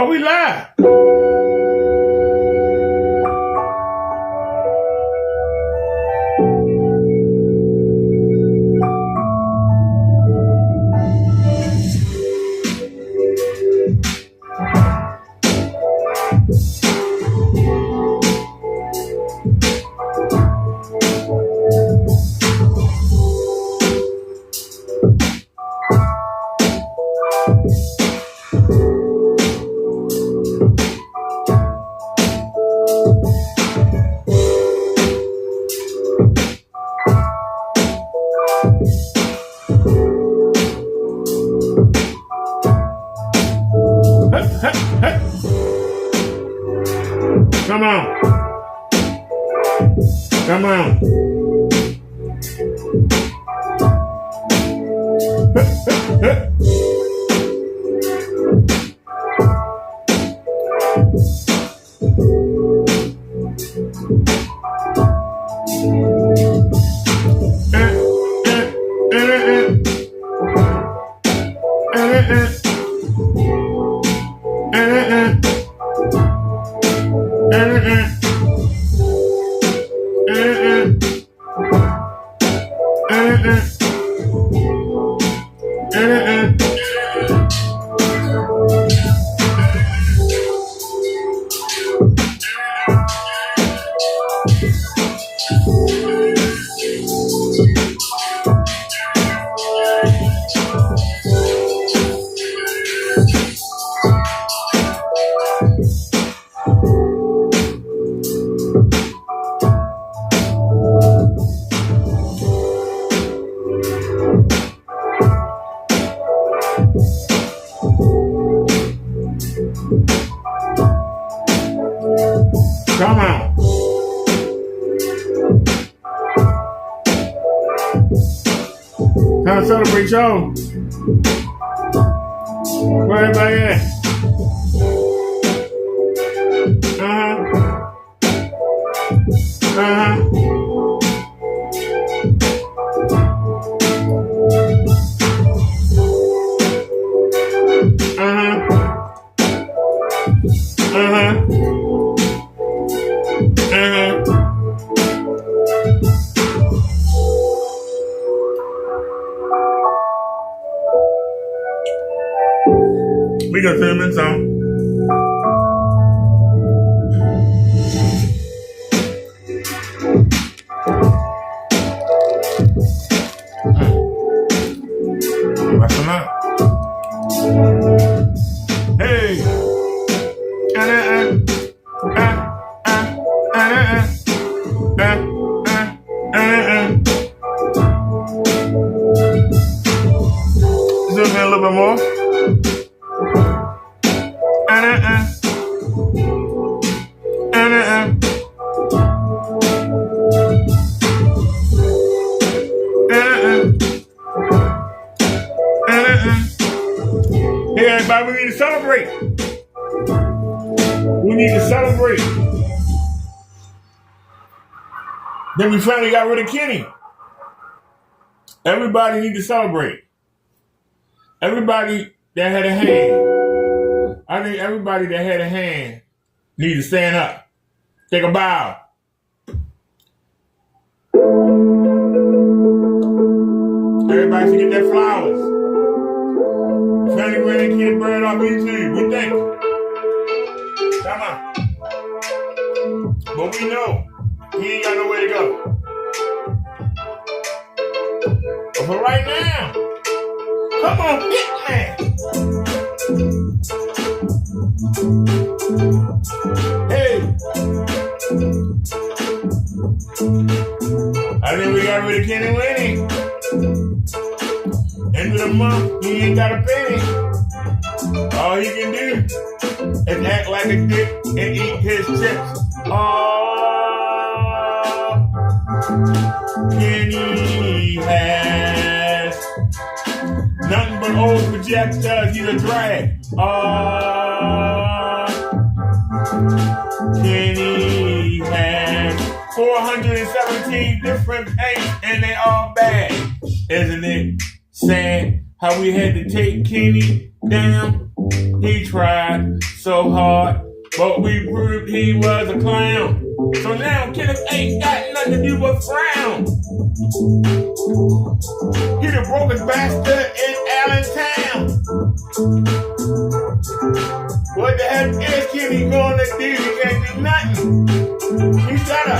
Oh, we live. Come on. Come on. Come on. Time to celebrate, y'all. Where everybody at? We got 10 minutes on. That's enough. Hey. Zoom in a little bit more. Hey everybody, we need to celebrate. We need to celebrate. Then we finally got rid of Kenny. Everybody need to celebrate. Everybody that had a hand. I think everybody that had a hand need to stand up. Take a bow. Everybody should get their flowers. Fanny Granny Kid Bird off YouTube. We think. Come on. But we know he ain't got nowhere to go. But for right now, come on, hit man. Hey. I think we got rid of Kenny Winnie. End of the month, he ain't got a penny. All he can do is act like a dick and eat his chips. Kenny has nothing but old projectors. He's a drag. Kenny has 417 different paints and they all bad. Isn't it sad how we had to take Kenny down? He tried so hard, but we proved he was a clown. So now Kenneth ain't got nothing to do but frown. He the brokest bastard in Allentown. What the heck is Kenny gonna do? He can't do nothing. He's gotta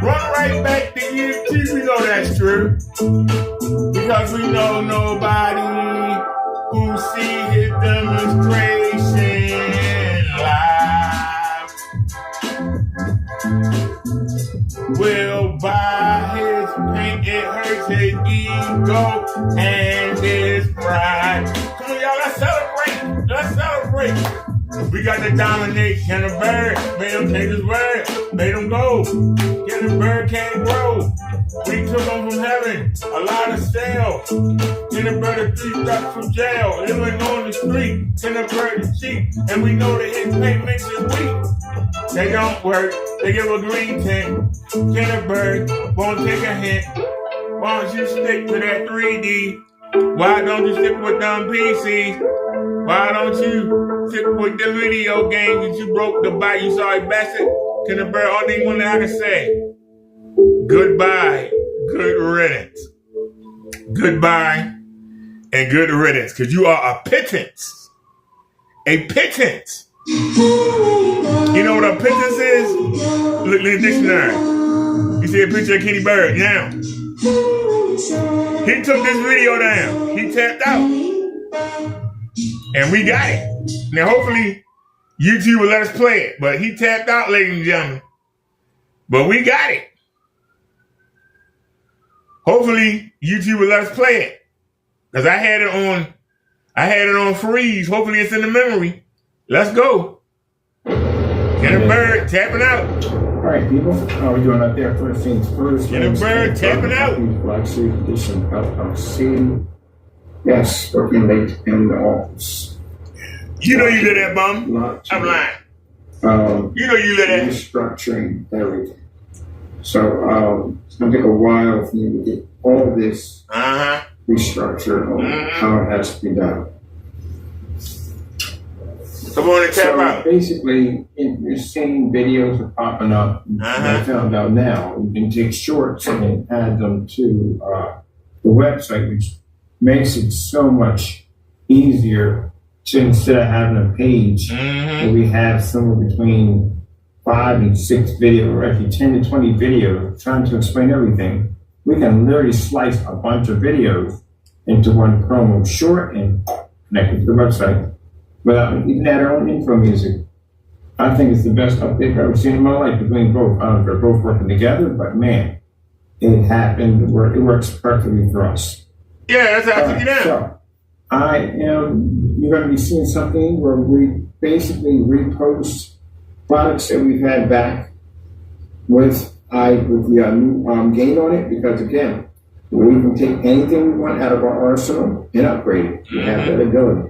run right back to YouTube. We know that's true. Because we know nobody who sees his demonstration live will buy his paint. It hurts his ego and his pride. Come on, y'all, let's celebrate. Let's celebrate. We got to dominate. Kenneth Bird made him take his word, made him go. Kenneth Bird can't grow. We took him from heaven, a lot of sales. Kenneth Bird is 3 steps from jail, living on the street. Kenneth Bird is cheap, and we know that his payments is weak. They don't work, they give a green tint. Kenneth Bird won't take a hint. Why don't you stick to that 3D? Why don't you stick with them PCs? Why don't you stick with the video game that you broke the bite? You sorry bastard. Kenneth Bird, all they want I can say, goodbye, good riddance. Goodbye and good riddance, because you are a pittance. A pittance. You know what a pittance is? Look in the dictionary. You see a picture of Kenny Bird now. He took this video down. He tapped out. And we got it. Now, hopefully, YouTube will let us play it. But he tapped out, ladies and gentlemen. But we got it. Hopefully, YouTube will let us play it. Because I had it on freeze. Hopefully, it's in the memory. Let's go. Kenneth Bird tapping out. All right, people. How are we doing out there? First things first. Kenneth Bird tapping out. Black Sheep Edition LLC. Yes, working late in the office. You know you did that, bum. I'm lying. You know you did that. Restructuring everything. So it's going to take a while for you to get all this restructured on how it has to be done. Come on and tap out. Basically, you're seeing videos are popping up. I found out now you can take shorts and add them to the website, which makes it so much easier to, instead of having a page where we have somewhere between 5 and 6 videos, or actually 10 to 20 videos trying to explain everything, we can literally slice a bunch of videos into one promo short and connect it to the website without even add our own intro music. I think it's the best update I've ever seen in my life between both. They're both working together, but man, it happened. It works perfectly for us. Yeah, that's how I took you down. So, you're going to be seeing something where we basically repost products that we've had back with the new gain on it, because again, we can take anything we want out of our arsenal and upgrade it. We have that ability.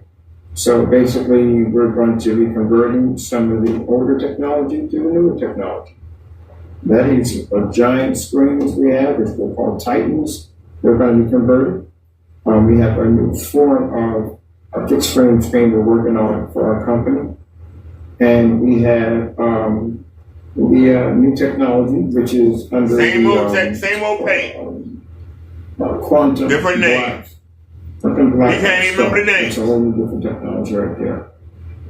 So basically, we're going to be converting some of the older technology to the newer technology. That is a giant screens we have, which we're called Titans. They're going to be converted. We have a new form of fixed screen we're working on for our company. And we have the new technology, which is under same old paint. Quantum. Different name. You can't even remember the name. It's a whole new different technology right there.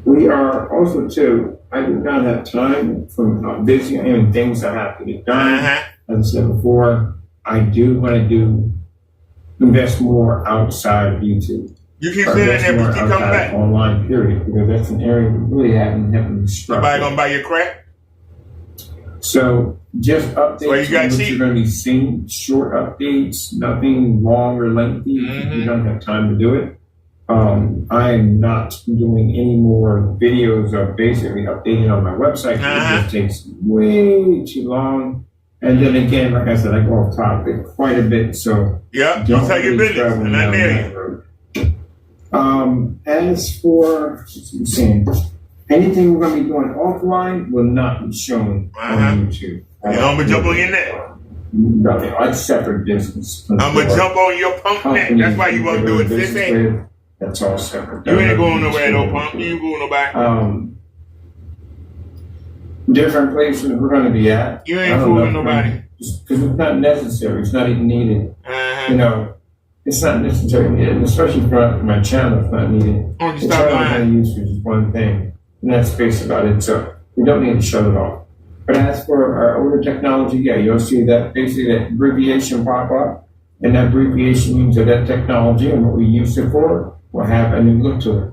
We are also, too, I do not have time from busy and things that have to get done. As I said before, I do want to invest more outside of YouTube. You keep saying that, but keep coming back. Online, period, because that's an area we really haven't struck. Nobody gonna buy your crap? So just updates well, you got what you're going to be seeing, short updates, nothing long or lengthy. You don't have time to do it. I am not doing any more videos of basically updating on my website. It just takes way too long. And then again, like I said, I go off topic quite a bit. So yeah, you tell your business, and I dare you. As for anything we're going to be doing offline will not be shown on YouTube. You don't be jumping on your neck. No, that's separate business. I'm going to jump on your pump neck. That's why you won't do it, sissy. That's all separate. You ain't going nowhere, no pump. You ain't going nowhere. Different places we're going to be at. You ain't fooling nobody. Because it's not necessary. It's not even needed. Uh-huh. You know, it's not necessary. Especially for my channel, it's not needed. Oh, you The stop channel lying. I'm used to is one thing, and that's based about it. So we don't need to shut it off. But as for our older technology, yeah, you'll see that basically that abbreviation pop up, and that abbreviation means that technology and what we use it for will have a new look to it.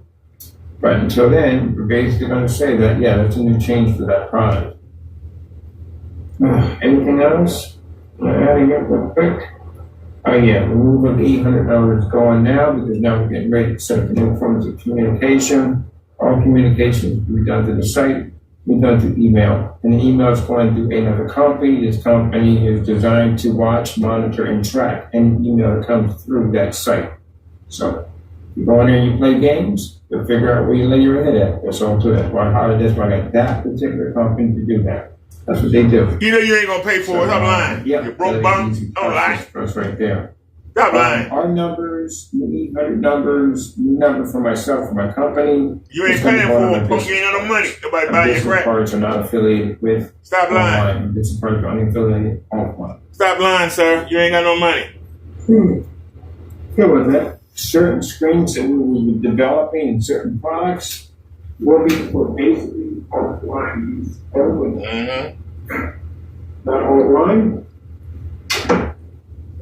But until then, we're basically going to say that, yeah, that's a new change for that product. Anything else? Adding it real quick. Oh yeah, removal of $800 going now because now we're getting ready to set up new forms of communication. All communications will be done to the site, be done through email. And the email is going through another company. This company is designed to watch, monitor, and track any email that comes through that site. So you go in there and you play games, you'll figure out where you lay your head at. That's all to it. That's why I got that particular company to do that. That's what they do. You know you ain't gonna pay for it. Stop lying. Yeah, You broke bum. Don't lie. That's right there. Stop lying. Our numbers, the 800 numbers, new number for myself, for my company. You ain't paying for it. Punk, you ain't got no money. Nobody buy your Business crap. cards are not affiliated with Stop lying. online. Business cards are only affiliated offline. Stop lying, sir. You ain't got no money. Good with that. Certain screens that we will be developing in certain products will be for basically offline use only. Not online.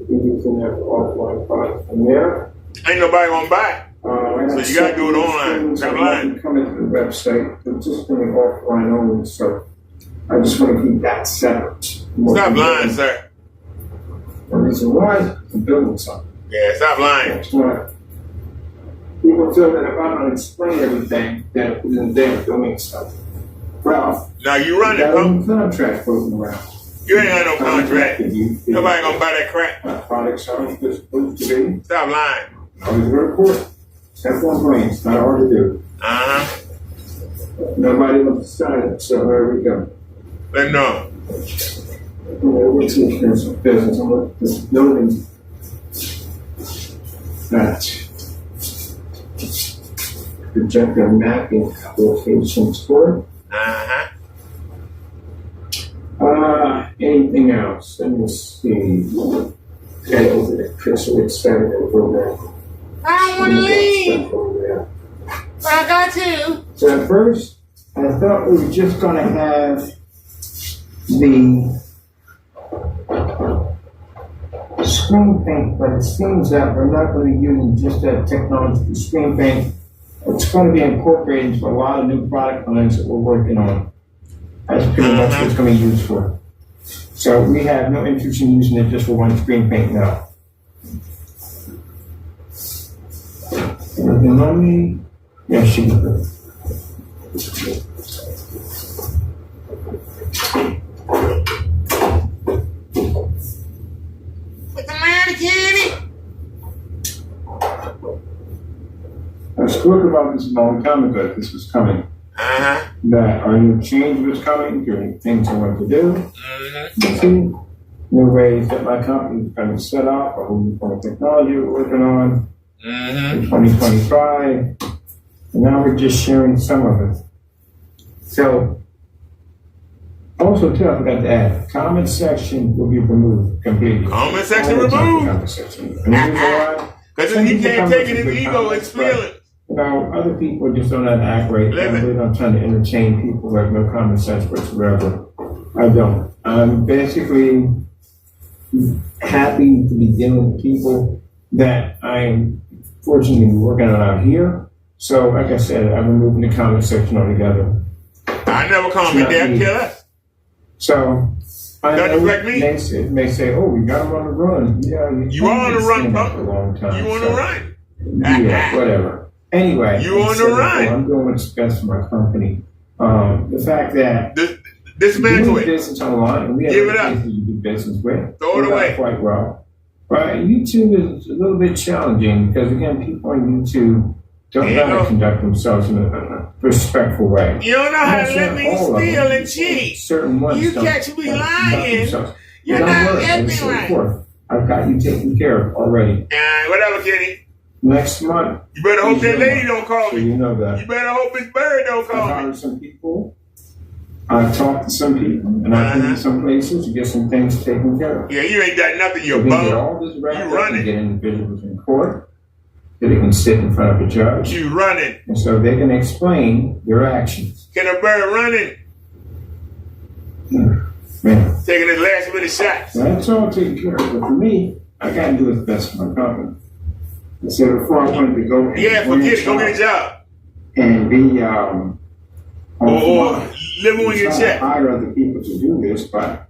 We're using that for offline products from there. Ain't nobody gonna buy it. So you gotta do it online. Stop lying. Coming to the website, but just doing offline only. So I just want to keep that separate. Stop lying, sir. The reason why is I'm building something. Yeah, stop lying. That's why people feel that if I don't explain everything, that they're doing something. Well, Now you run it, got punk. a contract floating around. You ain't got no contract. You, Nobody gonna buy that crap. my products are supposed to be. Stop lying. Always report. Simple and plain. It's not hard to do. Nobody wants to sign it, so there we go. Let me know. What's the insurance of business? I'm looking at this building. That projector mapping applications for. Anything else? Let me see. Okay, over the Chrysalis Center over I don't want to leave, but I got to. So at first, I thought we were just going to have the screen paint, but it seems that we're not going to be using just that technology for screen paint. It's going to be incorporated into a lot of new product lines that we're working on. That's pretty much what it's going to be used for. So we have no interest in using it just for one screen paint now. Everything on me? Yeah, she can do it. What's the matter, kitty? I spoke about this a long time ago that this was coming. That our new change was coming, doing things I want to do. You see, new ways that my company is going to set up, or new form of technology we're working on in 2025. And now we're just sharing some of it. So, also too, I forgot to add, comment section will be removed completely. Comment section removed? Comment section. And the reason why, Because he can't take it, his ego is feeling. you know, other people just don't know how to act right. They're not trying to entertain people who have no common sense whatsoever. I don't. I'm basically happy to be dealing with people that I'm fortunately working on out here. So, like I said, I'm removing the comment section altogether. I never comment there, killer. So, I Doesn't know affect me. it may say, oh, we got him on the run. Yeah, You on the run, punk? For a long time, You on the run. Yeah, whatever. Anyway, You on the run. I'm doing what's best for my company. The fact that Dismantle doing it. business online, and we have Give it up. people you do business with. Throw it away. Quite well. But YouTube is a little bit challenging because again, people on YouTube don't know how to conduct themselves in a respectful way. You don't know how to let me steal and cheat. Certain ones You don't catch me conduct lying. themselves. You're Don't not worry, acting and so right. forth. I've got you taken care of already. Whatever, kitty. next month. You better hope that lady don't call So me. you know that. You better hope his bird don't I've call me. hired some people. I've talked to some people, and I've been to some places to get some things taken care of. Yeah, you ain't got nothing. You're so they get bum. all this wrapped You up running. and get individuals in court so they can sit in front of a judge. You running. And so they can explain their actions. Can a bird running? Man. Taking his last minute shots. So that's all taken care of. But for me, I got to do what's best for my company. And so before I wanted to go and Yeah, forget it. Go get a job. And be or living on your check. Hire other people to do this, but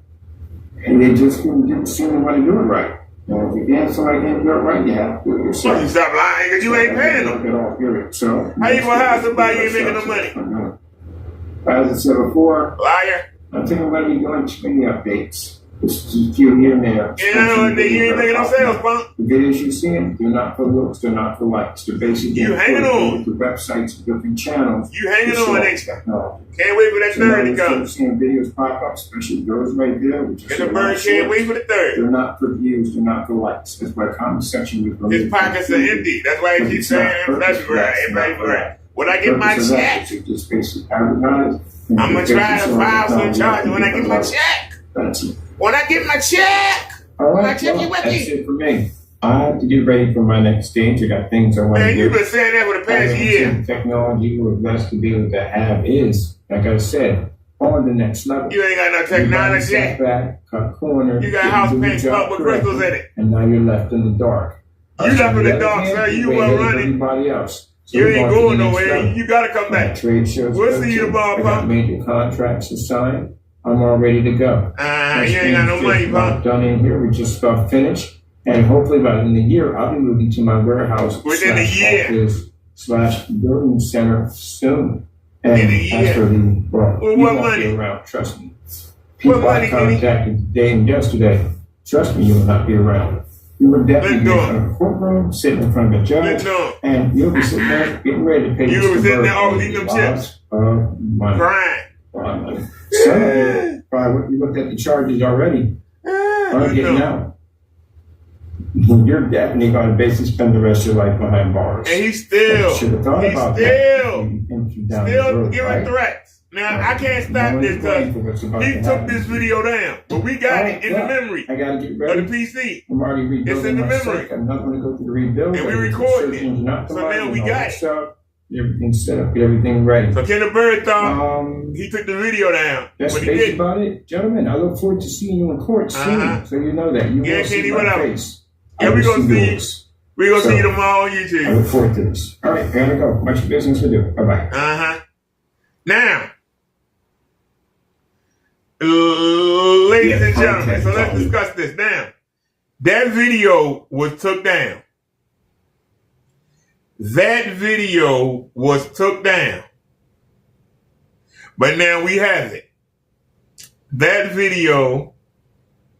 and they just didn't seem to want to do it right. You know, if you can't somebody can't do it right, you have to do it yourself. Well, you stop lying because you ain't paying them. So how you gonna hire somebody you ain't making no money? As I said before, liar. I think I'm going to be doing too many updates. Just a few here and there. Yeah, you ain't making no sales, punk. The videos you see, they're not for looks, they're not for likes. They're basically you hanging on. The websites, different channels. You hanging on, next technology. Can't wait for that third to come. Seeing videos pop up, especially those right there. And the bird can't wait for the third. They're not for views, they're not for likes. That's why comment section was removed. His pockets are empty. That's why he keeps saying February. When I get my check, just basically advertise. I'm gonna try to file some charges when I get my check. That's it. When I get my check. All right, my check you with that's it for me. I have to get ready for my next stage. I got things I want to do. Man, you've been saying that for the past year. The technology we're blessed to be able to have is, like I said, on the next level. You ain't got no technology. Back, cut corners. You got house paint up with crystals in it. And now you're left in the dark. You left in the dark, sir. You weren't running. Everybody else. So you ain't going nowhere. You gotta come back. Trade shows. We'll see you tomorrow, I got major contracts to sign. I'm all ready to go. You ain't got no money, punk. Done in here. We just about finished. And hopefully by the end of the year, I'll be moving to my warehouse. Within a year. /building center soon. And in a year. As for the, well, you what won't money? be around, trust me. People What money, I contacted today and yesterday, trust me, you will not be around. You will definitely be in front of a courtroom, sitting in front of a judge, and you'll be sitting there getting ready to pay. You will be sitting there always eating them chips. Crying. Some of you probably looked at the charges already. Are getting out. You're definitely going to basically spend the rest of your life behind bars. And he's still giving threats. Now, I can't stop this because he took this video down. But we got it in the memory I gotta get ready. of the PC. I'm already rebuilding. It's in the memory. I'm not going to go through the rebuild. And we recording it. So now we got it. Everything set up, get everything ready. So Kenneth Bird thought he took the video down. That's but he didn't. about it. Gentlemen, I look forward to seeing you in court soon. So you know that. You will see my face. Yeah, we're going to see. We're going to see you tomorrow on YouTube. I look forward to this. All right, gotta go. Much business to do. Bye-bye. Now, ladies and gentlemen, so let's discuss this now. That video was took down. That video was took down. But now we have it. That video,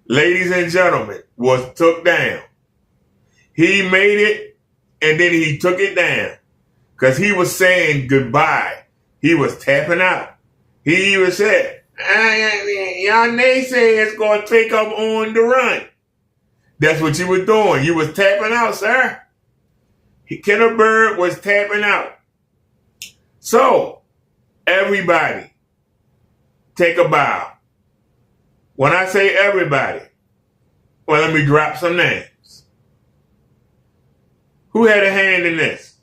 ladies and gentlemen, was took down. He made it and then he took it down because he was saying goodbye. He was tapping out. He even said, y'all naysayers going to take up on the run. That's what you were doing. You was tapping out, sir. Kenneth Bird was tapping out. So, everybody, take a bow. When I say everybody, well, let me drop some names. Who had a hand in this?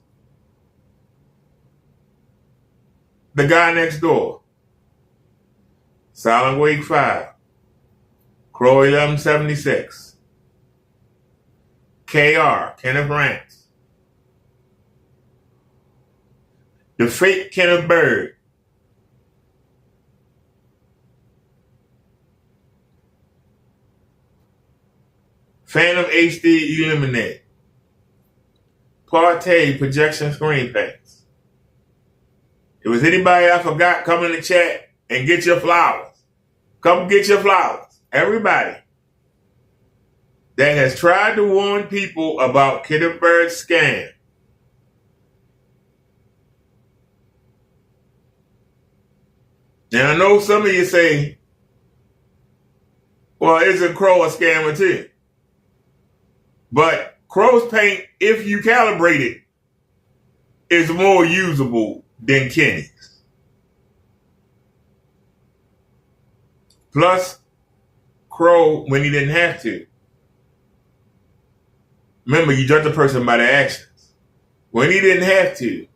The guy next door. Silent Wake 5. Crow 1176. KR, Kenneth Rance. The fake Kenneth Bird. Phantom HD Eliminate. Partey Projection Screen Paints. If there's anybody I forgot, come in the chat and get your flowers. Come get your flowers. Everybody that has tried to warn people about Kenneth Bird's scam. Now, I know some of you say, well, isn't Crow a scammer too? But Crow's paint, if you calibrate it, is more usable than Kenny's. Plus, Crow, when he didn't have to. Remember, you judge a person by their actions. When he didn't have to,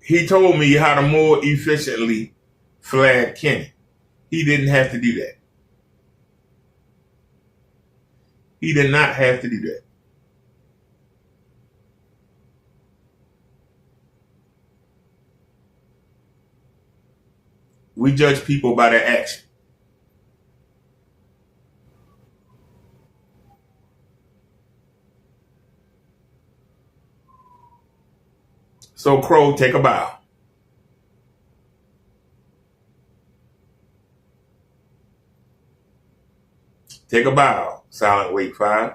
he told me how to more efficiently flag Kenny. He didn't have to do that. He did not have to do that. We judge people by their action. So, Crow, take a bow. Take a bow. Silent wait 5.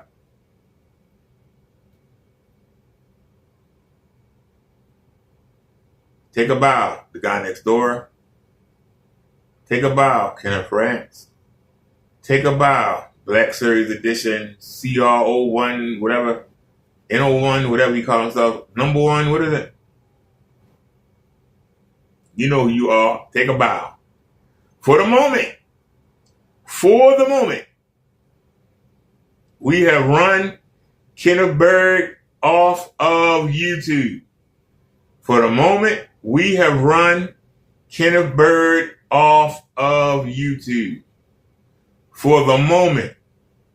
Take a bow. The guy next door. Take a bow. Kenneth France. Take a bow. Black Series Edition. CR01, whatever. N01, whatever he calls himself. Number 1, what is it? You know who you are. Take a bow. For the moment, we have run Kenneth Berg off of YouTube. For the moment, we have run Kenneth Berg off of YouTube. For the moment,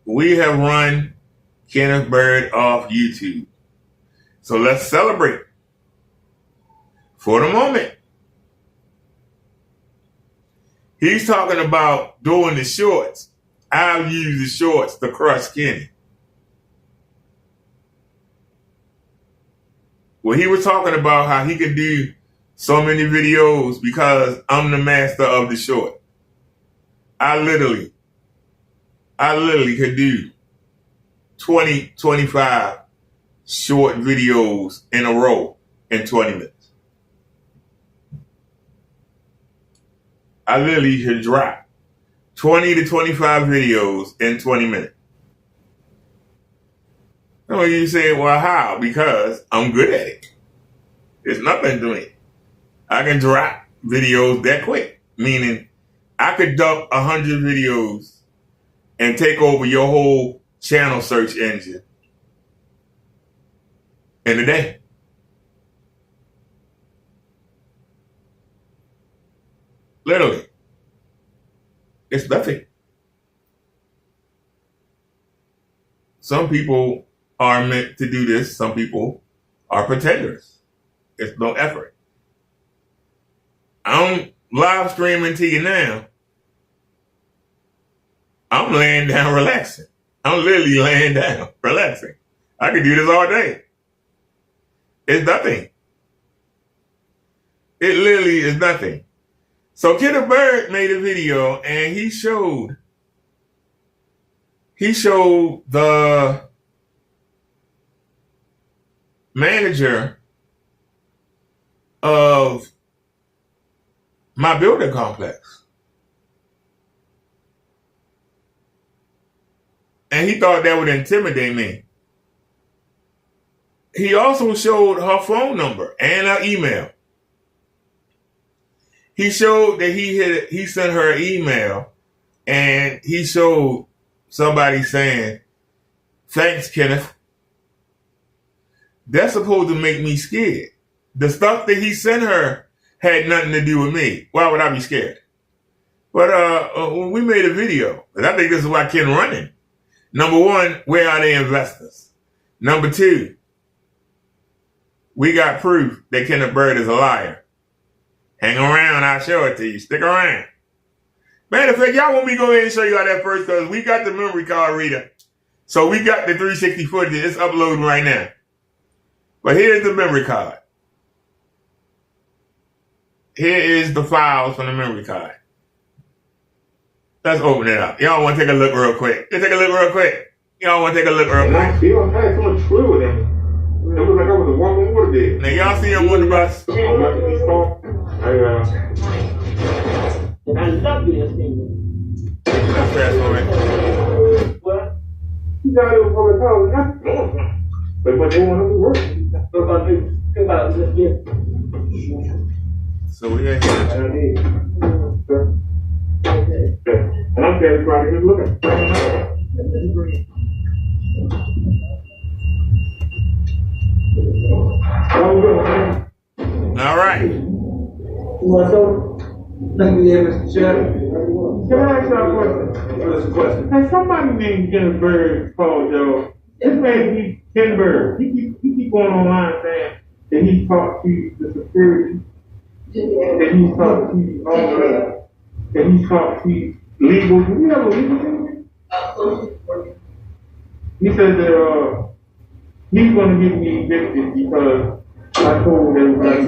we have run Kenneth Berg off YouTube. So let's celebrate. For the moment. He's talking about doing the shorts. I'll use the shorts to crush Kenny. Well, he was talking about how he could do so many videos because I'm the master of the short. I literally could do 20, 25 short videos in a row in 20 minutes. I literally could drop 20 to 25 videos in 20 minutes. So you say, well, how? Because I'm good at it. It's nothing to me. I can drop videos that quick. Meaning, I could dump 100 videos and take over your whole channel search engine in a day. Literally. It's nothing. Some people are meant to do this. Some people are pretenders. It's no effort. I'm live streaming to you now. I'm laying down relaxing. I'm literally laying down relaxing. I could do this all day. It's nothing. It literally is nothing. So Kenneth Berg made a video and he showed the manager of my building complex. And he thought that would intimidate me. He also showed her phone number and her email. He showed that he sent her an email and he showed somebody saying, "Thanks, Kenneth." That's supposed to make me scared. The stuff that he sent her had nothing to do with me. Why would I be scared? But we made a video, and I think this is why Ken running. Number one, where are the investors? Number two, we got proof that Kenneth Berg is a liar. Hang around, I'll show it to you. Stick around. Matter of fact, y'all want me to go ahead and show you all that first because we got the memory card reader. So we got the 360 footage. It's uploading right now. But here's the memory card. Here is the files from the memory card. Let's open it up. Y'all want to take a look real quick? Let's take a look real quick. Y'all want to take a look real quick? I feel I had so much true with him. It was like I was a woman with it. Now y'all see him with the bus? And I love you, Stephen. Let's fast forward. What? You got it from the college. That's normal. But they want to be working. So we ain't here. And I'm there trying to just look at it. All right. Thank you, Mr. Chairman. Can I ask you a question? Hey, somebody named Ken Bird called y'all. This man, Ken Bird, he keep going online saying that he talked to the security, that he talked to that he talked to legal. Do you have a legal thing? He said that he's going to get me evicted because I told everybody.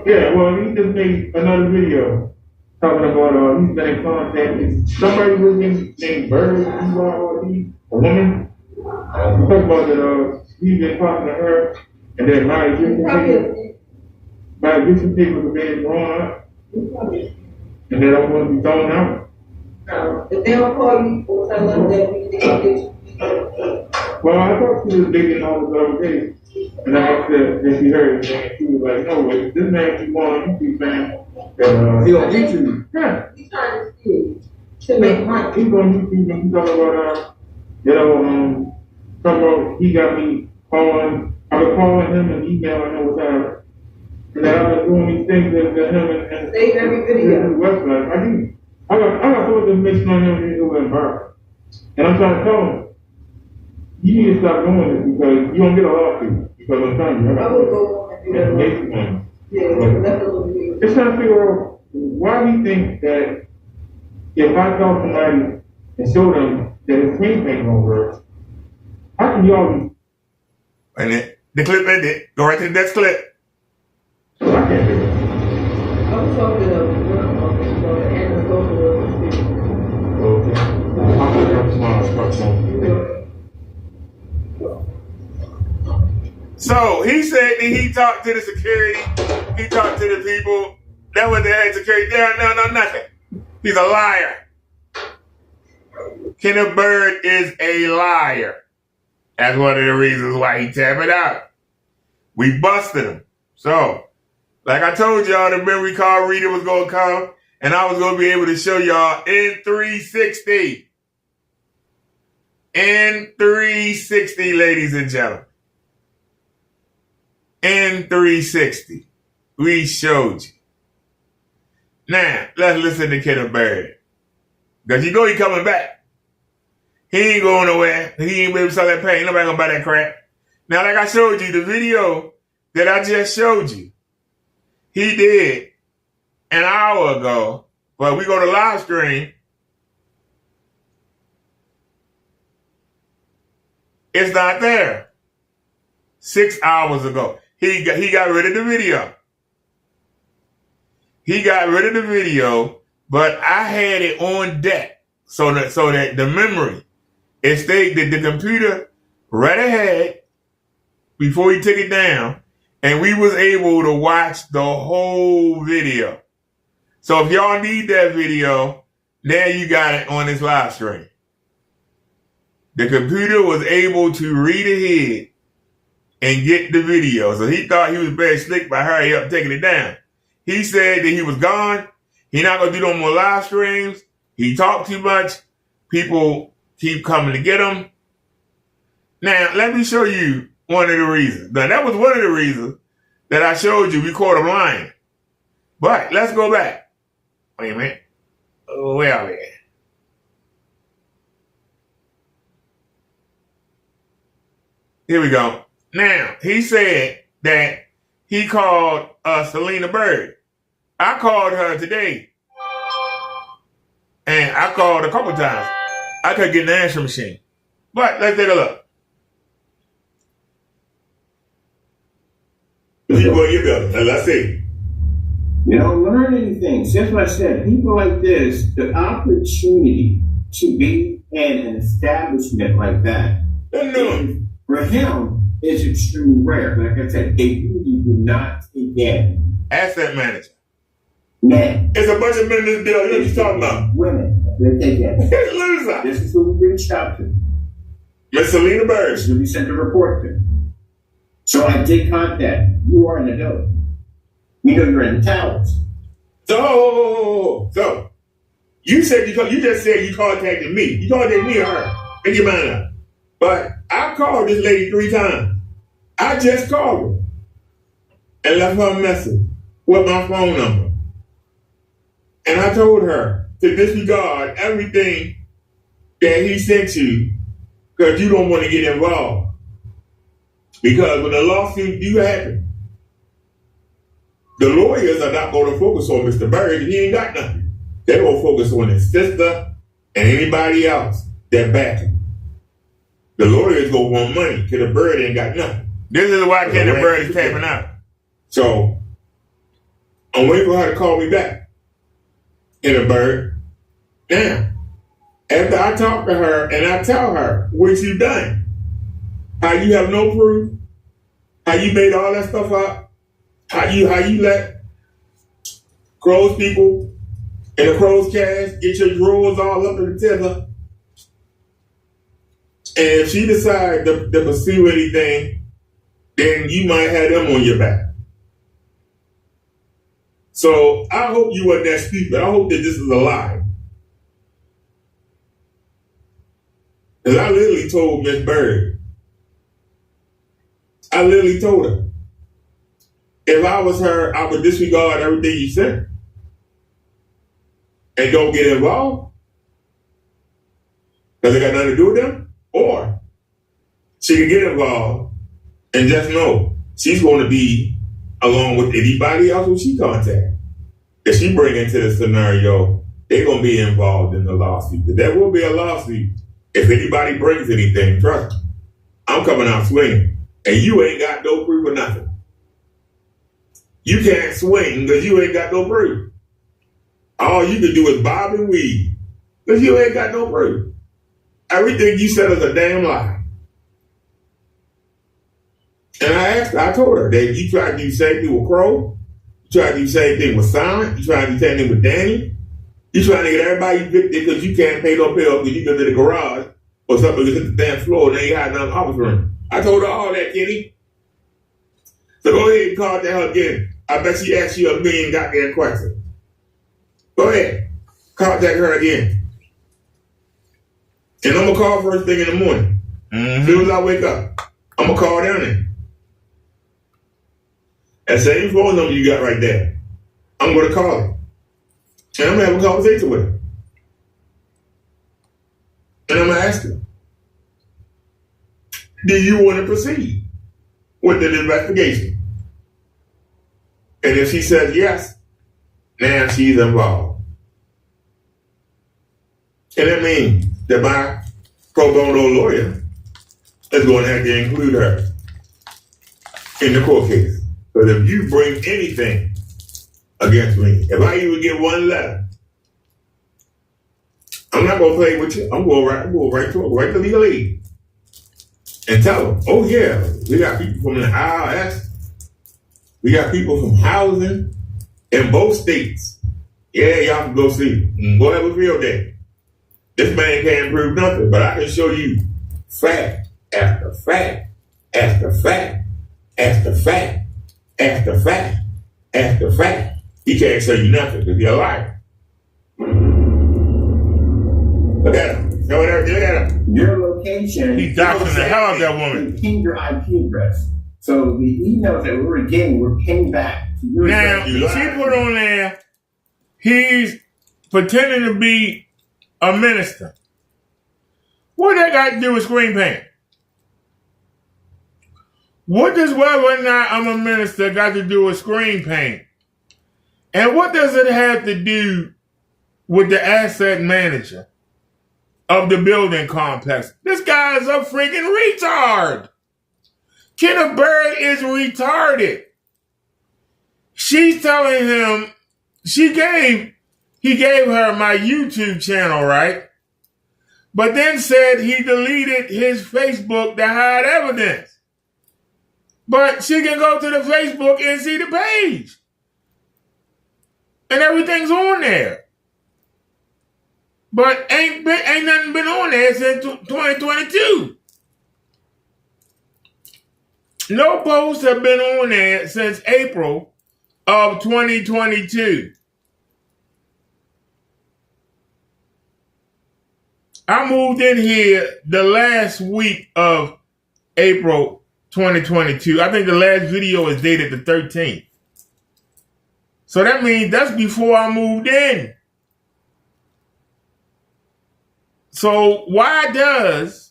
Yeah, well, he just made another video talking about he's been in contact with somebody named Bird, a woman. Talking about that he's been talking to her, and then my Egyptian people have been thrown out, and they don't want to be thrown out. If they don't call you, tell them that we didn't get you. Well, I thought she was digging all the other days, and I asked her if she heard it, and she was like, no, but this man keep on, he keep saying that He on YouTube. yeah. He's trying to steal to make money. He's on YouTube and he's talking about talking about he got me calling, I've been calling him and emailing him without, and that I've been doing these things that him and Save every video. his website. I got so much information on him and he's over embarrassed. And I'm trying to tell him, you need to stop doing this because you don't get a lawsuit. Because I'm telling you, I will go on and do that. Yeah, that's a little bit. Just trying to figure out why we think that if I tell somebody and show them that his screen thing don't work, how can y'all be? And the clip ended. Go right to the next clip. I can't do it. I was talking to the animal social Okay. I'm gonna smile. So he said that he talked to the security, he talked to the people. That was the head security. No, nothing. He's a liar. Kenneth Bird is a liar. That's one of the reasons why he tapped it out. We busted him. So, like I told y'all, the memory card reader was going to come, and I was going to be able to show y'all in 360. In 360, ladies and gentlemen. In 360. We showed you. Now, let's listen to Kenneth Bird. Because you know he coming back. He ain't going nowhere. He ain't able to sell that paint. Nobody gonna buy that crap. Now, like I showed you, the video that I just showed you, he did an hour ago, but we go to live stream. It's not there. 6 hours ago. He got rid of the video. He got rid of the video, but I had it on deck so that the memory, it stayed the computer right ahead before he took it down, and we was able to watch the whole video. So if y'all need that video, now you got it on this live stream. The computer was able to read ahead and get the video. So he thought he was very slick by hurry up taking it down. He said that he was gone. He not going to do no more live streams. He talked too much. People keep coming to get him. Now, let me show you one of the reasons. Now, that was one of the reasons that I showed you we caught him lying. But let's go back. Wait a minute. Oh, where are we at? Here we go. Now, he said that he called Selena Bird. I called her today. And I called a couple times. I couldn't get an answer machine. But let's take a look. Let's see. You don't learn anything. Just like I said, people like this, the opportunity to be in an establishment like that, for him, is extremely rare. Like I said, they really do not take that. Asset manager. Man. It's a bunch of men in this deal. You know what you're talking about. Women. They take that. Loser. This is who we reached out to. Miss Selena Bird. It's going to be sent a report to. So I did contact. You are in the building. We know you're in the towers. So you said you just said you contacted me. You contacted me or her. Make your mind up. But I called this lady 3 times. I just called her and left her a message with my phone number. And I told her to disregard everything that he sent you because you don't want to get involved. Because when the lawsuit do happen, the lawyers are not going to focus on Mr. Bird. He ain't got nothing. They're going to focus on his sister and anybody else that back him. The lawyers going to want money because the Bird ain't got nothing. This is why Kenny Bird is tapping out. So I'm waiting for her to call me back. Kenny Bird. Now, after I talk to her and I tell her what you done, how you have no proof, how you made all that stuff up, how you let Crow's people in the Crow's cash get your drawers all up in the tether. And if she decides to pursue anything, then you might have them on your back. So I hope you weren't that stupid. I hope that this is a lie. Because I literally told Miss Bird, I literally told her, if I was her, I would disregard everything you said and don't get involved because it got nothing to do with them. Or she can get involved and just know she's going to be along with anybody else who she contacts. If she bring into the scenario, they're going to be involved in the lawsuit. But there will be a lawsuit if anybody brings anything. Trust me, I'm coming out swinging. And you ain't got no proof or nothing. You can't swing because you ain't got no proof. All you can do is bob and weave because you ain't got no proof. Everything you said is a damn lie. And I told her that you tried to do the same thing with Crow. You tried to do the same thing with Silent. You tried to do the same thing with Danny. You trying to get everybody evicted because you can't pay no bill because you go to the garage or something to hit the damn floor and they ain't got no office room. I told her all that, Kenny. So go ahead and contact her again. I bet she asked you a million goddamn questions. Go ahead. Contact her again. And I'm going to call first thing in the morning. As soon as I wake up, I'm going to call down there. That same phone number you got right there, I'm going to call her. And I'm going to have a conversation with her. And I'm going to ask her, do you want to proceed with the investigation? And if she says yes, now she's involved. And that means that my pro bono lawyer is going to have to include her in the court case. Because if you bring anything against me, if I even get one letter, I'm not going to play with you. I'm going right to legal aid and tell them, oh yeah, we got people from the IRS. We got people from housing in both states. Yeah, y'all can go see. Go have a field day. This man can't prove nothing, but I can show you fact after fact after fact after fact after fact after fact. He can't show you nothing because you're a liar. Look at him. Look at him. Your location. He's doxing the hell out of that woman. Ping your IP address. So the emails that we were getting were pinged back to your Now, address. she put on there, he's pretending to be a minister. What that got to do with screen paint? What does whether or not I'm a minister got to do with screen paint? And what does it have to do with the asset manager of the building complex? This guy is a freaking retard. Kenneth Bird is retarded. She's telling him, he gave her my YouTube channel, right? But then said he deleted his Facebook to hide evidence. But she can go to the Facebook and see the page. And everything's on there. But ain't nothing been on there since 2022. No posts have been on there since April of 2022. I moved in here the last week of April 2022. I think the last video is dated the 13th. So that means that's before I moved in. So why does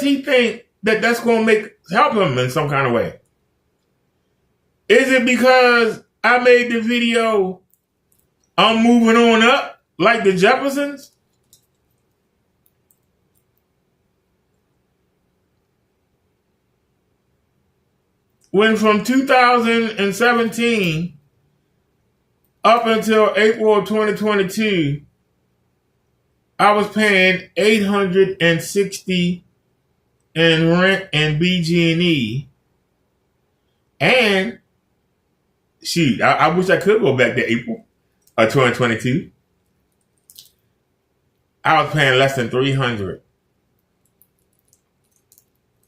he think that that's going to help him in some kind of way? Is it because I made the video I'm moving on up like the Jeffersons? When from 2017 up until April of 2022, I was paying $860 in rent and BG&E, and shoot, I wish I could go back to April of 2022. I was paying less than $300.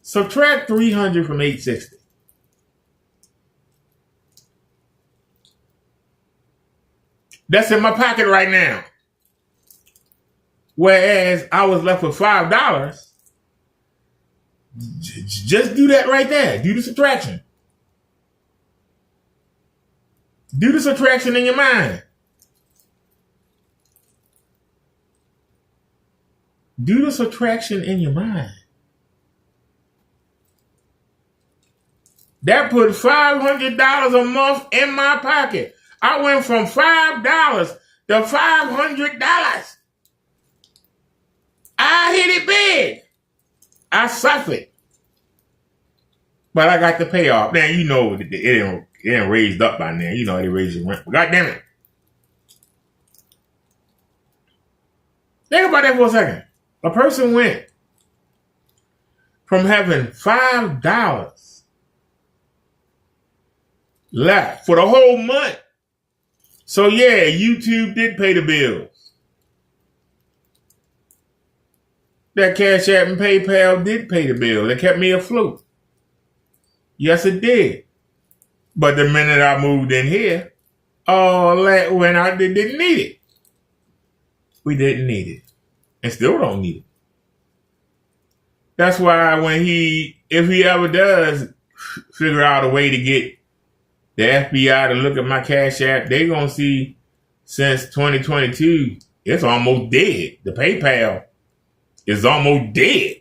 Subtract $300 from $860. That's in my pocket right now. Whereas I was left with $5. Just do that right there. Do the subtraction. Do the subtraction in your mind. Do the subtraction in your mind. That put $500 a month in my pocket. I went from $5 to $500. I hit it big. I suffered. But I got the payoff. Now, you know it ain't raised up by now. You know they raised the rent. But God damn it. Think about that for a second. A person went from having $5 left for the whole month. So yeah, YouTube did pay the bills. That Cash App and PayPal did pay the bill. It kept me afloat. Yes, it did. But the minute I moved in here, all that went out. They didn't need it. We didn't need it. And still don't need it. That's why if he ever does figure out a way to get the FBI to look at my Cash App, they're going to see since 2022, it's almost dead. The PayPal is almost dead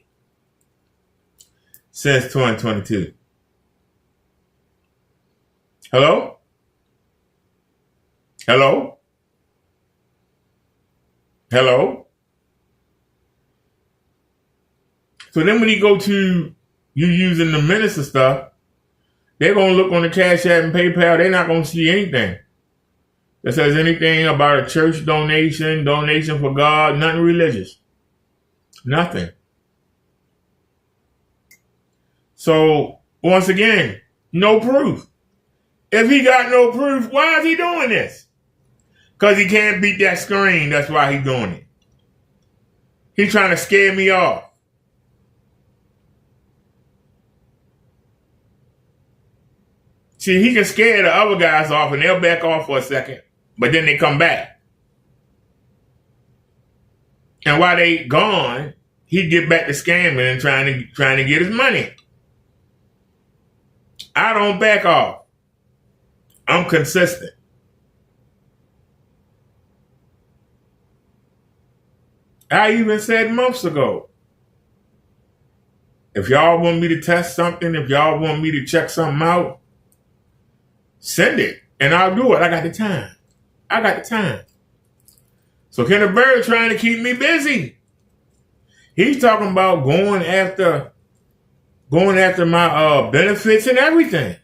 since 2022. Hello? Hello? Hello? So then when you go to you using the minister stuff, they're going to look on the Cash App and PayPal. They're not going to see anything that says anything about a church donation for God, nothing religious. Nothing. So, once again, no proof. If he got no proof, why is he doing this? Because he can't beat that screen. That's why he's doing it. He's trying to scare me off. See, he can scare the other guys off and they'll back off for a second, but then they come back. And while they gone, he get back to scamming and trying to get his money. I don't back off. I'm consistent. I even said months ago, if y'all want me to test something, if y'all want me to check something out, send it, and I'll do it. I got the time. So Kenneth Bird trying to keep me busy. He's talking about going after my benefits and everything.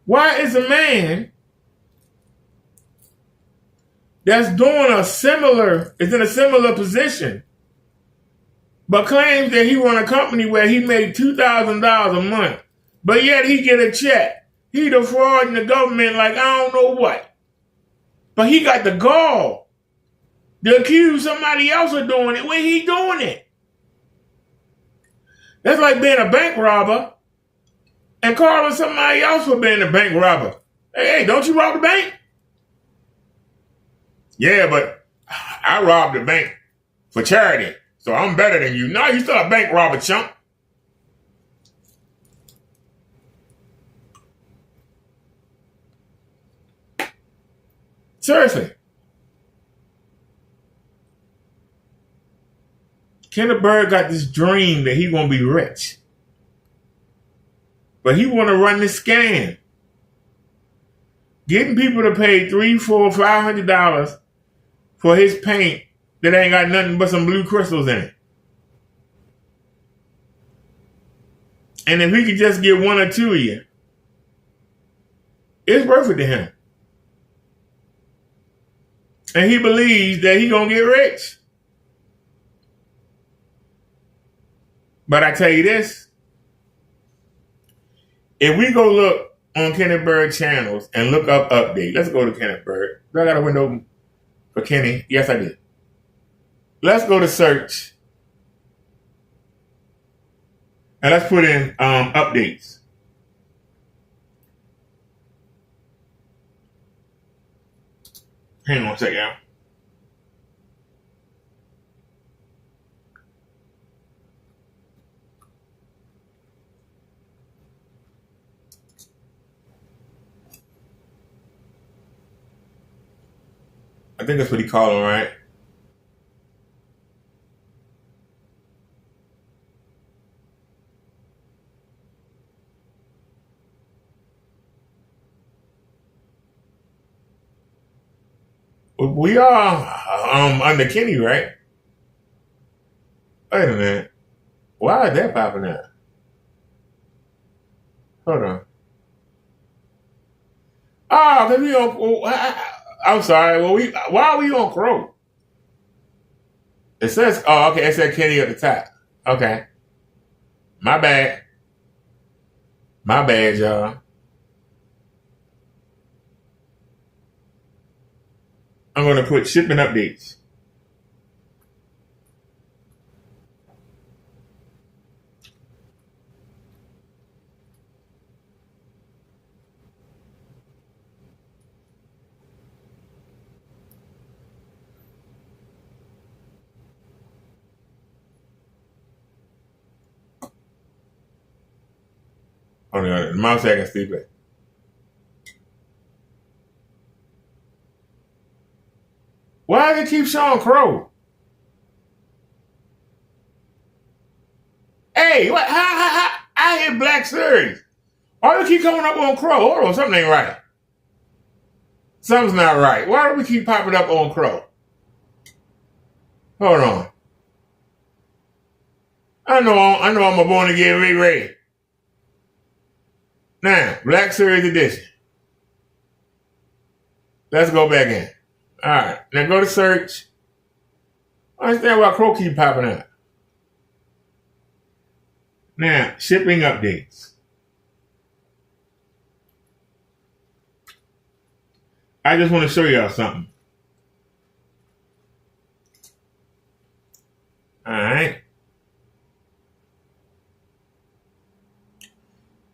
Why is a man that's is in a similar position, but claims that he run a company where he made $2,000 a month, but yet he get a check? He defrauding the government like I don't know what. But he got the gall to accuse somebody else of doing it when he doing it. That's like being a bank robber and calling somebody else for being a bank robber. Hey, don't you rob the bank? Yeah, but I robbed the bank for charity, so I'm better than you. No, you still a bank robber, chump. Seriously. Kenneth Bird got this dream that he gonna be rich. But he wanna run this scam. Getting people to pay $300, $400, $500 for his paint that ain't got nothing but some blue crystals in it. And if he could just get one or two of you, it's worth it to him. And he believes that he gonna get rich. But I tell you this, if we go look on Kenneth Bird channels and look up update, let's go to Kenneth Bird. Do I got a window open for Kenny? Yes, I did. Let's go to search. And let's put in updates. Hang on a second. I think that's what he called him, right? We are under Kenny, right? Wait a minute. Why is that popping up? Hold on. Oh, because we on. I'm sorry. Well, why are we on Crow? It says. Oh, okay. It said Kenny at the top. Okay. My bad. My bad, y'all. I'm going to put shipping updates. Hold on, the mouse acting stupid. Why does it keep showing Crow? Hey, what? How I hit Black Series. Why do we keep coming up on Crow? Hold on, something ain't right. Something's not right. Why do we keep popping up on Crow? Hold on. I know I'm a born again Ray. Now, Black Series Edition. Let's go back in. All right. Now go to search. I understand why Crow keep popping up. Now, shipping updates. I just want to show y'all something. All right.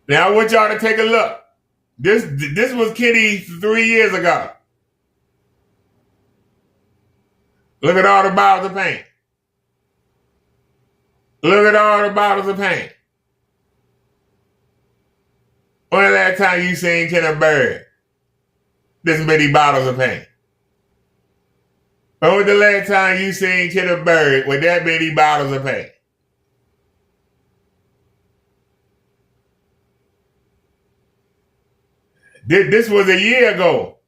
Now I want y'all to take a look. This was Kitty 3 years ago. Look at all the bottles of paint. Look at all the bottles of paint. When the last time you seen Kenneth Bird? This many bottles of paint. When was the last time you seen Kenneth Bird with that many bottles of paint? This was a year ago.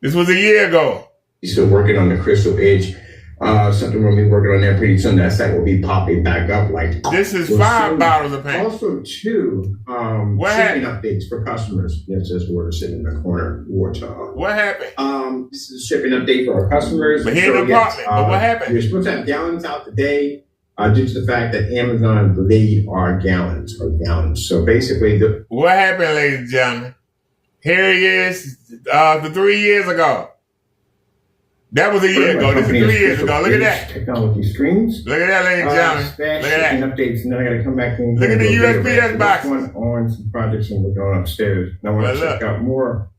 This was a year ago. He's still working on the Crystal Edge. Something we'll be working on there pretty soon. That site will be popping back up. Like this is 5 bottles of paint. Also, 2 shipping updates for customers. Yes, this water sitting in the corner. Water. What happened? This is a shipping update for our customers. But here in the apartment. But what happened? You're supposed to have gallons out today. Due to the fact that Amazon delayed our gallons. So basically, what happened, ladies and gentlemen? Here he is, the 3 years ago. That was a year ago. This is 3 years ago. Look at that. Technology Streams. Look at that, ladies and gentlemen. Stash Look at that. shipping updates, and then I got to come back in. Look at the USPS box. One on some projects and we're going upstairs. And I want Well, to check look. out more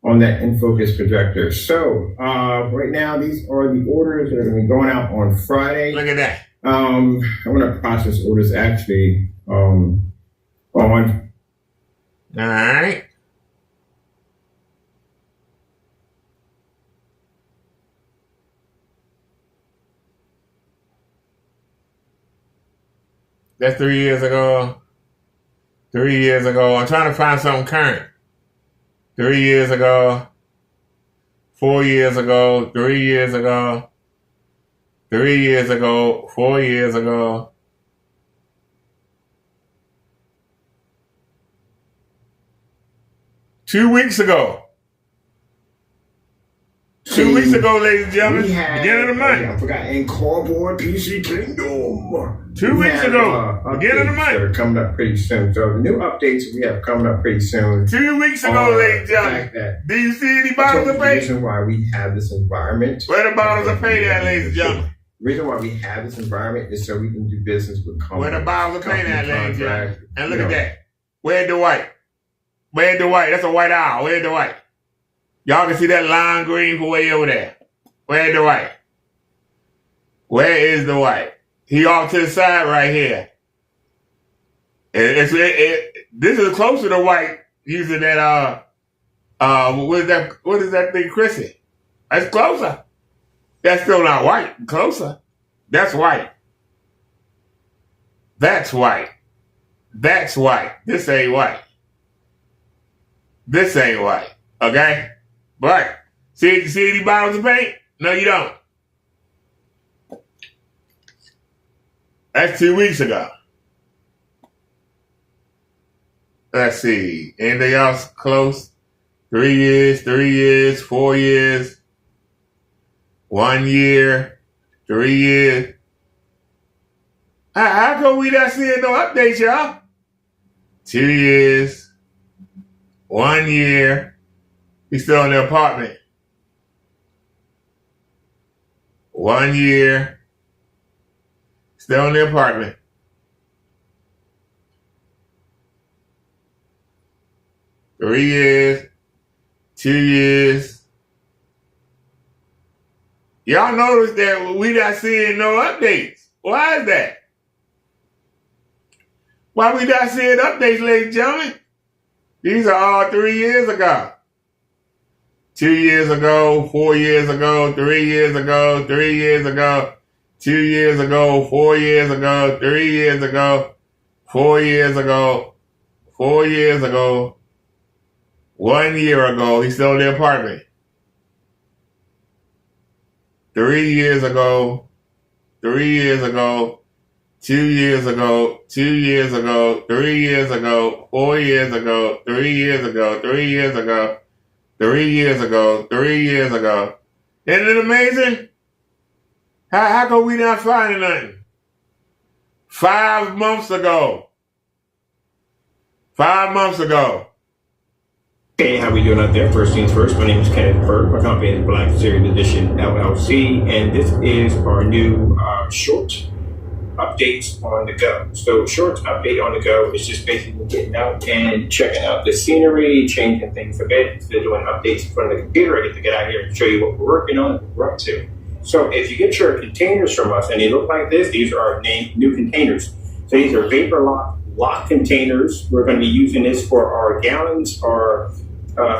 on that InFocus projector. So right now, these are the orders that are going to be going out on Friday. Look at that. I'm going to process orders actually on. All right. That's 3 years ago. 3 years ago. I'm trying to find something current. 3 years ago. 4 years ago. 3 years ago. 3 years ago. 4 years ago. Two weeks ago. 2 weeks ago, ladies and gentlemen. Beginning of the month. I forgot. And cardboard PC Kingdom. 2 weeks ago. Beginning of the month. That are coming up pretty soon. So the new updates we have coming up pretty soon. 2 weeks ago, ladies and gentlemen. Do you see any bottles of The paint? reason why we have this environment. Where the bottles of paint at, ladies and gentlemen? The reason why we have this environment is so we can do business with companies. Where the bottles of paint at, ladies and gentlemen? And look you at know. that. Where's the white? Where's the white? That's a white owl. Where's the white? Y'all can see that lime green from way over there. Where's the white? Where is the white? He off to the side right here. This is closer to white using that what is that thing, Chrissy? That's closer. That's still not white. Closer. That's white. That's white. That's white. This ain't white. This ain't white. Okay? But see any bottles of paint? No, you don't. That's 2 weeks ago. Let's see. Anything else close? 3 years, 3 years, 4 years, 1 year, 3 years. How come we not seeing no updates, y'all? 2 years, 1 year. He's still in the apartment. 1 year. Still in the apartment. 3 years. 2 years. Y'all notice that we not seeing no updates. Why is that? Why we not seeing updates, ladies and gentlemen? These are all 3 years ago. 2 years ago, 4 years ago, 3 years ago, 3 years ago, 2 years ago, 4 years ago, 3 years ago, 4 years ago, 4 years ago, 1 year ago. He's still in the apartment. 3 years ago, 3 years ago, 2 years ago, 2 years ago, 3 years ago, 4 years ago, 3 years ago, 3 years ago, 3 years ago, 3 years ago. Isn't it amazing? How come we not finding nothing? 5 months ago. 5 months ago. Hey, how we doing out there? First things first, my name is Kenneth Berg. My company is Black Series Edition LLC, and this is our new short updates on the go. So short update on the go is just basically getting out and checking out the scenery, changing things a bit. Instead of doing updates in front of the computer, I get to get out here and show you what we're working on and what we're up to. So if you get your containers from us and they look like this, these are our new containers. So these are vapor lock containers. We're going to be using this for our gallons, our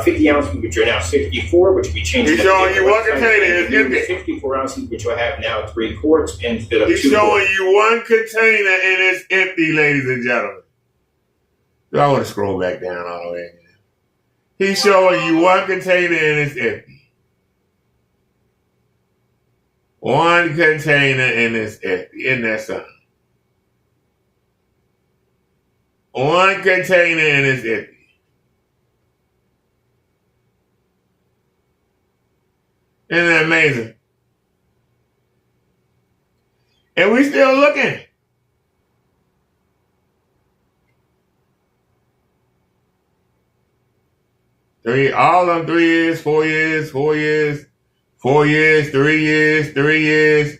50 ounces, which are now 64, which will be changing. He's showing you one container is empty. 64 ounces, which will have now 3 quarts instead of 2 He's showing quarts. you one container and it's empty, ladies and gentlemen. I want to scroll back down all the way. He's showing you one container and it's empty. One container and it's empty. Isn't that something? One container and it's empty. Isn't that amazing? And we still looking. All of them 3 years, 4 years, 4 years, 4 years, 3 years, 3 years,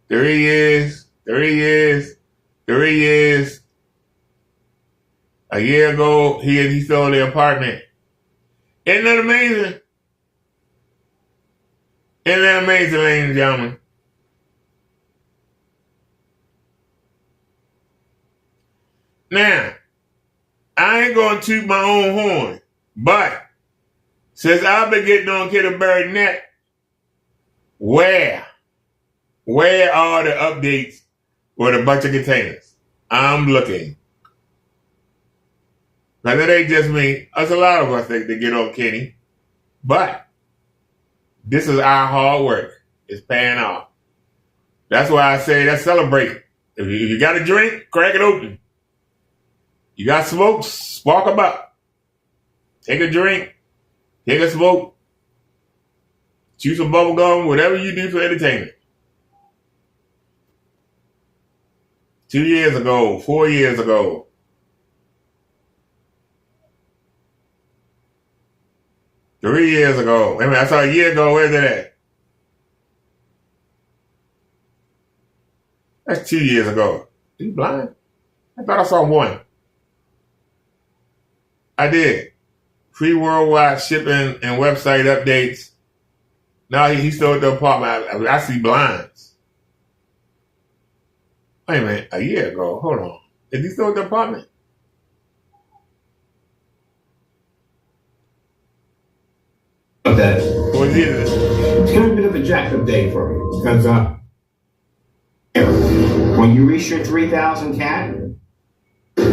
3 years, 3 years, 3 years. A year ago, he sold the apartment. Isn't that amazing? Isn't that amazing, ladies and gentlemen? Now, I ain't gonna toot my own horn, but since I've been getting on Kitterberry Net, where are the updates with a bunch of containers? I'm looking. Because it ain't just me. There's a lot of us that get on Kenny. But this is our hard work. It's paying off. That's why I say let's celebrate. If you got a drink, crack it open. You got smoke, spark them up. Take a drink, take a smoke, chew some bubble gum, whatever you do for entertainment. 2 years ago, 4 years ago, three years ago. Wait a minute, I saw a year ago. Where's it at? That's 2 years ago. Are you blind? I thought I saw one. I did. Free worldwide shipping and website updates. Now he stole the apartment. I see blinds. Wait a minute, a year ago. Hold on. Did he stole the apartment? That Or did it? it's kind of a bit of a jacked up day for me because when you reach your 3,000 cat, there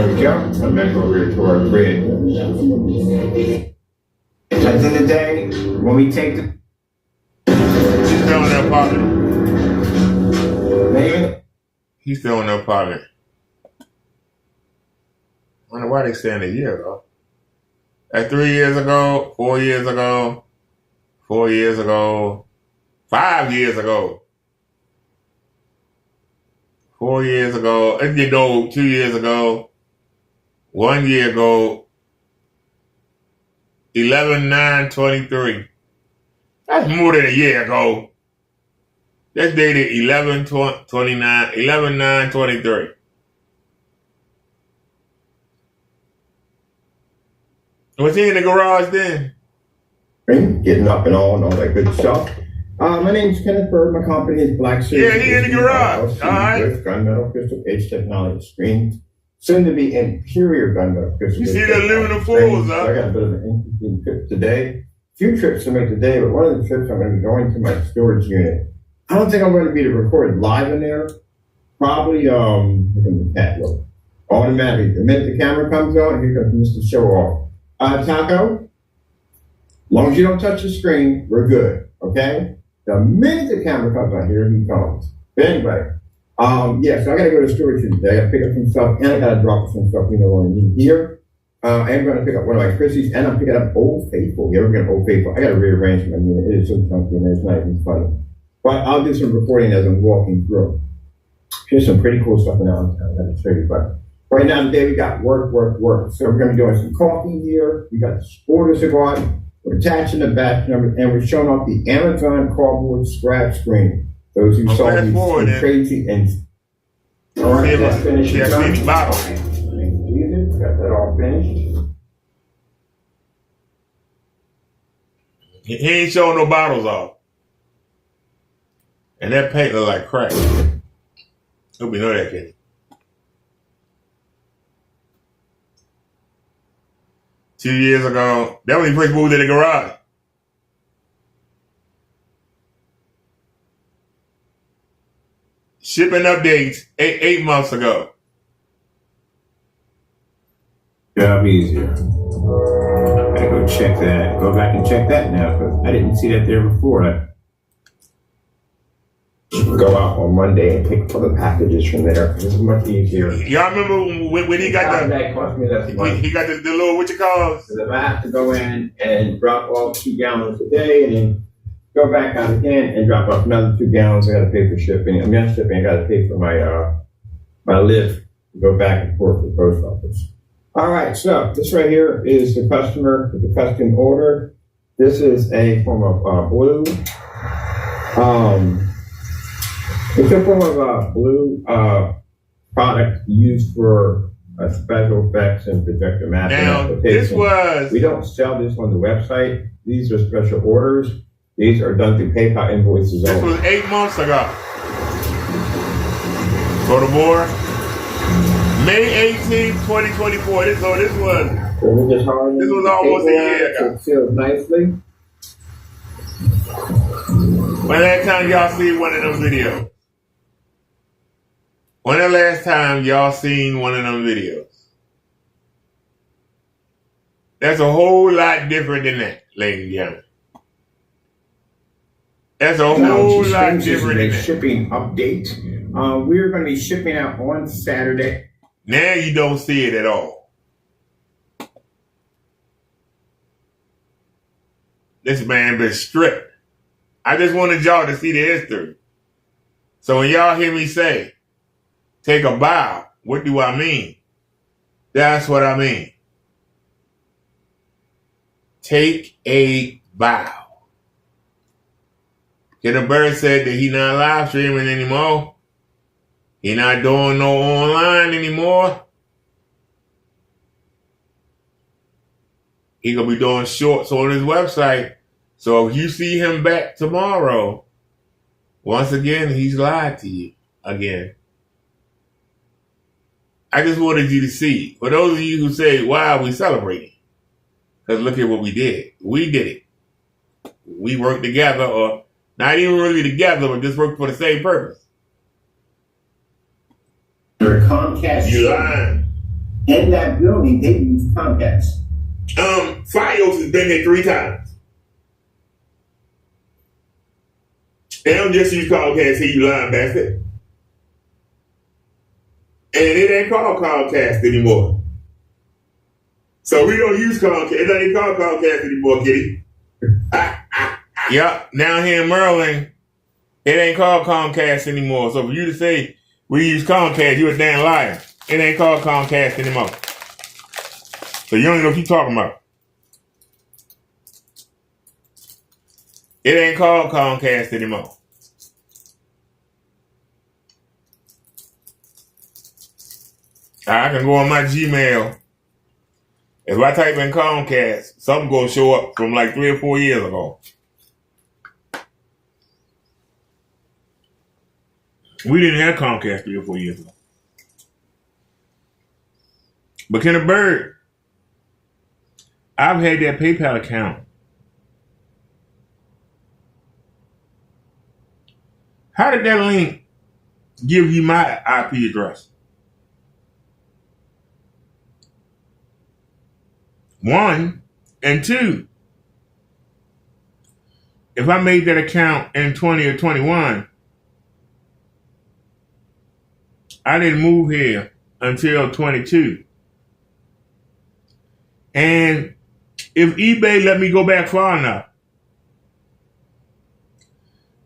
we go. I'm back over here to our grid. At the end of the day, when we take the He's still in the apartment. maybe He's still in the apartment. I wonder why they saying a year ago. At 3 years ago, 4 years ago, 4 years ago, 5 years ago, 4 years ago, 2 years ago, 1 year ago, 11/9/23. That's more than a year ago. That's dated 11/9/23. Was he in the garage then? getting up and all that good stuff. My name's Kenneth Bird. My company is Black Series. Yeah, he in the garage. LLC, All right. with gunmetal pistol cage technology screen. Soon to be Imperial gunmetal pistol. You cage see the aluminum technology foils, screen. huh? So I got a bit of an interesting trip today. Few trips to make today, but one of the trips I'm going to be going to my storage unit. I don't think I'm going to be recorded live in there. Probably, look at the cat look. Automatically. The minute the camera comes on, here comes Mr. Show Off. Taco, as long as you don't touch the screen, we're good, okay? The minute the camera comes on, here he comes. But anyway, so I gotta go to storage unit today. I gotta pick up some stuff, and I gotta drop some stuff we no longer need here. I am gonna pick up one of my Christies, and I'm picking up Old Faithful. You ever get Old Faithful? I gotta rearrange my unit. It is so chunky, and it's not even funny. But I'll do some recording as I'm walking through. Here's some pretty cool stuff now. I'm gonna show you, but right now today we got work. So we're gonna be doing some coffee here. We got the supporters to go on. We're attaching the batch number, and we're showing off the Amazon cardboard scrap screen. Those who saw fast these forward, then. crazy and all right, that's finished. Yeah, I see the bottle. Thank you, Jesus. Got that all finished. He ain't showing no bottles off. And that paint look like crack. Hope you know that, kid. Two years ago, that was when he first moved in the garage. Shipping updates 8 months ago. Job easier. Gotta go check that. Go back and check that now, because I didn't see that there before. I go out on Monday and pick other packages from there. This is much easier. Y'all remember when he got that cost me less money. he got the little, what you call it? So I have to go in and drop off 2 gallons a day, and then go back out again and drop off another 2 gallons. I got to pay for shipping. I mean, not shipping. I got to pay for my my lift to go back and forth to the post office. All right, so this right here is the customer with the custom order. This is a form of blue. It's a form of blue product used for special effects and projector mapping applications. We don't sell this on the website. These are special orders. These are done through PayPal invoices This only. was 8 months ago. For the board. May 18th, 2024. This was almost a year ago. It seals nicely. When last time y'all seen one of them videos? When the last time y'all seen one of them videos? That's a whole lot different than that, ladies and gentlemen. That's a whole lot different than that. Shipping update. We're going to be shipping out on Saturday. Now you don't see it at all. This man been stripped. I just wanted y'all to see the history. So when y'all hear me say, take a bow, what do I mean? That's what I mean. Take a bow. Kenneth Bird said that he not live streaming anymore. He not doing no online anymore. He gonna be doing shorts on his website. So if you see him back tomorrow, once again, he's lied to you again. I just wanted you to see. For those of you who say, why are we celebrating? Because look at what we did. We did it. We worked together, or not even really together, but just worked for the same purpose. Comcast. You lying. In that building, they use Comcast. Fios has been here 3 times. They don't just use Comcast, see you lying bastard. And it ain't called Comcast anymore. So we don't use Comcast. It ain't called Comcast anymore, kitty. Yep, down here in Maryland, it ain't called Comcast anymore. So for you to say we use Comcast, you a damn liar. It ain't called Comcast anymore. So you don't even know what you're talking about. It ain't called Comcast anymore. I can go on my Gmail. If I type in Comcast, something gonna show up from like 3 or 4 years ago. We didn't have Comcast 3 or 4 years ago. But Kenneth Bird, I've had that PayPal account. How did that link give you my IP address? 1, and 2. If I made that account in 20 or 21, I didn't move here until 22. And if eBay let me go back far enough,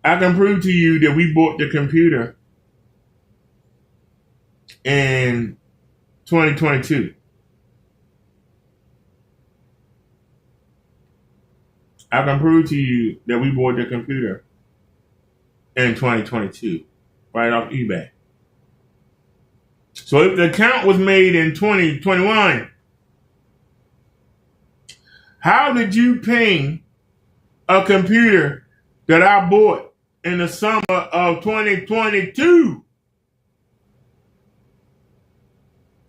I can prove to you that we bought the computer in 2022. I can prove to you that we bought the computer in 2022, right off eBay. So if the account was made in 2021, how did you ping a computer that I bought in the summer of 2022?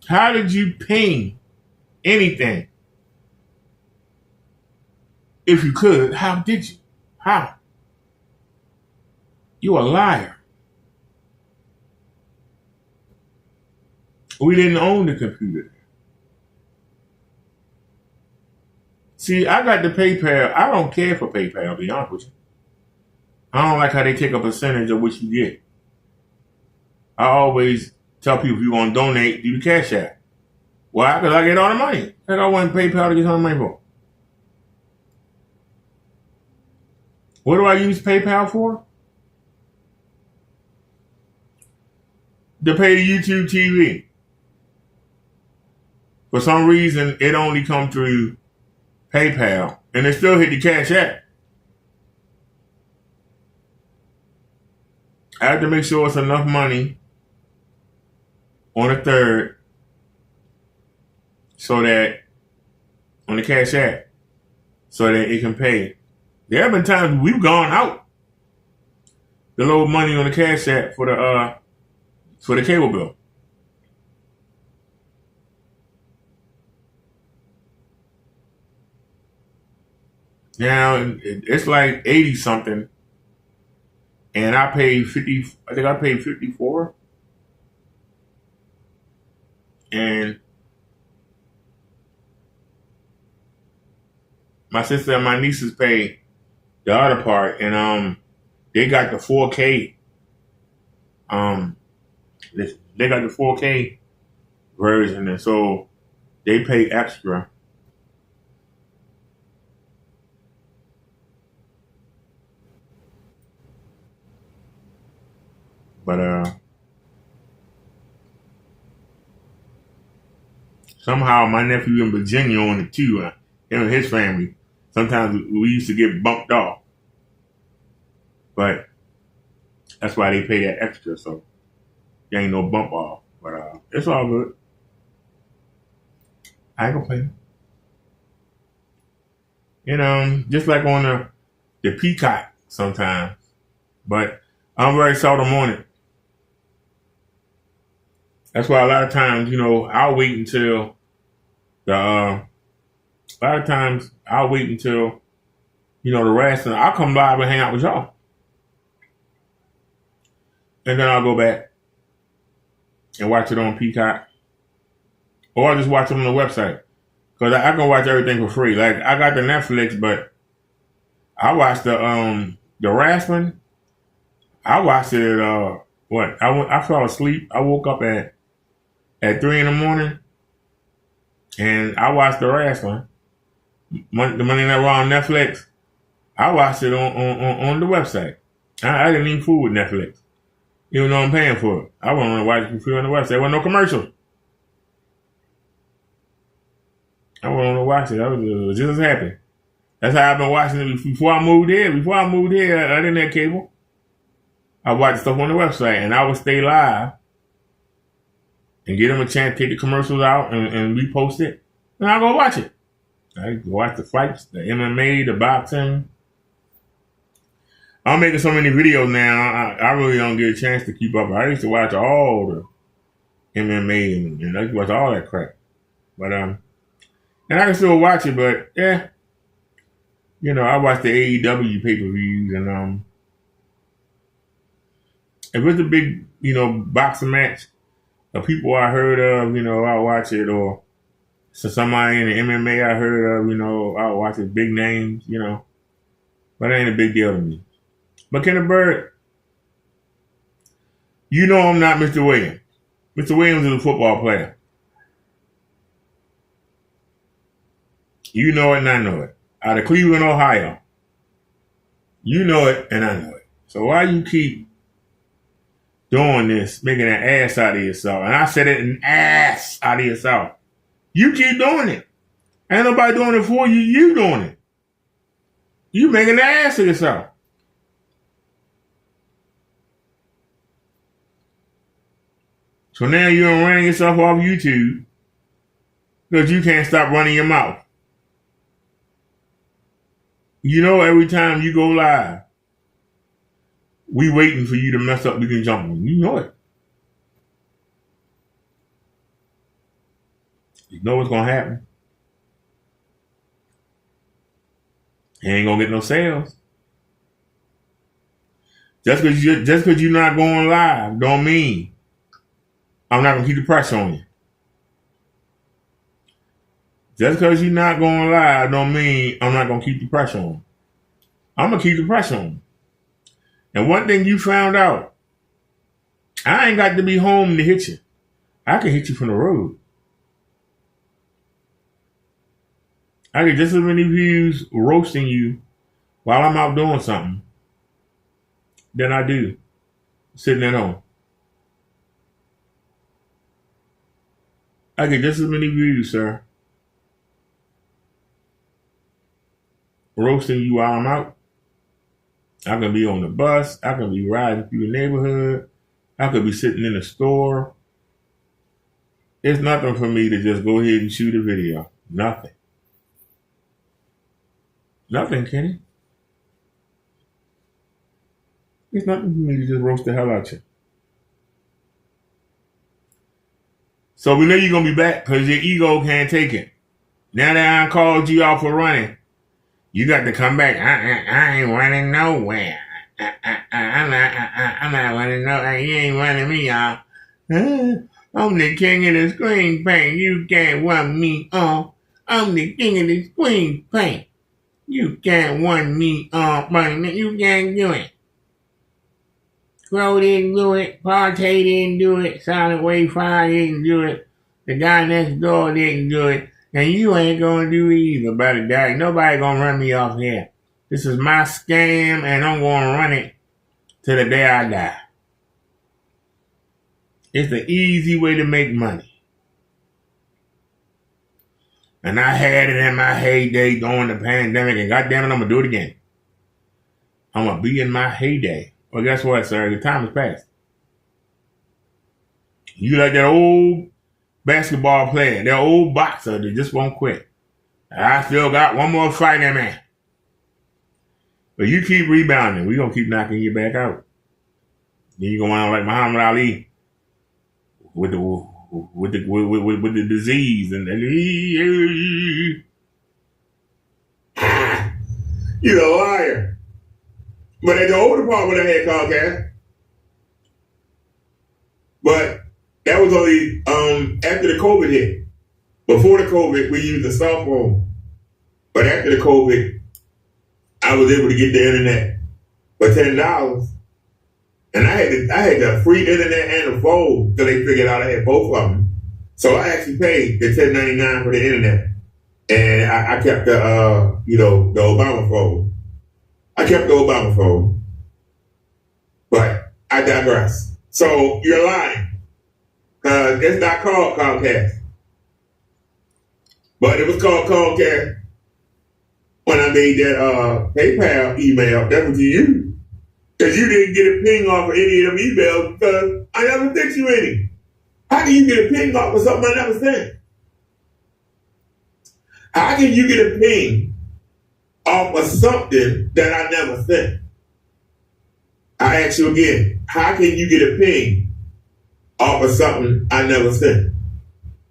How did you ping anything? If you could, how did you? How? You a liar. We didn't own the computer. See, I got the PayPal. I don't care for PayPal, to be honest with you. I don't like how they take a percentage of what you get. I always tell people if you want to donate, do the Cash App. Why? Because I get all the money. I don't want PayPal to get all the money for. What do I use PayPal for? To pay the YouTube TV. For some reason, it only come through PayPal, and it still hit the Cash App. I have to make sure it's enough money on the 3rd so that on the Cash App so that it can pay. There have been times we've gone out the little money on the Cash App for the cable bill. Now it's like 80 something, and I paid 50. I think I paid 54, and my sister and my nieces paid the other part, and they got the 4K. They got the 4K version, and so they pay extra. But somehow my nephew in Virginia on it too. Him and his family. Sometimes we used to get bumped off, but that's why they pay that extra. So there ain't no bump off. But it's all good. I ain't complaining. You know, just like on the Peacock sometimes, but I'm very seldom on it. That's why a lot of times, you know, I'll wait until the rest, and I'll come live and hang out with y'all. And then I'll go back and watch it on Peacock. Or I'll just watch it on the website. Because I can watch everything for free. Like, I got the Netflix, but I watched the Rasping. I watched it I fell asleep. I woke up at 3 in the morning, and I watched the Wrestling. The Monday Night Raw on Netflix. I watched it on the website. I didn't even fool with Netflix, even though I'm paying for it. I wanted to watch it for free on the website. There wasn't no commercials. I wanted to watch it. I was just as happy. That's how I've been watching it before I moved here. Before I moved here, I didn't have cable. I watched stuff on the website, and I would stay live and get them a chance to take the commercials out and repost it, and I'll go watch it. I watch the fights, the MMA, the boxing. I'm making so many videos now, I really don't get a chance to keep up. I used to watch all the MMA and I used to watch all that crap. But and I can still watch it, but yeah. You know, I watch the AEW pay-per-views, and if it's a big, you know, boxing match, the people I heard of, you know, I'll watch it, or so somebody in the MMA I heard of, you know, I'll watch it, big names, you know. But it ain't a big deal to me. But Kenneth Bird, you know I'm not Mr. Williams. Mr. Williams is a football player. You know it and I know it. Out of Cleveland, Ohio. You know it and I know it. So why you keep doing this, making an ass out of yourself? And I said it, an ass out of yourself. You keep doing it. Ain't nobody doing it for you. You doing it. You making an ass of yourself. So now you're running yourself off YouTube because you can't stop running your mouth. You know, every time you go live, we waiting for you to mess up. We can jump on. You know it. You know what's gonna happen. You ain't gonna get no sales. Just because you're not going live, don't mean I'm not gonna keep the pressure on you. Just because you're not going live, don't mean I'm not gonna keep the pressure on you. I'm gonna keep the pressure on you. And one thing you found out, I ain't got to be home to hit you. I can hit you from the road. I get just as many views roasting you while I'm out doing something than I do sitting at home. I get just as many views, sir, roasting you while I'm out. I can be on the bus. I can be riding through the neighborhood. I could be sitting in the store. It's nothing for me to just go ahead and shoot a video. Nothing. Nothing, Kenny. It's nothing for me to just roast the hell out you. So we know you're going to be back because your ego can't take it. Now that I called you out for running, you got to come back. I ain't running nowhere. I'm not running nowhere. You ain't running me, y'all. I'm the king of the screen paint. You can't run me off. I'm the king of the screen paint. You can't run me off. You can't do it. Crow didn't do it. Partey didn't do it. Silent Wave 5 didn't do it. The guy next door didn't do it. And you ain't gonna do it either, buddy. Daddy. Nobody gonna run me off here. This is my scam, and I'm gonna run it till the day I die. It's the easy way to make money. And I had it in my heyday during the pandemic, and goddamn it, I'm gonna do it again. I'm gonna be in my heyday. Well, guess what, sir? The time has passed. You like that old basketball player, that old boxer that just won't quit. I still got one more fight in me. But you keep rebounding. We're going to keep knocking you back out. Then you're going to like Muhammad Ali with the disease. And you're a liar. But at the older part when I had Comcast, but that was only after the COVID hit. Before the COVID, we used a cell phone. But after the COVID, I was able to get the internet for $10. And I had the free internet and the phone until they figured out I had both of them. So I actually paid the $10.99 for the internet. And I kept the Obama phone. I kept the Obama phone. But I digress. So you're lying. It's not called Comcast. But it was called Comcast when I made that PayPal email. That was to you. Because you didn't get a ping off of any of them emails because I never sent you any. How can you get a ping off of something I never sent? How can you get a ping off of something that I never sent? I ask you again, how can you get a ping off of something I never sent?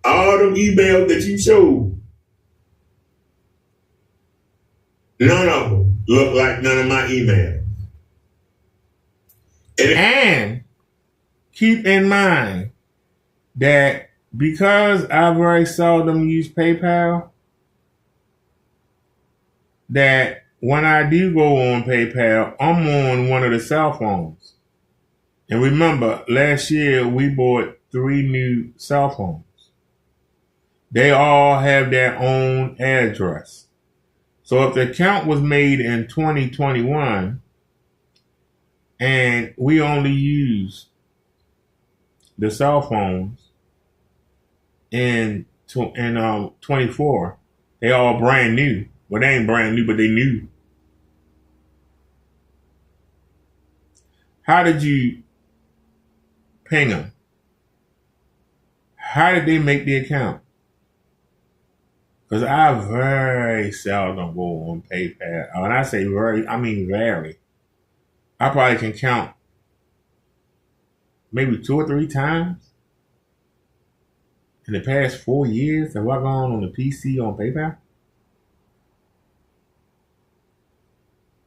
All them emails that you showed, none of them look like none of my emails. And keep in mind that because I very seldom use PayPal, that when I do go on PayPal, I'm on one of the cell phones. And remember, last year we bought 3 new cell phones. They all have their own address. So if the account was made in 2021 and we only use the cell phones in 24, they all brand new. Well, they ain't brand new, but they new. How did you ping them? How did they make the account? Because I very seldom go on PayPal. When I say very, I mean very. I probably can count maybe 2 or 3 times in the past 4 years have I gone on the PC on PayPal.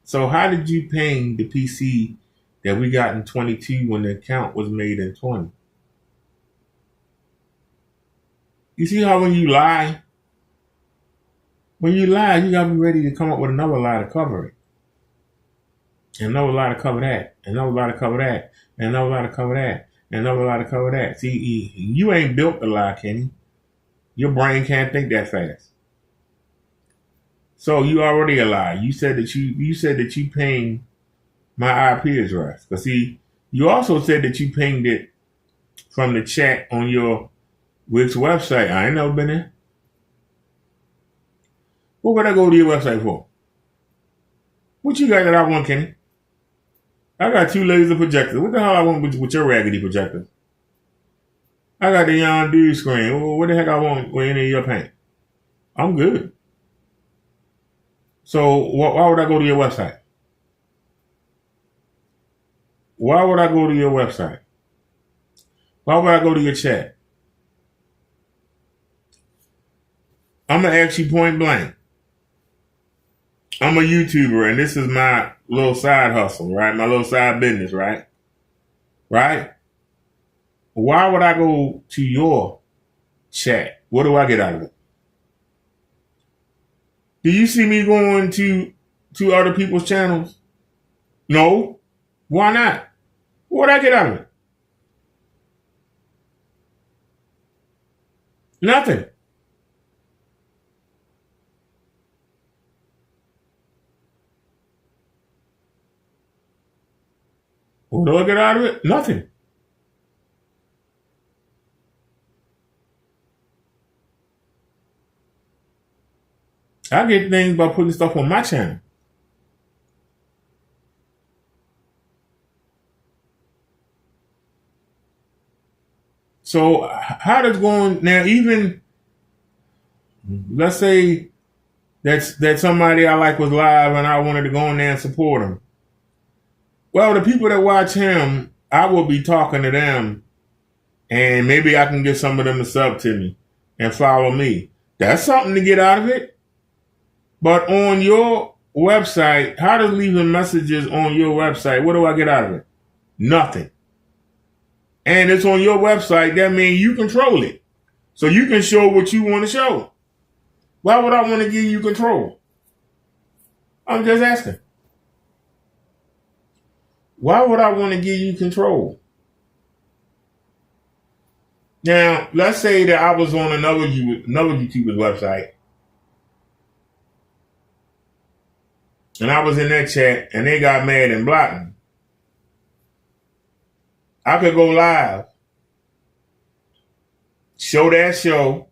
So how did you ping the PC that we got in 22 when the account was made in 20? You see how when you lie, you gotta be ready to come up with another lie to cover it. And another lie to cover that. Another lie to cover that. And another lie to cover that. And another lie to cover that. See, you ain't built to lie, Kenny. Your brain can't think that fast. So you already a lie. You said that you pinged my IP address. But see, you also said that you pinged it from the chat on your Which website? I ain't never been there. What would I go to your website for? What you got that I want, Kenny? I got 2 laser projectors. What the hell I want with your raggedy projectors? I got the young dude screen. What the heck I want with any of your paint? I'm good. So why would I go to your website? Why would I go to your website? Why would I go to your chat? I'm going to ask you point blank. I'm a YouTuber, and this is my little side hustle, right? My little side business, right? Right? Why would I go to your chat? What do I get out of it? Do you see me going to other people's channels? No. Why not? What would I get out of it? Nothing. What do I get out of it? Nothing. I get things by putting stuff on my channel. So how does going now? Even let's say that somebody I like was live and I wanted to go in there and support him. Well, the people that watch him, I will be talking to them, and maybe I can get some of them to sub to me and follow me. That's something to get out of it. But on your website, how does leaving messages on your website, what do I get out of it? Nothing. And it's on your website, that means you control it. So you can show what you want to show. Why would I want to give you control? I'm just asking. Why would I want to give you control? Now, let's say that I was on another YouTuber's website, and I was in that chat, and they got mad and blocked me. I could go live, show that show,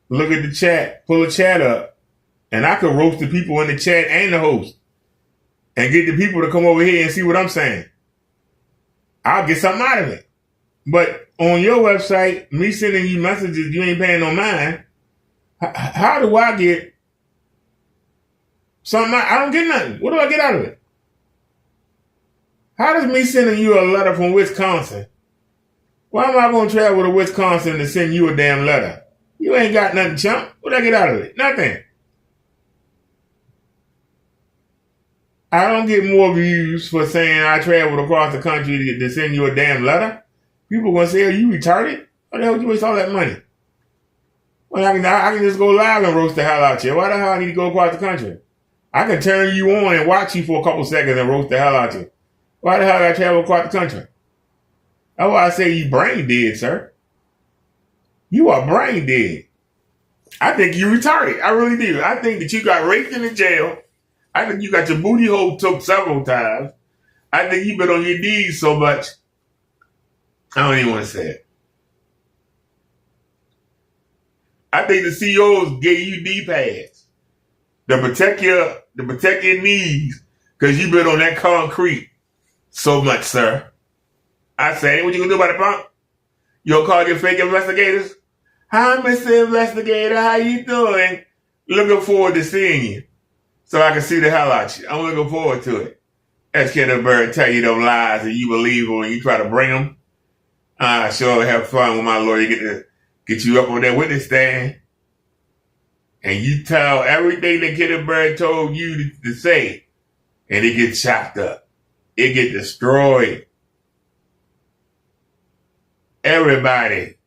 look at the chat, pull the chat up, and I could roast the people in the chat and the host and get the people to come over here and see what I'm saying. I'll get something out of it. But on your website, me sending you messages, you ain't paying no mind. How do I get something? I don't get nothing. What do I get out of it? How does me sending you a letter from Wisconsin? Why am I going to travel to Wisconsin to send you a damn letter? You ain't got nothing, chump. What do I get out of it? Nothing. I don't get more views for saying I traveled across the country to send you a damn letter. People going to say, are you retarded? Why the hell would you waste all that money? Well, I can just go live and roast the hell out you. Why the hell I need to go across the country? I can turn you on and watch you for a couple seconds and roast the hell out you. Why the hell did I travel across the country? That's why I say you brain dead, sir. You are brain dead. I think you retarded. I really do. I think that you got raped in the jail. I think you got your booty hole took several times. I think you've been on your knees so much. I don't even want to say it. I think the CEOs gave you knee pads to protect your knees because you've been on that concrete so much, sir. I say, what you gonna do about it, punk? You gonna call your fake investigators? Hi, Mr. Investigator, how you doing? Looking forward to seeing you so I can see the hell out you. I'm looking forward to it. As Kenneth Bird tell you them lies and you believe them and you try to bring them. I sure have fun with my lawyer. Get you up on that witness stand. And you tell everything that Kenneth Bird told you to say. And it gets chopped up. It gets destroyed. Everybody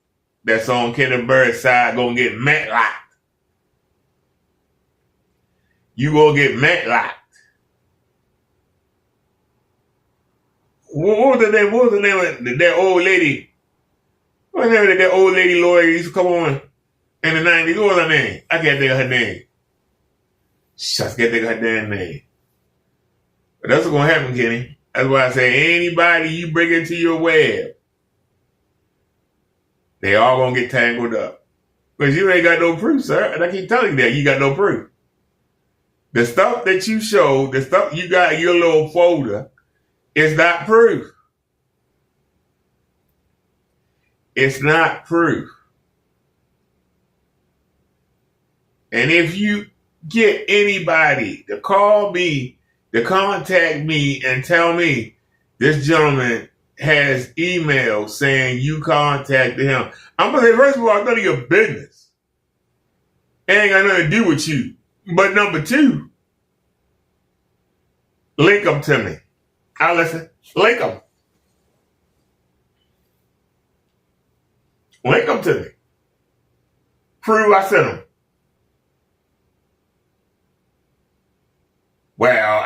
that's on Kenneth Bird's side gonna get matlocked. You gonna get matlocked. What was the name of that old lady? What was the name of that old lady lawyer used to come on in the 90s? What was her name? I can't think of her name. Shucks, can't think of her damn name. But that's what's gonna happen, Kenny. That's why I say anybody you bring into your web, They all gonna get tangled up. Because you ain't got no proof, sir. And I keep telling you that you got no proof. The stuff that you showed, the stuff you got in your little folder, is not proof. It's not proof. And if you get anybody to call me, to contact me and tell me this gentleman has emails saying you contacted him, I'm going to say, first of all, it's none of your business. It ain't got nothing to do with you. But number two, link them to me. I'll listen. Link them. Link them to me. Prove I sent them. Well,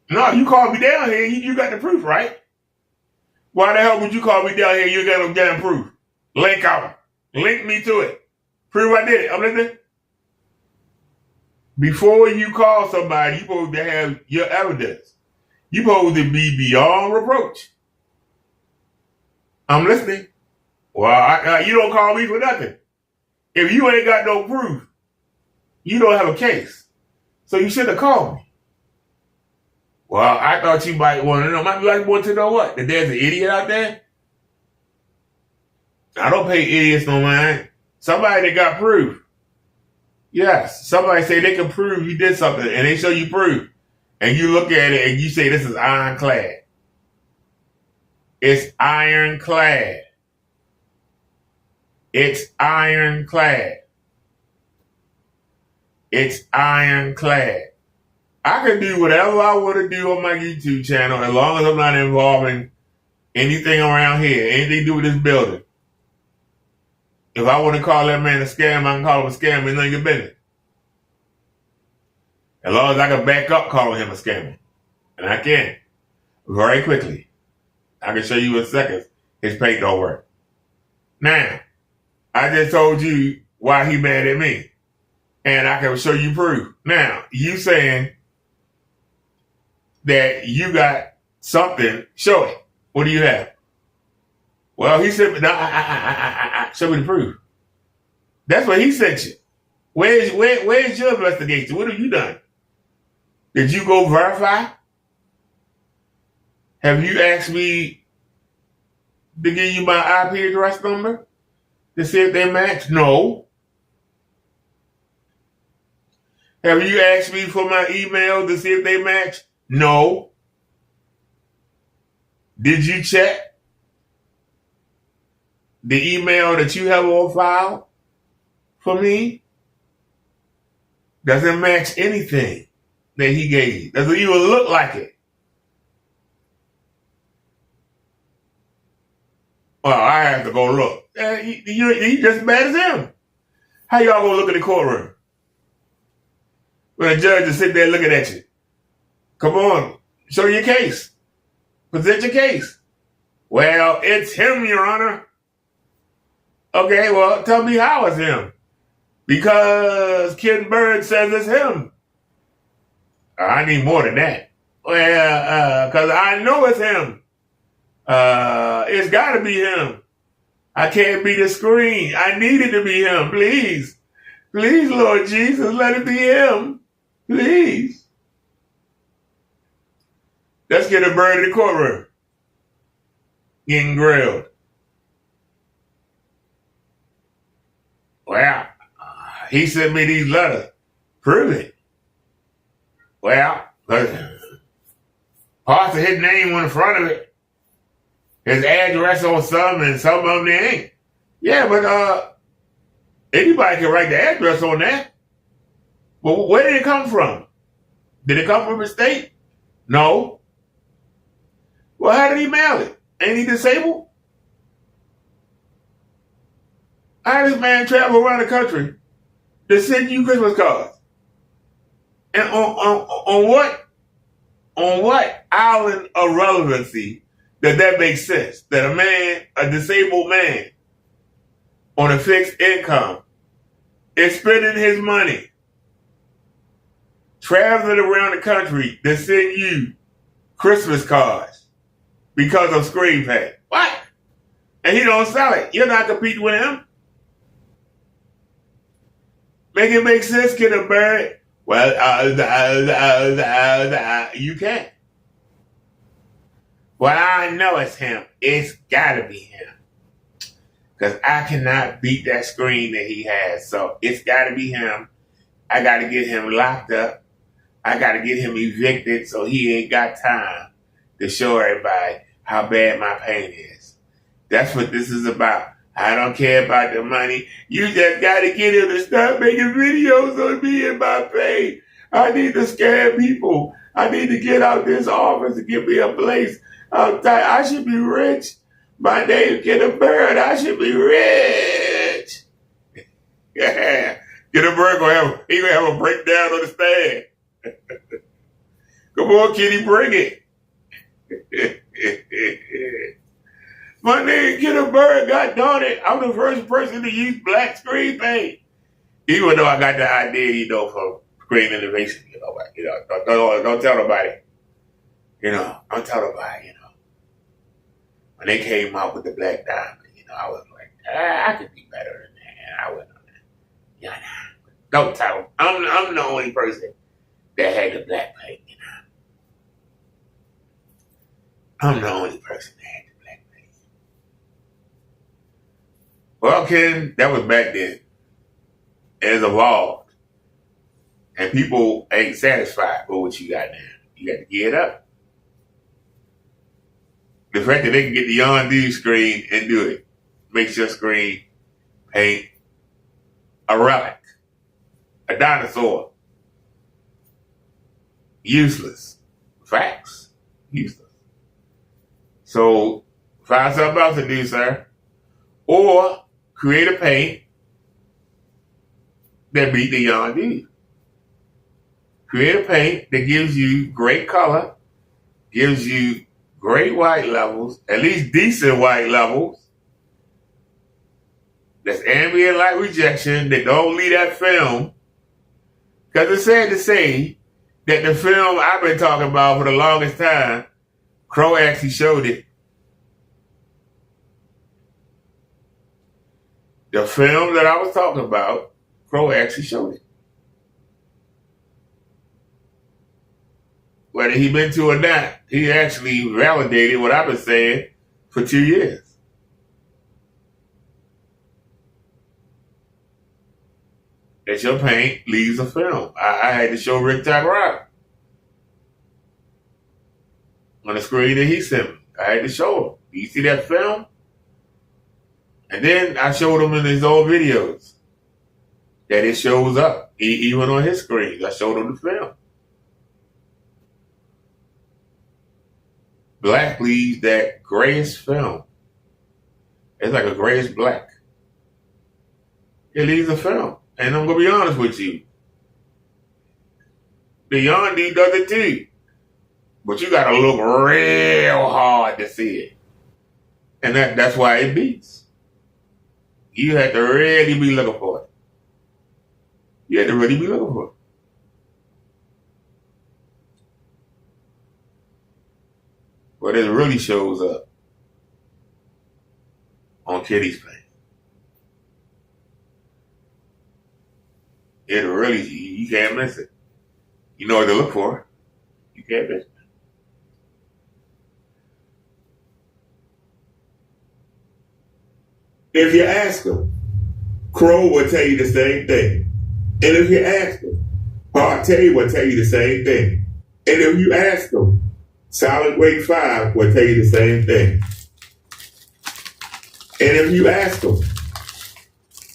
no, you called me down here. You got the proof, right? Why the hell would you call me down here? You got no damn proof. Link out. Link me to it. Prove I did it. I'm listening. Before you call somebody, you're supposed to have your evidence. You're supposed to be beyond reproach. I'm listening. Well, you don't call me for nothing. If you ain't got no proof, you don't have a case. So you should have called me. Well, I thought you might want to know. Might be like want to know what? That there's an idiot out there? I don't pay idiots no mind. Somebody that got proof. Yes. Somebody say they can prove you did something and they show you proof. And you look at it and you say this is ironclad. It's ironclad. It's ironclad. It's ironclad. I can do whatever I want to do on my YouTube channel as long as I'm not involving anything around here, anything to do with this building. If I want to call that man a scam, I can call him a scam. It's none of your business. As long as I can back up calling him a scammer. And I can. Very quickly. I can show you in seconds his page don't work. Now, I just told you why he mad at me. And I can show you proof. Now, you saying that you got something, show it. What do you have? Well, he said, no, show me the proof. That's what he sent you. Where's your investigation? What have you done? Did you go verify? Have you asked me to give you my IP address number to see if they match? No. Have you asked me for my email to see if they match? No. Did you check the email that you have on file for me? Doesn't match anything that he gave you. Doesn't even look like it. Well, I have to go look. You just as bad as him. How y'all gonna look in the courtroom when a judge is sitting there looking at you? Come on, show your case. Present your case. Well, it's him, Your Honor. Okay, well, tell me how it's him. Because Ken Bird says it's him. I need more than that. Well, because I know it's him. It's got to be him. I can't beat the screen. I need it to be him. Please. Please, Lord Jesus, let it be him. Please. Let's get a bird in the courtroom. Getting grilled. Well, he sent me these letters. Prove it. Well, parts of his name on the front of it. His address on some and some of them they ain't. Yeah, but anybody can write the address on that. But where did it come from? Did it come from a state? No. Well, how did he mail it? Ain't he disabled? How does this man travel around the country to send you Christmas cards? And on what? On what island of relevancy does that make sense? That a man, a disabled man, on a fixed income is spending his money traveling around the country to send you Christmas cards because of screen pay. What? and he don't sell it. You're not competing with him. Make it make sense, Kid Bird. Well, you can't. Well, I know it's him. It's gotta be him. Because I cannot beat that screen that he has. So it's gotta be him. I gotta get him locked up. I gotta get him evicted so he ain't got time to show everybody how bad my pain is. That's what this is about. I don't care about the money. You just gotta get him to stop making videos on me and my pain. I need to scam people. I need to get out this office and give me a place. I should be rich. My name Get a Bird. I should be rich. Yeah. Get a Bird gonna have a breakdown on the stand. Come on, Kitty, bring it. My name Get a Bird. God darn it. I'm the first person to use black screen paint. Even though I got the idea, from Screen Innovation, don't tell nobody. Don't tell nobody, When they came out with the black diamond, I was like, I could be better than that. And I went on that. Don't tell them. I'm the only person that had the black paint, I'm the only person that had the black paint. Well, Ken, that was back then. It's evolved. And people ain't satisfied with what you got now. You got to get it up. The fact that they can get the on-do screen and do it makes your screen paint a relic, a dinosaur. Useless. Facts. Useless. So find something else to do, sir. Or create a paint that beat the on-do. Create a paint that gives you great color, gives you great white levels, at least decent white levels. That's ambient light rejection, that don't leave that film. Because it's sad to say that the film I've been talking about for the longest time, Crow actually showed it. The film that I was talking about, Crow actually showed it. Whether he been to or not, he actually validated what I've been saying for 2 years. That your paint leaves a film. I had to show Rick Rock on the screen that he sent me. I had to show him. You see that film? And then I showed him in his old videos that it shows up. Even on his screen, I showed him the film. Black leaves that grayish film. It's like a grayish black. It leaves a film. And I'm going to be honest with you. The on-do does it too. But you got to look real hard to see it. And that's why it beats. You have to really be looking for it. You have to really be looking for it. But it really shows up on Kitty's paint. It really, you can't miss it. You know what to look for. You can't miss it. If you ask him, Crow will tell you the same thing. And if you ask him, Partey will tell you the same thing. And if you ask him, Solid Weight 5 will tell you the same thing. And if you ask him,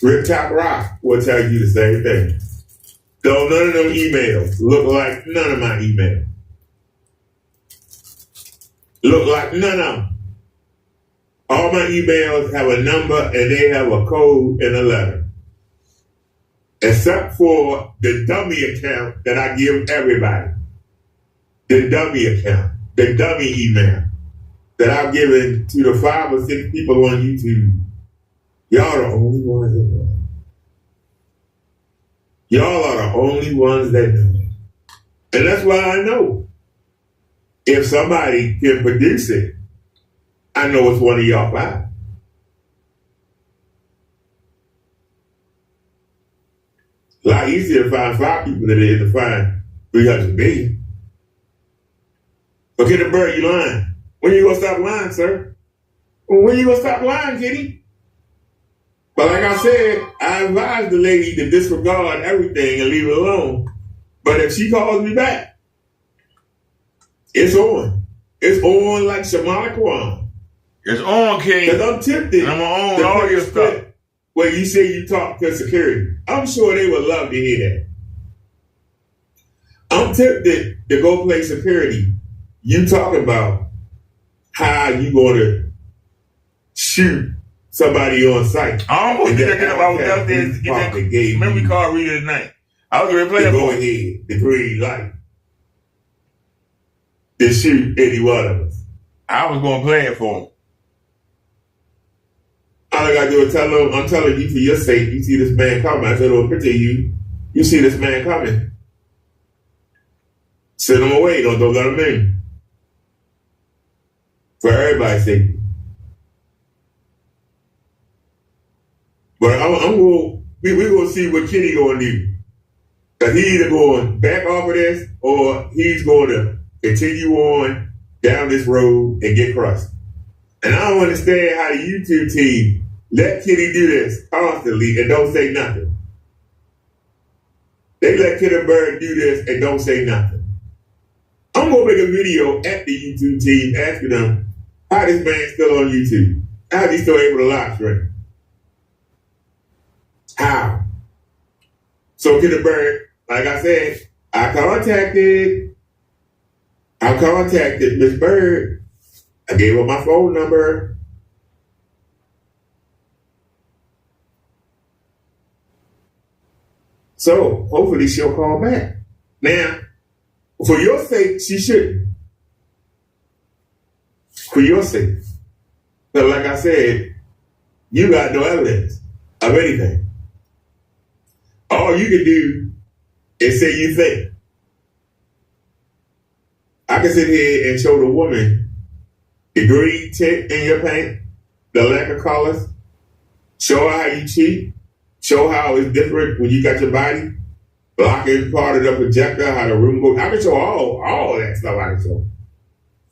Revbrothaderrick will tell you the same thing. Though none of them emails look like none of my emails. Look like none of them. All my emails have a number and they have a code and a letter. Except for the dummy account that I give everybody. The dummy account. The dummy email that I've given to the 5 or 6 people on YouTube. Y'all are the only ones that know it. Y'all are the only ones that know it. And that's why I know. If somebody can produce it, I know it's one of y'all 5. A lot easier to find 5 people than it is to find 300 million. Okay, the bird, you lying. When you gonna stop lying, sir? When you gonna stop lying, Kitty? But like I said, I advise the lady to disregard everything and leave it alone. But if she calls me back, it's on. It's on like Shamana Kwan. It's on, King. Because I'm tempted. And I'm gonna own all your stuff. When you say you talk to security, I'm sure they would love to hear that. I'm tempted to go play security. You talk about how you going to shoot somebody on site. I almost did that because I was out there to get that memory card reader tonight. I was going to play it. Go ahead, the green light. To shoot any one of us. I was going to play it for him. All I gotta do is tell them, I'm telling you for your sake, you see this man coming. I tell them a picture of you. You see this man coming. Send him away. Don't let him in. For everybody's sake. But we're going to see what Kitty going to do. Because he's either going back off of this or he's going to continue on down this road and get crushed. And I don't understand how the YouTube team let Kitty do this constantly and don't say nothing. They let Kitty Bird do this and don't say nothing. I'm going to make a video at the YouTube team asking them how this man's still on YouTube. How is he still able to live stream? How? So Kitty Bird, like I said, I contacted Miss Bird. I gave her my phone number. So hopefully she'll call back. Now, for your sake, she shouldn't. For your sake. But like I said, you got no evidence of anything. All you can do is say you think. I can sit here and show the woman the green tint in your paint, the lack of colors, show her how you cheat, show how it's different when you got your body, blocking part of the projector, how the room goes. I can show all that stuff I can show.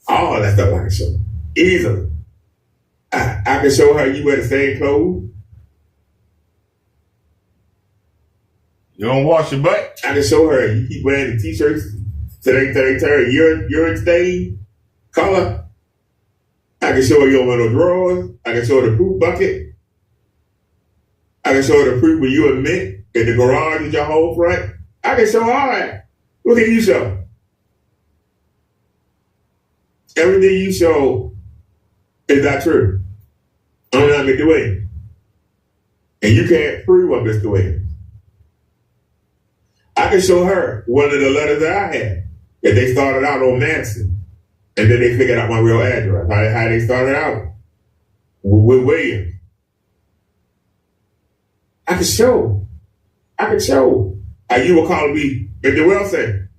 All that stuff I can show. Easily. I can show her you wear the same clothes. You don't wash your butt? I can show her you keep wearing the t-shirts so they turn urine stain color. I can show her you don't wear no drawers. I can show her the poop bucket. I can show her the poop when you admit in the garage is your whole front. I can show her all that. What can you show? Everything you show is not true. I'm not Mr. Williams. And you can't prove I'm Mr. Williams. I can show her one of the letters that I had. That they started out on Madison. And then they figured out my real address. How they started out with Williams. I can show. How you were calling me Mr. Wilson.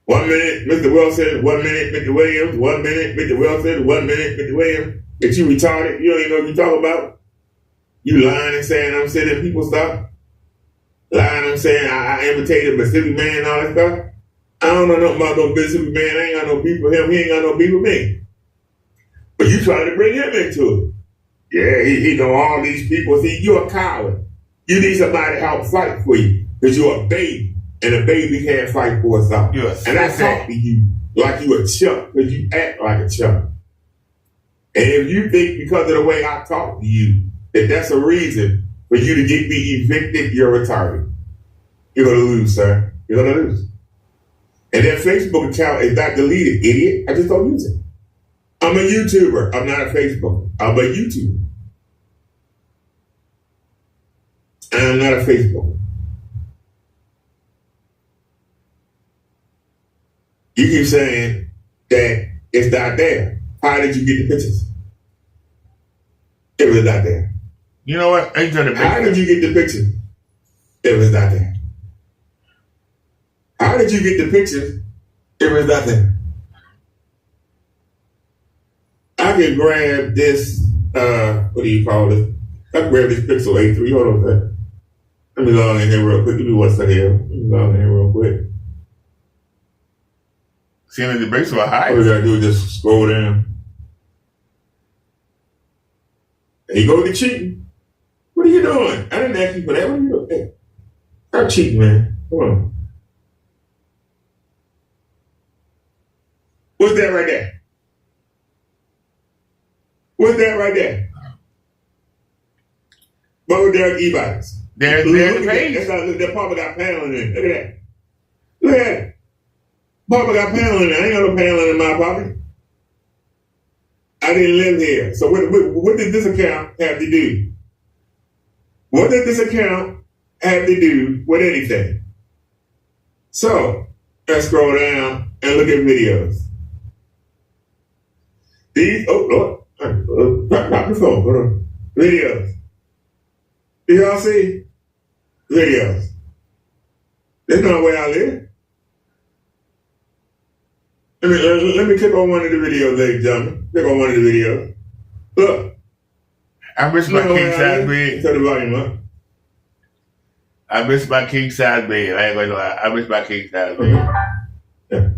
1 minute, Mr. Wilson. 1 minute, Mr. Williams. 1 minute, Mr. Wilson. 1 minute, Mr. Williams. That you retarded. You don't even know what you're talking about. You lying and saying I'm sending people stuff. Lying and saying I imitated Mississippi Man and all that stuff. I don't know nothing about no Mississippi Man. I ain't got no beef with him. He ain't got no beef with me. But you trying to bring him into it. Yeah, he know all these people. See, you're a coward. You need somebody to help fight for you. Because you're a baby. And a baby can't fight for itself. And I talk to you like you a chump. Because you act like a chump. And if you think because of the way I talk to you, that that's a reason for you to get me evicted, you're retarded. You're going to lose, sir. You're going to lose. And that Facebook account is not deleted, idiot. I just don't use it. I'm a YouTuber. I'm not a Facebooker. I'm a YouTuber. I'm not a Facebooker. You keep saying that it's not there. How did you get the pictures? It was not there. You know what? How did you get the pictures? It was not there. How did you get the pictures? It was not there. I can grab this, what do you call it? I can grab this Pixel A3. Hold on a second. Let me log in here real quick. Give me what's here. Let me log in here real quick. Seeing the debates were high. All we gotta do is just scroll down. There you go with the cheating. What are you doing? I didn't ask you for that. What are you doing? Hey, stop cheating, man. Come on. What's that right there? What's that right there? Revbrothaderrick e-bikes. There's the page. That's how that Papa got panel in it. Look at that. Look at that. Papa got panel in it. I ain't got no panel in my pocket. I didn't live here. So what did this account have to do? What did this account have to do with anything? So let's scroll down and look at videos. These, oh Lord, drop the phone. Hold on. Videos. Do y'all see? Videos. That's not where I live. Let me click on one of the videos, ladies and gentlemen. Click on one of the videos. Look. I miss my king size bed. Turn the volume up. I miss my king size bed. I ain't gonna lie. I miss my king size bed. Yeah.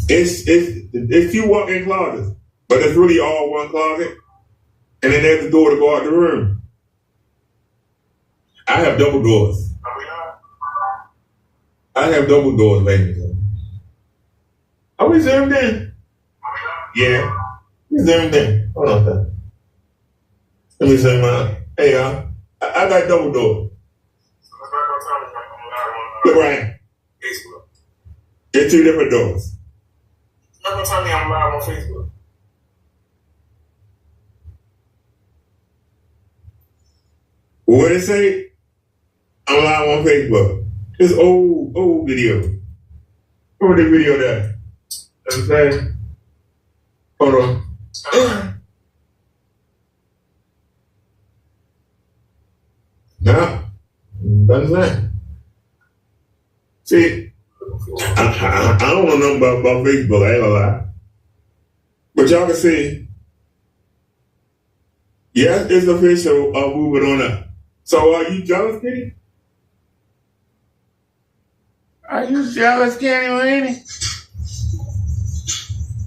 It's two walk-in closets, but it's really all one closet, and then there's the door to go out the room. I have double doors. I have double doors, ladies and gentlemen. Are we zoomed in? Yeah, we zoomed in. Hold on a second. Let me zoom out. Hey, y'all. I got double doors. Look right here. It's two different doors. Not gonna tell me I'm live on Facebook. What did it say? I'm live on Facebook. It's old video. What the video there? I'm saying. Hold on. No. Doesn't say. See, I don't know nothing about Facebook, I ain't gonna lie. But y'all can see, yes, it's official, moving on up. So are you jealous, Kitty? Are you jealous, Kenny Laney?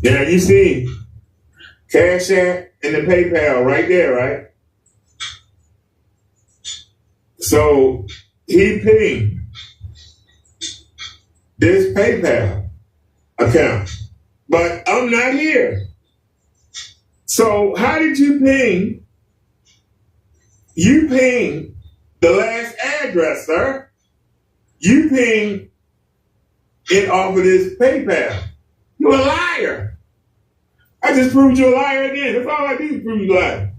Now you see Cash App and the PayPal right there, right? So he pinged this PayPal account, but I'm not here. So how did you ping? You pinged the last address, sir. You pinged it off of this PayPal. You're a liar. I just proved you're a liar again. That's all I do is prove you a liar.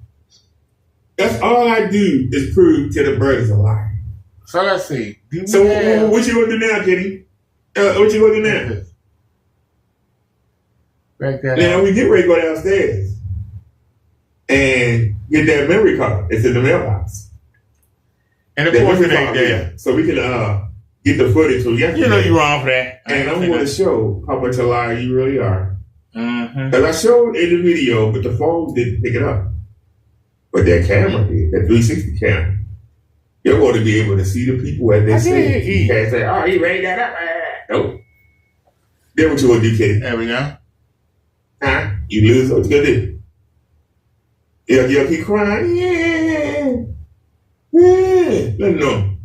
That's all I do is prove to the bird is a liar. So let's see. So what you gonna do now, Kitty? What you gonna do now? Back that Now up. we get ready to go downstairs and get that memory card. It's in the mailbox. And of That course it memory ain't card, there. yeah. So we can get the footage from yesterday. You know you wrong for that. And I'm going to show how much a liar you really are. Mm-hmm. Because I showed in the video, but the phone didn't pick it up. But that camera did, that 360 camera. You're going to be able to see the people as they say. You can't say, oh, he raised that up. Nope. Then what you going to do, Kitty? There we go. Huh? You lose, what you going to do? You'll keep crying. Yeah. Let them know.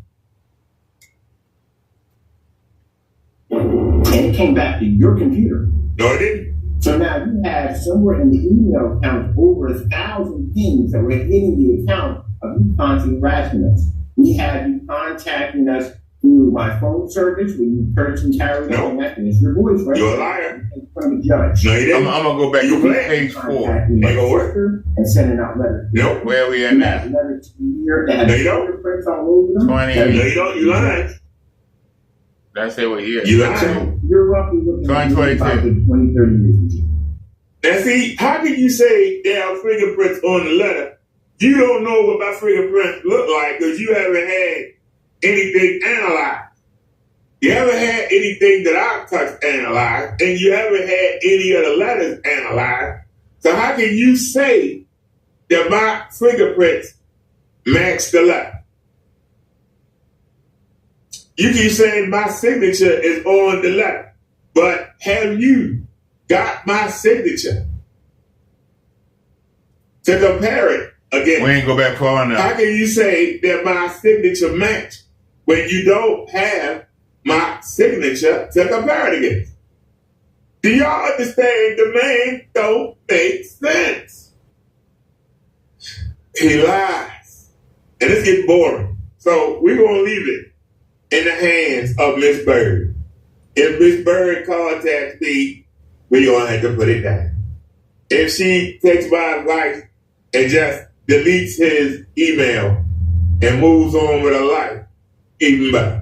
And it came back to your computer. No, it didn't. So now you have somewhere in the email account over 1,000 things that were hitting the account of you constantly harassing us. We have you contacting us through my phone service where you person carry No. on that, and it's your voice, right? You're a liar. In front of the judge. No, you I'm didn't. going to go back You to play. page 4. Contacting Ain't my gonna work. sister and sending out letters. Nope. Where we at You now? have letters to me here that have No, you don't. fingerprints all over them. 20. No, you don't. You lying. That's it. We're here. You lying. So you're roughly looking at 2022. about 20, 30 years in jail. Now see, how can you say there are fingerprints on the letter? You don't know what my fingerprints look like because you haven't had anything analyzed. You haven't had anything that I've touched analyzed, and you haven't had any of the letters analyzed. So how can you say that my fingerprints match the letter? You keep saying my signature is on the letter, but have you got my signature to compare it again? We ain't go back far enough. How can you say that my signature match when you don't have my signature to compare it against? Do y'all understand? The man don't make sense. He lies. And it's getting boring. So we're going to leave it in the hands of Miss Bird. If Miss Bird contacts me, we're going to have to put it down. If she takes my advice and just deletes his email and moves on with her life, even better.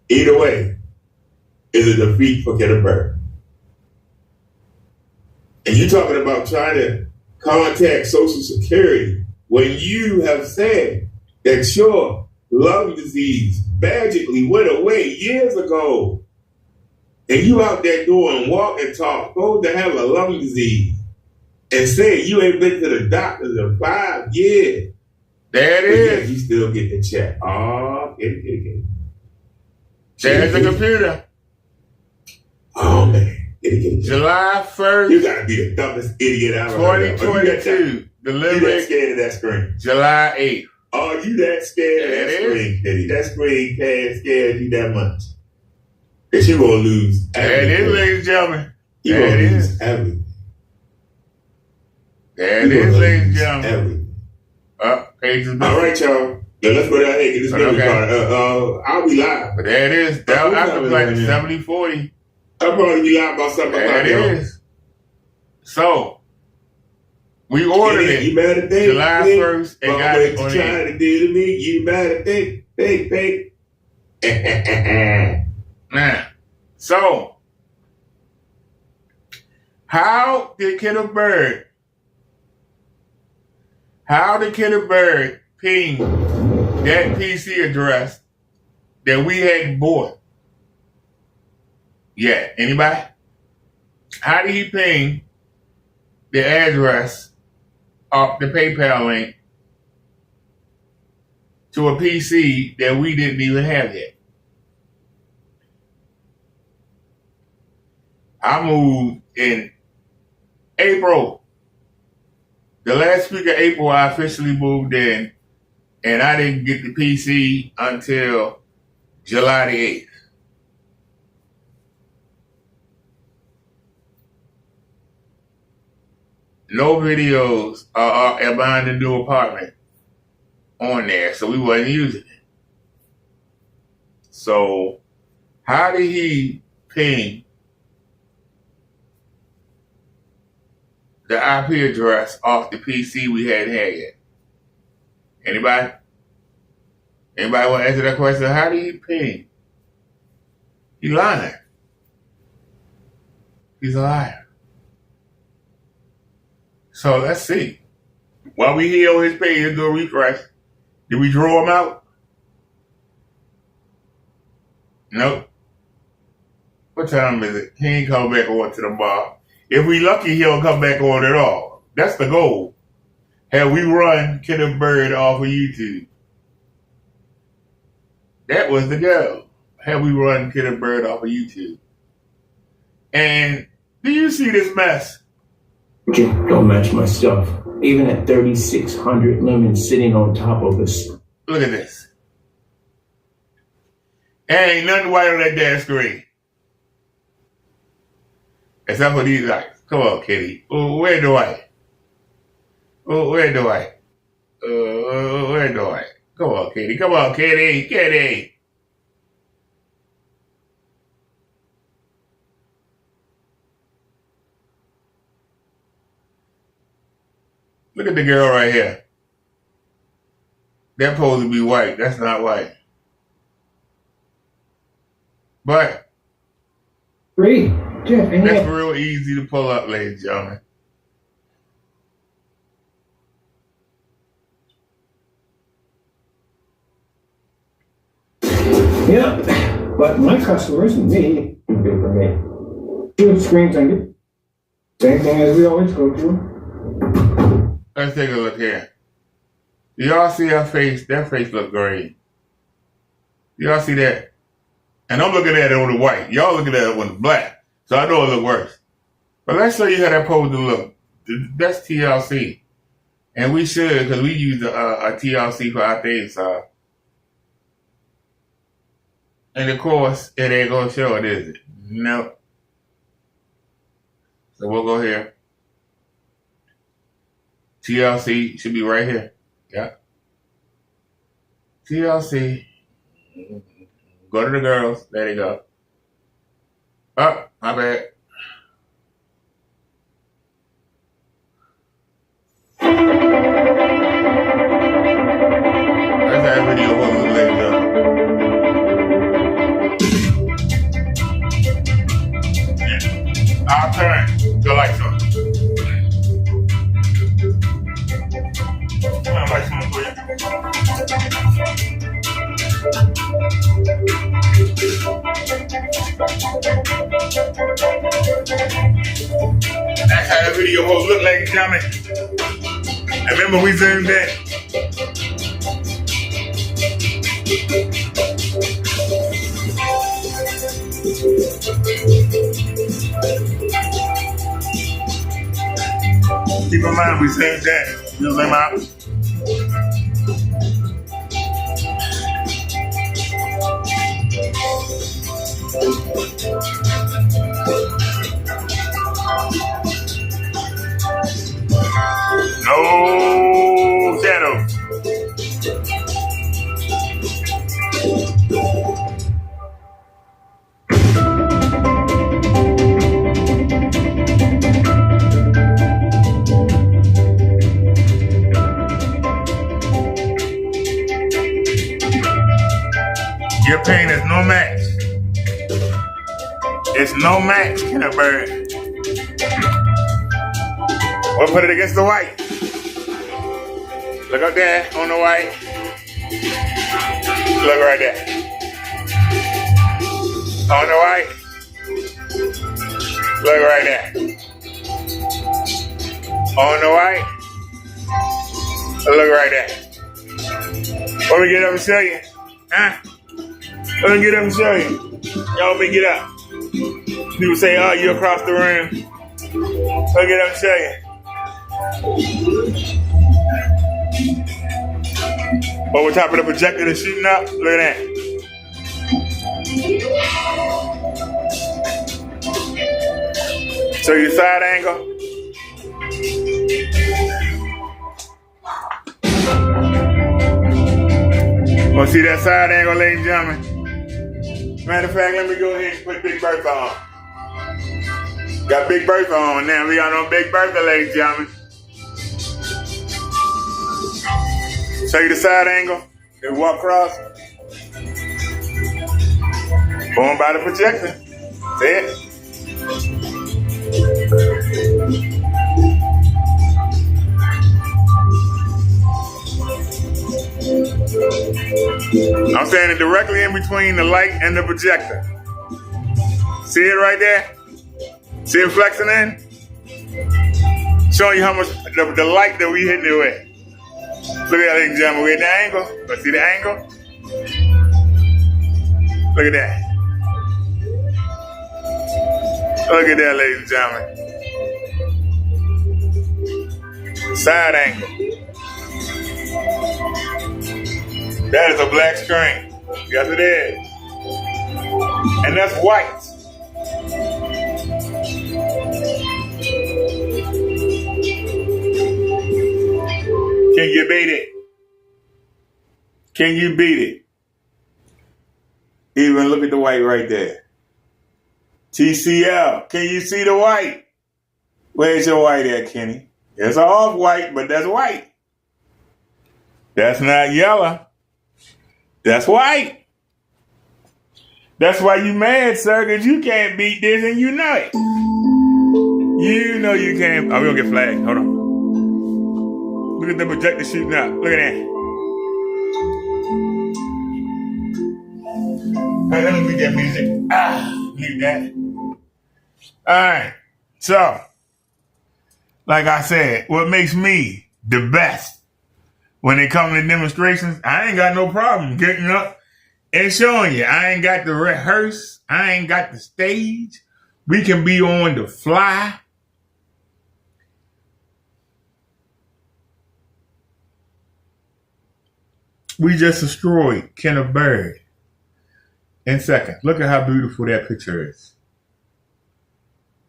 Either way is a defeat for Kenneth Bird. And you're talking about trying to contact Social Security when you have said that your lung disease magically went away years ago. And you out there doing walk and talk, supposed to have a lung disease, and say you ain't been to the doctors in 5 years. There it is. You still get the check. Oh, get it. There's the computer. Oh, man. Get it. July 1st. You gotta be the dumbest idiot I've ever heard of. 2022. You Delivered that scared of that screen. July 8th. Oh, you that scared of that screen, Kitty. That screen can't scare you that much. That you gonna lose everything. There it is, ladies and gentlemen. You There gonna it lose is. everything. There it is, ladies and gentlemen. Everything. Pages. All right, y'all. Now let's go down here and get this memory card. I'll be live. But there it is. That I can play the 70-40. I'll probably be live about something There like it that. is. So, we ordered it You better think. July 1st and got it on What you trying to do to me, you better think. Now, so, how did Kenneth Bird ping that PC address that we hadn't bought yet? Anybody? How did he ping the address off the PayPal link to a PC that we didn't even have yet? I moved in April. The last week of April, I officially moved in, and I didn't get the PC until July the 8th. No videos about the new apartment on there, so we wasn't using it. So, how did he ping the IP address off the PC we hadn't had yet? Anybody? Anybody want to answer that question? How did he ping? He lying. He's a liar. So let's see. While we here on his page, let's do a refresh. Did we draw him out? Nope. What time is it? He ain't coming back on to the bar. If we lucky, he'll come back on at all. That's the goal. Have we run Kenneth Bird off of YouTube? That was the goal. Have we run Kenneth Bird off of YouTube? And do you see this mess? Don't match my stuff. Even at 3,600 lemons sitting on top of us. Look at this. Ain't nothing white on that damn screen. Except for these lights. Come on, Kitty. Where the white? Where the white? Where the white? Come on, Kitty. Come on, Kitty. Kitty. Look at the girl right here. That's supposed to be white. That's not white. But Great. Jeff, that's real easy to pull up, ladies and gentlemen. Yeah, but my customers and me do good for me. Two screens on it. Same thing as we always go through. Let's take a look here. Do y'all see her face? That face look great. Y'all see that? And I'm looking at it with the white. Y'all looking at it with the black. So I know it look worse. But let's show you how that pose to look. That's TLC. And we should, because we use a TLC for our theme song. And of course, it ain't gonna show it, is it? No. So we'll go here. TLC should be right here. Yeah. TLC. Go to the girls. There you go. Oh, my bad. That's that video was ladies up. Yeah. I'll turn the lights on. Turn the lights on for you. That's how the video will look, ladies and gentlemen. And remember, we zoomed in. Keep in mind, we zoomed in. You zoom out. No shadows. Your paint is no match. It's no match, Kenneth Bird. We'll put it against the white. Look up there on the white. Look right there. On the white. Look right there. On the white. Look right there. Let me get up and show you. Huh? Let me get up and show you. Y'all let me get up. People say, oh, you across the room. Let me get up and show you. Over top of the projector that's shooting up. Look at that. Show you side angle. Want to see that side angle, ladies and gentlemen? Matter of fact, let me go ahead and put Big Bertha on. Got Big Bertha on now. We got on Big Bertha, ladies and gentlemen. Show you the side angle. Then walk across. Going by the projector. See it? I'm standing directly in between the light and the projector. See it right there? See it flexing in? Showing you how much the light that we hitting it with. Look at that, ladies and gentlemen. We're at the angle. Let's see the angle. Look at that. Look at that, ladies and gentlemen. Side angle. That is a black screen. Yes, it is. And that's white. Can you beat it? Can you beat it? Even look at the white right there. TCL. Can you see the white? Where's your white at, Kenny? It's off white, but that's white. That's not yellow. That's white. That's why you mad, sir, because you can't beat this and you know it. You know you can't. Oh, we're going to get flagged. Hold on. Look at the projector shooting up. Look at that. Hey, let me beat that music. Leave that. right. So, like I said, what makes me the best when it comes to demonstrations, I ain't got no problem getting up and showing you. I ain't got to rehearse. I ain't got the stage. We can be on the fly. We just destroyed Kenneth Bird in seconds. Look at how beautiful that picture is.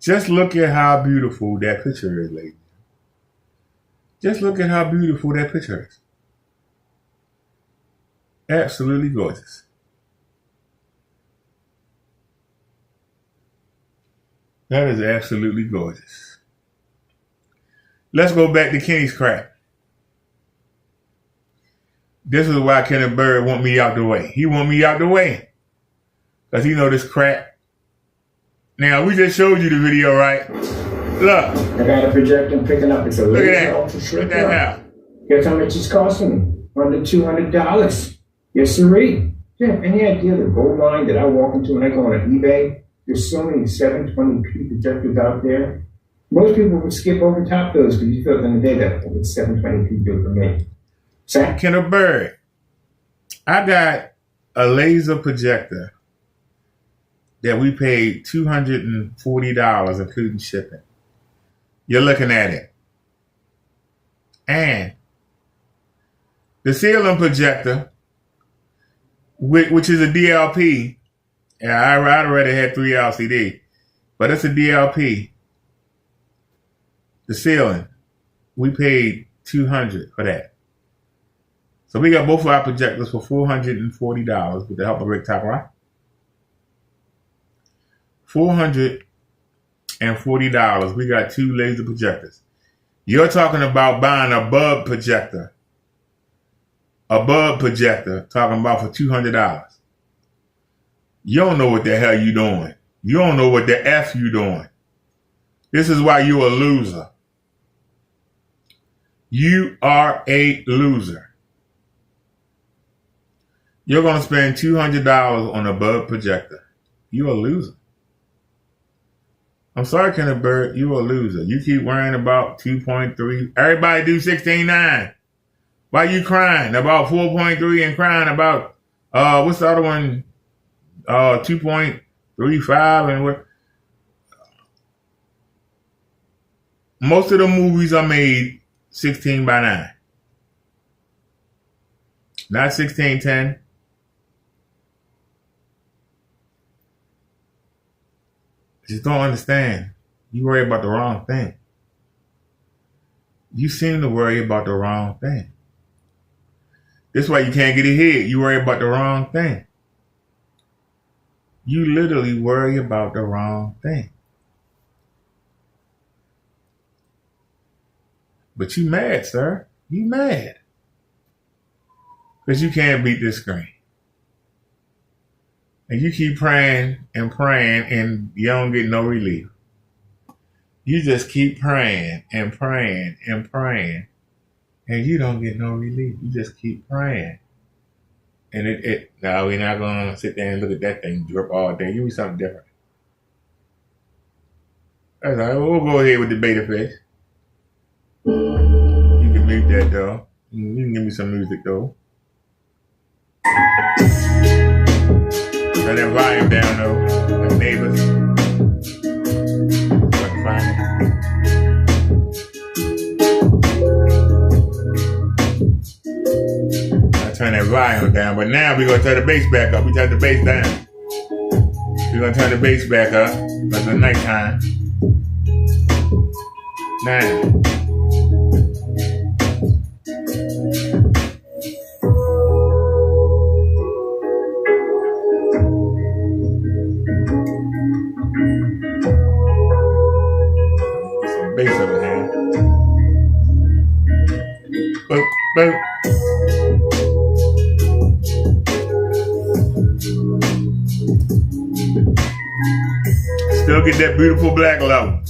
Just look at how beautiful that picture is, ladies. Just look at how beautiful that picture is. Absolutely gorgeous. That is absolutely gorgeous. Let's go back to Kenny's crap. This is why Kenneth Bird want me out the way. He want me out the way. Because he know this crap. Now, we just showed you the video, right? Look. I got a projector picking up. It's a Look laser at that. ultra Look at that now. Guess how much it's costing me? Under $200. Yes, sirree. Do you have any idea the gold line that I walk into when I go on eBay? There's so many 720p projectors out there. Most people would skip over top those because you felt in the day that oh, it's 720p good for me. Kenneth Bird, I got a laser projector that we paid $240 including shipping. You're looking at it. And the ceiling projector, which is a DLP, and I already had 3 LCD, but it's a DLP. The ceiling, we paid $200 for that. So we got both of our projectors for $440 with the help of Rick Tacklery. $440. We got 2 laser projectors. You're talking about buying a bulb projector. A bulb projector, talking about for $200. You don't know what the hell you doing. You don't know what the F you doing. This is why you're a loser. You are a loser. You're going to spend $200 on a bulb projector. You're a loser. I'm sorry, Kenneth Bird, you're a loser. You keep worrying about 2.3. Everybody do 16.9. Why you crying about 4.3 and crying about, what's the other one? 2.35 and what? Most of the movies are made 16:9. Not 16:10. Just don't understand. You worry about the wrong thing. You seem to worry about the wrong thing. This is why you can't get ahead. You worry about the wrong thing. You literally worry about the wrong thing. But you mad, sir. You mad. Because you can't beat this screen. And you keep praying and praying and you don't get no relief. You just keep praying and praying and praying and you don't get no relief. You just keep praying. And now we're not going to sit there and look at that thing drip all day. You need something different. That's all right. We'll go ahead with the beta fish. You can mute that though. You can give me some music though. Turn that volume down though. The neighbors. Turn that volume down, but now we're going to turn the bass back up. We turn the bass down. We're going to turn the bass back up because it's nighttime. Now. Some bass over here. Boop, boop. Still get that beautiful black level.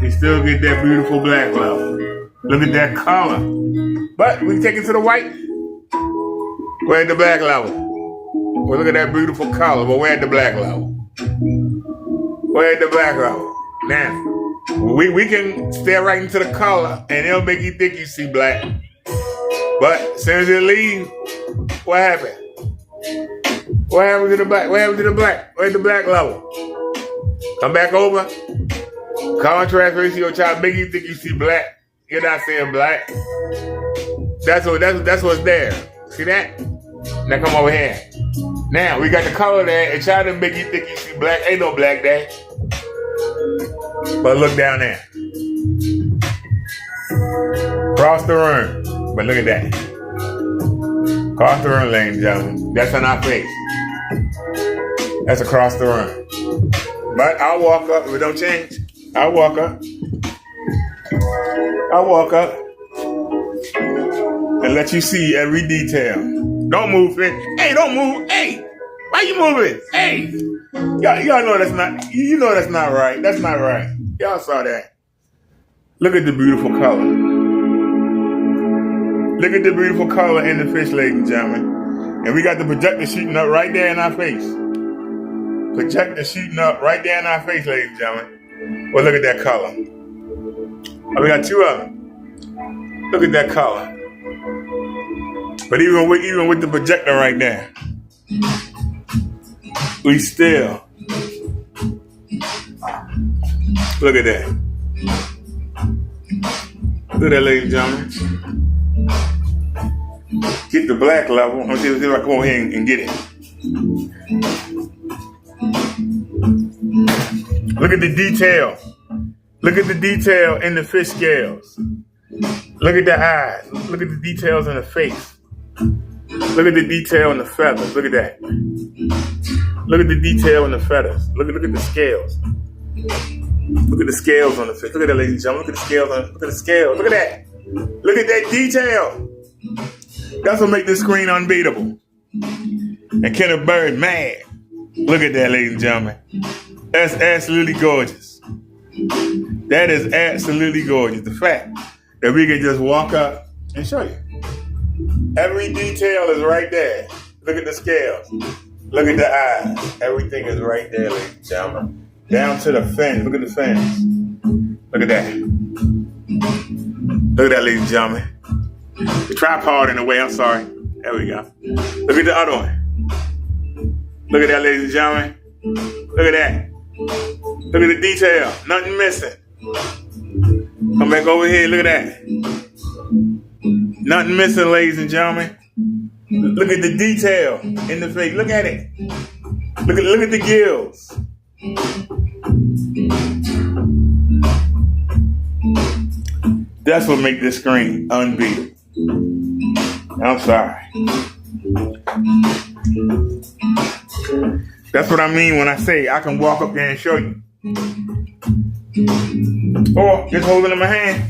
You still get that beautiful black level. Look at that color. But we take it to the white. We're at the black level. Well, look at that beautiful color, but we're at the black level. We're at the black level. Now, we can stare right into the color, and it'll make you think you see black. But as soon as it leaves, what happened? What happened to the black? What happened to the black? We're at the black level. Come back over. Contrast ratio try to make you think you see black. You're not seeing black. That's what's there. See that? Now come over here. Now we got the color there and try to make you think you see black. Ain't no black there. But look down there. Cross the room. But look at that. Cross the room, ladies and gentlemen. That's on our face. That's across the room. But I'll walk up if it don't change. I'll walk up. And let you see every detail. Don't move, man. Hey, don't move. Hey, why you moving? Hey, y'all know that's not. You know that's not right. That's not right. Y'all saw that. Look at the beautiful color. Look at the beautiful color in the fish, ladies and gentlemen. And we got the projector shooting up right there in our face. Projector shooting up right there in our face, ladies and gentlemen. Well, look at that color. Oh, we got two of them. Look at that color. But even with the projector right there, we still look at that. Look at that, ladies and gentlemen. Get the black level. I'm gonna see if I can go ahead and get it. Look at the detail. Look at the detail in the fish scales. Look at the eyes. Look at the details in the face. Look at the detail in the feathers. Look at that. Look at the detail in the feathers. Look at the scales. Look at the scales on the fish. Look at that, ladies and gentlemen. Look at the scales on. Look at the scales. Look at that. Look at that detail. That's what makes this screen unbeatable. And Kenneth Bird mad. Look at that, ladies and gentlemen. That's absolutely gorgeous. That is absolutely gorgeous. The fact that we can just walk up and show you. Every detail is right there. Look at the scales. Look at the eyes. Everything is right there, ladies and gentlemen. Down to the fins. Look at the fins. Look at that. Look at that, ladies and gentlemen. The tripod in the way, I'm sorry. There we go. Look at the other one. Look at that, ladies and gentlemen. Look at that. Look at the detail. Nothing missing. Come back over here. Look at that. Nothing missing, ladies and gentlemen. Look at the detail in the face. Look at it. Look at the gills. That's what makes this screen unbeatable. I'm sorry. That's what I mean when I say I can walk up there and show you. Or just hold it in my hand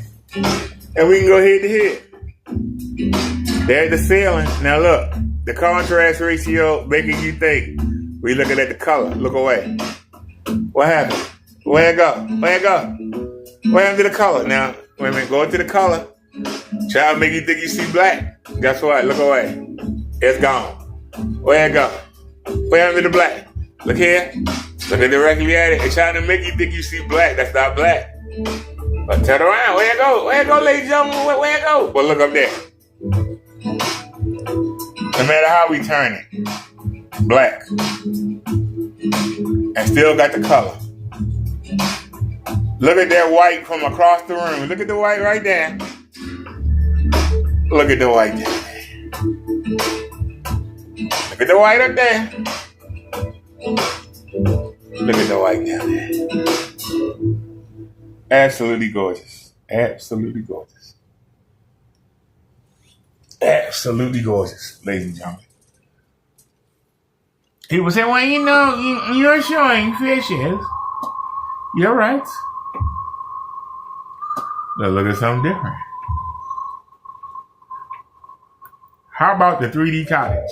and we can go head to head. There's the ceiling. Now look, the contrast ratio making you think. We looking at the color. Look away. What happened? Where it go? Where it go? Where happened to the color? Now, wait a minute. Go into the color. Try to make you think you see black. Guess what? Look away. It's gone. Where it go? Where happened to the black? Look here. Looking directly at it. It's trying to make you think you see black. That's not black. But turn around. Where it go? Where it go, ladies and gentlemen? Where it go? Well, look up there. No matter how we turn it, black. And still got the color. Look at that white from across the room. Look at the white right there. Look at the white there. Look at the white up there. Look at the white down there. Absolutely gorgeous. Absolutely gorgeous. Absolutely gorgeous, ladies and gentlemen. People say, well, you know, you're showing fishes. You're right. Let's look at something different. How about the 3D cottage?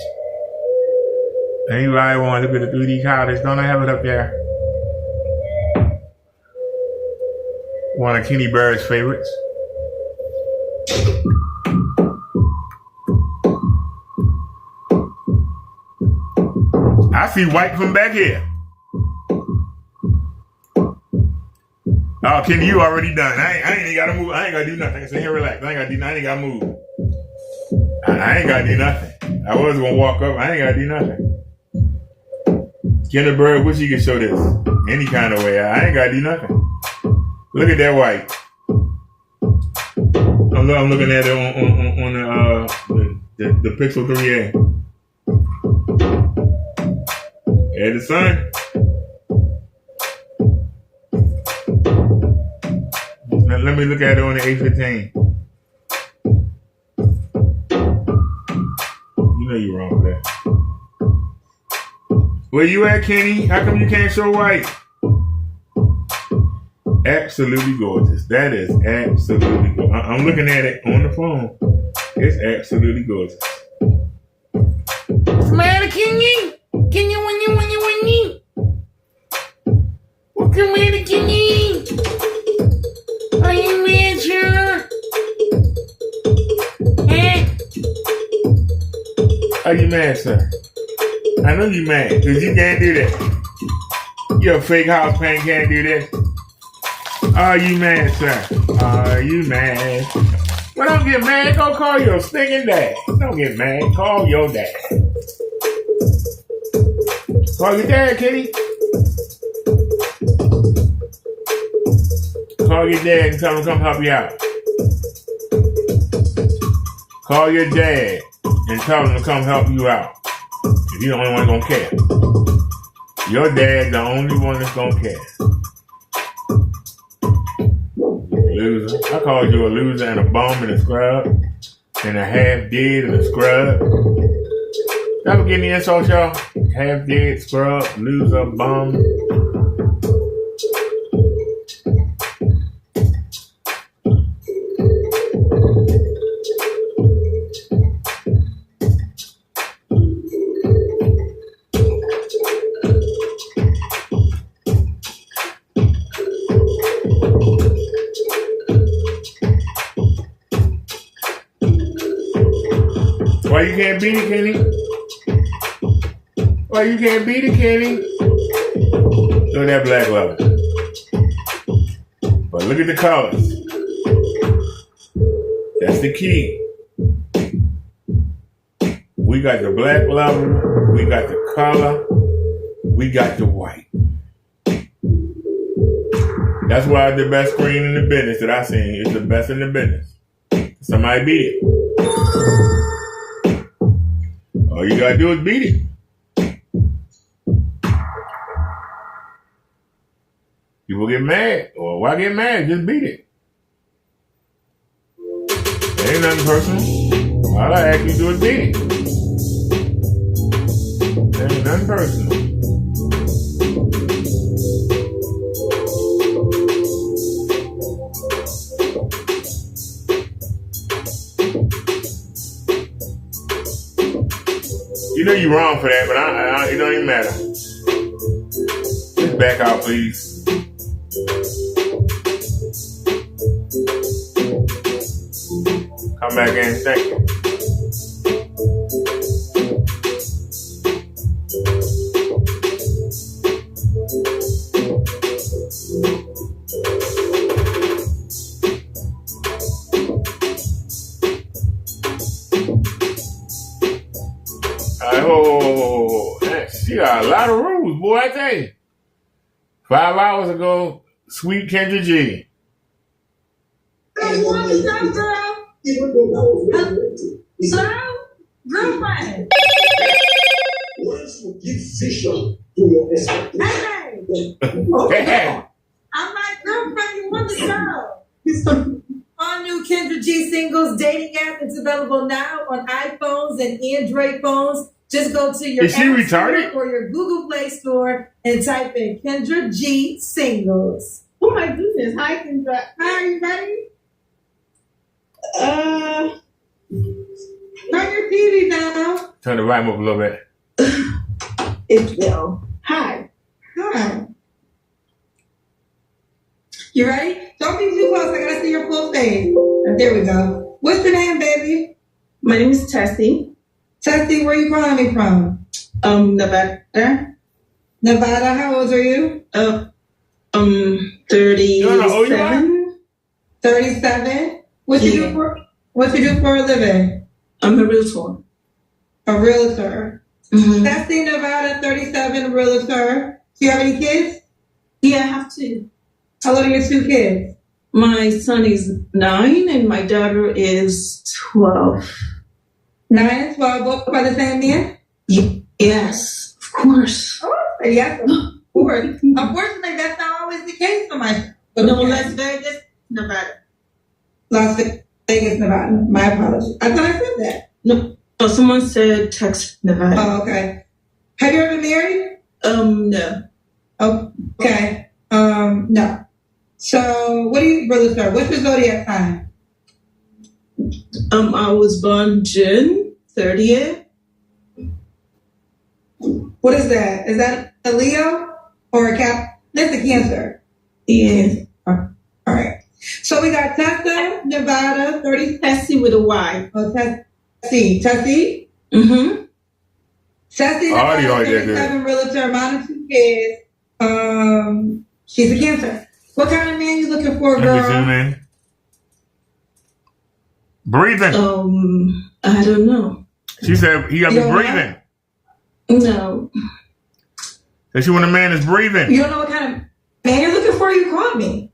Anybody want to look at the 3D cottage? Don't I have it up there? One of Kenny Bird's favorites. I see white from back here. Oh, Kenny, you already done. I ain't gotta move. I ain't gotta do nothing. Sit here, relax. I ain't gotta move. I ain't gotta do nothing. I was gonna walk up. I ain't gotta do nothing. Kinderbird, wish you could show this any kind of way. I ain't gotta do nothing. Look at that white. I'm looking at it on the Pixel 3a. And the sun. Let me look at it on the A15. You know you're wrong with that. Where you at, Kenny? How come you can't show white? Absolutely gorgeous. That is absolutely gorgeous. I'm looking at it on the phone. It's absolutely gorgeous. Smile, Kenny. Kenny, when you. What come here, Kenny? Are you mad, sure? Are you mad, sir? I know you mad, because you can't do that. Your fake house paint can't do that. Are you mad, sir? Are you mad? Well, don't get mad. Go call your stinking dad. Don't get mad. Call your dad. Call your dad, Kitty. Call your dad and tell him to come help you out. Call your dad and tell him to come help you out. If you're the only one gonna care. Your dad's the only one that's gonna care. Loser. I called you a loser and a bum and a scrub. And a half dead and a scrub. Y'all get any insults, y'all? Half dead, scrub, loser, bum. Why you can't beat it, Kenny? Why you can't beat it, Kenny? Look at that black leather. But look at the colors. That's the key. We got the black leather, we got the color, we got the white. That's why the best screen in the business that I've seen is the best in the business. Somebody beat it. All you gotta do is beat it. People get mad. Well, why get mad? Just beat it. It ain't nothing personal. All I ask you to do is beat it. It ain't nothing personal. You know you're wrong for that, but it don't even matter. Just back out, please. Come back in, thank you. Oh, she got a lot of rules, boy, I tell you. 5 hours ago, sweet Kendra G. Hey, what's up, girl? Hello? Girlfriend. Once you give vision to your expectation. Hey. I'm my girlfriend. You want the girl? All new Kendra G Singles dating app. It's available now on iPhones and Android phones. Just go to your Is she App retarded? Store or your Google Play Store and type in Kendra G Singles. Oh my goodness. Hi, Kendra. Hi, are you ready? Turn your TV down. Turn the volume up a little bit. Hi. Hi. You ready? Don't be too close. I gotta see your full face. There we go. What's your name, baby? My name is Tessie. Tessie, where you calling me from? Nevada. Nevada, how old are you? 37. 37. What you do for a living? I'm a realtor. A realtor. Mm-hmm. That's in Nevada, 37, realtor. Do you have any kids? Yeah, I have two. How old are your two kids? My son is 9 and my daughter is 12. 9 and 12, both by the same man? Yes, of course. Oh, yes, of course. Unfortunately, that's not always the case for my son. No, Las Vegas, Nevada. Las Vegas, Nevada. My apologies. I thought I said that. No, someone said Texas, Nevada. Oh, okay. Have you ever been married? No. Okay. No. So, what do you really start? What's your zodiac sign? I was born June 30th. What is that? Is that a Leo or a Cap? That's a Cancer. Yeah. All right. So we got Tessa, Nevada, 30. Tessie with a Y. Oh, Tessie. Tessie? Mm-hmm. Tessie, Nevada, 37, realtor, mom of 2 kids. She's a Cancer. What kind of man you looking for, girl? Breathing. I don't know. She said he got to be breathing. No. So she want a man that's breathing. You don't know what kind of man you're looking for? You called me.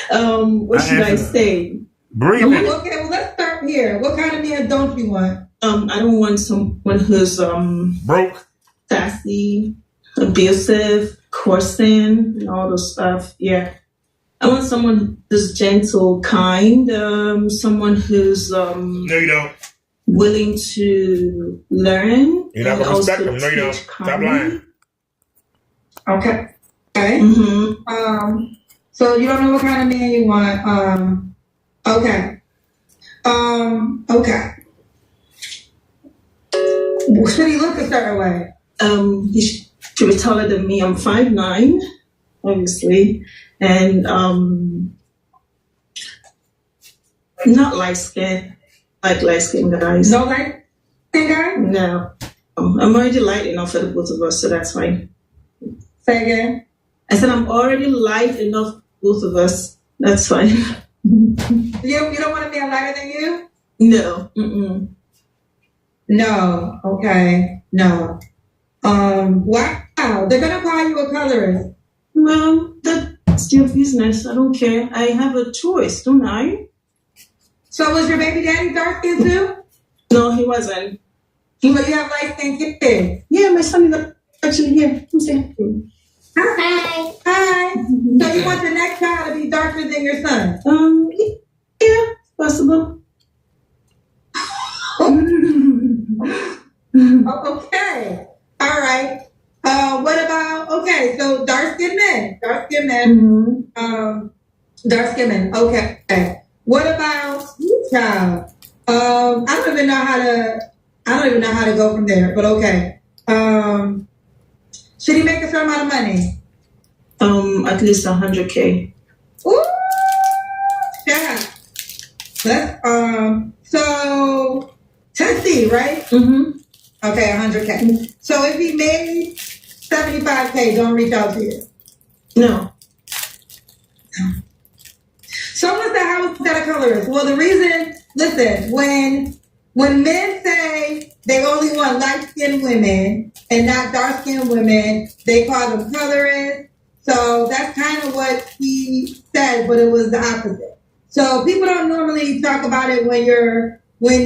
What should I say? Breathing. Okay, well, let's start here. What kind of man don't you want? I don't want someone who's broke, sassy, abusive, coursing, and all those stuff. Yeah. I want someone who's gentle, kind, someone who's no, you don't. Willing to learn. You're not gonna respect them. No, you don't. Stop lying. Okay. Okay. Mm-hmm. So you don't know what kind of man you want. Okay. Okay. Should he look a certain way? He should be taller than me. I'm 5'9", obviously, and not light skin, like light skin guys. No light skin guy? No. I'm already light enough for the both of us, so that's fine. Say again. I said I'm already light enough for both of us. That's fine. You don't want to be lighter than you? No. Mm-mm. No. Okay. No. Wow. They're gonna call you a colorist. Well, that's your business. I don't care. I have a choice, don't I? So was your baby daddy dark skinned too? No, he wasn't. You have light skinned kids? Yeah, my son is actually here. Who's here? Hi. Hi. So you want the next child to be darker than your son? Yeah, possible. Okay. All right. What about, okay, so dark skinned men. Mm-hmm. Dark skinned men. Okay. What about child? I don't even know how to go from there, but okay. Should he make a certain amount of money? At least 100K. Ooh, yeah. That's so Tessie, right? Mm-hmm. Okay, 100K. So if he made 75K, don't reach out to you. No. Someone said, how is that a colorist? Well, the reason, listen, when men say they only want light-skinned women and not dark-skinned women, they call them colorists. So that's kind of what he said, but it was the opposite. So people don't normally talk about it when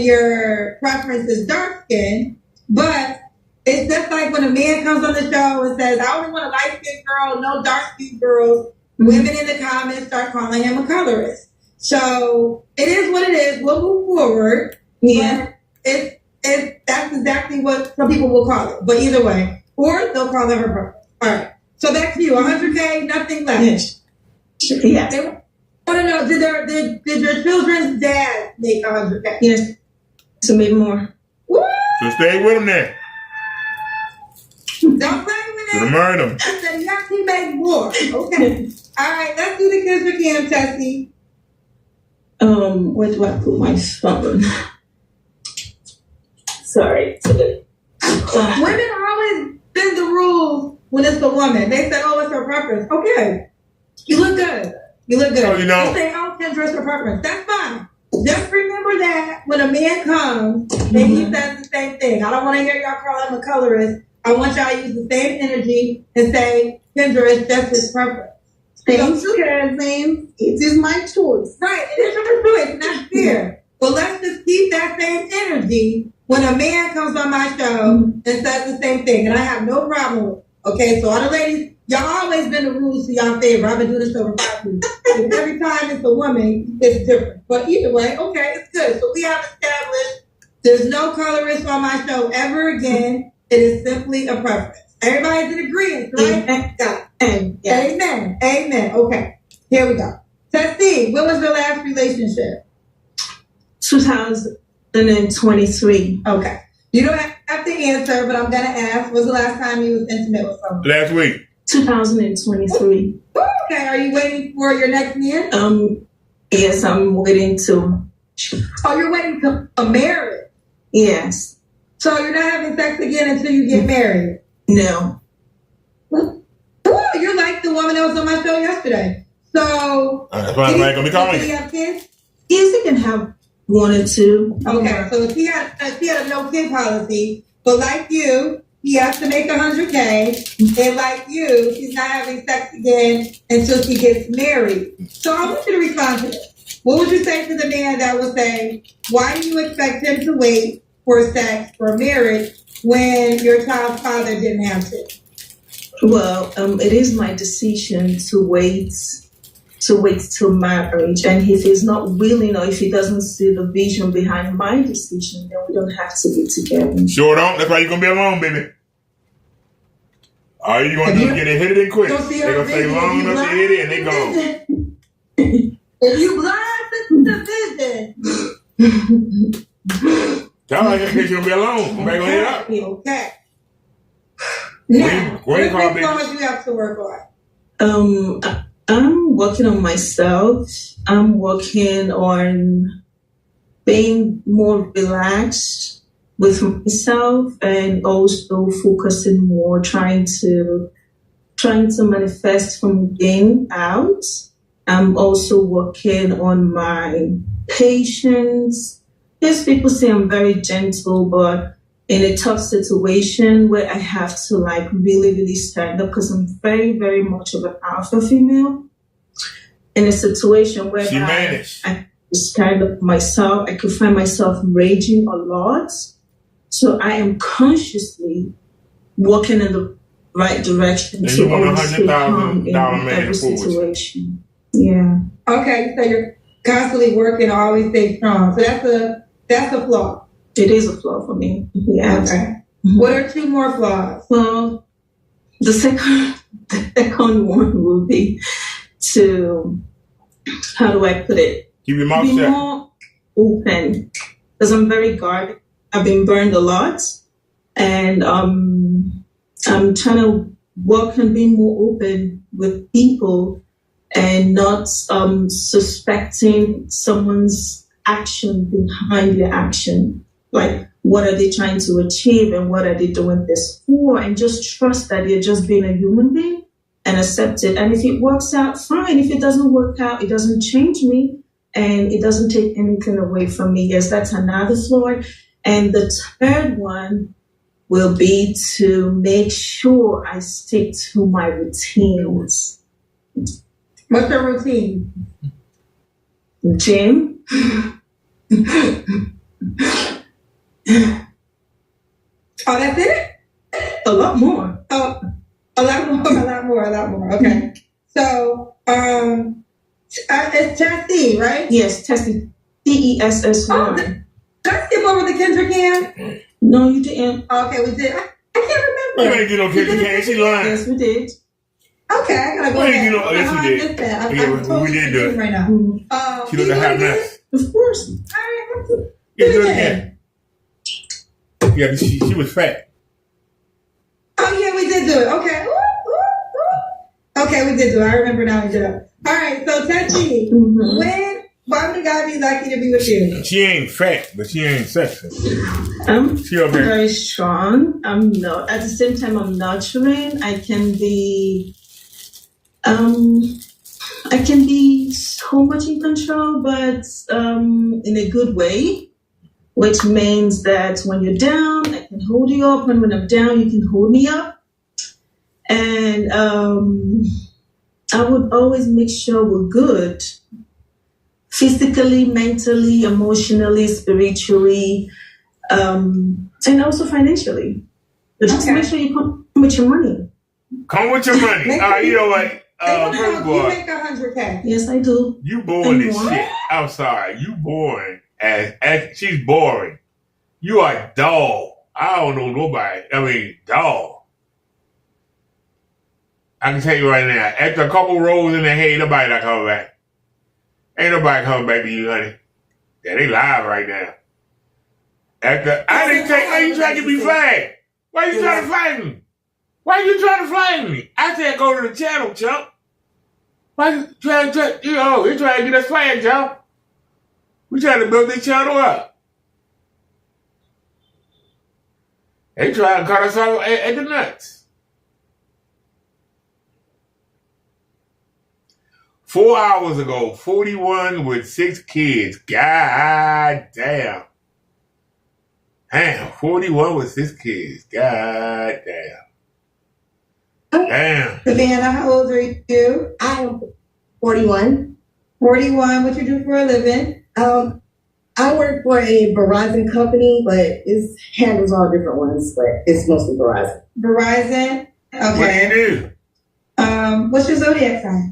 your preference is dark-skinned, but it's just like when a man comes on the show and says, I only want a light-skinned girl, no dark-skinned girls. Women in the comments start calling him a colorist. So it is what it is. We'll move forward. Yeah. But that's exactly what some people will call it. But either way, or they'll call it her preference. All right. So back to you. 100K, nothing left. Yeah. They want to know, did your children's dad make 100K? Yes. So maybe more. Woo! So stay with him there. Don't play with Should have him. married him. I said you have to make more. Okay. All right. Let's do the kids for Cam, Tessie. Where do I put my phone? Sorry. Women always bend the rules when it's a woman. They say, "Oh, it's her preference." Okay, you look good. You look good. Oh, you know. They say, "Oh, Kendra, it's her preference." That's fine. Just remember that when a man comes and he says the same thing. I don't want to hear y'all call him a colorist. I want y'all to use the same energy and say, "Kendra, it's just his preference." Thank you, cousin. It is my choice. Right, it is your choice, and that's fair. But let's just keep that same energy when a man comes on my show and says the same thing, and I have no problem with it. Okay, so all the ladies, y'all always been the rules to y'all favor. I've been doing this show for 5 years. And every time it's a woman, it's different. But either way, okay, it's good. So we have established there's no colorist on my show ever again. It is simply a preference. Everybody's in agreement, right? Got it. Amen. Amen. Okay, here we go. Tessie, when was your last relationship? 2023. Okay. You don't have to answer, but I'm going to ask, was the last time you was intimate with someone? Last week. 2023. Okay, are you waiting for your next man? Yes, I'm waiting to. Oh, you're waiting to marry? Yes. So you're not having sex again until you get married? No. Ooh, you're like the woman that was on my show yesterday. So, That's why I'm not gonna be calling do you. you have kids? Yes, he can have 1 or 2. Okay, so if he had a no kid policy, but like you, he has to make 100K, and like you, he's not having sex again until he gets married. So I want you to respond to this. What would you say to the man that would say, why do you expect him to wait for sex for marriage when your child's father didn't have to? Well, it is my decision to wait till marriage, and if he's not willing or if he doesn't see the vision behind my decision, then we don't have to be together. Sure don't. That's why you're gonna be alone, baby. All you gonna do is get it, hit it, and quit. They're gonna stay long enough to hit it, and they gone. If you blind the vision. Tell her in case you're gonna be alone. I'm back gonna hit up. Okay. Now, Green what card, big songs you have to work on? I'm working on myself. I'm working on being more relaxed with myself and also focusing more, trying to manifest from within out. I'm also working on my patience. Yes, people say I'm very gentle, but in a tough situation where I have to like really, really stand up because I'm very, very much of an alpha female. In a situation where I stand up myself, I could find myself raging a lot. So I am consciously walking in the right direction and to always stay calm in every situation. Yeah. Okay, so you're constantly working, always stay strong. So that's a flaw. It is a flaw for me. Yeah. Okay. What are 2 more flaws? Well, the second one will be to, how do I put it? Keep your mouth be shut. more open, because I'm very guarded. I've been burned a lot, and I'm trying to work on being more open with people and not suspecting someone's action behind their action. Like, what are they trying to achieve and what are they doing this for? And just trust that they're just being a human being and accept it. And if it works out, fine. If it doesn't work out, it doesn't change me and it doesn't take anything away from me. Yes, that's another flaw. And the third one will be to make sure I stick to my routines. What's your routine? Gym. Oh, that's it? A lot more. Oh, a lot more. Okay. So, it's Tessie, right? Yes, Tessie. TESSY. Oh, did I skip over the Kendra Cam? No, you didn't. Okay, we did. I can't remember. You ain't do no Kendra Cam. She lying. Yes, we did. Okay, I gotta go Well, back. you know, yes, we did. I'm Yeah, totally we did do it. right now. She looked a hot mess. Of course. All right, let's do Yeah, do it it again. again. Yeah, she was fat. Oh, yeah, we did do it. Okay. Okay, we did do it. I remember now we did it. All right, so Tessie, when Why would a guy be lucky to be with you? She ain't fat, but she ain't sexy. I'm She okay. very strong. I'm not. At the same time, I'm nurturing. I can be so much in control, but in a good way, which means that when you're down, I can hold you up, and when I'm down, you can hold me up. And I would always make sure we're good, physically, mentally, emotionally, spiritually, and also financially. But just make sure you come with your money. Come with your money. You know what? First of You all, make 100K. Yes, I do. you born this What? shit. I'm sorry. You born as she's boring. You are dull. I don't know nobody. I mean, dull. I can tell you right now, after a couple rolls in the hay, nobody not coming back. Ain't nobody coming back to you, honey. Yeah, they live right now. Why you trying to be flagged? Why you trying to flag me? Why you trying to flag me? I said go to the channel, chump. Why you trying to, you trying to get us flagged, chump? We trying to build this channel up. They trying to cut us off at the nuts. 4 hours ago, 41 with 6 kids. God damn. Damn, 41 with 6 kids. God damn. Damn. Savannah, how old are you? I am 41. 41. What you do for a living? I work for a Verizon company, but it handles all different ones, but it's mostly Verizon. Verizon. Okay. What do you do? What's your zodiac sign?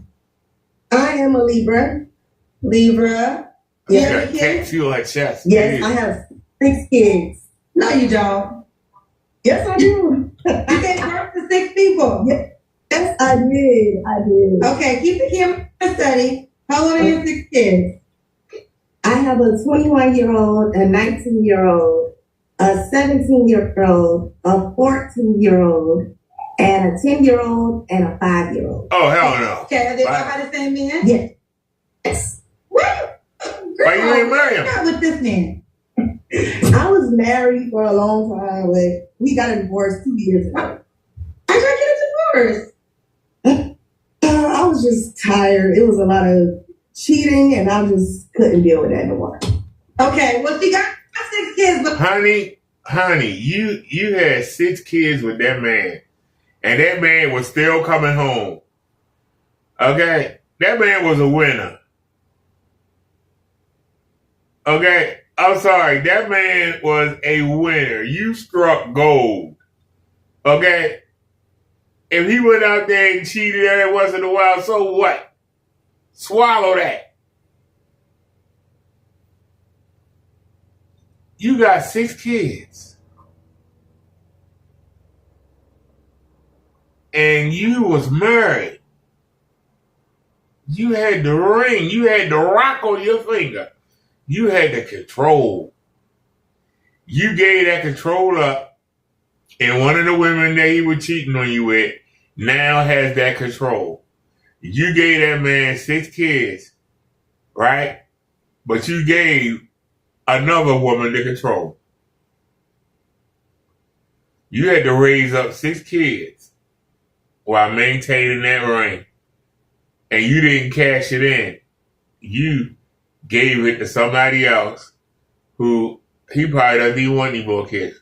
I am a Libra. Libra. You You have got a a kid? tattoo on her chest. Yes, I have 6 kids. No, you don't. Yes, I do. You gave birth to 6 people. Yes, I did. Okay, keep the camera steady. How old are your 6 kids? I have a 21-year-old, a 19-year-old, a 17-year-old, a 14-year-old, and a 10-year-old, and a 5-year-old. Oh, hell no. Okay, are they all Wow. by the same man? Yes. Why you ain't marry him? Not with this man. I was married for a long time, but we got a divorce 2 years ago. I tried to get a divorce. I was just tired. It was a lot of cheating, and I just couldn't deal with that no more. Okay, well, she got 6 kids, but Honey, you had 6 kids with that man, and that man was still coming home. Okay? That man was a winner. Okay? I'm sorry, that man was a winner. You struck gold. Okay? If he went out there and cheated every once in a while, so what? Swallow that. You got 6 kids. And you was married. You had the ring. You had the rock on your finger. You had the control. You gave that control up, and one of the women that he was cheating on you with now has that control. You gave that man 6 kids, right? But you gave another woman the control. You had to raise up 6 kids while maintaining that ring. And you didn't cash it in. You gave it to somebody else who he probably doesn't even want any more kids.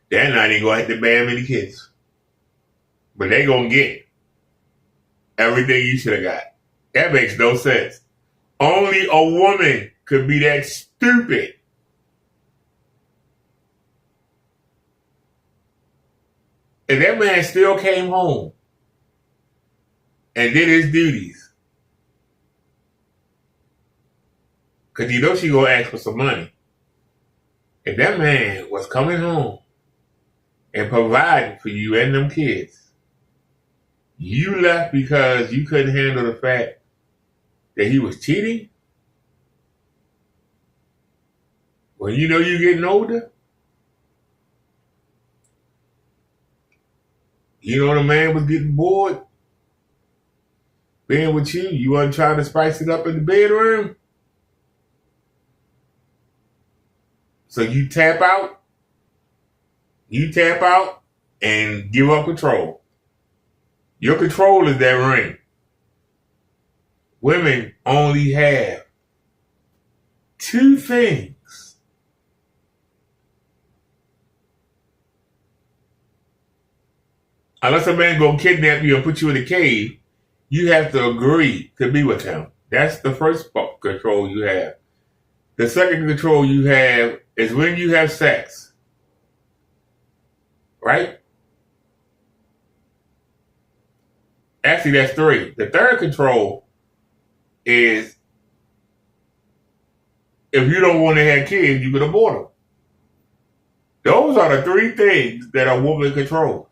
They're not even going to have to bear many kids. But they going to get everything you should have got. That makes no sense. Only a woman could be that stupid. And that man still came home and did his duties. Because you know she going to ask for some money. If that man was coming home and providing for you and them kids, you left because you couldn't handle the fact that he was cheating? When you know you're getting older? You know the man was getting bored? being with you, you wasn't trying to spice it up in the bedroom. So you tap out and give up control. Your control is that ring. Women only have two things. Unless a man go kidnap you and put you in a cave, you have to agree to be with him. That's the first control you have. The second control you have is when you have sex. Right? Actually, that's three. The third control is if you don't want to have kids, you can abort them. Those are the three things that a woman controls.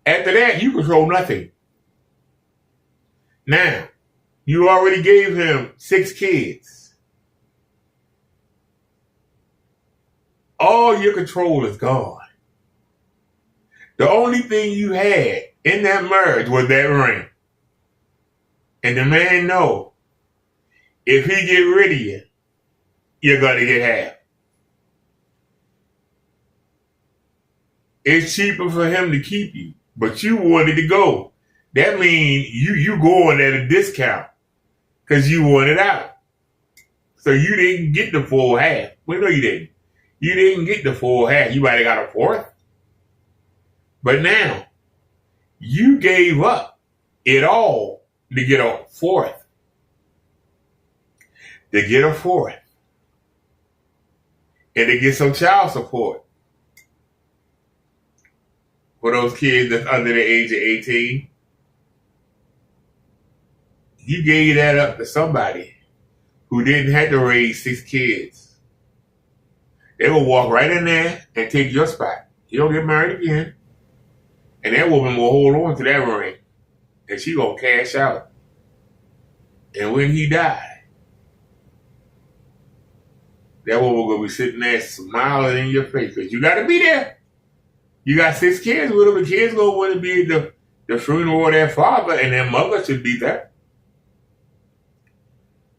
After that, you control nothing. Now, you already gave him 6 kids. All your control is gone. The only thing you had in that marriage was that ring. And the man know if he get rid of you, you're going to get half. It's cheaper for him to keep you, but you wanted to go. That means you going at a discount because you wanted out. So you didn't get the full half. Well, no, you didn't. You didn't get the full half. You might have got a fourth. But now, you gave up it all to get a fourth. To get a fourth. And to get some child support. For those kids that's under the age of 18. You gave that up to somebody who didn't have to raise 6 kids. They will walk right in there and take your spot. You don't get married again. And that woman will hold on to that ring. And she gonna cash out. And when he died, that woman gonna be sitting there smiling in your face. Because you gotta be there. You got 6 kids with them. The kids gonna want to be at the funeral of their father, and their mother should be there.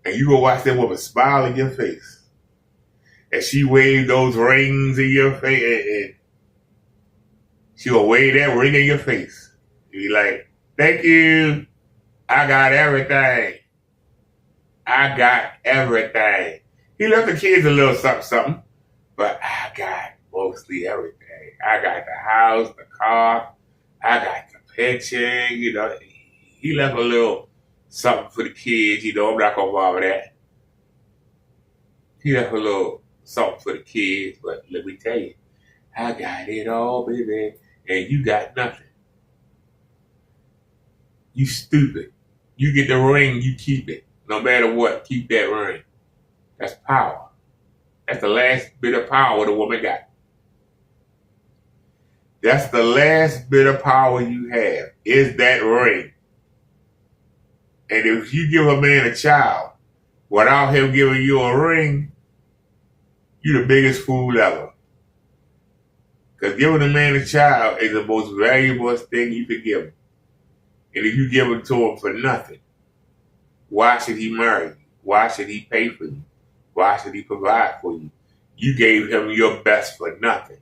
And you go watch that woman smile in your face. And she waved those rings in your face, and she gonna wave that ring in your face. You be like, thank you. I got everything. I got everything. He left the kids a little something, but I got mostly everything. I got the house, the car, I got the pension, you know. He left a little something for the kids, you know. I'm not gonna bother that. He left a little something for the kids, but let me tell you, I got it all, baby, and you got nothing. You stupid. You get the ring, you keep it. No matter what, keep that ring. That's power. That's the last bit of power the woman got. That's the last bit of power you have, is that ring. And if you give a man a child without him giving you a ring, you're the biggest fool ever. Because giving a man a child is the most valuable thing you could give him. And if you give it to him for nothing, why should he marry you? Why should he pay for you? Why should he provide for you? You gave him your best for nothing.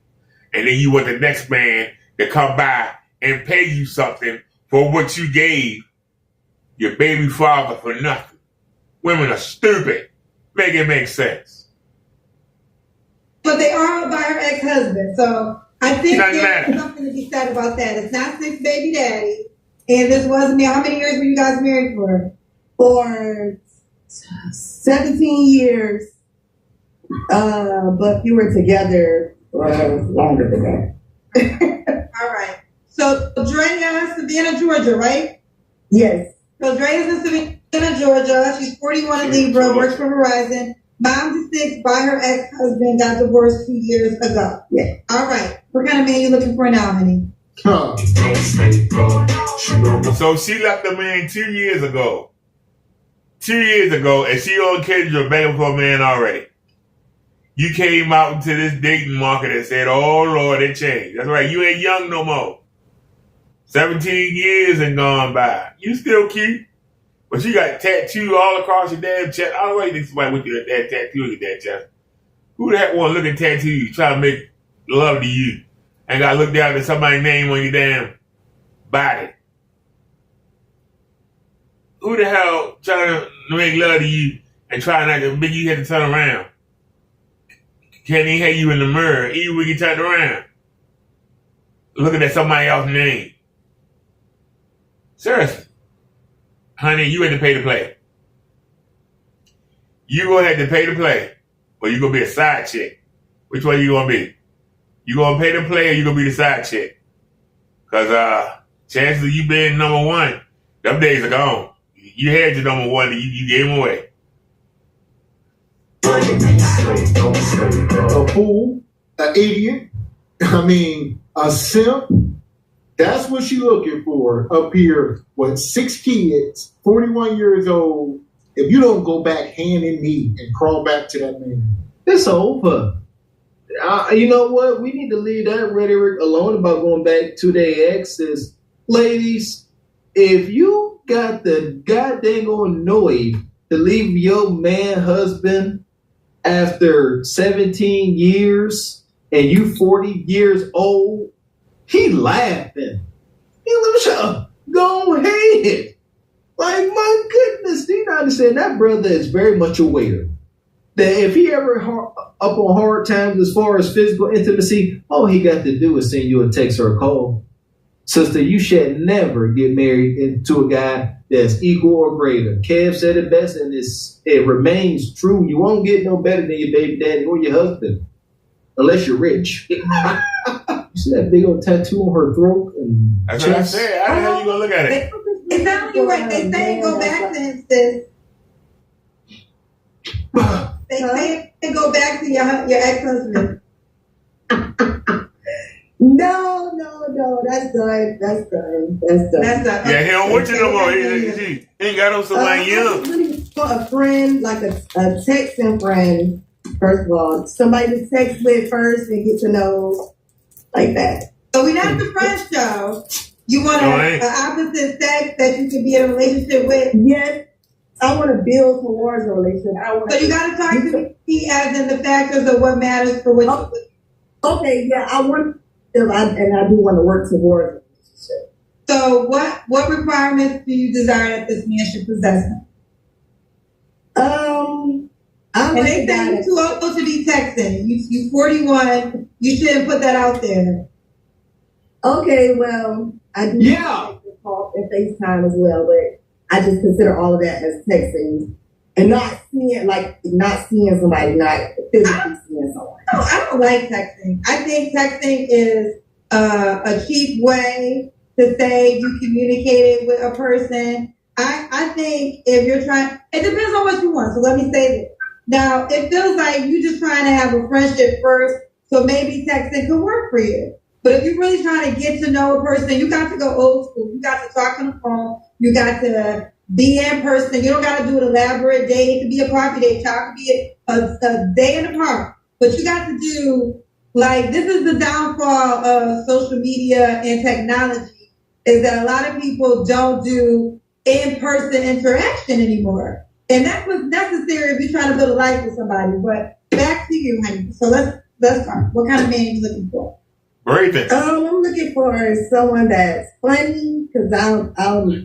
And then you want the next man to come by and pay you something for what you gave your baby father for nothing. Women are stupid. Make it make sense. But they are by her ex-husband. So I think there's something to be said about that. It's not 6 baby daddy. And this wasn't there. How many years were you guys married for? For 17 years. But we were together longer than that. All right. So Drea, Savannah, Georgia, right? Yes. So Drea's in Savannah, Georgia. She's 41 in Libra, works for Verizon. Mom's 6 by her ex-husband, got divorced 2 years ago. Yeah. All right. What kind of man you looking for now, honey? So she left the man 2 years ago. 2 years ago, and she on Kendra begging for a man already. You came out into this dating market and said, oh, Lord, it changed. That's right. You ain't young no more. 17 years and gone by. You still cute. But you got tattoo all across your damn chest. I don't know why you think somebody with you that tattoo on your damn chest. Who the heck want to look at tattoos trying to make love to you and got to look down at somebody's name on your damn body? Who the hell trying to make love to you and trying not to make you have to turn around? Can't even hear you in the mirror, even when you turn around. Looking at somebody else's name. Seriously. Honey, you had to pay to play. You gonna have to pay to play. Or you gonna be a side chick. Which one you gonna be? You gonna pay to play or you gonna be the side chick? Cause chances of you being number one, them days are gone. You had your number one and you gave him away. A fool, an idiot, a simp. That's what she looking for up here with 6 kids, 41 years old. If you don't go back hand in knee and crawl back to that man, It's over. You know what? We need to leave that rhetoric alone about going back to their exes. Ladies, if you got the goddamn nerve to leave your man husband after 17 years and you 40 years old, he laughing. Go ahead. Like, my goodness, do you not understand? That brother is very much aware that if he ever up on hard times as far as physical intimacy, all he got to do is send you a text or a call. Sister, you should never get married to a guy that's equal or greater. Kev said it best, and it remains true. You won't get no better than your baby daddy or your husband, unless you're rich. You see that big old tattoo on her throat? And That's chest? what I said. How the hell you gonna look at it? It's not only right. They say go back to him, sis. They say go back to your ex-husband. No, that's done. Yeah, he don't want you no more. He ain't got no somebody young. Really for a friend, like a texting friend, first of all. Somebody to text with first and get to know like that. So we're not the friend show. You want an opposite sex that you can be in a relationship with? Yes. I want to build towards a relationship. So you got to talk to me as in the factors of what matters for what you. Okay, yeah, I want, and I do want to work towards a relationship. So what requirements do you desire that this man should possess? And they say you're too old to be texting. You 41. You shouldn't put that out there. Okay, well, I do talk and FaceTime as well, but I just consider all of that as texting and not seeing somebody, not physically seeing someone. No, I don't like texting. I think texting is a cheap way to say you communicated with a person. I think if you're trying, it depends on what you want. So let me say this. Now, it feels like you're just trying to have a friendship first, so maybe texting could work for you. But if you're really trying to get to know a person, you got to go old school. You got to talk on the phone. You got to be in person. You don't got to do an elaborate date. It could be a coffee date. It could be a day in the park. But you got to do, like, this is the downfall of social media and technology, is that a lot of people don't do in-person interaction anymore. And that's what's necessary if you're trying to build a life with somebody. But back to you, honey. So let's start. What kind of man are you looking for? Raven. I'm looking for someone that's funny, because I'm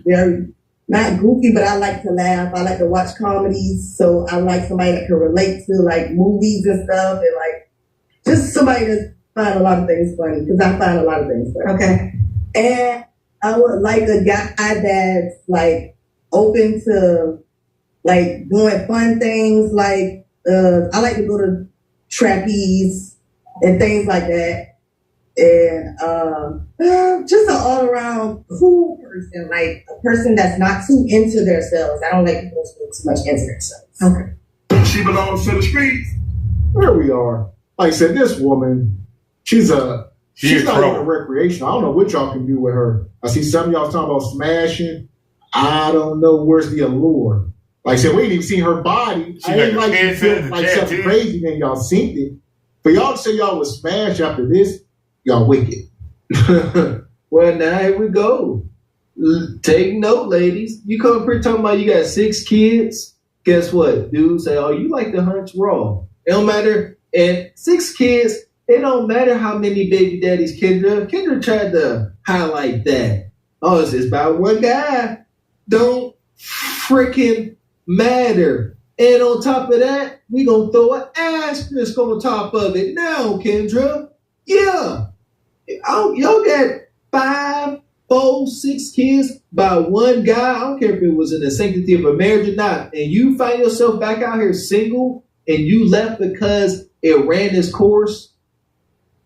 very not goofy, but I like to laugh. I like to watch comedies, so I like somebody that can relate to like movies and stuff, and like just somebody that find a lot of things funny, because I find a lot of things funny. Okay. And I would like a guy that's like open to like doing fun things. Like I like to go to trapeze and things like that. And just an all-around cool person, like a person that's not too into themselves. I don't like people who's too much into themselves. Okay. She belongs to the streets. There we are. Like I said, this woman, she's not even recreational. I don't know what y'all can do with her. I see some of y'all talking about smashing. I don't know where's the allure. Like I said, we ain't even seen her body. I ain't like you feel like something crazy, then y'all seen it. For y'all to say y'all was smashed after this, y'all wicked. Well, now here we go. Take note, ladies. You come up here talking about you got 6 kids. Guess what? Dudes say, oh, you like to hunt raw. It don't matter. And 6 kids, it don't matter how many baby daddies Kendra tried to highlight that. Oh, it's just about one guy. Don't freaking matter. And on top of that, we gonna throw an asterisk on top of it now, Kendra. Yeah. Y'all got 5, 4, 6 kids by one guy. I don't care if it was in the sanctity of a marriage or not. And you find yourself back out here single and you left because it ran its course.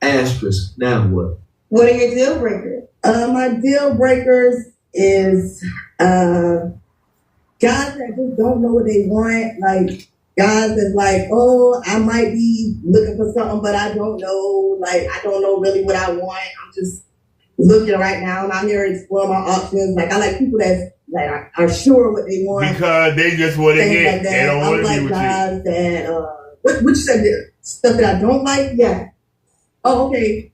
Asterisk. Now what? What are your deal breakers? My deal breakers is guys that just don't know what they want. Like guys that's like, oh, I might be looking for something, but I don't know. Like I don't know really what I want. I'm just looking right now. I'm out here exploring my options. Like I like people that's like are sure what they want because they just want to get. Like they don't want to like be with guys you. That what you said there? Stuff that I don't like. Yeah. Oh, okay.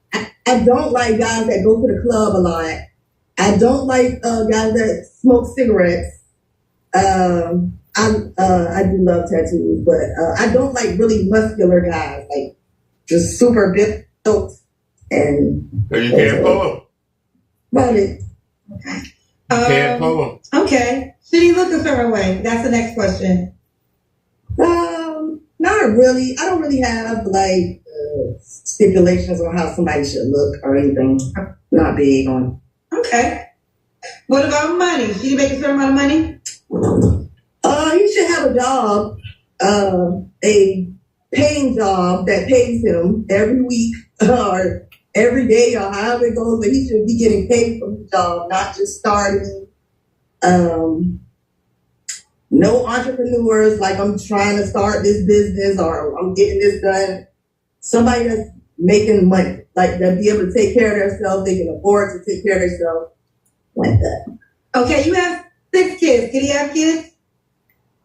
I don't like guys that go to the club a lot. I don't like guys that smoke cigarettes. I do love tattoos, but I don't like really muscular guys, like just super built and. So you can't pull them. About it. Okay. Can't pull them. Okay. Should he look a certain way? That's the next question. Not really. I don't really have like stipulations on how somebody should look or anything. I'm not big on. Okay. What about money? Should he make a certain amount of money? He should have a job, a paying job that pays him every week or every day or however it goes, but he should be getting paid from his job, not just starting. No entrepreneurs like I'm trying to start this business or I'm getting this done. Somebody that's making money, like that be able to take care of themselves, they can afford to take care of themselves, like that. Okay, you have 6 kids. Can he have kids?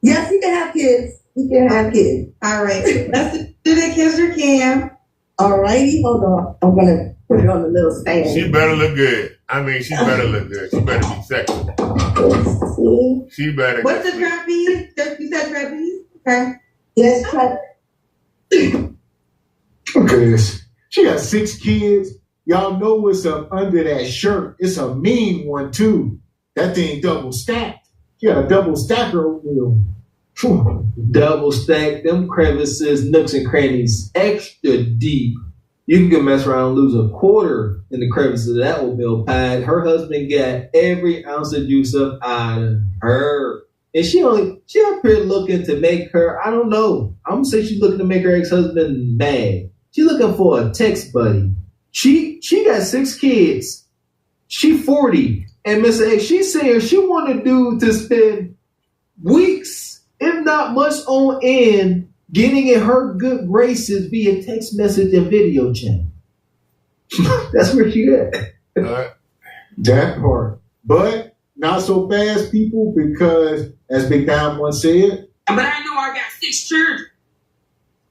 Yes, he can have kids. He can have kids. All right. Let's do that, Kendra Cam. All righty, hold on. I'm gonna put it on the little stand. She better look good. I mean, she better look good. She better be sexy. She better. What's the trapeze? You said trapeze? Okay. Yes, trapeze. Okay, she got 6 kids. Y'all know what's up under that shirt. It's a mean one, too. That thing double stacked. She got a double stacker over there. Double stack, them crevices, nooks and crannies, extra deep. You can mess around and lose a quarter in the crevices of that oatmeal pie. Her husband got every ounce of juice up out of her. And she up here looking to make her, I don't know. I'm gonna say she's looking to make her ex-husband mad. She's looking for a text buddy. She got 6 kids. She 40. And Mr. X, she's saying she want a dude to spend weeks, if not months on end, getting in her good graces via text message and video chat. That's where she at. That part. But not so fast, people, because as Big Dime once said, but I know I got 6 children.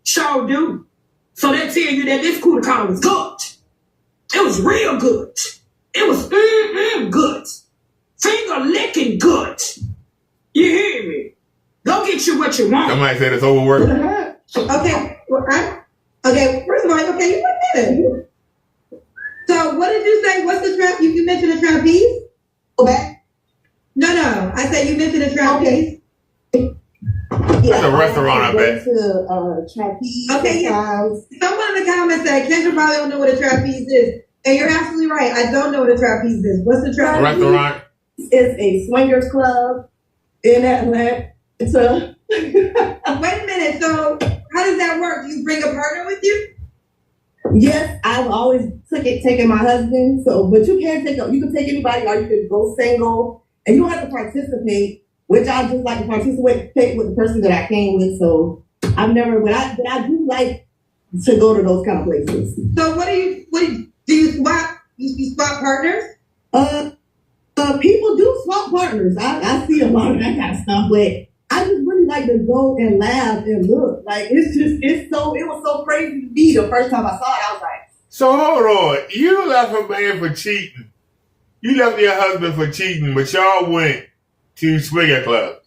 Sure do. So they tell you that this cooler collar was good. It was real good. It was good. Finger licking good. You hear me? Go get you what you want. Somebody said it's overworked. Okay. Okay. First of all, okay, you went there. So what did you say? What's the trap? You mentioned a trapeze? Go back. No. I said you mentioned a trapeze. That's a restaurant, I bet. Trapeze. Okay. Someone in the comments said Kendra probably don't know what a trapeze is. And you're absolutely right. I don't know what a trapeze is. What's the trapeze? A restaurant. It's a swingers club in Atlanta. It's a. Wait a minute. So how does that work? Do you bring a partner with you? Yes, I've always taken my husband. So, but you can take anybody, or you can go single, and you don't have to participate. Which I just like to participate with the person that I came with. So I've never, but I do like to go to those kind of places. So do you swap? You swap partners? People do swap partners. I see a lot of that kind of stuff, but I just really like to go and laugh and look. Like it was so crazy to me the first time I saw it. I was like, so hold on, you left a man for cheating, You left your husband for cheating, but y'all went to swinger clubs.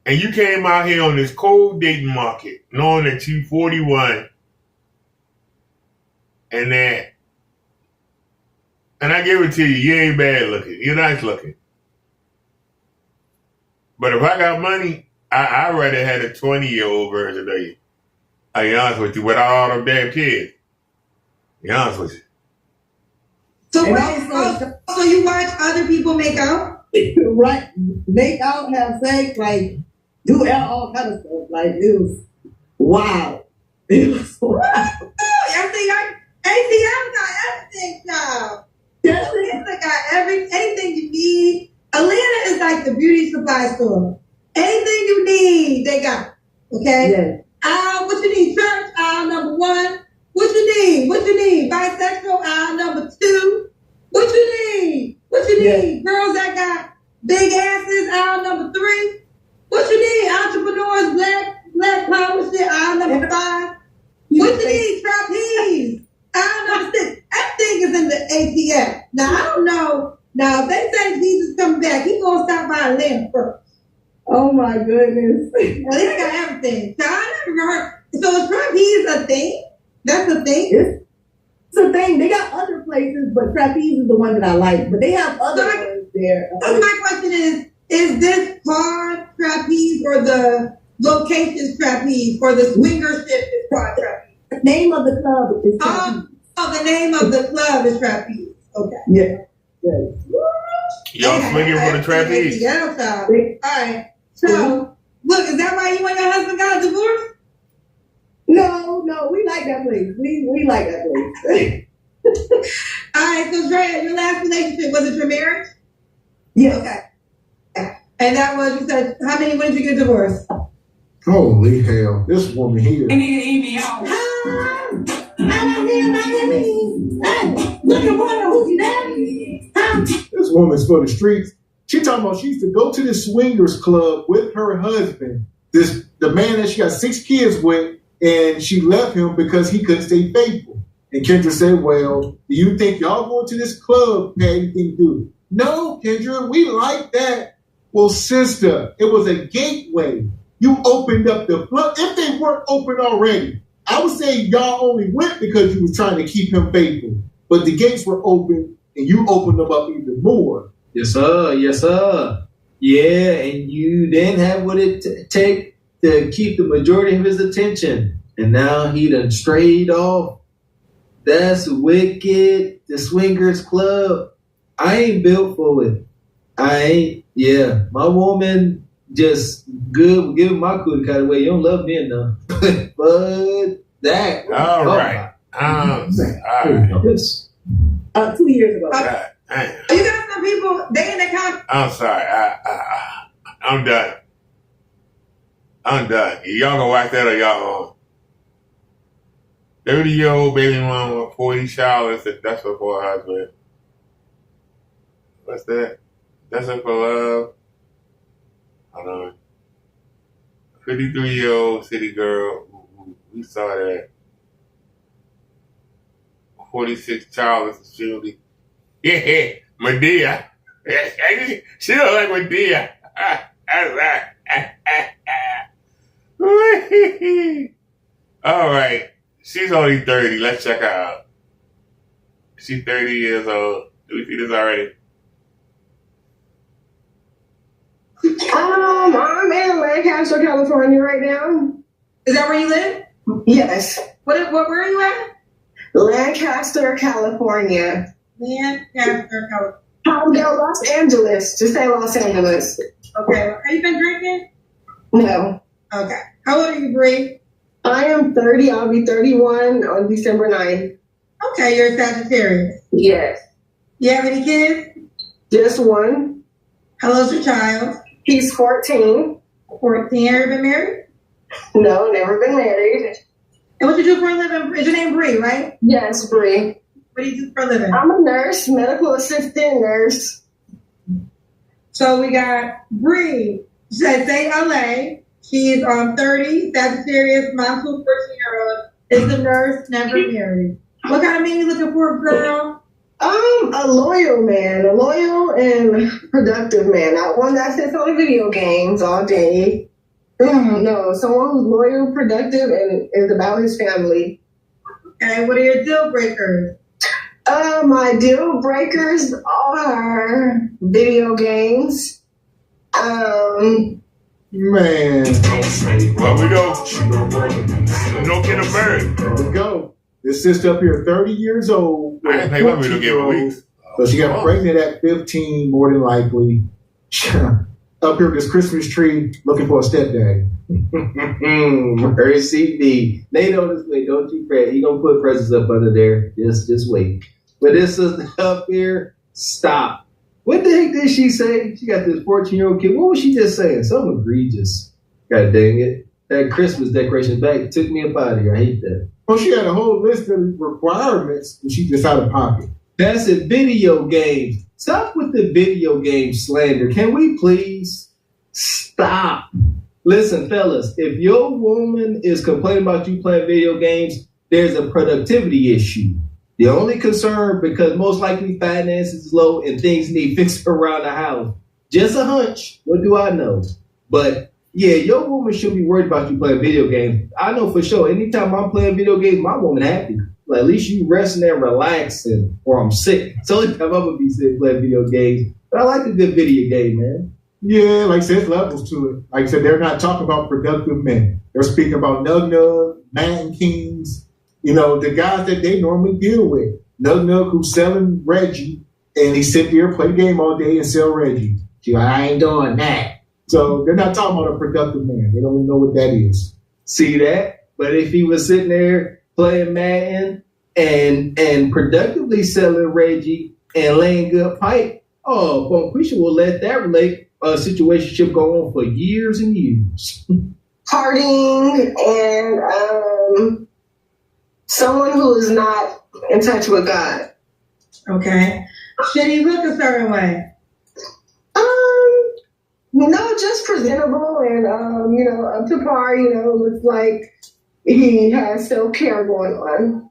And you came out here on this cold dating market, knowing that you 41, and I give it to you, you ain't bad looking. You're nice looking. But if I got money, I'd rather have a 20-year-old version of you. I'll be honest with you, without all them damn kids. Be honest with you. So you watch other people make out? Right. Make out, have sex, like, do all kind of stuff. Like, it was wow. It was wow. ATM got everything, y'all. Atlanta got anything you need. Atlanta is like the beauty supply store. Anything you need, they got. Okay? Yeah. What you need? Church, aisle number 1. What you need? What you need? Bisexual, aisle number 2. What you need? What you need? Girls that got big asses, aisle number 3. What you need? Entrepreneurs, black power shit, aisle number 5. What you need? Trapeze, aisle number 6. Everything is in the ATM. Now, I don't know. Now, if they say Jesus coming back, he's going to stop by Atlanta first. Oh, my goodness. Well, they got everything. So, I never heard. So, is trapeze a thing? That's a thing? It's a thing. They got other places, but trapeze is the one that I like. But they have other ones there. So, my question is this called trapeze or the location's trapeze or the swingership is called trapeze? The name of the club is trapeze. The name of the club is trapeze. Okay. Yeah. Yes. Y'all swinging for the trapeze? Yeah, all right. So, look, is that why you and your husband got a divorce? No, we like that place. We like that place. All right, so Drea, your last relationship, was it your marriage? Yeah. Okay. And that was, you said, when did you get divorced? Holy hell, this woman here. And nigga eat me out. This woman's for the streets. She talking about she used to go to the swingers club with her husband, the man that she got 6 kids with, and she left him because he couldn't stay faithful. And Kendra said, well, do you think y'all going to this club had anything to do? No, Kendra, we like that. Well, sister, it was a gateway. You opened up the flood. If they weren't open already, I would say y'all only went because you was trying to keep him faithful. But the gates were open, and you opened them up even more. Yes, sir. Yes, sir. Yeah, and you didn't have what it take to keep the majority of his attention. And now he done strayed off. That's wicked. The swingers club. I ain't built for it. I ain't. Yeah, my woman just good with giving my cootie cut away. You don't love me enough. But that. All right. All right. Yes. 2 years ago. You got some people, they in the comments. I'm sorry. I'm done. I'm done. Y'all gonna watch that or y'all gonna 30-year-old baby mama, 40 showers, that's her for her husband. What's that? That's her for love. Hold on. 53-year-old city girl. We saw that. 46 childless Julie. Yeah, Medea. She look like Medea. All right. She's only 30. Let's check her out. She's 30 years old. Do we see this already? I'm in Lancaster, California right now. Is that where you live? Yes. Where are you at? Lancaster, California. Lancaster, California. Palmdale, Los Angeles. Just say Los Angeles. Okay. Have you been drinking? No. Okay. How old are you, Bree? I am 30. I'll be 31 on December 9th. Okay, you're a Sagittarius. Yes. You have any kids? Just one. How old's your child? He's 14. 14. Ever been married? No, never been married. And what you do for a living? Is your name Bree, right? Yes, Bree. What do you do for a living? I'm a nurse, medical assistant nurse. So we got Bree. She said, say LA. She's 30, Sagittarius, mom to a 14-year-old. Is a nurse, never married. What kind of man you looking for, girl? A loyal man, a loyal and productive man, not one that sits on video games all day. No, someone who's loyal, productive, and is about his family. Okay, what are your deal breakers? My deal breakers are video games. Man. Well, we don't get a bird. There we go. This sister up here, 30 years old. I didn't pay my video game a week. So she got pregnant at 15, more than likely. Up here with this Christmas tree, looking for a stepdaddy. Mercy me. They know this way. Don't you fret. He gonna put presents up under there. Just wait. But this sister up here, stop. What the heck did she say? She got this 14-year-old kid. What was she just saying? Something egregious. God dang it. That Christmas decorations back took me up out of here. I hate that. Well, she had a whole list of requirements, and she just out of pocket. That's it. Video games. Stop with the video game slander. Can we please stop? Listen, fellas, if your woman is complaining about you playing video games, there's a productivity issue. The only concern, because most likely finances is low and things need fixed around the house. Just a hunch. What do I know? But yeah, your woman should be worried about you playing video games. I know for sure. Anytime I'm playing video games, my woman happy. Like, at least you resting and relaxing, or I'm sick. It's the only time I'm gonna be sick playing video games. But I like a good video game, man. Yeah, like I said, there's levels to it. Like I said, they're not talking about productive men. They're speaking about Nug, Madden Kings, the guys that they normally deal with. Nug who's selling Reggie, and he sit there, play the game all day, and sell Reggie. She's like, I ain't doing that. So they're not talking about a productive man. They don't even know what that is. See that? But if he was sitting there playing Madden and productively selling Reggie and laying good pipe, Bonquisha will let that situationship go on for years and years. Partying and someone who is not in touch with God. Okay. Should he look a certain way? No, just presentable and up to par. Looks like he has self-care going on.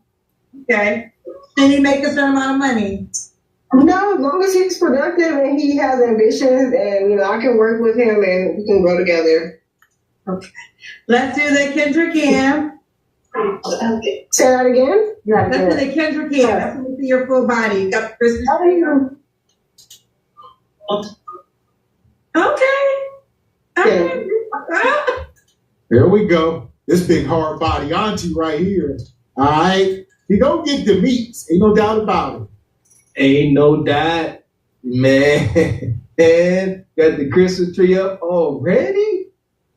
Okay. Should he make a certain amount of money? No, as long as he's productive and he has ambitions, and I can work with him and we can grow together. Okay. Let's do the Kendra Cam. Say that again? Let's do the Kendra Cam. That's when we see your full body. You got the Christmas tree. Okay. There we go. This big hard body auntie right here. All right. He don't get the meats. Ain't no doubt about it. Ain't no doubt. Man. Got the Christmas tree up already?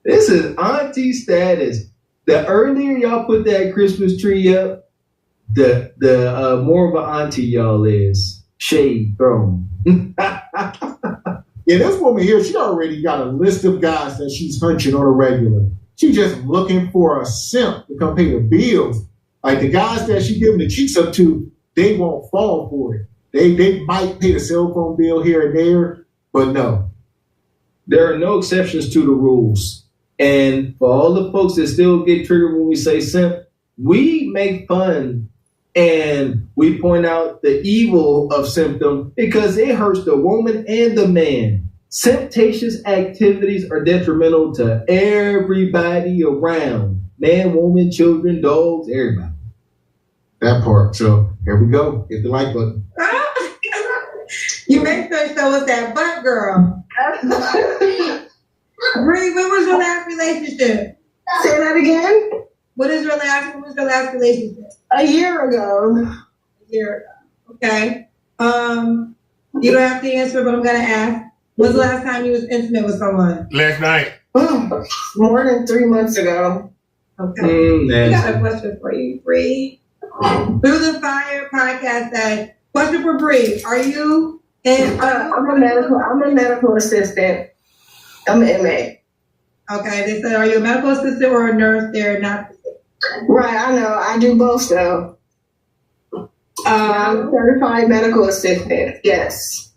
This is auntie status. The earlier y'all put that Christmas tree up, the more of an auntie y'all is. Shade thrown. Yeah, this woman here, she already got a list of guys that she's hunching on a regular. She's just looking for a simp to come pay the bills. Like the guys that she giving the cheeks up to, they won't fall for it. They might pay the cell phone bill here and there, but no. There are no exceptions to the rules. And for all the folks that still get triggered when we say simp, we make fun and we point out the evil of symptom because it hurts the woman and the man. Temptatious activities are detrimental to everybody around. Man, woman, children, dogs, everybody. That part. So here we go. Hit the like button. You make sure to show us that butt, girl. Bree, when was your last relationship? Say that again? When was your last relationship? A year ago. Okay. You don't have to answer, but I'm gonna ask. When's the last time you was intimate with someone? Last night. More than 3 months ago. Okay. I got a question for you, Bree. Through the Fire podcast said, question for Bree. Are you I'm a medical assistant. I'm an MA. Okay, they said, are you a medical assistant or a nurse? They're not. Right, I know. I do both though. I'm a certified medical assistant. Yes.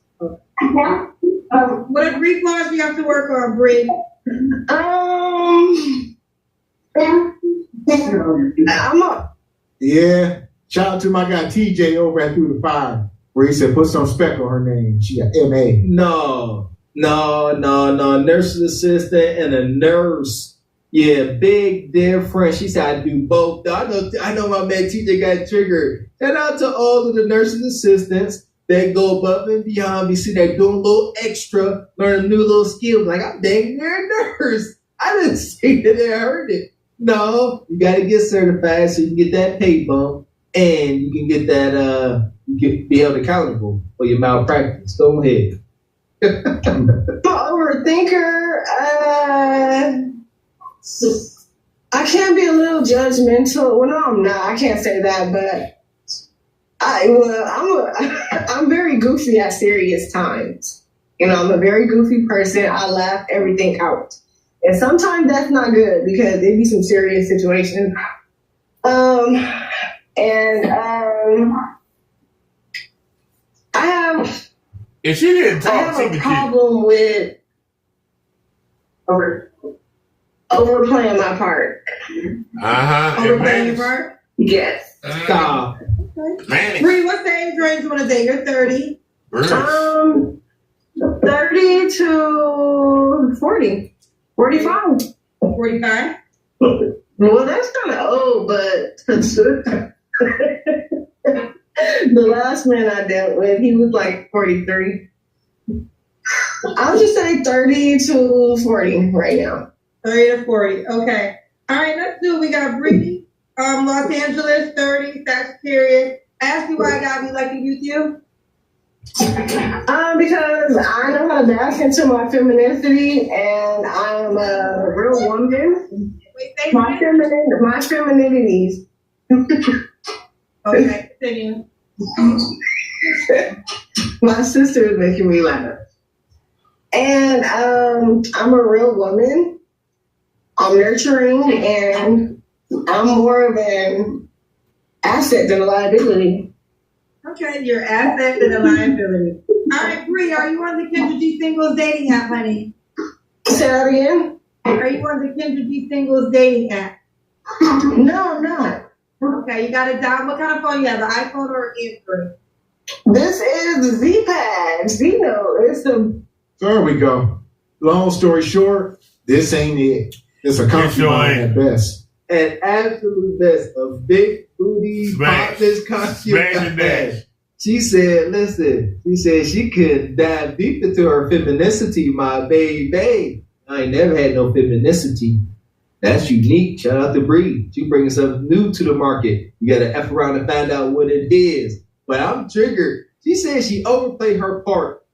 What Greek laws do you have to work on, Bree? Yeah. Shout out to my guy TJ over at Through the Fire, where he said put some spec on her name. She got MA. No. Nurse's assistant and a nurse. Yeah, big difference. She said I do both. I know my man TJ got triggered. Shout out to all of the nurses assistants that go above and beyond. You see, they're doing a little extra, learning new little skills. Like, I'm dang near a nurse. I didn't see that I heard it. No, you got to get certified so you can get that pay bump and you can get that, you can be held accountable for your malpractice. Go ahead. Overthinker, I can be a little judgmental. Well, no, I'm not. I can't say that, but I'm very goofy at serious times. You know, I'm a very goofy person. I laugh everything out. And sometimes that's not good because it'd be some serious situations. I have If she didn't talk, I have a problem with overplaying my part. Overplaying your part? Yes. Stop. Okay. Bree, what's the age range you want to date? You're 30. 30 to 40. 45. 45? Well, that's kind of old, but the last man I dealt with, he was like 43. I'll just say 30 to 40 right now. 30 to 40. Okay. All right, let's do it. We got Brittany, Los Angeles, 30, Sagittarius. Ask me why God be lucky with you. Because I know how to back into my femininity, and I'm a real woman. My femininities. Okay, continue. My sister is making me laugh. And I'm a real woman. I'm nurturing, and I'm more of an asset than a liability. Okay, you're asset than a liability. All right, Bree, are you on the Kendra G Singles dating app, honey? Say that again? Are you on the Kendra G Singles dating app? No, I'm not. Okay, you got it down. What kind of phone you have, an iPhone or Android? This is the Z-Pad. Zeno, it's the... There we go. Long story short, this ain't it. It's a concubine at best. An absolute best. A big booty, pompous concubine. She said, listen, she could dive deep into her femininity, my baby. I ain't never had no femininity. That's unique. Shout out to Bree. She bringing something new to the market. You got to F around and find out what it is. But I'm triggered. She said she overplayed her part.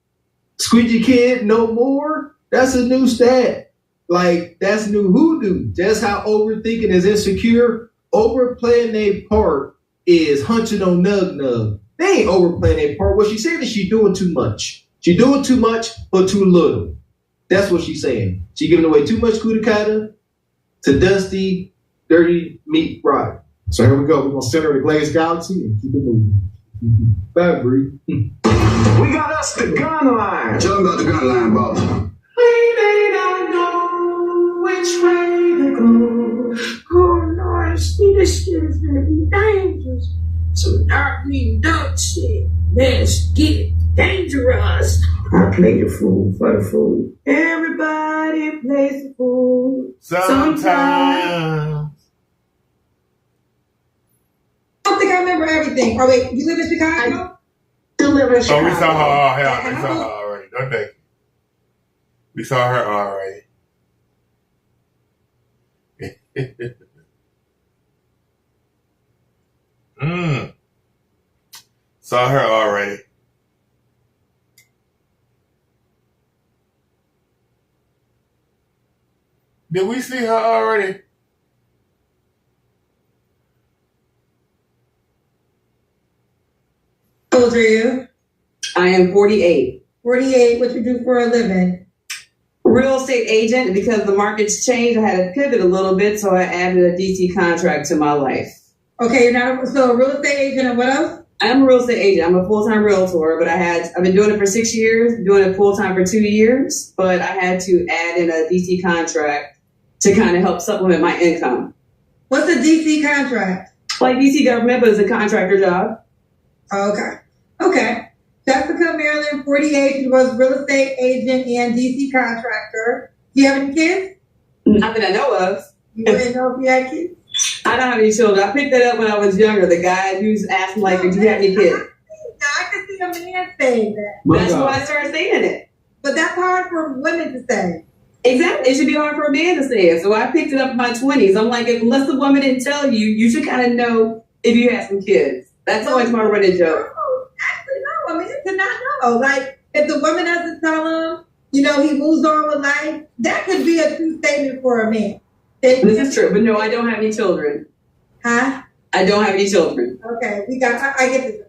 Squeegee Kid, no more. That's a new stat. Like, that's new hoodoo. Just how overthinking is insecure. Overplaying their part is hunching on Nug Nug. They ain't overplaying their part. What she's saying is she doing too much. She doing too much, but too little. That's what she's saying. She giving away too much kudakata to Dusty, Dirty Meat Rod. So here we go. We're going to center the glazed galaxy and keep it moving. Bye, Bree. We got us the gun line. Tell them about the gun line, boss. We may not know which way to go. Oh, Lord, see, this shit is gonna be dangerous. Some dark meat duck shit. Let's get dangerous. I play the fool for the fool. Everybody plays the fool. Sometimes. I don't think I remember everything. Oh, wait, you live in Chicago? I live in Chicago. Oh, we saw her. We saw her already. No, thank you. We saw her already. Saw her already. Did we see her already? How old are you? I am 48. 48. What you do for a living? Real estate agent. Because the market's changed, I had to pivot a little bit, so I added a DC contract to my life. Okay, you're not a real estate agent, and what else? I'm a real estate agent. I'm a full-time realtor, but I've been doing it for 6 years, doing it full-time for 2 years, but I had to add in a DC contract to kind of help supplement my income. What's a DC contract? Like DC government, but it's a contractor job. Okay. Jessica Maryland, 48. She was real estate agent and DC contractor. Do you have any kids? Not that I know of. You didn't know if you had kids? I don't have any children. I picked that up when I was younger. The guy who's asking, like, did you have any kids? I can see a man saying that. That's why I started saying it. But that's hard for women to say. Exactly. It should be hard for a man to say it. So I picked it up in my 20s. I'm like, unless the woman didn't tell you, you should kind of know if you had some kids. That's always my running joke. Actually, no. I mean, to not know. Like, if the woman doesn't tell him, he moves on with life, that could be a true statement for a man. This is true. But no, I don't have any children. Huh? I don't have any children. Okay. I get this.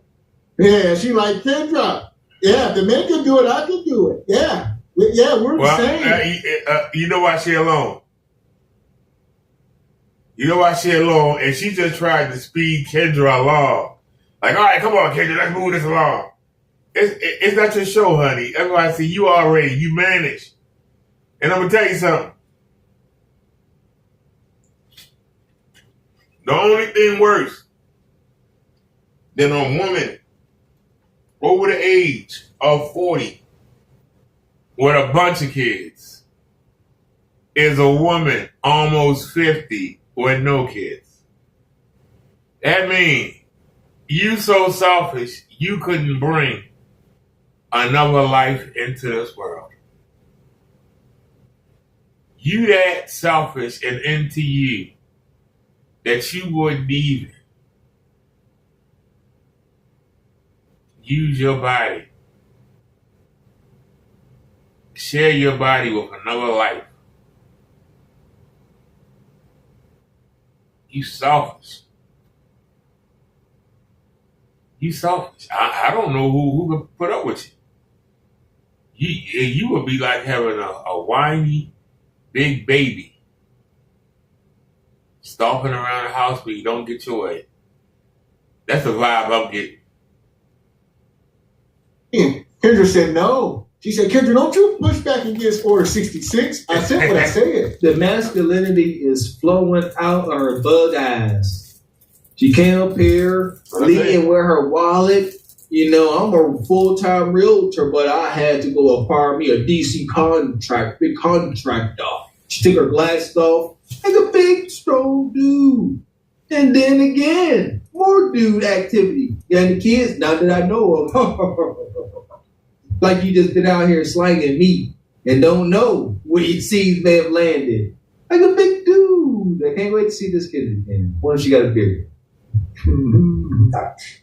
Yeah, she like Kendra. Yeah, if the men can do it, I can do it. Yeah. Yeah, we're the same. You know why she alone? And she just tried to speed Kendra along. Like, all right, come on, Kendra, let's move this along. It's not your show, honey. That's why I say you manage. And I'm going to tell you something. The only thing worse than a woman over the age of 40 with a bunch of kids is a woman almost 50 with no kids. That means you so selfish you couldn't bring another life into this world. You that selfish and into you that you wouldn't even use your body, share your body with another life. You selfish. I don't know who could put up with you. You would be like having a whiny big baby stomping around the house but you don't get your way. That's the vibe I'm getting. Kendra said no. She said, Kendra, don't you push back against Order 66. I said what I said. The masculinity is flowing out of her bug eyes. She came up here, leading with her wallet. I'm a full-time realtor, but I had to go acquire me a DC big contractor. She took her glasses off, like a big, strong dude. And then again, more dude activity. Got any kids? Not that I know of. Like you just been out here slanging me and don't know where your seeds may have landed. Like a big dude. I can't wait to see this kid again. When she got a beard.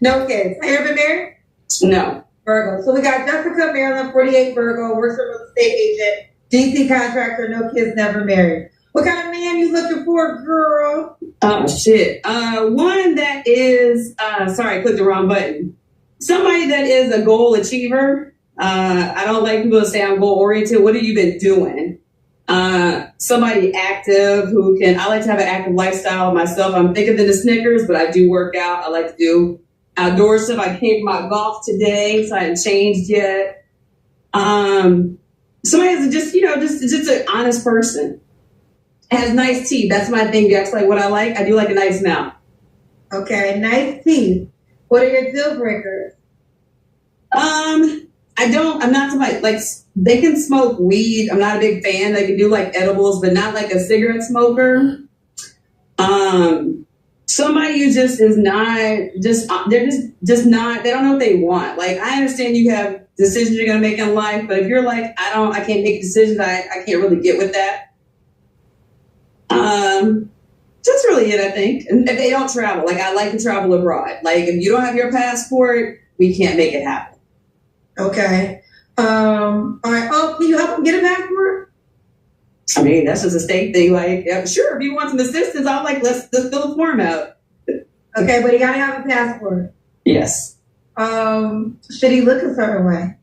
No kids. Have you ever been married? No. Virgo. So we got Jessica Maryland, 48, Virgo, works for a real estate agent, DC contractor, no kids, never married. What kind of man you looking for, girl? Oh, shit. One that is, sorry, I clicked the wrong button. Somebody that is a goal achiever. I don't like people to say I'm goal oriented. What have you been doing? Somebody active I like to have an active lifestyle myself. I'm thicker than the Snickers, but I do work out. I like to do outdoor stuff. I came from my golf today, so I haven't changed yet. Somebody that's just an honest person. Has nice teeth. That's my thing. That's like what I like. I do like a nice mouth. Okay, nice teeth. What are your deal breakers? I'm not somebody, like, they can smoke weed. I'm not a big fan. They can do like edibles, but not like a cigarette smoker. Somebody who just is not, they're just not, they don't know what they want. Like, I understand you have decisions you're going to make in life, but if you're like, I can't make decisions, I can't really get with that. That's really it, I think. And if they don't travel, like, I like to travel abroad. Like, if you don't have your passport, we can't make it happen. Okay. All right. Oh, can you help them get a passport? I mean, that's just a state thing. Like, yeah, sure, if you want some assistance, I'll let's fill the form out. Okay, but he gotta have a passport. Yes. Should he look a certain way?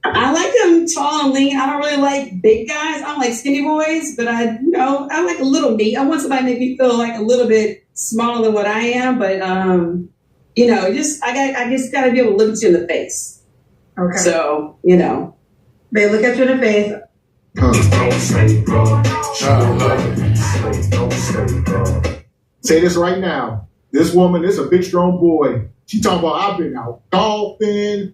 I like him tall and lean. I don't really like big guys. I don't like skinny boys, but I like a little meat. I want somebody to make me feel like a little bit smaller than what I am, but I just gotta be able to look at you in the face. Okay. So, They look at you in the face. Say this right now. This woman, this a big, strong boy. She talking about, I've been out golfing.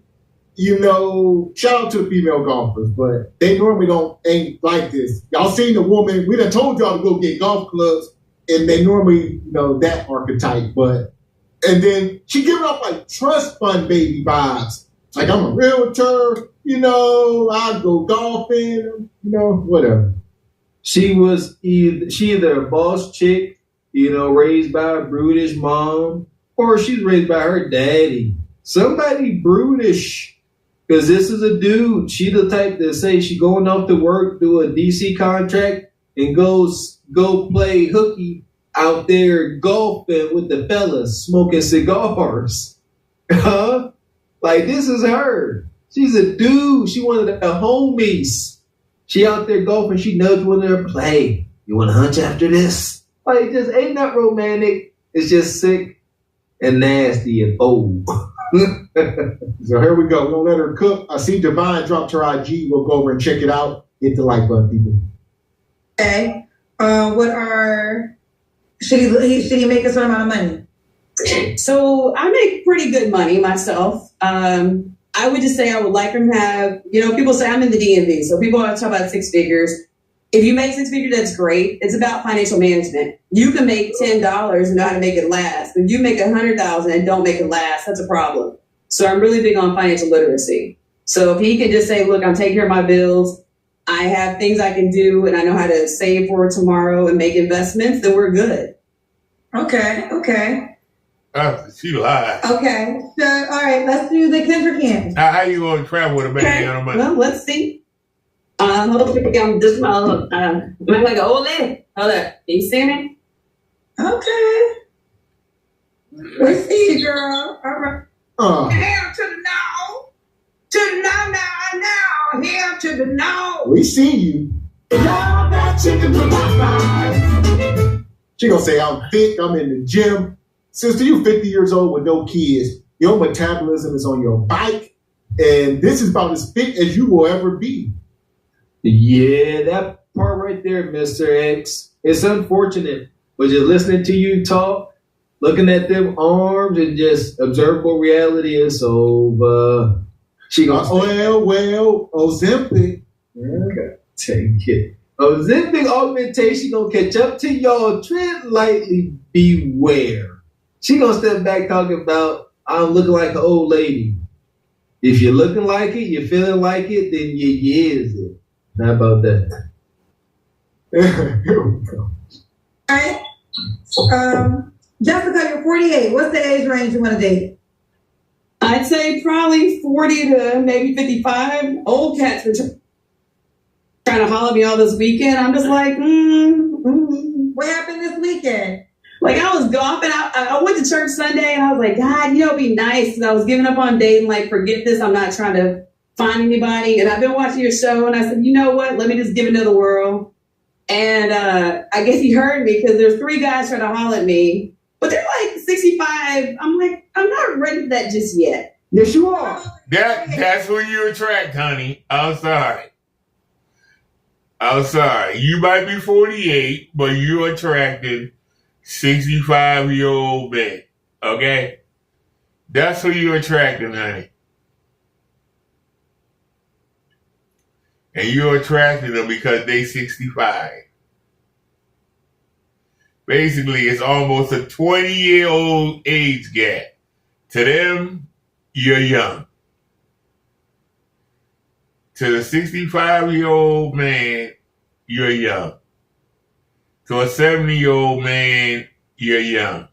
You know, shout out to the female golfers, but they normally ain't like this. Y'all seen the woman, we done told y'all to go get golf clubs, and they normally, that archetype, and then she giving off like trust fund baby vibes. Like, I'm a realtor, I go golfing, whatever. She either a boss chick, raised by a brutish mom, or she's raised by her daddy. Somebody brutish. Because this is a dude. She the type that say she going off to work, do a DC contract, and go play hooky out there golfing with the fellas, smoking cigars. Huh? Like, this is her. She's a dude. She one of the homies. She out there golfing. She knows when they're play. You want to hunch after this? Like, just ain't that romantic. It's just sick and nasty and old. So here we go. We're going to let her cook. I see Divine dropped her IG. We'll go over and check it out. Hit the like button, people. Okay. Should he make a certain amount of money? So I make pretty good money myself. I would just say I would like him to have, people say I'm in the DMV. So people always talk about six figures. If you make six figures, that's great. It's about financial management. You can make $10 and know how to make it last. If you make $100,000 and don't make it last, that's a problem. So I'm really big on financial literacy. So if he can just say, look, I'm taking care of my bills. I have things I can do and I know how to save for tomorrow and make investments, then we're good. Okay. She lied. Okay. So, all right, let's do the Kendrick Camp. How you going to travel with a baby on the money? Well, let's see. Hopefully I'm just I'm like an old lady. Hold up. Can you see me? Okay. Let's see you, girl. All right. Hair to the now. To the now. Hair to the now. We see you. She gonna say, I'm fit, I'm in the gym. Sister, you 50 years old with no kids. Your metabolism is on your bike. And this is about as fit as you will ever be. Yeah, that part right there, Mr. X. It's unfortunate, but just listening to you talk, looking at them arms, and just observe what reality is. So, she goes, well, Ozempic. Okay, take it. Ozempic augmentation gonna catch up to y'all. Tread lightly, beware. She gonna step back talking about, I'm looking like an old lady. If you're looking like it, you're feeling like it, then you is it. How about that? Here we go. All right. Jessica, you're 48. What's the age range you want to date? I'd say probably 40 to maybe 55. Old cats were trying to holler at me all this weekend. I'm just like, What happened this weekend? Like, I was golfing. I went to church Sunday, and I was like, God, it'd be nice. Because I was giving up on dating. Like, forget this. I'm not trying to find anybody. And I've been watching your show, and I said, you know what? Let me just give it another whirl. And I guess he heard me because there's 3 guys trying to holler at me. But they're like 65. I'm like, I'm not ready for that just yet. Yes, you are. That's who you attract, honey. I'm sorry. You might be 48, but you attracted 65-year-old men. Okay? That's who you attracting, honey. And you're attracting them because they 65. Basically, it's almost a 20-year-old age gap. To them, you're young. To the 65-year-old man, you're young. To a 70-year-old man, you're young.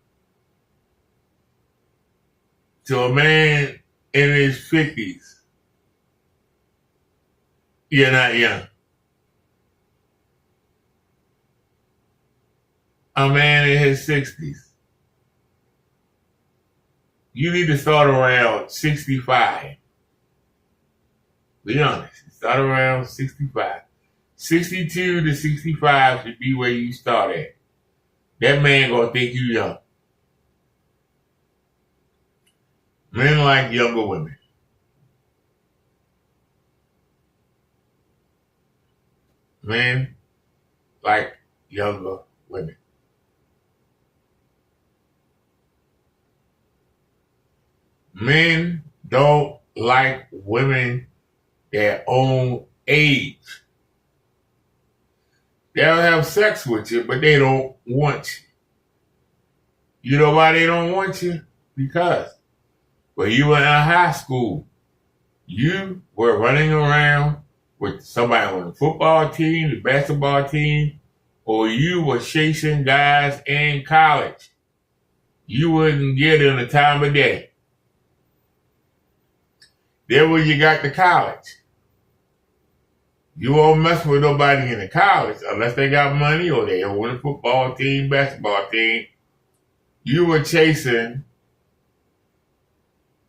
To a man in his 50s, you're not young. A man in his 60s, you need to start around 65. Be honest. Start around 65. 62 to 65 should be where you start at. That man gonna think you young. Men like younger women. Men like younger women. Men don't like women their own age. They'll have sex with you, but they don't want you. You know why they don't want you? Because when you were in high school, you were running around with somebody on the football team, the basketball team, or you were chasing guys in college. You wouldn't get in the time of day. Then when you got to college, you won't mess with nobody in the college unless they got money or they own a football team, basketball team. You were chasing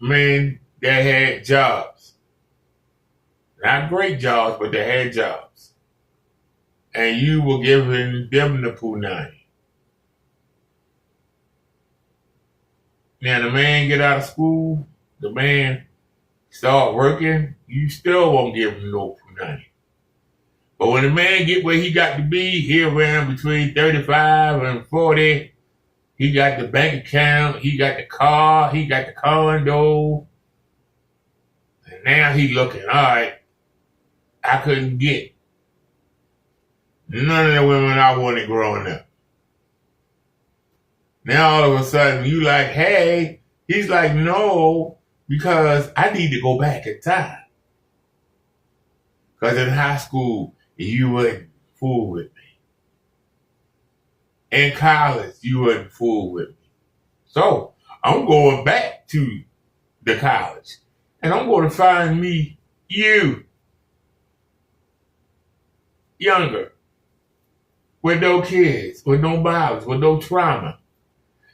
men that had jobs. Not great jobs, but they had jobs. And you were giving them the punani. Now the man get out of school, the man start working, you still won't give him no punani. But when the man get where he got to be, he around between 35 and 40, he got the bank account, he got the car, he got the condo, and now he looking, all right, I couldn't get none of the women I wanted growing up. Now all of a sudden you like, hey, he's like, no, because I need to go back in time. Because in high school, you wouldn't fool with me. In college, you wouldn't fool with me. So I'm going back to the college. And I'm going to find me you. Younger. With no kids. With no violence. With no trauma.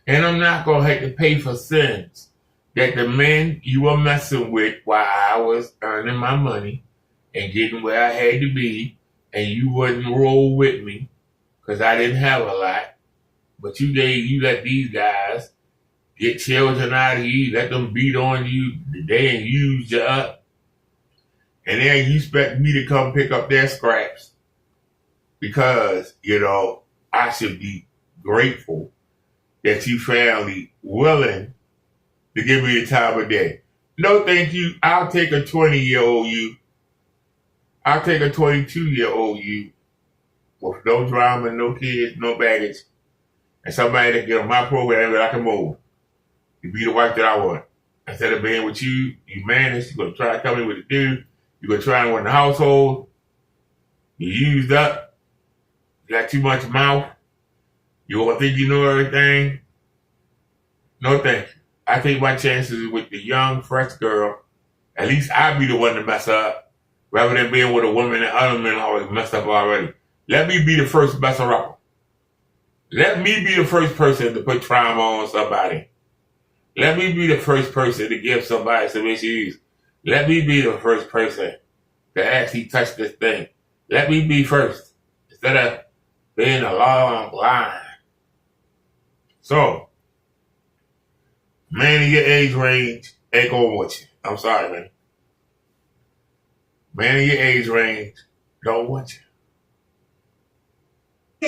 And I'm not going to have to pay for sins that the men you were messing with while I was earning my money and getting where I had to be, and you wouldn't roll with me because I didn't have a lot. But you let these guys get children out of you, let them beat on you, they ain't used you up. And then you expect me to come pick up their scraps because, I should be grateful that you family willing to give me the time of day. No, thank you. I'll take a 20-year-old you. I'll take a 22-year-old you with no drama, no kids, no baggage, and somebody that get on my program that I can move. You be the wife that I want. Instead of being with you, you manage, you're going to try to tell me what to do. You're going to try and run the household. You used up. You got too much mouth. You all think you know everything? No thank you. I take my chances with the young, fresh girl. At least I'll be the one to mess up, rather than being with a woman that other men always messed up already. Let me be the first messer up. Let me be the first person to put trauma on somebody. Let me be the first person to give somebody some issues. Let me be the first person to actually touch this thing. Let me be first, instead of being a long line. So, man in your age range ain't gonna want you. I'm sorry, man. Man in your age range don't want you.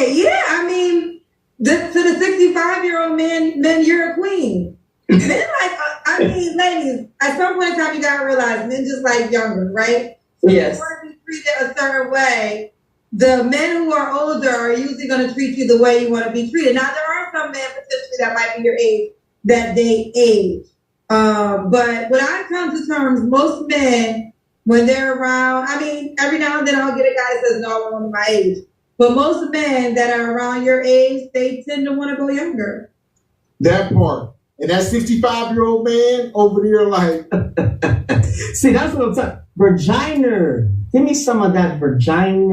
Yeah, I mean, to the 65-year-old men, you're a queen. Men ladies, at some point in time, you gotta realize men just like younger, right? So yes. If you want to be treated a certain way, the men who are older are usually going to treat you the way you want to be treated. Now, there are some men potentially that might be your age that they age. But when I come to terms, most men, when they're around, I mean, every now and then I'll get a guy that says, no, I want my age. But most men that are around your age, they tend to want to go younger. That part. And that 65-year-old man over there like... See, that's what I'm talking. Vagina. Give me some of that vagina.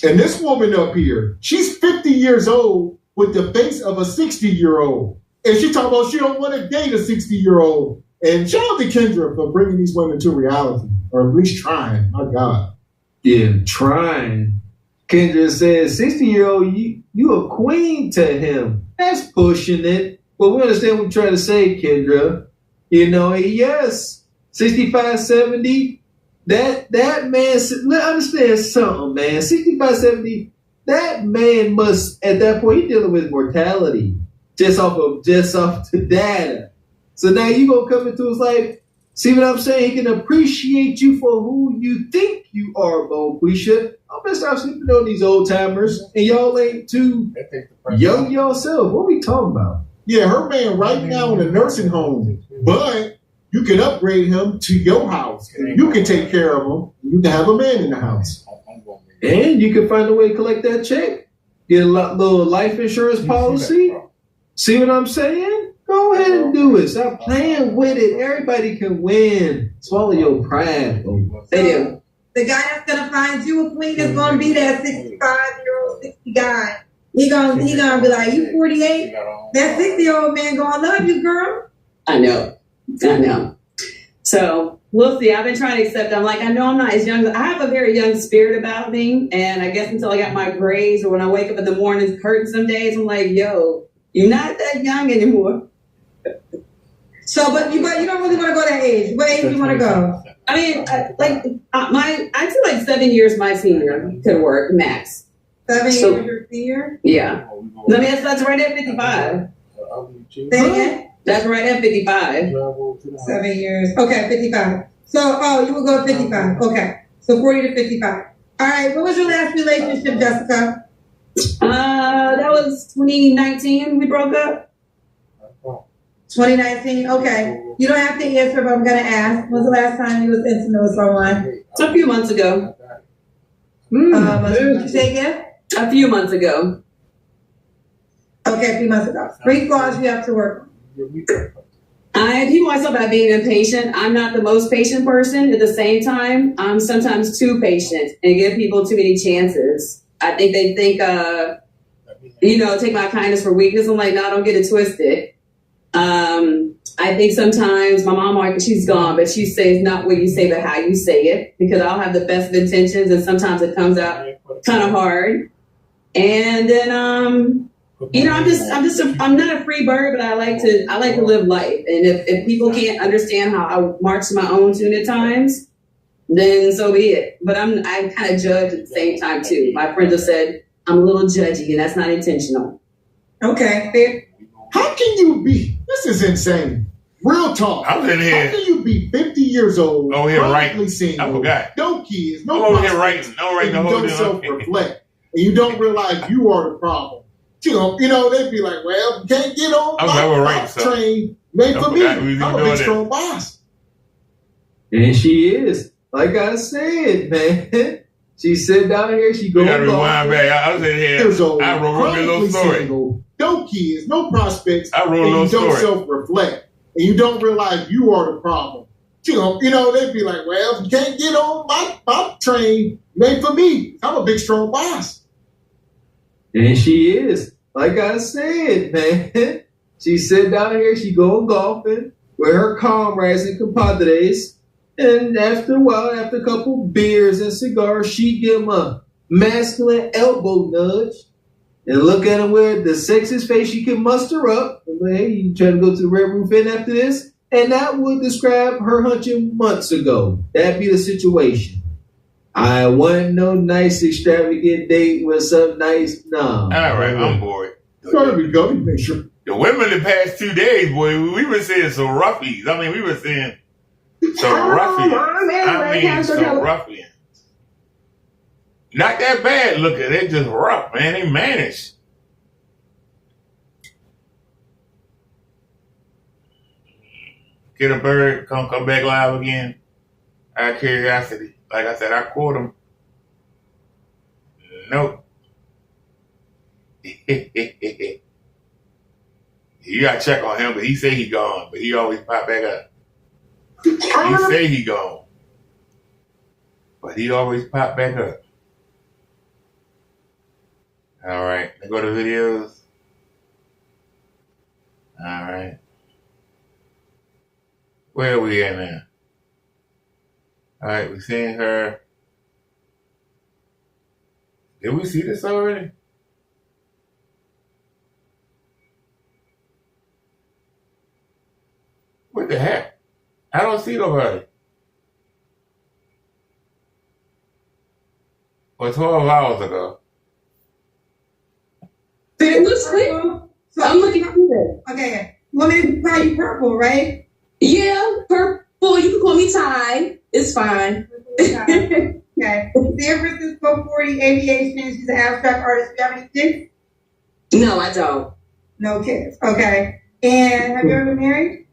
And this woman up here, she's 50 years old with the face of a 60-year-old. And she talking about she don't want to date a 60-year-old. And shout out to Kendra for bringing these women to reality. Or at least trying. My God. Yeah, trying. Kendra says, 60-year-old, you a queen to him. That's pushing it. But we understand what you're trying to say, Kendra. Yes, 65, 70, that man, understand something, man. 65, 70, that man must, at that point, he's dealing with mortality. just off the data. So now you gonna come into his life. See what I'm saying? He can appreciate you for who you think you are, Boquisha. I'm gonna stop sleeping on these old timers, and y'all ain't too young yourself. What we talking about? Yeah, her man right now in a nursing home, but you can upgrade him to your house. You can take care of him. You can have a man in the house. And you can find a way to collect that check. Get a little life insurance policy. See what I'm saying? Go ahead and do it. Stop playing with it. Everybody can win. Swallow your pride. They do. The guy that's gonna find you a queen is gonna be that 65-year-old, 60 guy. He gonna be like, you 48? That 60-year-old man gonna love you, girl. I know. So we'll see. I've been trying to accept. I'm like, I know I'm not as young. I have a very young spirit about me, and I guess until I got my grades or when I wake up in the morning hurting some days, I'm like, yo, you're not that young anymore. So, but you don't really want to go that age. What age do you want to go? I mean, I feel like 7 years my senior could work max. 7 years your senior? Yeah. I mean, that's right at 55. Say again? That's right at 55. 7 years. Okay, 55. So, you will go 55. Okay. So 40 to 55. All right. What was your last relationship, Jessica? That was 2019 we broke up. 2019. Okay. You don't have to answer, but I'm going to ask. When's the last time you was intimate with someone? A few months ago. Did you say again? A few months ago. Okay, a few months ago. 3 flaws you have to work on. I view myself as being impatient. I'm not the most patient person. At the same time, I'm sometimes too patient and give people too many chances. I think they think, take my kindness for weakness. I'm like, no, don't get it twisted. I think sometimes my mom, she's gone, but she says not what you say, but how you say it, because I'll have the best of intentions and sometimes it comes out kind of hard. And then, I'm not a free bird, but I like to live life. And if people can't understand how I march to my own tune at times, then so be it. But I kind of judge at the same time too. My friends have said I'm a little judgy, and that's not intentional. Okay, fair. How can you be? This is insane. Real talk. I was in here. How can you be 50 years old? Over here writing. Single, I forgot. No kids. No. I'm over here writing. No writing the whole thing. You don't self-reflect, and you don't realize you are the problem. They'd be like, well, you can't get on my train. Made for me. I'm a big strong boss. And she is. Like I said, man. She sit down here, she goes. You gotta rewind back. I was in here. I wrote a little story. Single, no kids, no prospects. I wrote a little story. You don't self-reflect, and you don't realize you are the problem. They'd be like, well, you can't get on my train. Made for me. I'm a big strong boss. And she is. Like I said, man. She sit down here, she go golfing with her comrades and compadres. And after a while, after a couple beers and cigars, she give him a masculine elbow nudge and look at him with the sexiest face she can muster up. And like, hey, you trying to go to the Red Roof Inn after this? And that would describe her hunching months ago. That'd be the situation. I want no nice extravagant date with some nice All right, I'm bored. There we go. Make sure. The women the past 2 days, boy, we were seeing some roughies. I mean, we were seeing some ruffians. Some ruffians. Not that bad looking. They're just rough, man. They managed. Get a bird, come back live again. Out of curiosity. Like I said, I caught him. Nope. You gotta check on him, but he say he gone, but he always pop back up. He say he gone, but he always pop back up. All right, let's go to videos. All right, where are we at now? All right, we seeing her. Did we see this already? What the heck? I don't see nobody. Well, 12 hours ago. Did it look clear? So I'm looking good. Okay. You want me to call you Purple, right? Yeah, purple. You can call me Ty. It's fine. Okay. San Francisco 40 Aviation. She's an abstract artist. Do you have any kids? No, I don't. No kids. Okay. And have you ever been married?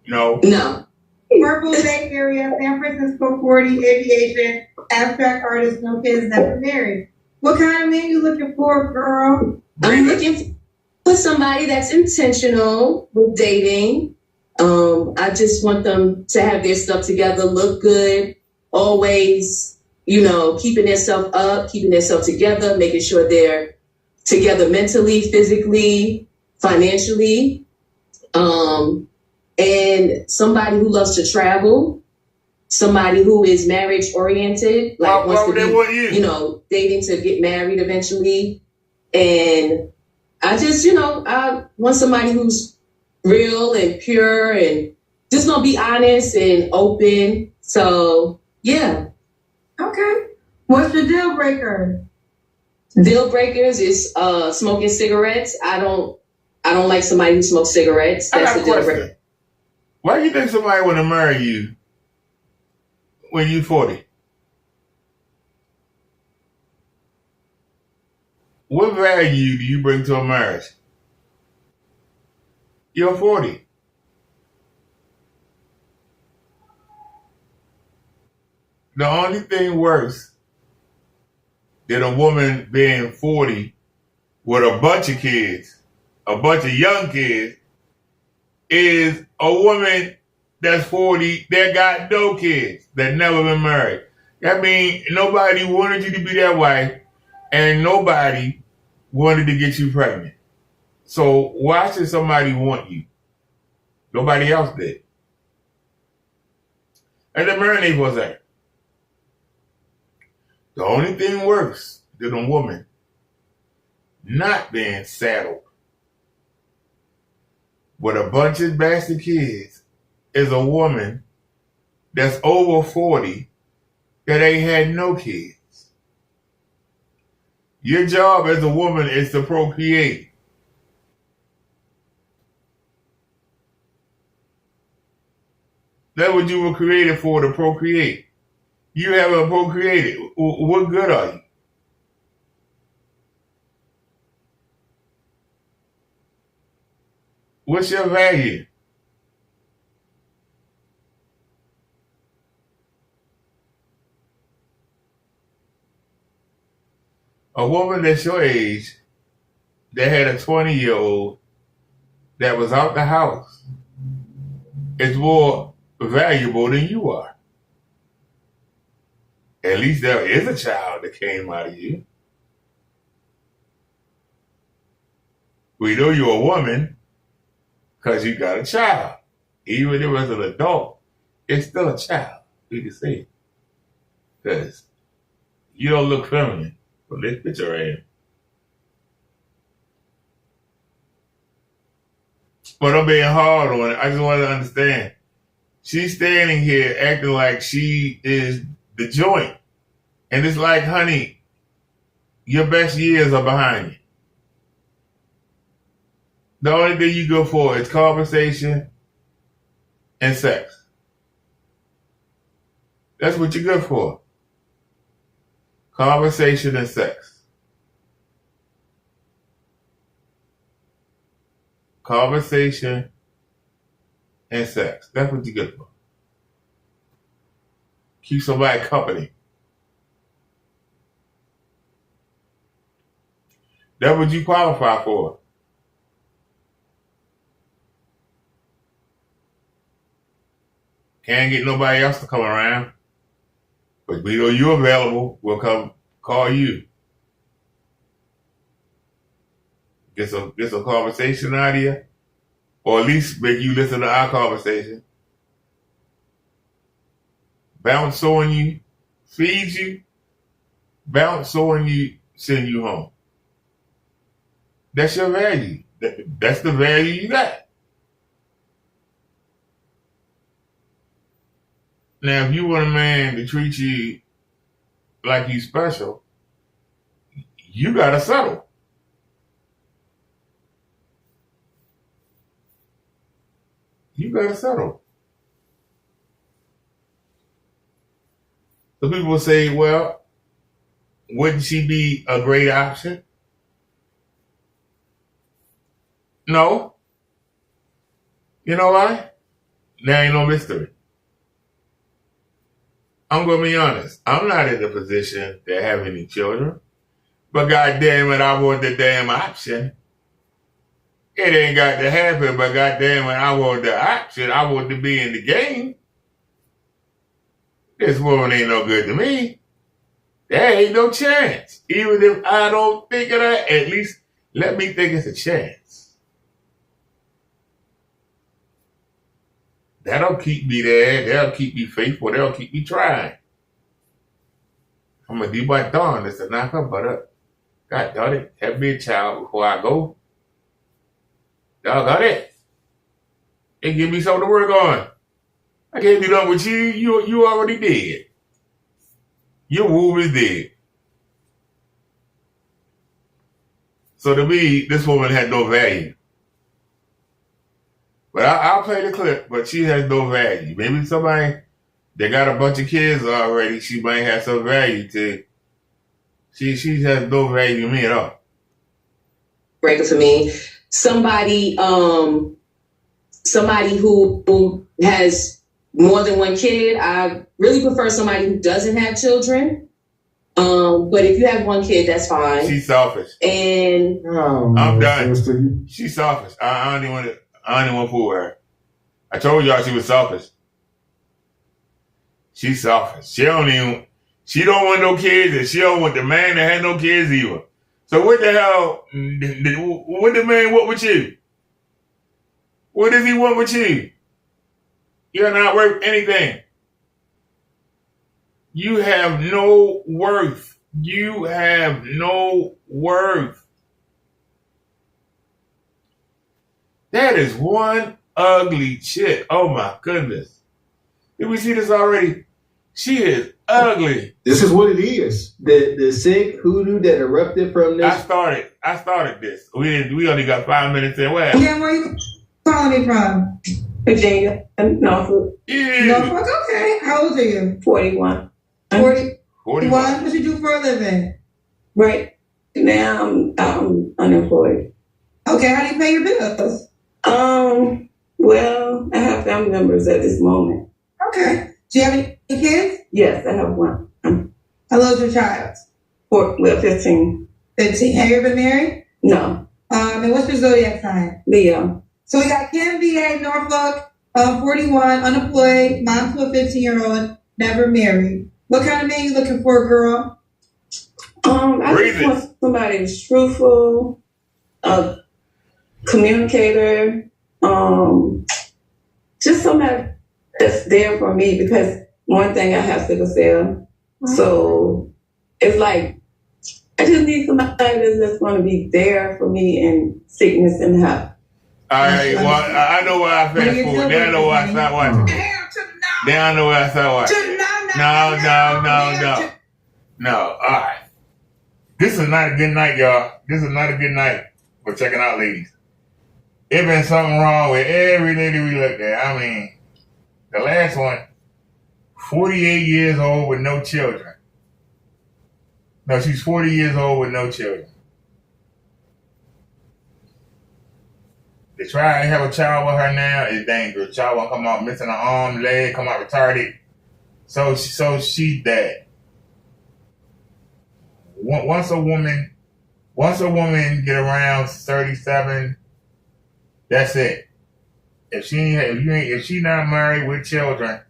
No. No. Purple Bay Area, San Francisco 40 Aviation, abstract artist, no kids, never married. What kind of man you looking for, girl? I'm looking for somebody that's intentional with dating. I just want them to have their stuff together, look good, always, keeping themselves up, keeping themselves together, making sure they're together mentally, physically, financially. And somebody who loves to travel, somebody who is marriage oriented, like wants to be, dating to get married eventually. And I just, I want somebody who's real and pure and just gonna be honest and open. So yeah. Okay. What's your deal breaker? Deal breakers is smoking cigarettes. I don't like somebody who smokes cigarettes. That's a deal breaker. Why do you think somebody want to marry you when you're 40? What value do you bring to a marriage? You're 40. The only thing worse than a woman being 40 with a bunch of kids, a bunch of young kids, is a woman that's 40 that got no kids, that never been married. That means nobody wanted you to be their wife and nobody wanted to get you pregnant. So why should somebody want you? Nobody else did. And the marinade was that. The only thing worse than a woman not being saddled with a bunch of bastard kids is a woman that's over 40 that ain't had no kids. Your job as a woman is to procreate. That's what you were created for, to procreate. You haven't procreated. What good are you? What's your value? A woman that's your age that had a 20-year-old that was out the house is more valuable than you are. At least there is a child that came out of you. We know you're a woman because you got a child. Even if it was an adult, it's still a child. We can say it. Because you don't look feminine from this picture right here. But I'm being hard on it. I just want to understand. She's standing here acting like she is the joint. And it's like, honey, your best years are behind you. The only thing you go for is conversation and sex. That's what you're good for. Conversation and sex. Conversation and sex. That's what you're good for. Keep somebody company. That's what you qualify for. Can't get nobody else to come around. But we know you're available. We'll come call you. Get some conversation out of you. Or at least make you listen to our conversation. Bounce on you. Feed you. Bounce on you. Send you home. That's your value. That's the value you got. Now, if you want a man to treat you like he's special, you got to settle. you better settle. So people say, well, wouldn't she be a great option? No. You know why? There ain't no mystery. I'm going to be honest. I'm not in a position to have any children. But goddamn it, I want the damn option. It ain't got to happen, but goddamn it, I want the option. I want to be in the game. This woman ain't no good to me. There ain't no chance. Even if I don't think of that, at least let me think it's a chance. That'll keep me there. That'll keep me faithful. That'll keep me trying. I'm going to do my darndest to knock her butt up. God darn it. Have me a child before I go. Doggone it. And give me something to work on. I can't do nothing with you. You already did. Your womb is dead. So to me, this woman had no value. But I'll play the clip, but she has no value. Maybe somebody that got a bunch of kids already, she might have some value to. She has no value to me at all. Breaker for me. Somebody who has more than one kid. I really prefer somebody who doesn't have children. But if you have one kid, that's fine. She's selfish. And I'm done. She's selfish. I don't even want to fool her. I told y'all she was selfish. She's selfish. She don't want no kids, and she don't want the man that had no kids either. So what the hell? What the man want with you? What does he want with you? You're not worth anything. You have no worth. You have no worth. That is one ugly chick. Oh my goodness. Did we see this already? She is ugly. This is what it is. The sick hoodoo that erupted from this. I started this. We only got 5 minutes in. Where? Yeah, where you calling me from? Virginia, Norfolk. Yeah. Norfolk, okay. How old are you? 41. 41? 41. What you do for a living? Right now, I'm unemployed. Okay, how do you pay your bills? Well, I have family members at this moment. Okay. Do you have any kids? Yes, I have one. How old is your child? 15. 15. Have you ever been married? No. And what's your zodiac sign? Leo. So we got Kim VA, Norfolk, 41, unemployed, mom to a 15-year-old, never married. What kind of man you looking for, girl? I just want somebody who's truthful, a communicator, just somebody that's there for me, because one thing, I have sickle cell. So it's like, I just need somebody that's just going to be there for me in sickness and health. All right, well, I know why I fast forward. Then I know why I start watching. Then I know why I start watching. No. All right. This is not a good night, y'all. This is not a good night for checking out ladies. It been something wrong with every lady we looked at. I mean, the last one, 48 years old with no children. No, she's 40 years old with no children. To try and have a child with her now is dangerous. Child will come out missing an arm, leg, come out retarded. So she's dead. Once a woman get around 37, that's it. If she not married with children,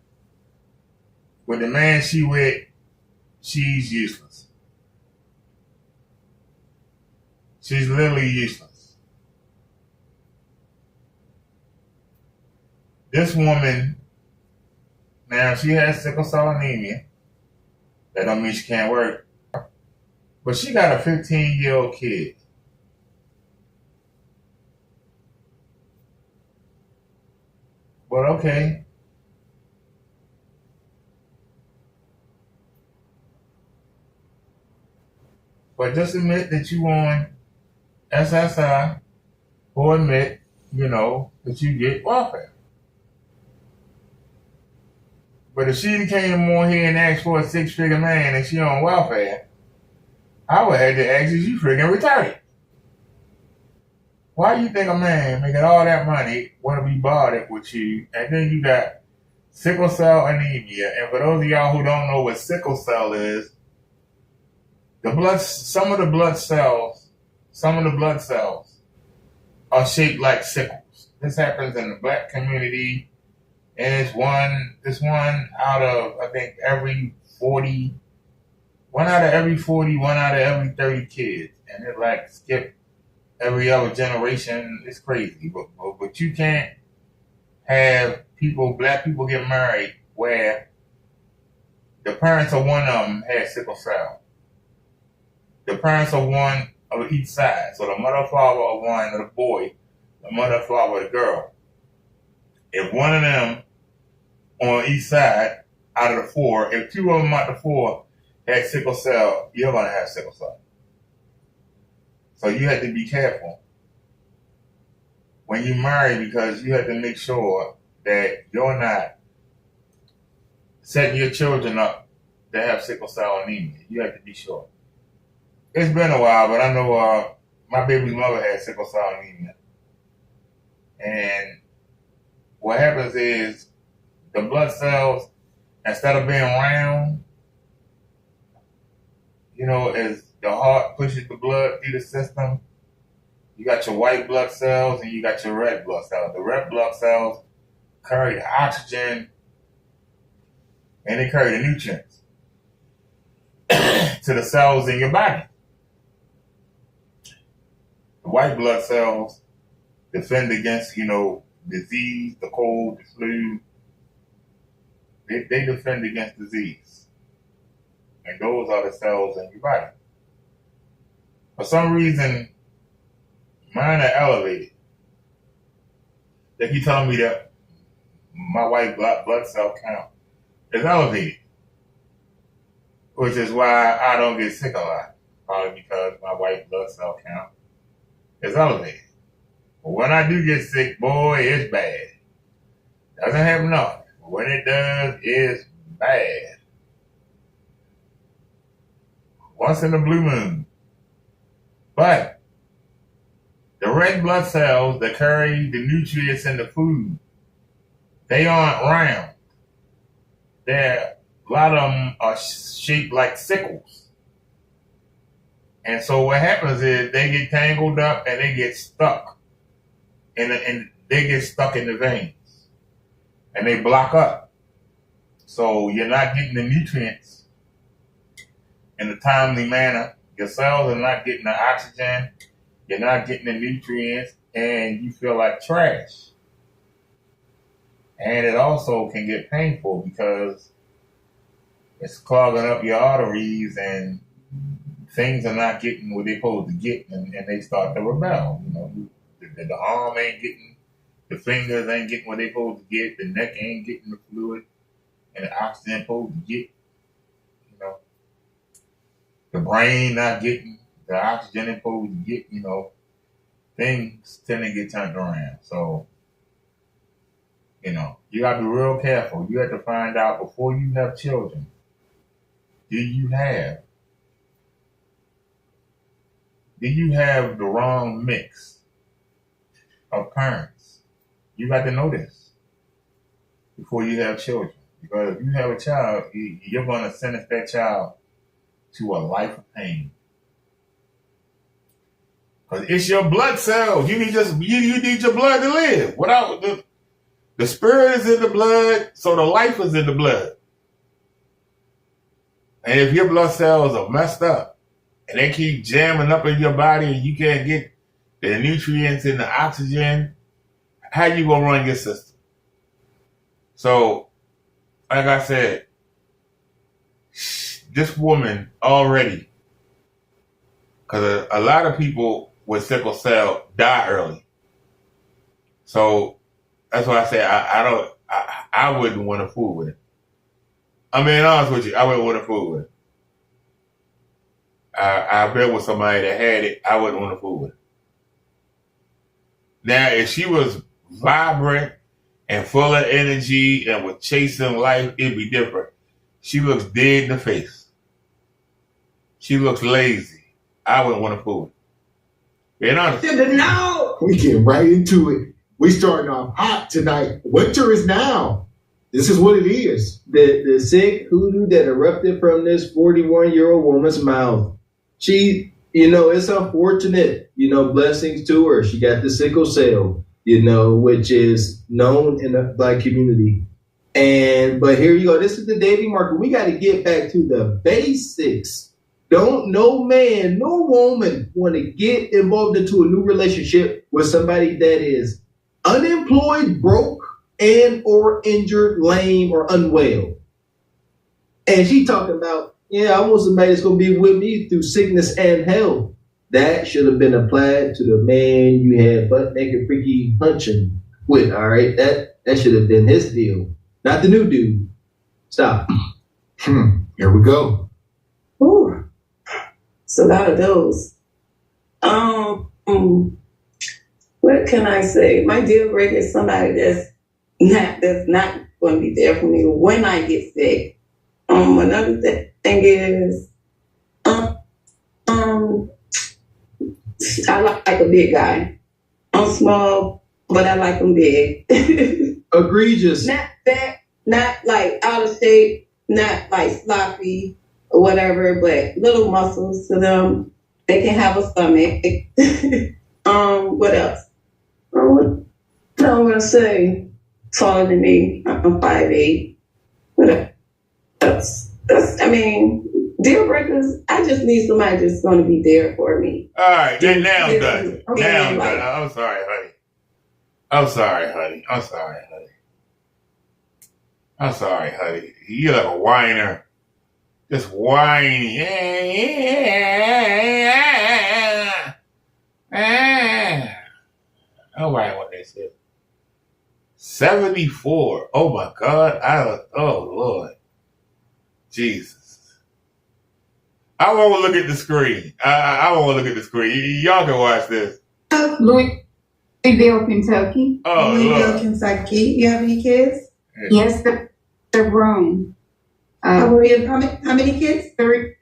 with the man she with, she's useless. She's literally useless. This woman, now she has sickle cell anemia. That don't mean she can't work. But she got a 15-year-old kid. But okay. But just admit that you on SSI, or admit, that you get welfare. But if she came on here and asked for a 6-figure man and she on welfare, I would have to ask, is you freaking retarded? Why do you think a man making all that money want to be bothered with you, and then you got sickle cell anemia? And for those of y'all who don't know what sickle cell is, some of the blood cells are shaped like sickles. This happens in the black community, and it's one out of, I think, every 40, one out of every 30 kids, and it like skip every other generation. It's crazy, but you can't have black people get married where the parents of one of them had sickle cell. The parents of one of each side. So the mother father of one of the boy, the mother father of the girl. If one of them on each side out of the 4, if 2 of them out of the 4 had sickle cell, you're gonna have sickle cell. So you have to be careful when you marry, because you have to make sure that you're not setting your children up to have sickle cell anemia. You have to be sure. It's been a while, but I know my baby's mother had sickle cell anemia. And what happens is the blood cells, instead of being round, as the heart pushes the blood through the system, you got your white blood cells and you got your red blood cells. The red blood cells carry the oxygen and they carry the nutrients to the cells in your body. The white blood cells defend against, disease, the cold, the flu. They defend against disease. And those are the cells in your body. For some reason, mine are elevated. They keep telling me that my white blood cell count is elevated, which is why I don't get sick a lot. Probably because my white blood cell count is elevated. But when I do get sick, boy, it's bad. Doesn't happen often. But when it does, it's bad. Once in a blue moon. But the red blood cells that carry the nutrients in the food, they aren't round. A lot of them are shaped like sickles. And so what happens is they get tangled up and they get stuck. And they get stuck in the veins. And they block up. So you're not getting the nutrients in a timely manner. Your cells are not getting the oxygen. You're not getting the nutrients. And you feel like trash. And it also can get painful because it's clogging up your arteries and things are not getting what they're supposed to get, and they start to rebel. The arm ain't getting, the fingers ain't getting what they're supposed to get, the neck ain't getting the fluid and the oxygen supposed to get. The brain not getting the oxygen it's supposed to get. Things tend to get turned around. So, you got to be real careful. You have to find out before you have children, do you have the wrong mix of parents? You got to know this before you have children. Because if you have a child, you're going to sentence that child to a life of pain. Because it's your blood cells. You need your blood to live. Without the spirit is in the blood, so the life is in the blood. And if your blood cells are messed up and they keep jamming up in your body and you can't get the nutrients and the oxygen, how you gonna run your system? So, like I said, this woman already, because a lot of people with sickle cell die early. So that's why I say I wouldn't want to fool with it. I'm being honest with you, I wouldn't want to fool with it. I've been with somebody that had it, I wouldn't want to fool with it. Now, if she was vibrant and full of energy and was chasing life, it'd be different. She looks dead in the face. She looks lazy. I wouldn't want to fool her. Being honest. No. We get right into it. We starting off hot tonight. Winter is now. This is what it is. The sick hoodoo that erupted from this 41-year-old woman's mouth. She, it's unfortunate, blessings to her. She got the sickle cell, which is known in the Black community. But here you go. This is the dating market. We got to get back to the basics. Don't no man, no woman want to get involved into a new relationship with somebody that is unemployed, broke, and or injured, lame, or unwell. And she talking about, I want somebody that's going to be with me through sickness and health. That should have been applied to the man you had butt naked freaky punching with, all right? That should have been his deal, not the new dude. Stop. Here we go. Ooh. It's a lot of those. What can I say? My deal breaker is somebody that's not going to be there for me when I get sick. Another thing is, I like a big guy. I'm small, but I like them big. Egregious. Not fat, not like out of shape, not like sloppy or whatever, but little muscles to them. They can have a stomach. What else? What I'm gonna say? Taller than me. I'm 5'8". What else? Deal breakers. I just need somebody that's gonna be there for me. All right, then now I'm done. Now I'm done. I'm sorry, honey. You're like a whiner. Just whiny. All right, what they said. 74. Oh my God. Oh Lord. Jesus. I won't look at the screen. I won't look at the screen. Y'all can watch this. Louisville, Kentucky. Oh, Louisville, Lord. Kentucky. You have any kids? Yes, the room. How many kids? 3,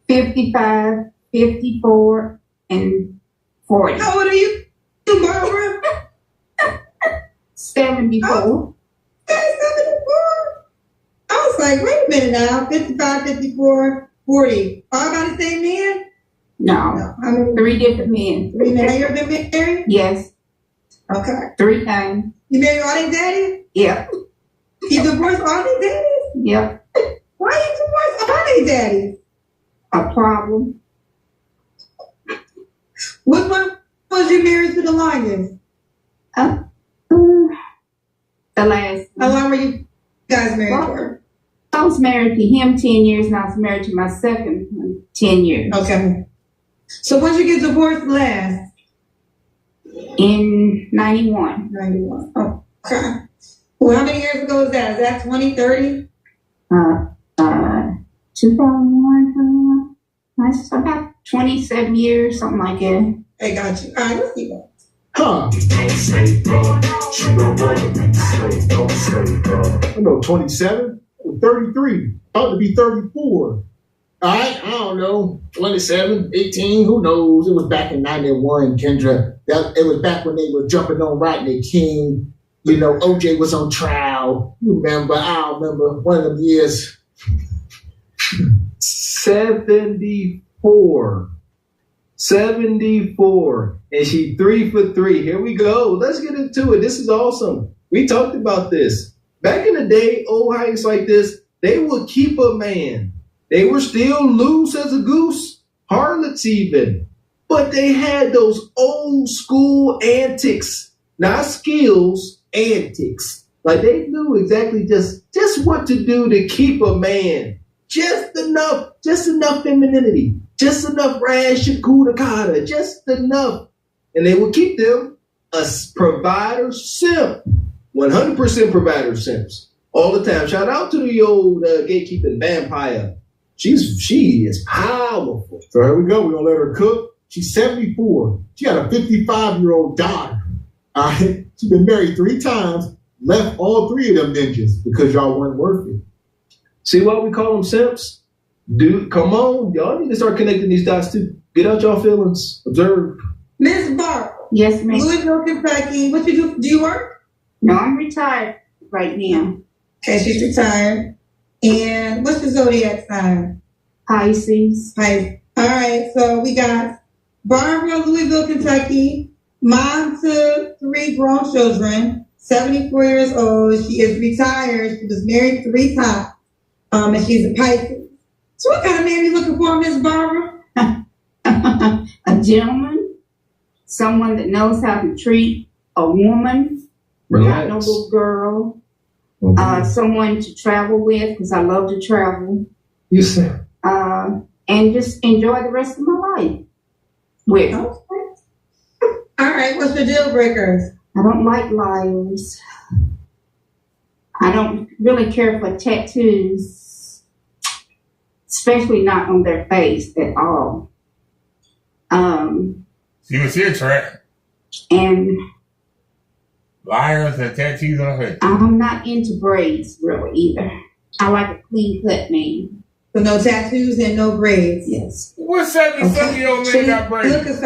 55, 54, and 40. How old are you, Barbara? 74. Oh, 74. I was like, wait a minute now. 55, 54, 40. All about the same man? No. I mean, 3 different men. 3 men. Have you ever been married? Yes. Okay. 3 times. You married all these daddies? Yep. You divorced all these daddies? Yep. Why you divorced all these daddies? A problem. Which one was you married to the longest? The last. How long were you guys married for? I was married to him 10 years, and I was married to my second one 10 years. Okay. So when did you get divorced last? In 91. 91. Oh, okay. Well, how many years ago is that? Is that 20, 30? 2001. That's about 27 years, something like that. I got you. All right, let's keep going. Huh. I know 27, 33, about to be 34. All right, I don't know, 27, 18, who knows? It was back in 91, Kendra. It was back when they were jumping on Rodney King. OJ was on trial. You remember, I remember one of them years. 74. 74. And she 3 for 3. Here we go. Let's get into it. This is awesome. We talked about this. Back in the day, old hikes like this, they would keep a man. They were still loose as a goose, harlots even. But they had those old school antics, not skills, antics. Like they knew exactly just what to do to keep a man. Just enough femininity, just enough rash and kudakata, just enough. And they would keep them a provider simp. 100% provider simps. All the time. Shout out to the old gatekeeping vampire. She is powerful. So here we go. We're going to let her cook. She's 74. She got a 55-year-old daughter. All right. She's been married 3 times, left all 3 of them ninjas because y'all weren't worth it. See why we call them simps? Dude, come on. Y'all need to start connecting these dots too. Get out y'all feelings. Observe. Miss Barb. Yes, ma'am. Louisville, Kentucky. What you do? Do you work? No, I'm retired right now. Okay, she's retired. And what's the zodiac sign? Pisces. Pisces. All right, so we got Barbara, Louisville, Kentucky, mom to 3 grown children, 74 years old. She is retired. She was married 3 times, and she's a Pisces. So what kind of man you looking for, Miss Barbara? A gentleman, someone that knows how to treat a woman, not no little girl. Someone to travel with, because I love to travel. You said. And just enjoy the rest of my life with. Okay. All right, what's your deal breakers? I don't like liars. I don't really care for tattoos, especially not on their face at all. She was here, Trent. And liars and tattoos on her face. I'm not into braids really either. I like a clean cut man. So no tattoos and no braids. Yes. What 77-year-old man got braids?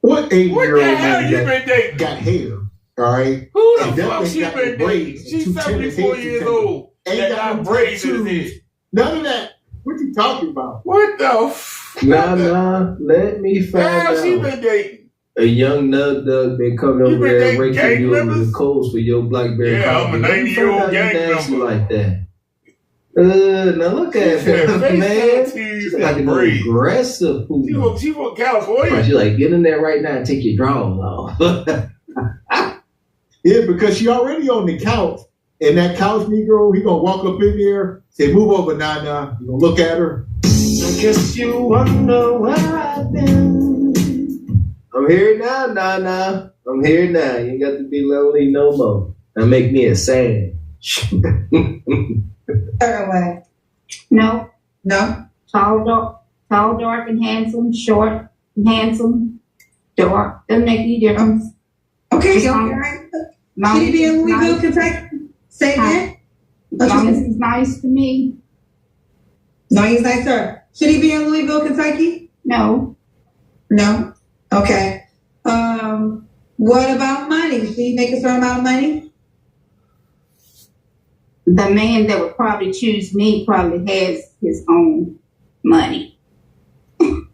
What 80-year-old man you been dating? got hair? All right. Who And the that fuck man she got been the dating? She's 74 years old. Ain't That got got no braids in his tattoos. head. None of that. What you talking about? What the Nah. Let me find How she out. been dating? A young nug been coming You over been there dating raking gang you over members? the coals for your BlackBerry. Yeah, I'm a Let me 90-year-old find out you gang nasty member. like that. Now look at her, man. She's like an aggressive fool. She from California. She's like, get in there right now and take your drawers off. Yeah, because she already on the couch. And that couch Negro, he gonna walk up in there, say, move over, Nana. You gonna look at her. I guess you wonder where I've been. I'm here now, Nana. I'm here now. You ain't got to be lonely no more. Now make me a sandwich. Away. No. No. Tall, dark, and handsome. Short and handsome. Dark. Doesn't make any difference. Okay, Just okay. long- All right. long Should he be as in it's Louisville, nice. Kentucky? Say again. As long as it's nice to me. No, he's nice, sir. Should he be in Louisville, Kentucky? No. No. Okay. What about money? Should he make a certain amount of money? The man that would probably choose me probably has his own money. Woo!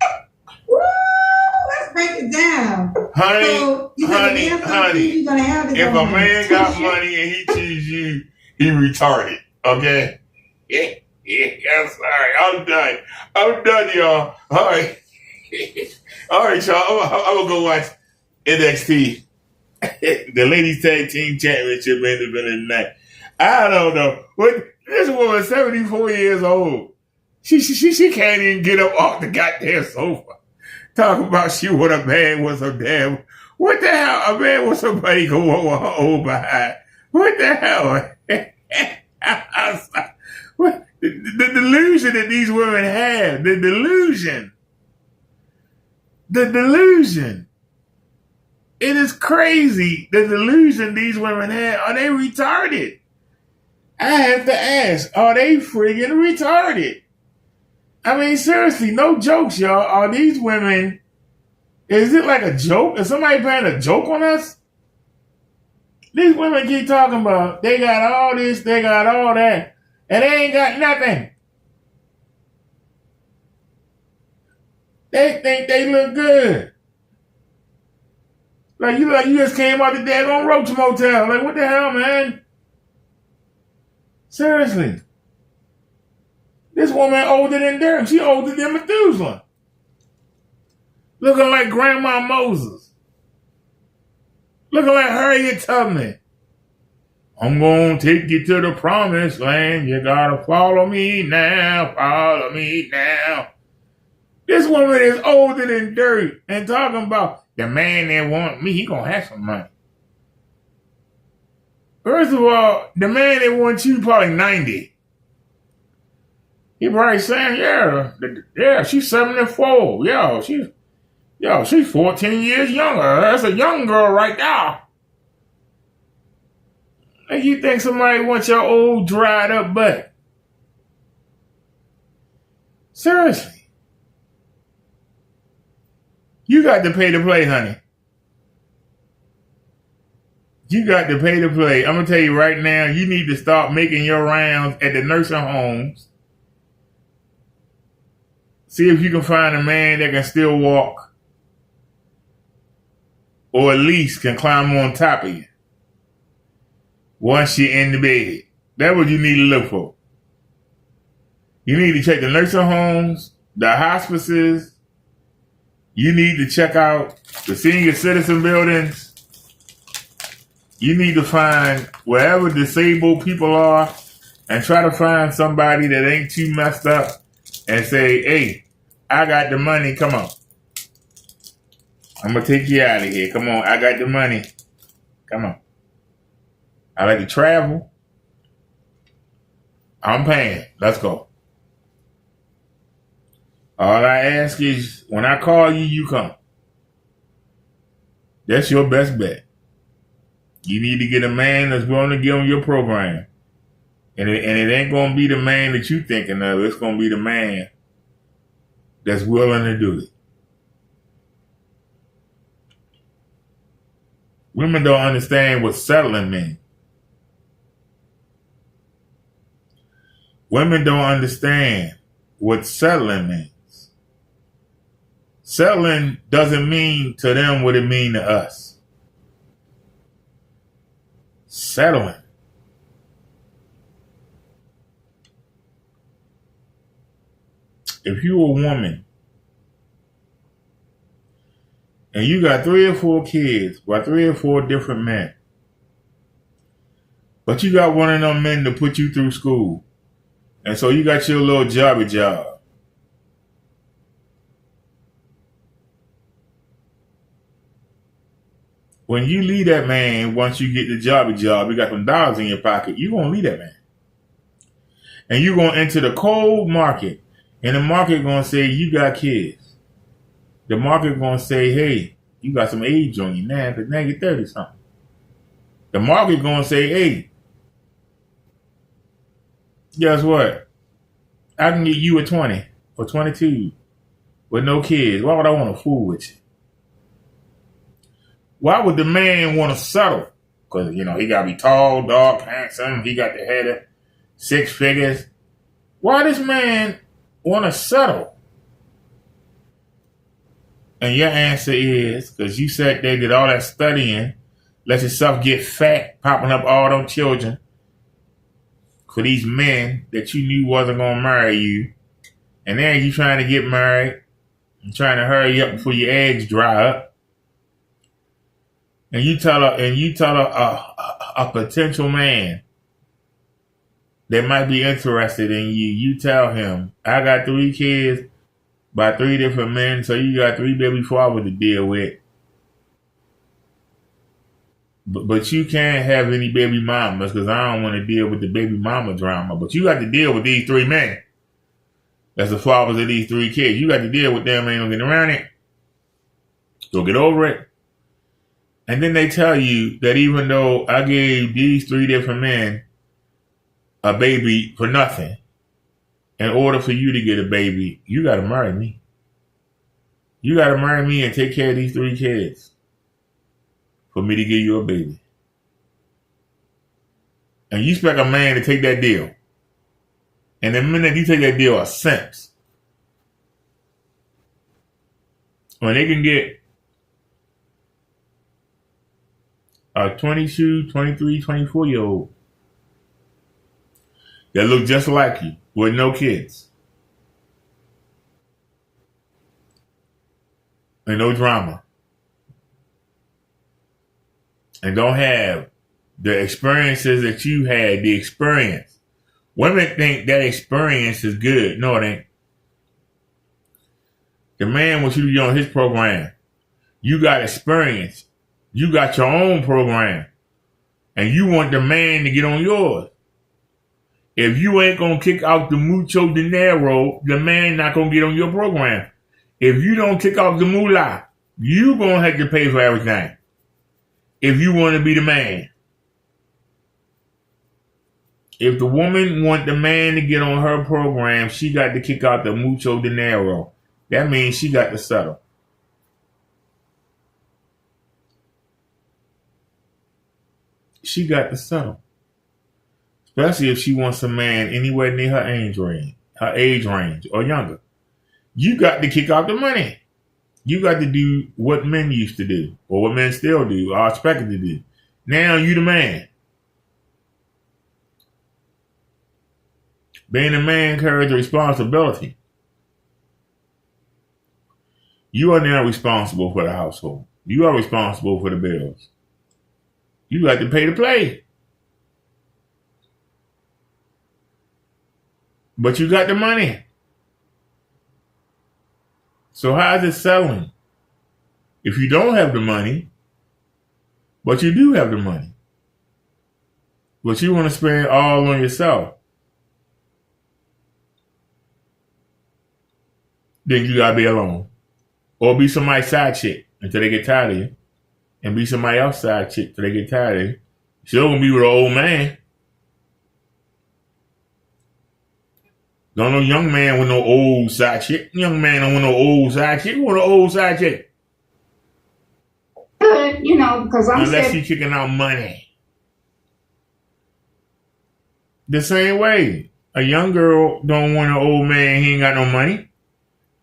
Let's break it down. Honey, So, you said the man something you're gonna have his if own a money. man got money and he choose you, he retarded. Okay? Yeah, I'm sorry. I'm done, y'all. All right. All right, y'all. I'm going to go watch NXT. The Ladies Tag Team Championship main event tonight. I don't know. What this woman, 74 years old. She can't even get up off the goddamn sofa. Talking about she what a man was so damn. What the hell? A man was somebody go over her old behind. What the hell? What? The delusion that these women have. The delusion. It is crazy. The delusion these women have. Are they retarded? I have to ask, are they friggin' retarded? I mean, seriously, no jokes, y'all. Are these women, is it like a joke? Is somebody playing a joke on us? These women keep talking about they got all this, they got all that, and they ain't got nothing. They think they look good. Like you just came out the daggone Roach Motel. Like, what the hell, man? Seriously. This woman older than Derek. She older than Methuselah. Looking like Grandma Moses. Looking like Harriet Tubman. I'm going to take you to the promised land. You got to follow me now. Follow me now. This woman is older than dirt and talking about the man that want me, he going to have some money. First of all, the man that wants you probably 90. He probably saying, yeah, she's 74. She's 14 years younger. That's a young girl right there. Like you think somebody wants your old dried up butt? Seriously. You got to pay to play, honey. You got to pay to play. I'm going to tell you right now, you need to start making your rounds at the nursing homes. See if you can find a man that can still walk or at least can climb on top of you once you're in the bed. That's what you need to look for. You need to check the nursing homes, the hospices. You need to check out the senior citizen buildings. You need to find wherever disabled people are and try to find somebody that ain't too messed up and say, hey, I got the money. Come on. I'm going to take you out of here. Come on. I got the money. Come on. I like to travel. I'm paying. Let's go. All I ask is when I call you, you come. That's your best bet. You need to get a man that's willing to get on your program. And it ain't going to be the man that you thinking of. It's going to be the man that's willing to do it. Women don't understand what settling means. Women don't understand what settling means. Settling doesn't mean to them what it means to us. Settling. If you're a woman and you got 3 or 4 kids by 3 or 4 different men, but you got one of them men to put you through school, and so you got your little jobby job. When you leave that man, once you get the jobby job, you got some dollars in your pocket, you're going to leave that man. And you're going to enter the cold market. And the market going to say, you got kids. The market going to say, hey, you got some age on you now, because now you're 30-something. The market going to say, hey, guess what? I can get you a 20 or 22 with no kids. Why would I want to fool with you? Why would the man want to settle? Because, you know, he got to be tall, dark, handsome. He got the head of 6 figures. Why this man want to settle? And your answer is because you sat there, did all that studying, let yourself get fat, popping up all them children for these men that you knew wasn't going to marry you. And then you trying to get married and trying to hurry up before your eggs dry up. And you tell a potential man that might be interested in you, you tell him, I got 3 kids by 3 different men, so you got 3 baby fathers to deal with. But you can't have any baby mamas because I don't want to deal with the baby mama drama. But you got to deal with these 3 men. That's the fathers of these 3 kids. You got to deal with them, ain't no getting around it. So get over it. And then they tell you that even though I gave these 3 different men a baby for nothing, in order for you to get a baby, you got to marry me. You got to marry me and take care of these 3 kids for me to give you a baby. And you expect a man to take that deal. And the minute you take that deal, a simps. When they can get a 22, 23, 24-year-old that look just like you with no kids and no drama and don't have the experiences that you had, the experience. Women think that experience is good. No, it ain't. The man wants you to be on his program. You got experience. You got your own program. And you want the man to get on yours. If you ain't going to kick out the mucho dinero, the man not going to get on your program. If you don't kick out the moolah, you going to have to pay for everything. If you want to be the man. If the woman want the man to get on her program, she got to kick out the mucho dinero. That means she got to settle. She got to settle. Especially if she wants a man anywhere near her age range or younger. You got to kick out the money. You got to do what men used to do, or what men still do, or are expected to do. Now you the man. Being a man carries a responsibility. You are now responsible for the household. You are responsible for the bills. You got to pay to play. But you got the money. So how's it selling? If you don't have the money, but you do have the money, but you want to spend it all on yourself, then you gotta be alone. Or be somebody's side chick until they get tired of you. And be somebody else's side chick until they get tired of you. Still gonna be with an old man. Don't no young man with no old side chick. Young man don't want no old side chick. You want an old side chick. Good, because unless you kicking out money. The same way. A young girl don't want an old man, he ain't got no money.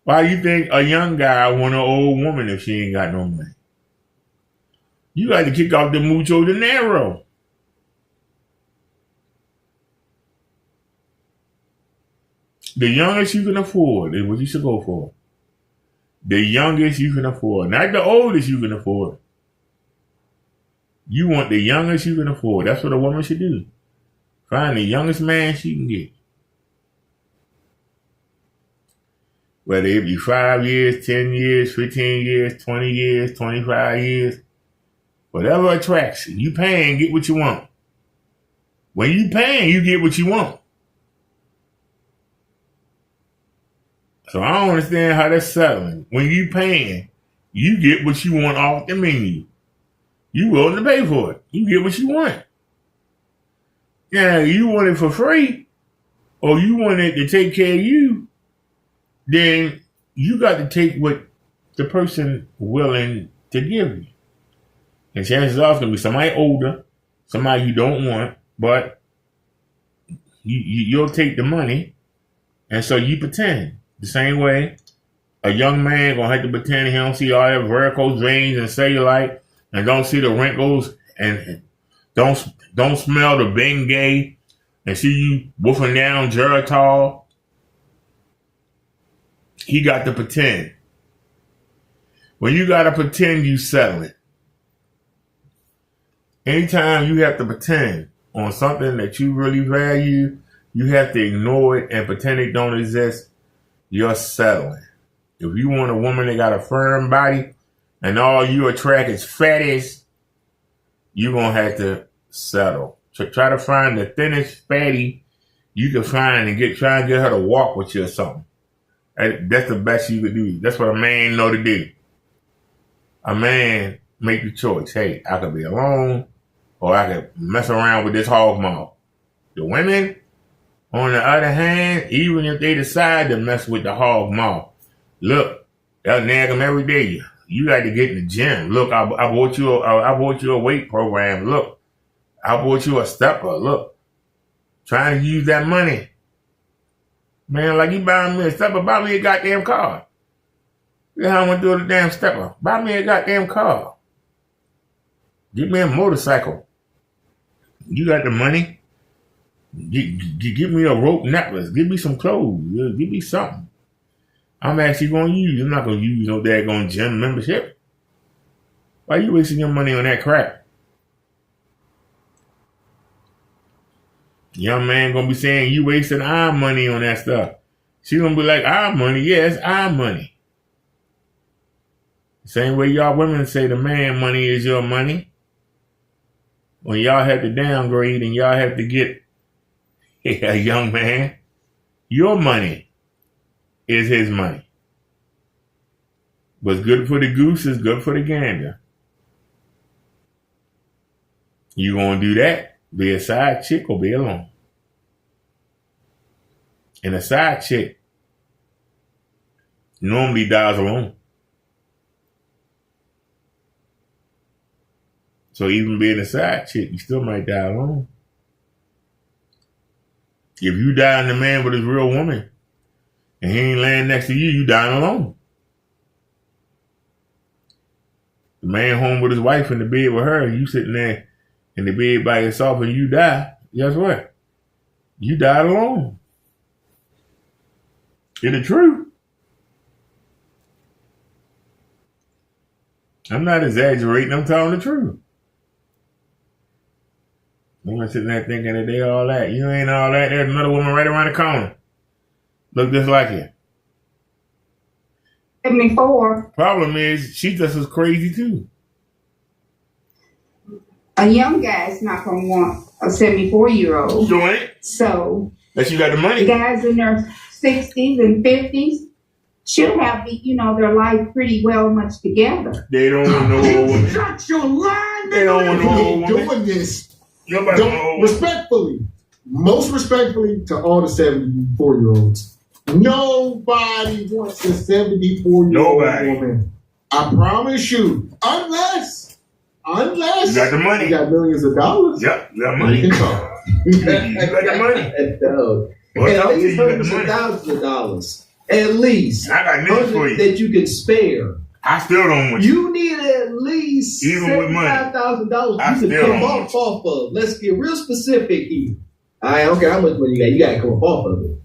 Why you think a young guy want an old woman if she ain't got no money? You got to kick out the mucho dinero. The youngest you can afford is what you should go for. The youngest you can afford. Not the oldest you can afford. You want the youngest you can afford. That's what a woman should do. Find the youngest man she can get. Whether it be 5 years, 10 years, 15 years, 20 years, 25 years. Whatever attracts you. You paying, get what you want. When you paying, you get what you want. So I don't understand how that's selling. When you paying, you get what you want off the menu. You willing to pay for it. You get what you want. Now, you want it for free, or you want it to take care of you, then you got to take what the person willing to give you. And chances are it's going to be somebody older, somebody you don't want, but you'll take the money, and so you pretend. The same way a young man going to have to pretend he don't see all that varicose veins and cellulite, and don't see the wrinkles, and don't smell the Bengay, and see you woofing down Geritol. He got to pretend. When you got to pretend, you settle it. Anytime you have to pretend on something that you really value, you have to ignore it and pretend it don't exist, you're settling. If you want a woman that got a firm body and all you attract is fatties, you're going to have to settle. So try to find the thinnest fatty you can find and try and get her to walk with you or something. That's the best you could do. That's what a man know to do. A man make the choice. Hey, I could be alone, or I could mess around with this hog mouth. The women, on the other hand, even if they decide to mess with the hog mouth, look, they'll nag them every day. You got to get in the gym. Look, I bought you a weight program. Look, I bought you a stepper. Look, trying to use that money. Man, like you buying me a stepper, buy me a goddamn car. You know how I'm going to do the damn stepper. Buy me a goddamn car. Get me a motorcycle. You got the money. Give me a rope necklace. Give me some clothes. Give me something. I'm actually going to use. I'm not going to use no daggone gym membership. Why you wasting your money on that crap? Young man going to be saying you wasting our money on that stuff. She going to be like, our money? Yeah, it's our money. Same way y'all women say the man money is your money. When y'all have to downgrade and y'all have to get a young man, your money is his money. What's good for the goose is good for the gander. You gonna do that? Be a side chick or be alone? And a side chick normally dies alone. So even being a side chick, you still might die alone. If you die in the man with his real woman, and he ain't laying next to you, you dying alone. The man home with his wife in the bed with her, and you sitting there in the bed by yourself and you die, guess what? You died alone. It's the truth. I'm not exaggerating, I'm telling the truth. I'm not sitting there thinking that they all that. You ain't all that. There's another woman right around the corner. Look just like you. 74. Problem is, she's just as crazy too. A young guy's not going to want a 74-year-old. You ain't? So. But you got the money. Guys in their 60s and 50s should have, their life pretty well much together. They don't want no old woman. Shut your line. They don't want no old woman. Doing this. Nobody respectfully, most respectfully to all the 74-year-olds. Nobody wants a 74-year-old woman. I promise you. Unless you got the money. You got millions of dollars. Yep, you got money. You got the money. At least hundreds of thousands of dollars. At least. I got news for you. That you can spare. I still don't want you. You need at least $75,000 you can come off of. Let's get real specific here. I don't care how much money you got. You got to come off of it.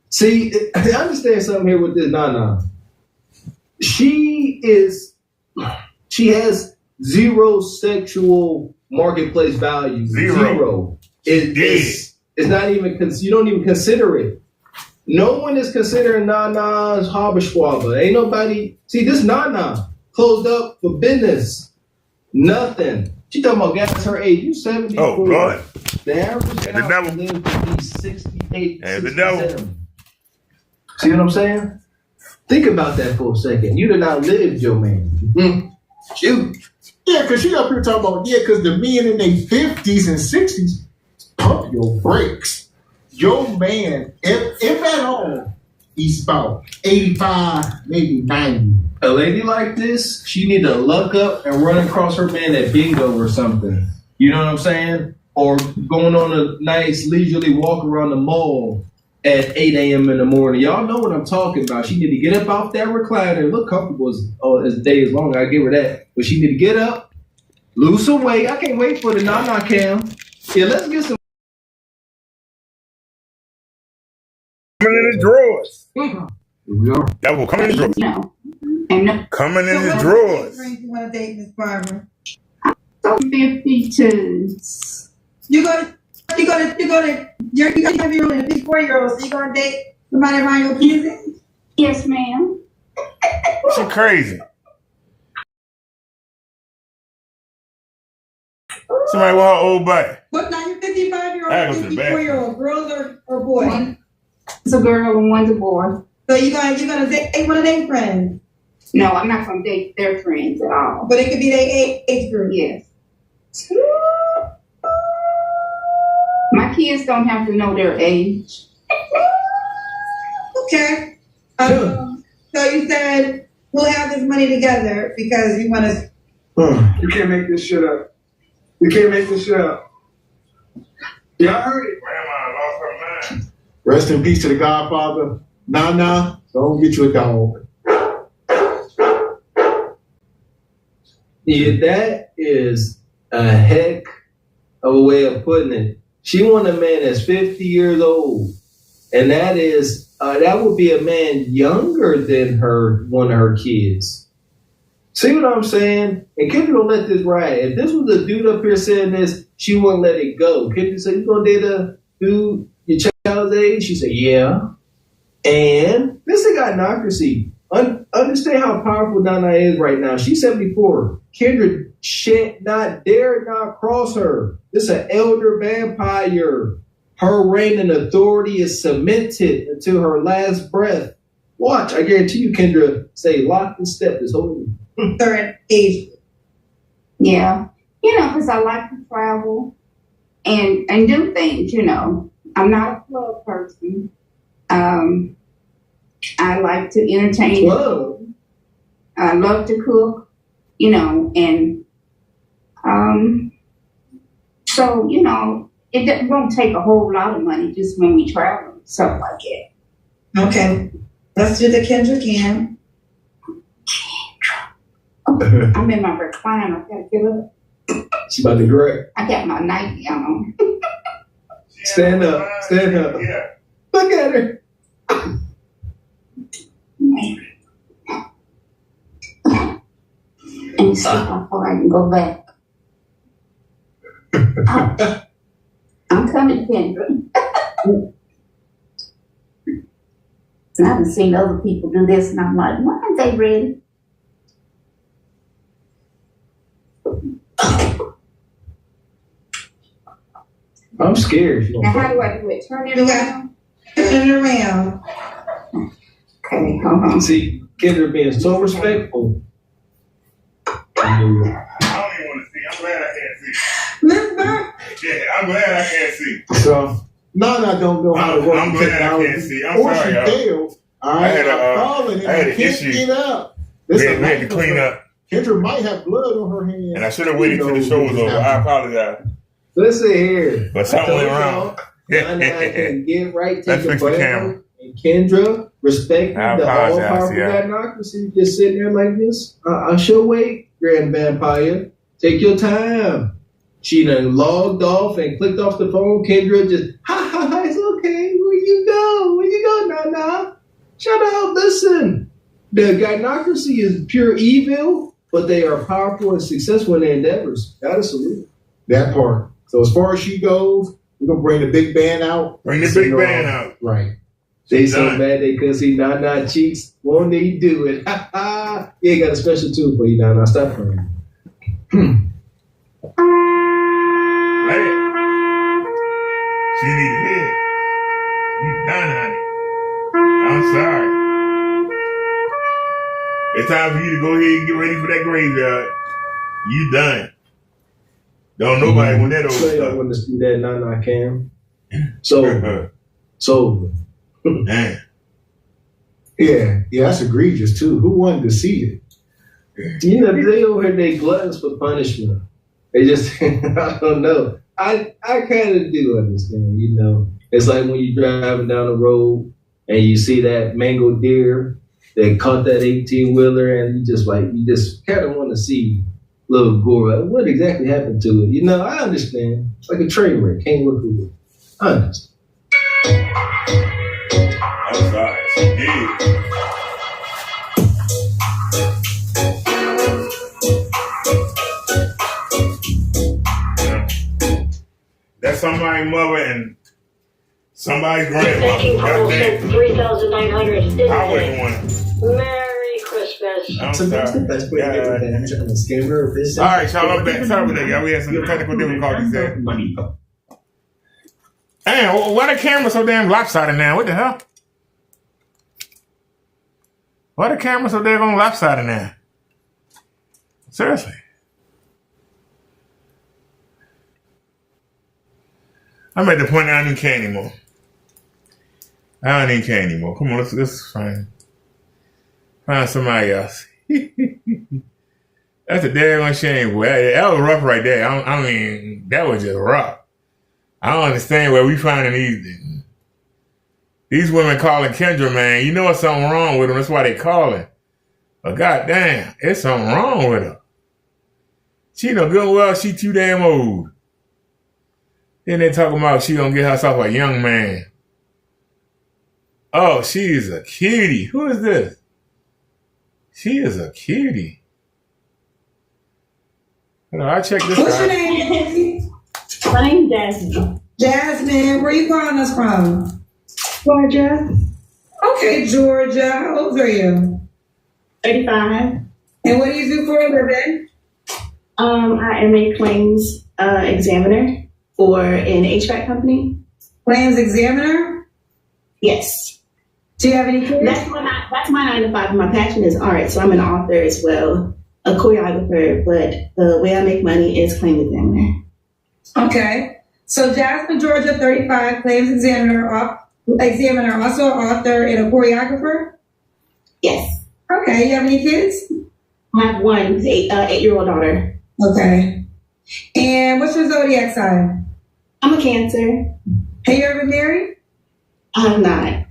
See, I understand something here with this Nana. She has zero sexual marketplace value. Zero. It's not even, you don't even consider it. No one is considering Nana's hobberschwabber. Ain't nobody. See, this Nana closed up for business. Nothing. She talking about guys her age. You 74. Oh, God. The average guy lives to be 68, 67. See what I'm saying? Think about that for a second. You did not live, your man. Shoot. Yeah, because she up here talking about, because the men in their 50s and 60s, pump your brakes. Your man, if at home, he's about 85, maybe 90. A lady like this, she need to luck up and run across her man at bingo or something. You know what I'm saying? Or going on a nice leisurely walk around the mall at 8 a.m. in the morning. Y'all know what I'm talking about. She need to get up off that recliner, look comfortable as the day is long. I give her that. But she need to get up, lose some weight. I can't wait for the Nana cam. Yeah, let's get some. Coming in the drawers. Here we are. That will come in the drawers. No. Coming in the drawers. You want to date Miss Barbara? So 52. You have your own 54-year-old, so you gonna date somebody around your kids' age? Yes, ma'am. She crazy. Somebody want her old buddy. What now? You 55-year-old, 54-year-old, girls or boys? It's a girl and one's a boy. So you gonna date one of their friends? No, I'm not gonna date their friends at all. But it could be their age group. Yes. My kids don't have to know their age. Okay. So you said we'll have this money together because you want to. You can't make this shit up. You can't make this shit up. Y'all heard it. Grandma lost her mind. Rest in peace to the Godfather. Nana, don't get you a dog. Yeah, that is a heck of a way of putting it. She want a man that's 50 years old, and that would be a man younger than one of her kids. See what I'm saying? And Kendra don't let this ride. If this was a dude up here saying this, she wouldn't let it go. Kendra said, "You gonna date a dude your child's age?" She said, "Yeah." And this thing got democracy. Understand how powerful Nana is right now. She's 74. Kendra shan't dare not cross her. This is an elder vampire. Her reign and authority is cemented until her last breath. Watch, I guarantee you, Kendra, say lock and step this whole third age. Yeah. Because I like to travel and do things, I'm not a club person. I like to entertain. Whoa. I love to cook, and so, it won't take a whole lot of money just when we travel, stuff like that. Okay. Let's do the Kendra Cam. I'm in my recliner. I gotta get up. She about to grab. I got my nightgown on. Stand up. Stand up. Yeah. Look at her. And see before I can go back. I'm coming, Kendra. And I haven't seen other people do this, and I'm like, why aren't they ready? I'm scared. Now, how do I do it? Turn it around? Turn it around. Okay, hold on. See, Kendra being so respectful. I don't even want to see. I'm glad I can't see. Miss Burke. Yeah, I'm glad I can't see. So, Nana don't know how to work I'm the glad I technology. can't see. I'm Or sorry, she y'all. failed. All I right, had I'm falling and I had I an can't issue. get up. We had to clean up, Kendra might have blood on her hands. and I should have waited till the show was over. I apologize. Listen here. But something went wrong. Nana can get right, Let's take a fix the break. camera. And Kendra, respecting I the all apologize, powerful yeah. gynocracy, just sitting there like this. I sure wait, Grand Vampire. Take your time. She done logged off and clicked off the phone. Kendra just, ha, it's okay. Where you go, Nana? Shut up, listen. The gynocracy is pure evil, but they are powerful and successful in their endeavors. Gotta salute. That part. So as far as she goes, we're going to bring the big band out. Bring the big band out. Right. They so mad they couldn't see Nana cheeks. Won't they do it? Ha ha. Yeah, got a special tune for you, Nana. Stop playing. Hey. She need to hear it. You done, honey. I'm sorry. It's time for you to go ahead and get ready for that graveyard. You done. Don't nobody want that over So stuff. I want to see that Nana Cam. So. Man. Yeah, that's egregious too. Who wanted to see it? They over here, they gluttons for punishment. They just, I don't know. I kind of do understand, It's like when you're driving down the road and you see that mango deer that caught that 18-wheeler and you just kind of want to see little gore. What exactly happened to it? I understand. It's like a train wreck. Can't look through it. I understand. I'm sorry. She did. That's somebody's mother and somebody's grandmother. Goddamn. 3,900. I wouldn't want it. Merry Christmas. I'm sorry. All right, y'all. I'm back. Sorry about that, y'all. We had some technical difficulties there. Damn, why the camera so damn lopsided now? What the hell? Why the camera so damn lopsided now? Seriously. I'm at the point I don't even care anymore. I don't even care anymore. Come on, let's find somebody else. That's a damn shame, boy. That was rough right there. I mean, that was just rough. I don't understand where we finding these women calling Kendra, man. You know what's something wrong with them. That's why they calling. But goddamn, it's something wrong with her. She know good and well she too damn old. Then they talking about she gonna get herself a young man. Oh, she is a cutie. Who is this? She is a cutie. Hold on, I check this out. What's your name? My name's Jasmine. Jasmine, where you calling us from? Georgia. Okay, Georgia. How old are you? 35. And what do you do for a living? I am a claims examiner for an HVAC company. Claims examiner? Yes. Do you have any kids? That's my 9 to 5. My passion is art, so I'm an author as well, a choreographer, but the way I make money is claims examiner. Okay. So Jasmine, Georgia, 35, claims examiner, examiner, also an author and a choreographer? Yes. Okay. You have any kids? I have one 8-year-old daughter. Okay. And what's your zodiac sign? I'm a Cancer. Have you ever been married? I'm not. Okay.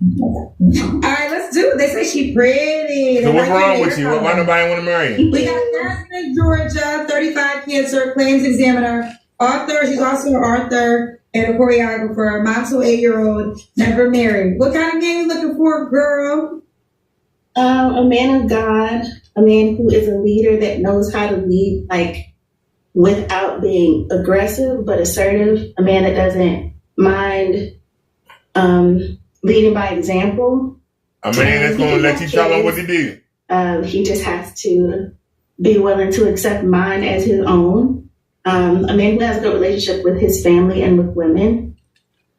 All right, let's do it. They say she pretty. So what's wrong with you? Why nobody want to marry you? We got Jasmine, Georgia, 35, Cancer, claims examiner, author. She's also an author and a choreographer. Mom's 8-year-old, never married. What kind of man you looking for, girl? A man of God, a man who is a leader that knows how to lead, like, without being aggressive but assertive. A man that doesn't mind leading by example. A man that's going to let you tell him what to do. He just has to be willing to accept mine as his own. A man who has a good relationship with his family and with women.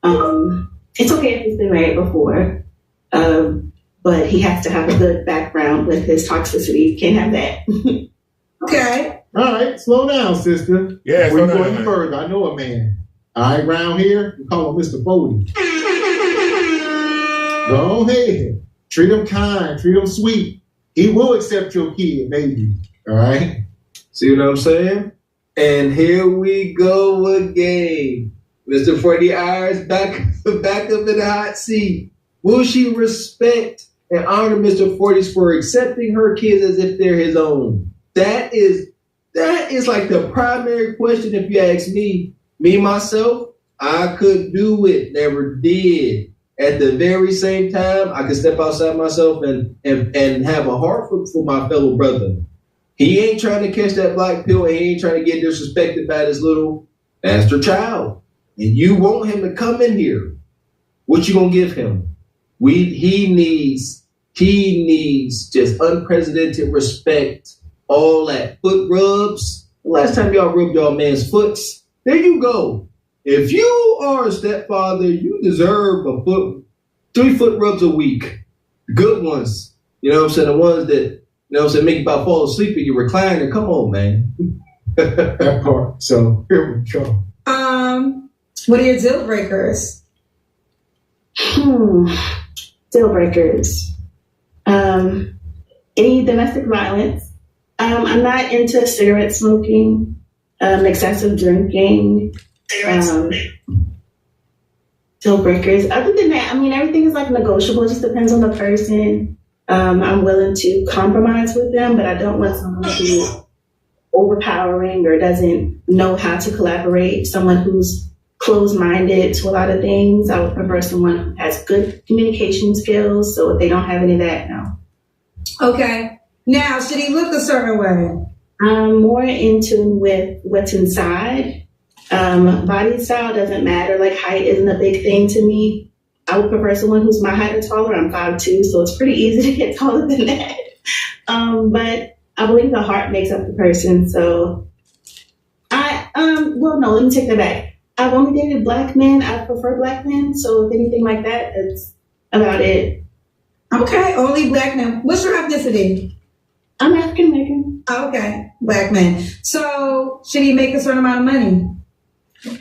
It's okay if he's been married before, but he has to have a good background with his toxicity. Can't have that. Okay. All right, slow down, sister. Yeah, we're slow going down. further. I know a man. All right, round here, we call him Mr. Bodie. Go ahead. Treat him kind. Treat him sweet. He will accept your kid, maybe. All right? See what I'm saying? And here we go again. Mr. 40 Hours back up in the hot seat. Will she respect and honor Mr. 40s for accepting her kids as if they're his own? That is like the primary question if you ask me. Me, myself, I could do it, never did. At the very same time, I could step outside myself and have a heart for my fellow brother. He ain't trying to catch that black pill, and he ain't trying to get disrespected by this little bastard child. And you want him to come in here. What you gonna give him? He needs just unprecedented respect. All that foot rubs. The last time y'all rubbed y'all man's foots, there you go. If you are a stepfather, you deserve 3 foot rubs a week. Good ones. You know what I'm saying? The ones that, you know what I'm saying, make you about fall asleep in your recliner. Come on, man. That part. So here we go. What are your deal breakers? Deal breakers. Any domestic violence. I'm not into cigarette smoking, excessive drinking, deal breakers. Other than that, I mean, everything is like negotiable. It just depends on the person. I'm willing to compromise with them, but I don't want someone who's overpowering or doesn't know how to collaborate. Someone who's closed-minded to a lot of things. I would prefer someone who has good communication skills. So if they don't have any of that, no. Okay. Now, should he look a certain way? I'm more in tune with what's inside. Body style doesn't matter. Like, height isn't a big thing to me. I would prefer someone who's my height or taller. I'm 5'2", so it's pretty easy to get taller than that. But I believe the heart makes up the person. So let me take that back. I've only dated black men. I prefer black men. So if anything like that, that's about it. Okay, only black men. What's your ethnicity? I'm African American. Okay, black man. So should he make a certain amount of money?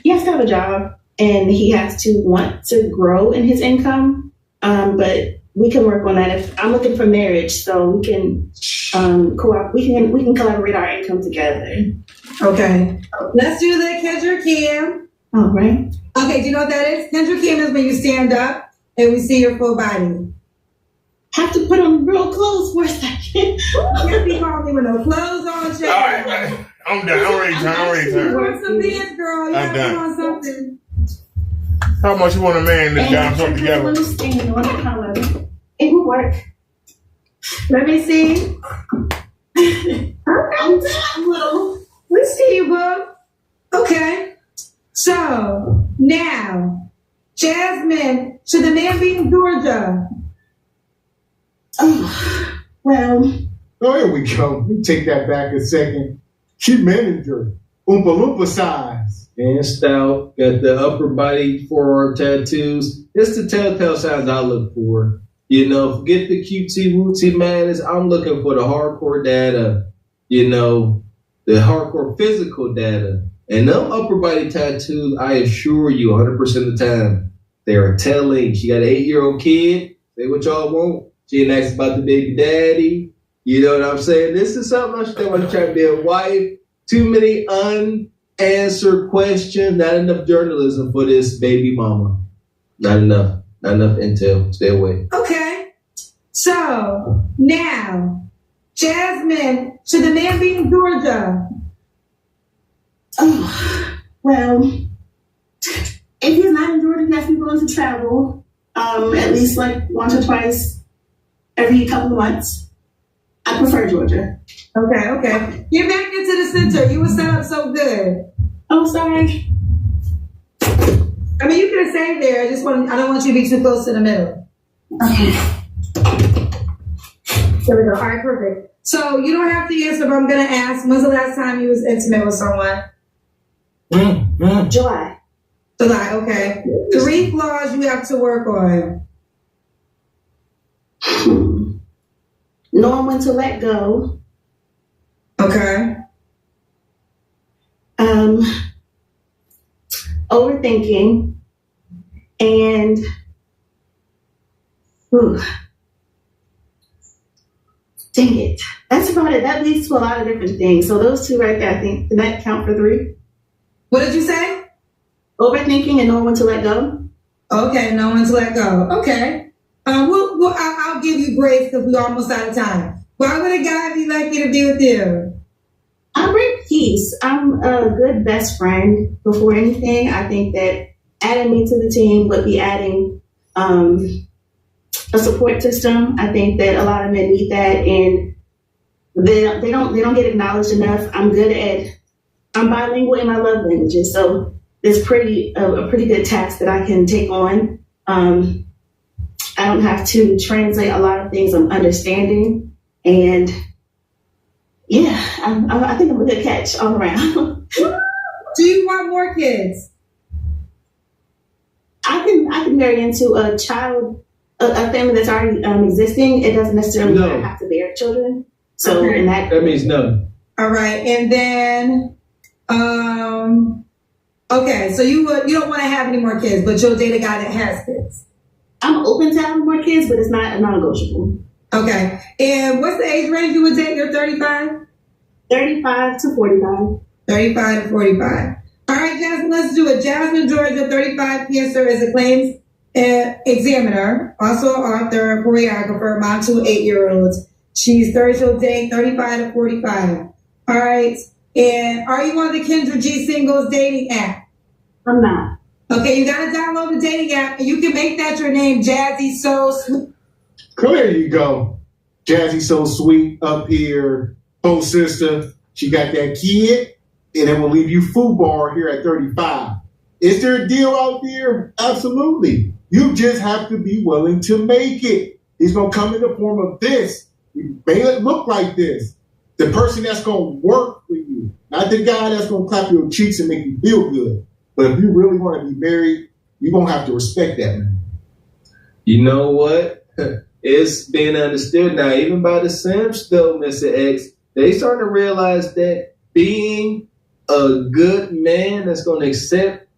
He has to have a job, and he has to want to grow in his income. But we can work on that. If I'm looking for marriage, so we can we can collaborate our income together. Okay. Let's do the Kendra Cam. All right. Okay, do you know what that is? Kendra Cam is when you stand up and we see your full body. Have to put on real clothes for a second. You can't be calling me with no clothes on, Chad. All right, I'm done. I'm ready to Wear some pants, girl. You I'm gotta done. put on something. How much you want a man that's down something together? It will work. Let me see. I'm little. Let's see you, boo. Okay. So now, Jasmine, should the man be in Georgia? Oh, well. Oh, here we go. Let me take that back a second. She manager, Oompa Loompa size. And stout, got the upper body forearm tattoos. It's the telltale signs I look for. You know, forget the cutesy wootsy madness. I'm looking for the hardcore data. You know, the hardcore physical data. And them upper body tattoos, I assure you 100% of the time, They are telling. She got an 8-year-old kid. Say what y'all want. She didn't ask about the baby daddy. You know what I'm saying? This is something I understand why you're trying to be a wife. Too many unanswered questions. Not enough journalism for this baby mama. Not enough. Not enough intel. Stay away. Okay. So now, Jasmine, should the man be in Georgia? Oh, well, if he's not in Georgia, he has to be willing to travel at least like once or twice every couple of months. I prefer Georgia. Okay. Get back into the center. You were set up so good. Oh, sorry. I mean, you could have stayed there. I don't want you to be too close to the middle. Okay. There we go. All right, perfect. So you don't have to answer, but I'm going to ask, when's the last time you was intimate with someone? July. July, okay. 3 flaws you have to work on. Knowing when to let go. Okay. Overthinking. And dang it. That's about it. That leads to a lot of different things. So those 2 right there, I think, did that count for 3? What did you say? Overthinking and knowing when to let go. Okay, knowing when to let go. Okay. I'll give you grace because we're almost out of time. Why would a guy be lucky to be with you? I bring peace. I'm a good best friend before anything. I think that adding me to the team would be adding a support system. I think that a lot of men need that, and they don't get acknowledged enough. I'm bilingual in my love languages, so it's a pretty good task that I can take on. I don't have to translate a lot of things. I'm understanding, and yeah, I think I'm a good catch all around. Do you want more kids? I can marry into a family that's already existing. It doesn't necessarily mean I have to bear children. So okay. That means no. All right, and then okay, so you don't want to have any more kids, but you'll date a guy that has kids. I'm open to having more kids, but it's not a non-negotiable. Okay, and what's the age range you would date? You're 35? 35 to 45. 35 to 45. All right, Jasmine, let's do it. Jasmine, Georgia, 35, cancer, is a claims examiner, also author, choreographer, mom to 8-year-olds. She's 30, she'll date 35 to 45. All right. And are you on the Kendra G Singles dating app? I'm not. Okay, you got to download the dating app, and you can make that your name, Jazzy So Sweet. There you go. Jazzy So Sweet up here. Oh, sister, she got that kid, and it will leave you FUBAR here at 35. Is there a deal out there? Absolutely. You just have to be willing to make it. He's going to come in the form of this. You may it look like this. The person that's going to work for you, not the guy that's going to clap your cheeks and make you feel good. But if you really want to be married, you're going to have to respect that man. You know what? It's being understood now, even by the Simps, though, Mr. X. They starting to realize that being a good man that's going to accept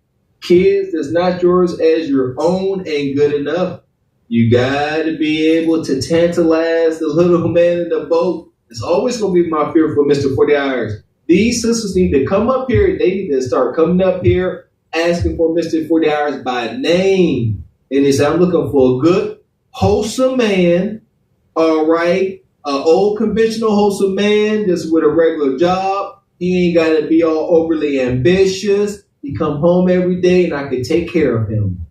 kids that's not yours as your own ain't good enough. You got to be able to tantalize the little man in the boat. It's always going to be my fear for Mr. 40 Hours. These sisters need to come up here. They need to start coming up here asking for Mr. 40 Hours by name. And they say, I'm looking for a good, wholesome man, all right? An old, conventional, wholesome man just with a regular job. He ain't got to be all overly ambitious. He come home every day and I can take care of him.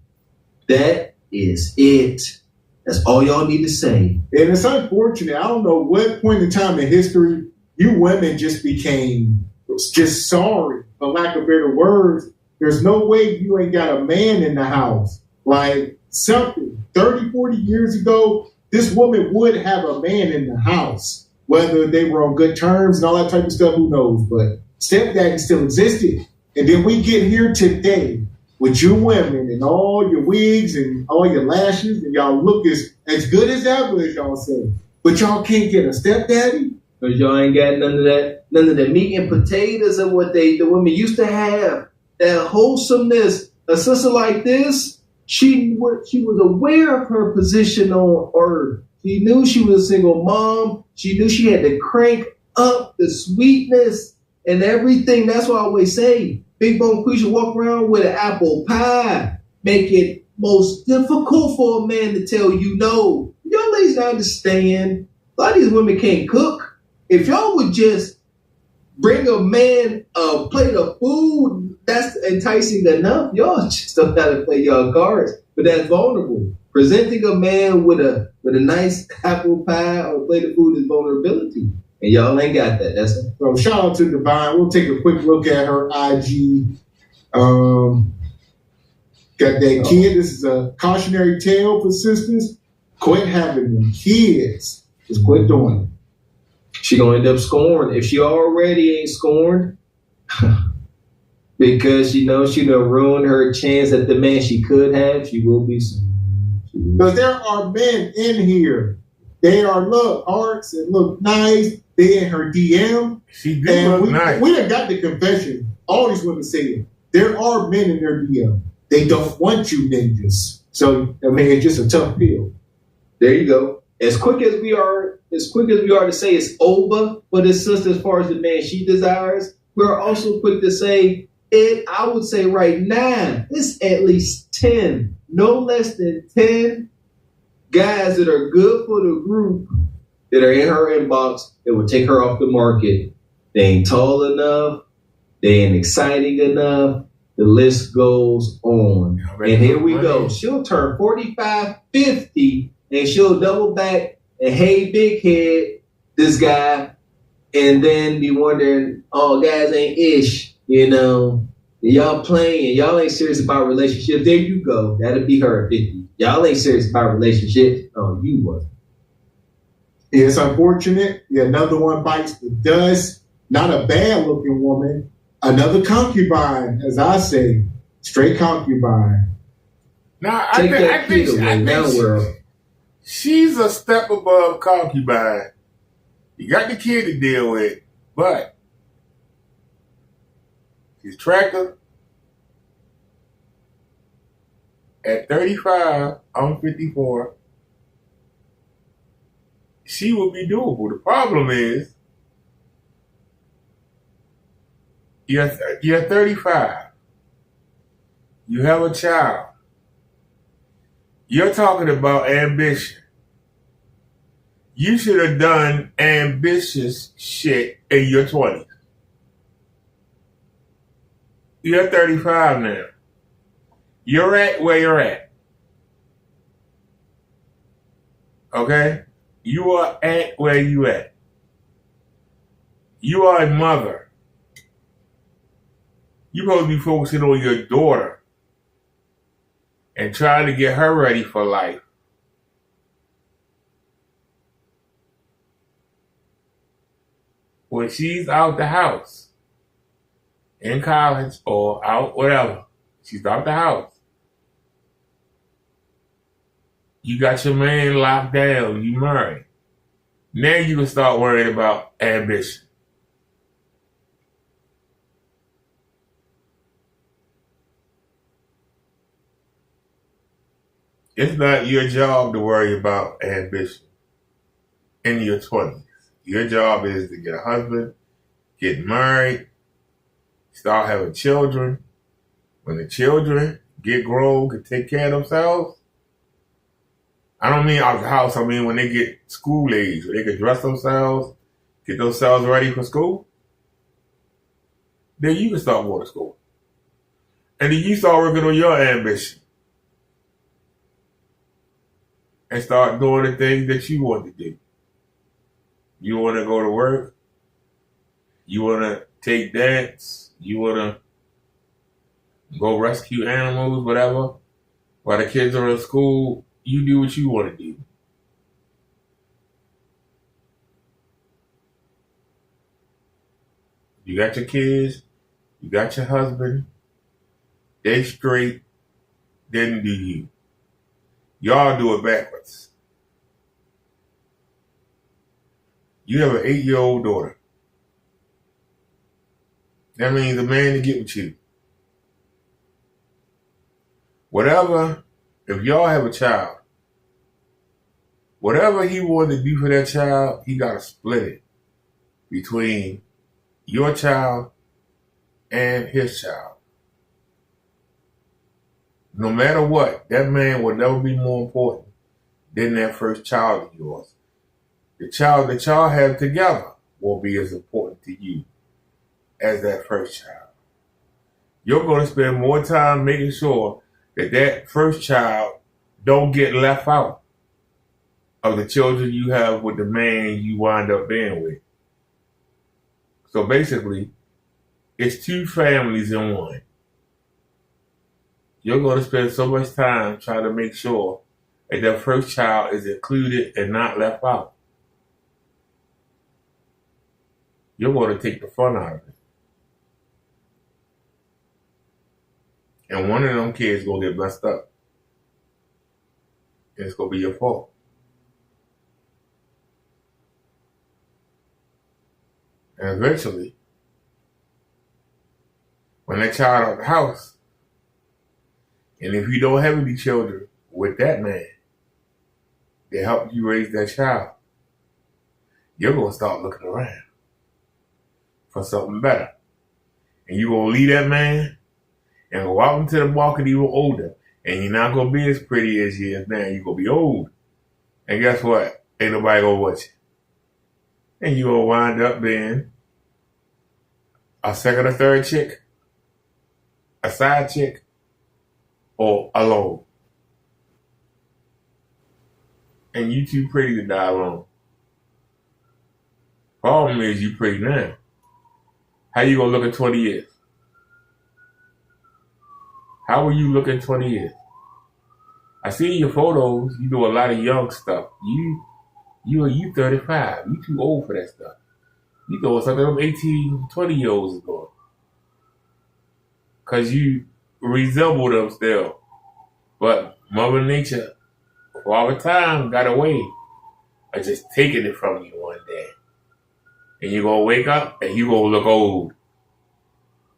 That is it. That's all y'all need to say. And it's unfortunate. I don't know what point in time in history you women just became just sorry, for lack of better words. There's no way you ain't got a man in the house. Like something 30, 40 years ago, this woman would have a man in the house. Whether they were on good terms and all that type of stuff, who knows? But stepdaddy still existed. And then we get here today with you women and all your wigs and all your lashes, and y'all look as good as ever, as y'all say. But y'all can't get a stepdaddy? Because y'all ain't got none of the meat and potatoes of what the women used to have. That wholesomeness. A sister like this, She was aware of her position on earth. She knew she was a single mom. She knew she had to crank up the sweetness and everything. That's why I always say, Big Bone Queen should walk around with an apple pie. Make it most difficult for a man to tell you no. Y'all ladies don't understand. A lot of these women can't cook. If y'all would just bring a man a plate of food, that's enticing enough. Y'all just don't got to play y'all cards. But that's vulnerable. Presenting a man with a nice apple pie or a plate of food is vulnerability. And y'all ain't got that. That's it. So shout out to Divine. We'll take a quick look at her IG. Got that kid. This is a cautionary tale for sisters. Quit having them kids. Just quit doing it. She gonna end up scorned. If she already ain't scorned, because she knows she done ruined her chance at the man she could have, she will be soon. Because there are men in here. They are look hearts and look nice. They in her DM. She do look nice. We done got the confession. All these women say it. There are men in their DM. They don't want you ninjas. So I mean, it's just a tough pill. There you go. As quick as we are to say it's over for this sister as far as the man she desires, we're also quick to say it. I would say right now, it's at least 10, no less than 10 guys that are good for the group that are in her inbox that would take her off the market. They ain't tall enough. They ain't exciting enough. The list goes on. And here we go. She'll turn 45, 50, and she'll double back and hey, big head, this guy, and then be wondering, oh, guys ain't ish, you know. Y'all playing, y'all ain't serious about relationships. There you go. That'll be her at 50. Y'all ain't serious about relationships. Oh, you was. Yeah, it's unfortunate. Yeah, another one bites the dust. Not a bad looking woman. Another concubine, as I say. Straight concubine. Now, I think she's a step above concubine. You got the kid to deal with, but she's attractive. At 35, I'm 54. She will be doable. The problem is, you're 35. You have a child. You're talking about ambition. You should have done ambitious shit in your 20s. You're 35 now. You're at where you're at. Okay? You are at where you at. You are a mother. You're supposed to be focusing on your daughter and trying to get her ready for life. When she's out the house, in college or out whatever, she's out the house. You got your man locked down, you married. Now you can start worrying about ambition. It's not your job to worry about ambition in your 20s. Your job is to get a husband, get married, start having children. When the children get grown, can take care of themselves. I don't mean out the house, I mean when they get school age, where they can dress themselves, get themselves ready for school. Then you can start going to school. And then you start working on your ambition. And start doing the things that you want to do. You want to go to work. You want to take dance. You want to go rescue animals, whatever. While the kids are in school, you do what you want to do. You got your kids. You got your husband. They straight. Then do you. Y'all do it backwards. You have an 8-year-old daughter. That means a man to get with you. Whatever if y'all have a child, whatever he wanted to do for that child, he got to split it between your child and his child. No matter what, that man will never be more important than that first child of yours. The child that y'all have together will be as important to you as that first child. You're going to spend more time making sure that that first child don't get left out of the children you have with the man you wind up being with. So basically, it's two families in one. You're going to spend so much time trying to make sure that that first child is included and not left out. You're going to take the fun out of it. And one of them kids going to get messed up. And it's going to be your fault. And eventually, when that child out of the house, and if you don't have any children with that man that helped you raise that child, you're going to start looking around for something better. And you're going to leave that man and go out into the market even older. And you're not going to be as pretty as you is now. You're going to be old. And guess what? Ain't nobody going to watch you. And you're going to wind up being a second or third chick, a side chick, or alone. And you too pretty to die alone. Problem is you pretty now. How you gonna look in 20 years? How will you look in 20 years? I see your photos, you do a lot of young stuff. You 35. You too old for that stuff. You doing something them 18, 20-year-olds is doing. Cause you resemble them still. But Mother Nature, for all the time, got a way of just taking it from you one day. And you're going to wake up and you're going to look old.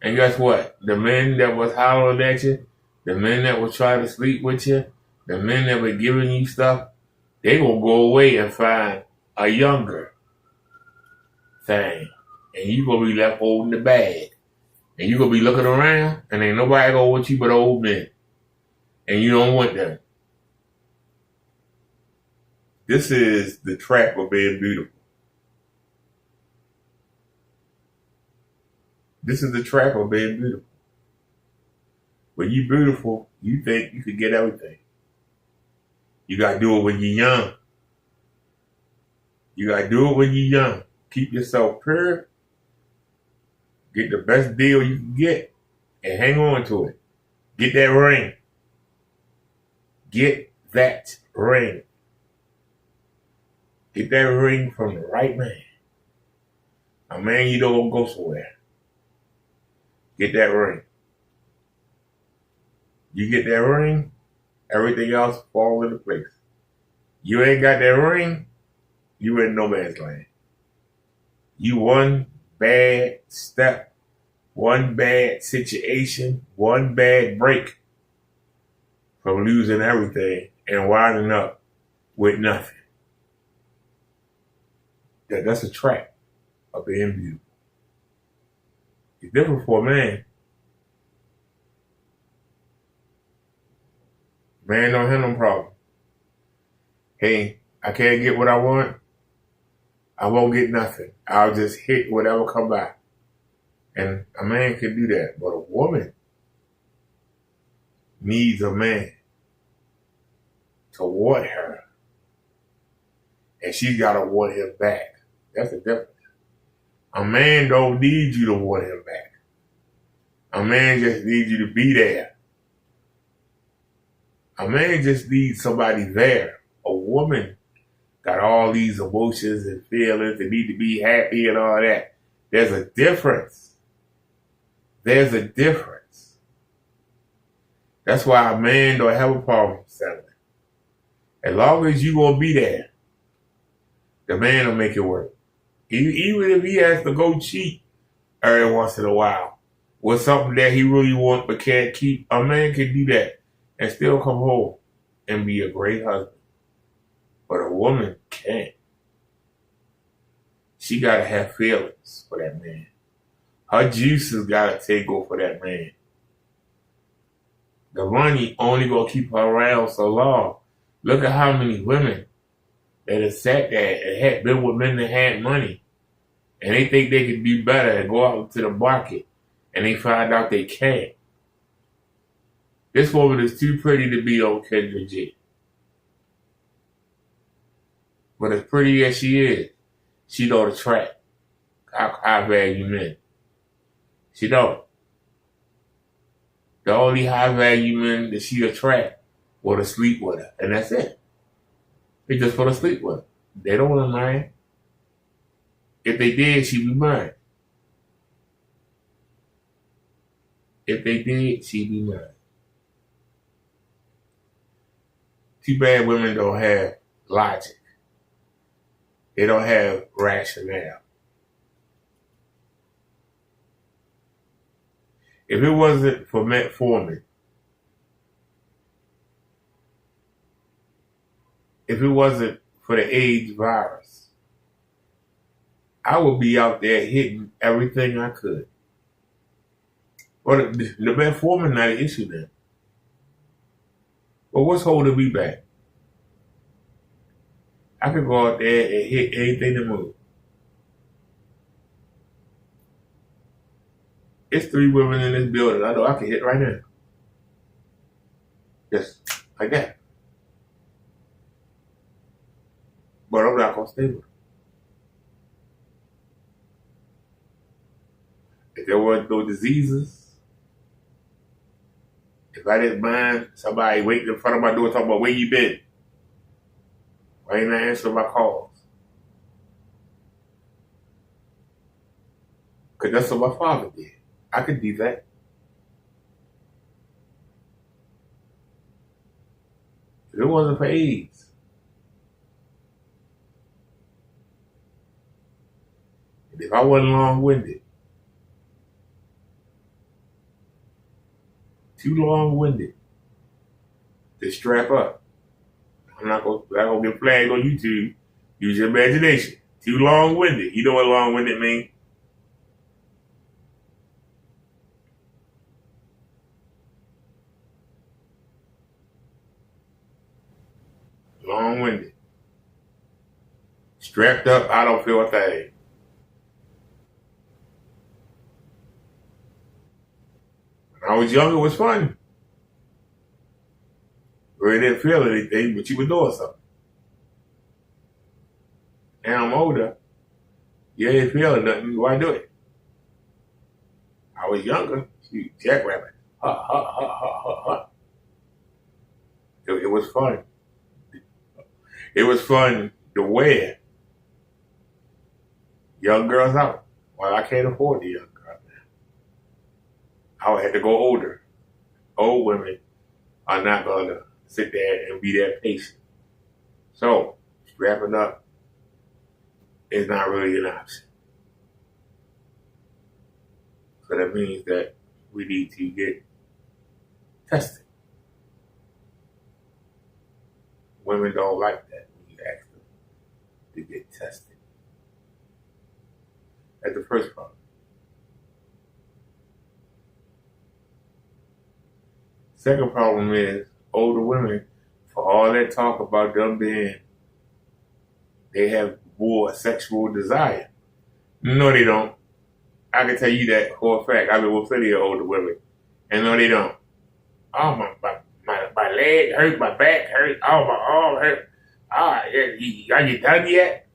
And guess what? The men that was hollering at you, the men that was trying to sleep with you, the men that were giving you stuff, they going to go away and find a younger thing. And you're going to be left holding the bag. And you're going to be looking around and ain't nobody going to want you but old men. And you don't want them. This is the trap of being beautiful. This is the trap of being beautiful. When you beautiful, you think you can get everything. You got to do it when you're young. You got to do it when you're young. Keep yourself pure. Get the best deal you can get and hang on to it. Get that ring. Get that ring. Get that ring from the right man. A man you don't go somewhere. Get that ring. You get that ring, everything else falls into place. You ain't got that ring, you in no man's land. You one bad step, one bad situation, one bad break from losing everything and winding up with nothing. That's a trap of being beautiful. It's different for a man. Man don't have no problem. Hey, I can't get what I want. I won't get nothing. I'll just hit whatever come by. And a man can do that. But a woman needs a man to want her. And she's got to want him back. That's the difference. A man don't need you to want him back. A man just needs you to be there. A man just needs somebody there. A woman got all these emotions and feelings and need to be happy and all that. There's a difference. There's a difference. That's why a man don't have a problem settling. As long as you gonna be there, the man will make it work. Even if he has to go cheat every once in a while with something that he really wants but can't keep, a man can do that and still come home and be a great husband. But a woman can't. She gotta have feelings for that man. Her juices gotta take over for that man. The money only gonna keep her around so long. Look at how many women that have sat there and had been with men that had money, and they think they can do better and go out to the market, and they find out they can't. This woman is too pretty to be on Kendra J. But as pretty as she is, she don't attract high value men. She don't. The only high value men that she attract want to sleep with her, and that's it. They just want to sleep with her. They don't want to marry. If they did, she'd be married. If they did, she'd be married. Too bad women don't have logic. They don't have rationale. If it wasn't for metformin, if it wasn't for the AIDS virus, I would be out there hitting everything I could. Well, the metformin not an issue then. But what's holding me back? I could go out there and hit anything to move. It's 3 women in this building. I know I can hit right now. Just like that. But I'm not going to stay with them. If there weren't no diseases, if I didn't mind somebody waiting in front of my door talking about where you been, why ain't I answering my calls? Because that's what my father did. I could do that. If it wasn't for AIDS, and if I wasn't long-winded, too long-winded to strap up, I'm not gonna get flagged on YouTube. Use your imagination. Too long-winded. You know what long-winded means? Long-winded. Strapped up, I don't feel a thing. When I was younger, it was fun. Where you didn't feel anything, but you were doing something. Now I'm older. You ain't feeling nothing. Why do it? I was younger. Shoot, jackrabbit. Ha, ha, ha, ha, ha, ha. It was fun. It was fun to wear young girls out. Well, I can't afford the young girls now. I had to go older. Old women are not going to sit there and be that patient. So, strapping up is not really an option. So that means that we need to get tested. Women don't like that when you ask them to get tested. That's the first problem. Second problem is older women, for all that talk about them being, they have more sexual desire. No, they don't. I can tell you that for a fact. I've been with plenty of older women. And no, they don't. Oh, my leg hurt, my back hurt, oh, my arm hurt. Are you done yet?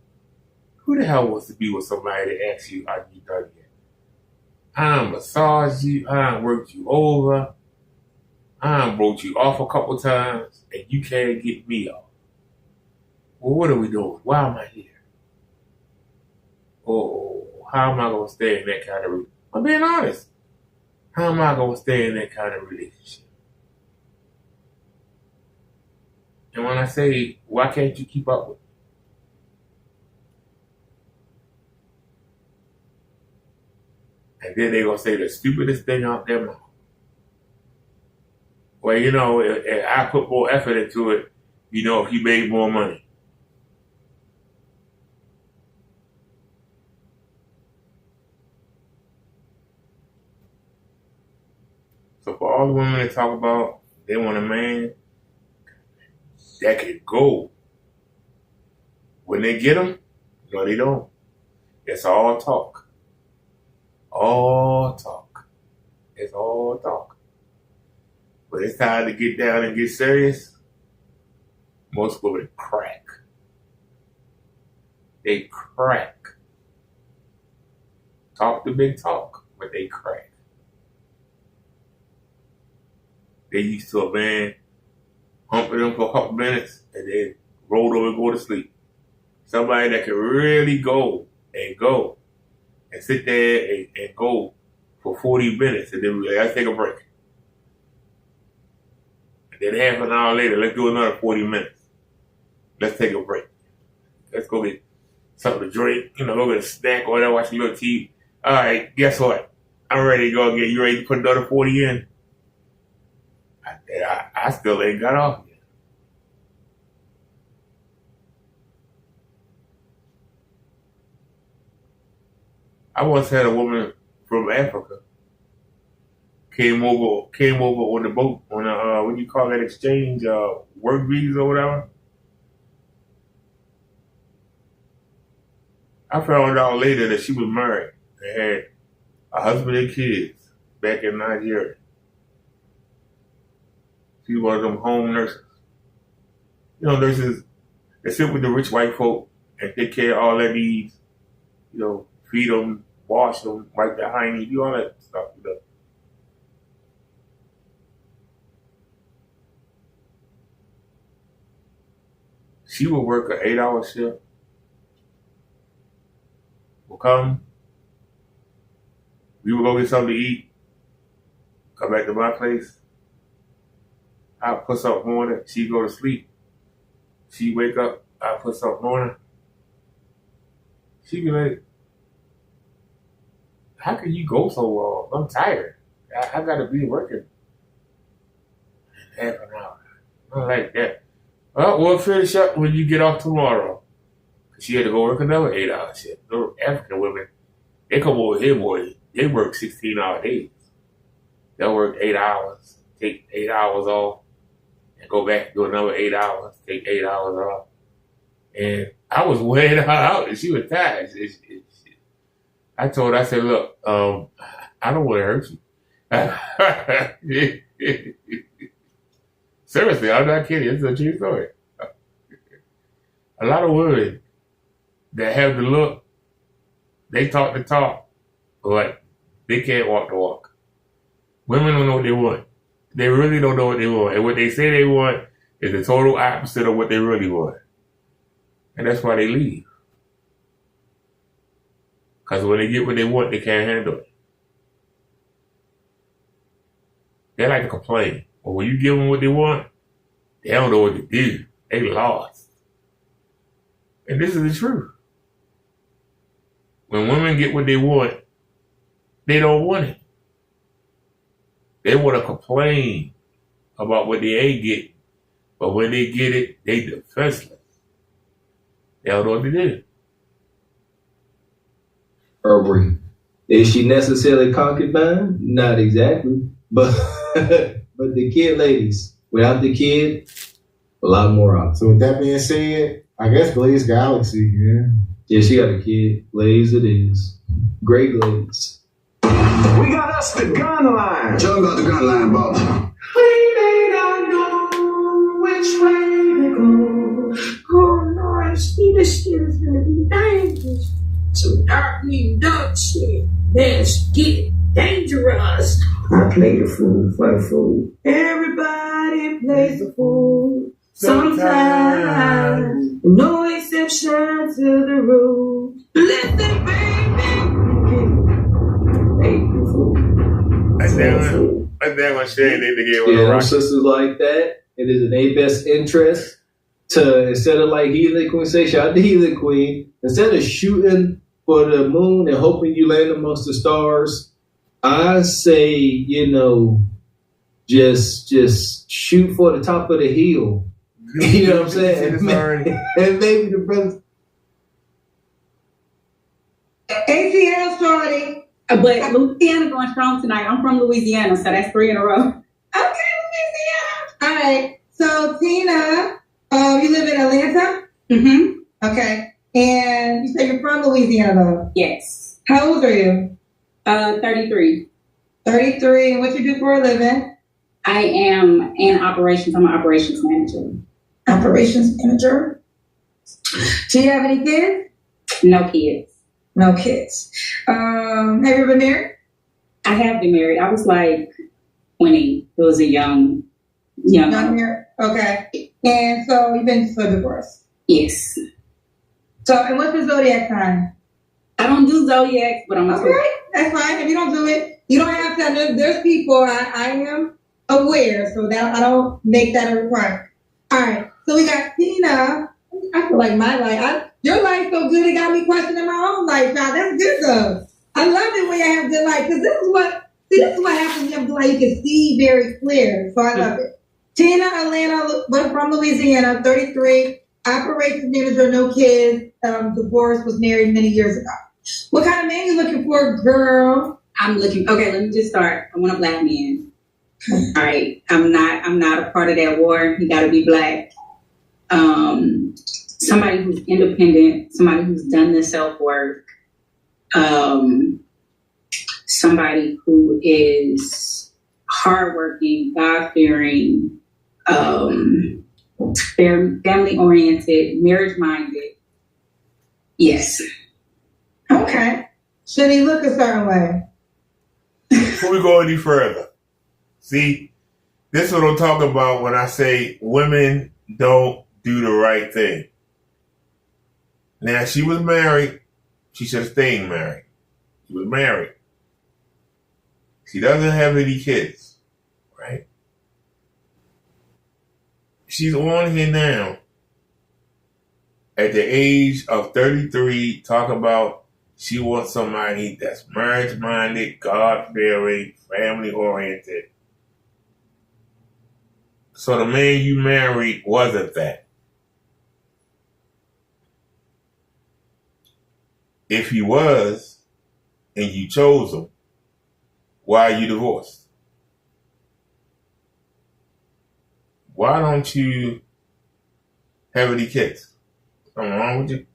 Who the hell wants to be with somebody that asks you, are you done yet? I massaged you, I worked you over, I broke you off a couple times, and you can't get me off. Well, what are we doing? Why am I here? Oh, how am I going to stay in that kind of relationship? I'm being honest. How am I going to stay in that kind of relationship? And when I say, why can't you keep up with me? And then they're going to say the stupidest thing out their mouth. Well, you know, if I put more effort into it, you know, if you made more money. So for all the women that talk about they want a man that can go, when they get them, no, they don't. It's all talk. All talk. It's all talk. But it's time to get down and get serious. Most women crack. They crack. Talk the big talk, but they crack. They used to a man humping them for a couple minutes and then rolled over and go to sleep. Somebody that can really go and sit there and go for 40 minutes and then let's take a break. And then half an hour later, let's do another 40 minutes. Let's take a break. Let's go get something to drink, you know, go get a snack or whatever, watch a little TV. All right, guess what? I'm ready to go again. You ready to put another 40 in? I still ain't got off yet. I once had a woman from Africa came over on the boat on a what do you call that exchange, work visa or whatever. I found out later that she was married and had a husband and kids back in Nigeria. She was one of them home nurses. You know, nurses that sit with the rich white folk and take care of all their needs. You know, feed them, wash them, wipe their hiney, do all that stuff. You know. She would work an 8-hour shift. Will come. We would go get something to eat. Come back to my place. I'll put something on her. She'd go to sleep. She'd wake up. I'll put something on her. She'd be like, how can you go so long? I'm tired. I got to be working half an hour. I don't like that. Well, we'll finish up when you get off tomorrow. She had to go work another 8-hour shift. Those African women, they come over here, boy, they work 16-hour days. They'll work 8 hours, take 8 hours off, and go back, do another 8 hours, take 8 hours off. And I was wearing her out, and she was tired. I told her, I said, look, I don't want to hurt you. Seriously, I'm not kidding. It's a true story. A lot of women that have the look, they talk the talk, but they can't walk the walk. Women don't know what they want. They really don't know what they want. And what they say they want is the total opposite of what they really want. And that's why they leave. Because when they get what they want, they can't handle it. They like to complain. But when you give them what they want, they don't know what to do. They lost. And this is the truth. When women get what they want, they don't want it. They want to complain about what they ain't getting. But when they get it, they defenseless. They don't know what to do. Is she necessarily concubine? Not exactly. But but the kid ladies, without the kid, a lot more options. So with that being said, I guess Glaze Galaxy, yeah. Yeah, she got a kid. Glaze it is. Great Glaze. We got us the gun line. Tell them about the gun line, boss. We may not know which way to go. Oh Lord, see, this shit is gonna be dangerous. So dark me dark shit. Let's get dangerous. I play the fool for the fool. Everybody plays the fool. Sometimes, no exception to the rule. Listen, That's damn much shit they get with Yeah, rock. sisters like that, it is in their best interest to, instead of like Healing Queen say, shout out to Healing Queen, instead of shooting for the moon and hoping you land amongst the stars, I say, just shoot for the top of the hill. You know what I'm saying? And maybe the brothers. ATL shorty. But Louisiana going strong tonight. I'm from Louisiana, so that's 3 in a row. Okay, Louisiana. All right. So Tina, you live in Atlanta? Mm-hmm. Okay. And you say you're from Louisiana though? Yes. How old are you? 33. 33. And what you do for a living? I am in operations. I'm an operations manager. Operations manager. Do you have any kids? No kids. No kids. Have you ever been married? I have been married. I was like 20. It was a young married. Okay. And so you've been for divorce? Yes. So, and what's the zodiac sign? I don't do zodiacs, but I'm okay. That's fine. If you don't do it, you don't have to. There's people I am aware, so that I don't make that a requirement. All right. So we got Tina. I feel like my life. Your life so good, it got me questioning my own life. Now that's good though. I love it when you have good life because this is what happens when you have good life. You can see very clear. So I love it. Tina, Atlanta, but from Louisiana, 33, operations manager, no kids, divorced, was married many years ago. What kind of man you looking for, girl? Okay, let me just start. I want a black man. All right. I'm not a part of that war. You gotta be black. Somebody who's independent, somebody who's done the self-work, somebody who is hardworking, God-fearing, family-oriented, marriage-minded. Yes. Okay. Should he look a certain way? Before we go any further, see, this is what I'm talking about when I say women don't do the right thing. Now, she was married. She should have stayed married. She was married. She doesn't have any kids, right? She's on here now at the age of 33 talking about she wants somebody that's marriage-minded, God-fearing, family-oriented. So the man you married wasn't that. If he was, and you chose him, why are you divorced? Why don't you have any kids? Something wrong with you?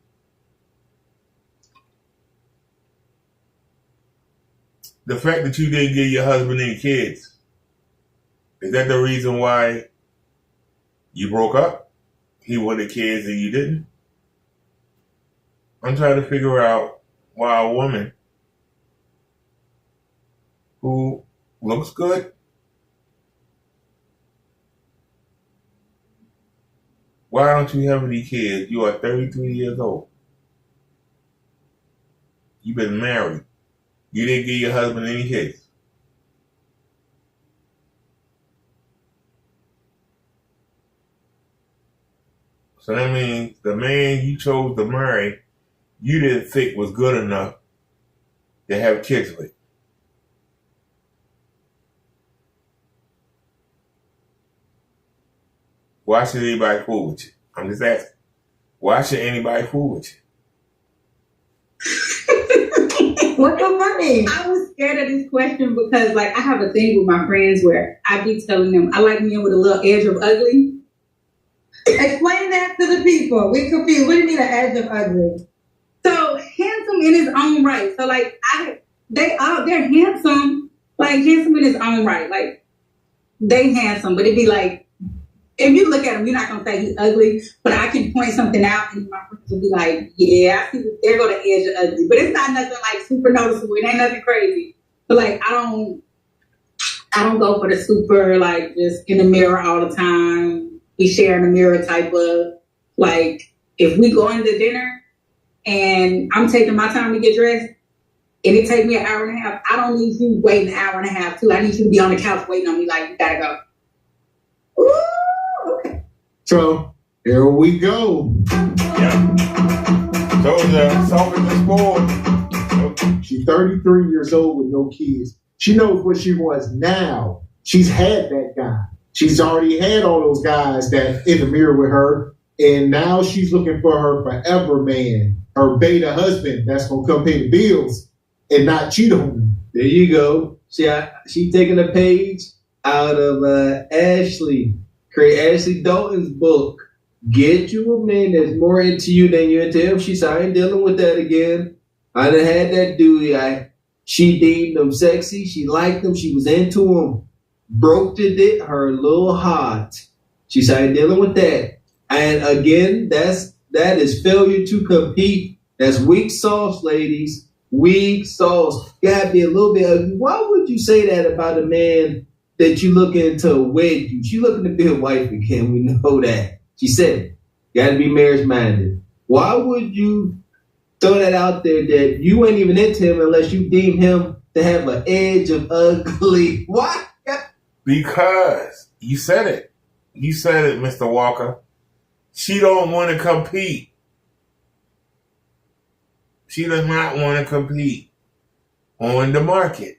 The fact that you didn't give your husband any kids, is that the reason why you broke up? He wanted kids and you didn't? I'm trying to figure out why a woman who looks good, why don't you have any kids? You are 33 years old. You've been married. You didn't give your husband any kids. So that means the man you chose to marry, you didn't think was good enough to have kids with. Why should anybody fool with you? I'm just asking. Why should anybody fool with you? What's so funny? I was scared of this question because, like, I have a thing with my friends where I be telling them I like men with a little edge of ugly. Explain that to the people. We confused. What do you mean an edge of ugly? So handsome in his own right. So like they're handsome, like handsome in his own right. Like they handsome, but it'd be like if you look at him, you're not gonna say he's ugly, but I can point something out and my friends will be like, yeah, I see there go the edge of ugly. But it's not nothing like super noticeable. It ain't nothing crazy. But like I don't go for the super like just in the mirror all the time. We share in the mirror type of like if we go into dinner and I'm taking my time to get dressed and it takes me an hour and a half, I don't need you waiting an hour and a half too. I need you to be on the couch waiting on me like you gotta go. Ooh, okay. So here we go. Yeah. Those are selfish board. She's 33 years old with no kids. She knows what she wants now. she's had that guy. She's already had all those guys that in the mirror with her, and now she's looking for her forever man, her beta husband that's gonna come pay the bills and not cheat on her. There you go. She taking a page out of Ashley Dalton's book. Get you a man that's more into you than you into him. She's I ain't dealing with that again. I done had that dude. She deemed him sexy. She liked him. She was into him. Broke it her little heart. She said I ain't dealing with that. And again, that is failure to compete. That's weak sauce, ladies. Weak sauce. Gotta be a little bit ugly. Why would you say that about a man that you looking to wed you? She looking to be a wife again. We know that. She said it. Gotta be marriage minded. Why would you throw that out there that you ain't even into him unless you deem him to have an edge of ugly? Why? Because you said it. You said it, Mr. Walker. She don't want to compete. She does not want to compete on the market.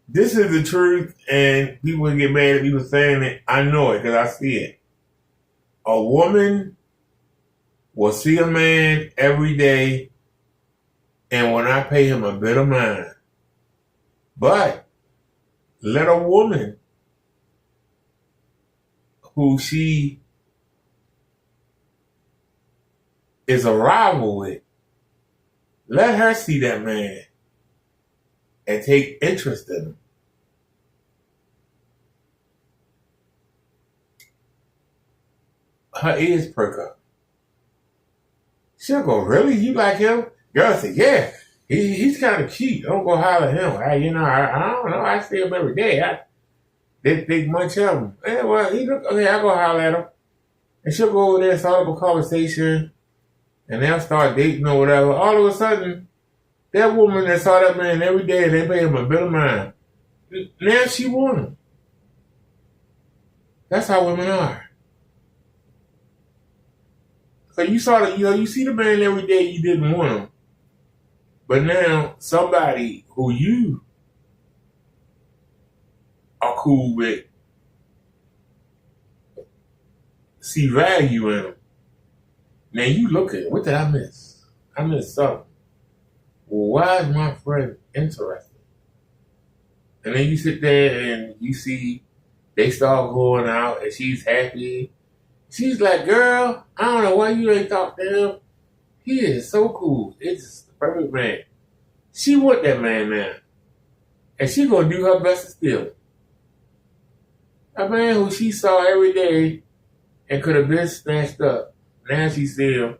This is the truth, and people get mad at people saying it. I know it because I see it. A woman will see a man every day and will not pay him a bit of mind. But let a woman who she is a rival with, let her see that man and take interest in him. Her ears perk up. She'll go, really? You like him? Girl say, yeah. He's kind of cute. Don't go holler at him. I don't know. I see him every day. They think much of him. Yeah, well, he look okay. I go holler at him, and she'll go over there and start up a conversation, and they'll start dating or whatever. All of a sudden, that woman that saw that man every day, they pay him a bit of mind. Now she want him. That's how women are. So you saw that, you see the man every day, you didn't want him. But now somebody who you are cool with see value in him. Now you look at it. What did I miss? I missed something. Well, why is my friend interested? And then you sit there and you see they start going out and she's happy. She's like, girl, I don't know why you ain't talk to him. He is so cool. It's the perfect man. She want that man now. And she gonna do her best to steal it. A man who she saw every day and could have been snatched up. Now she see him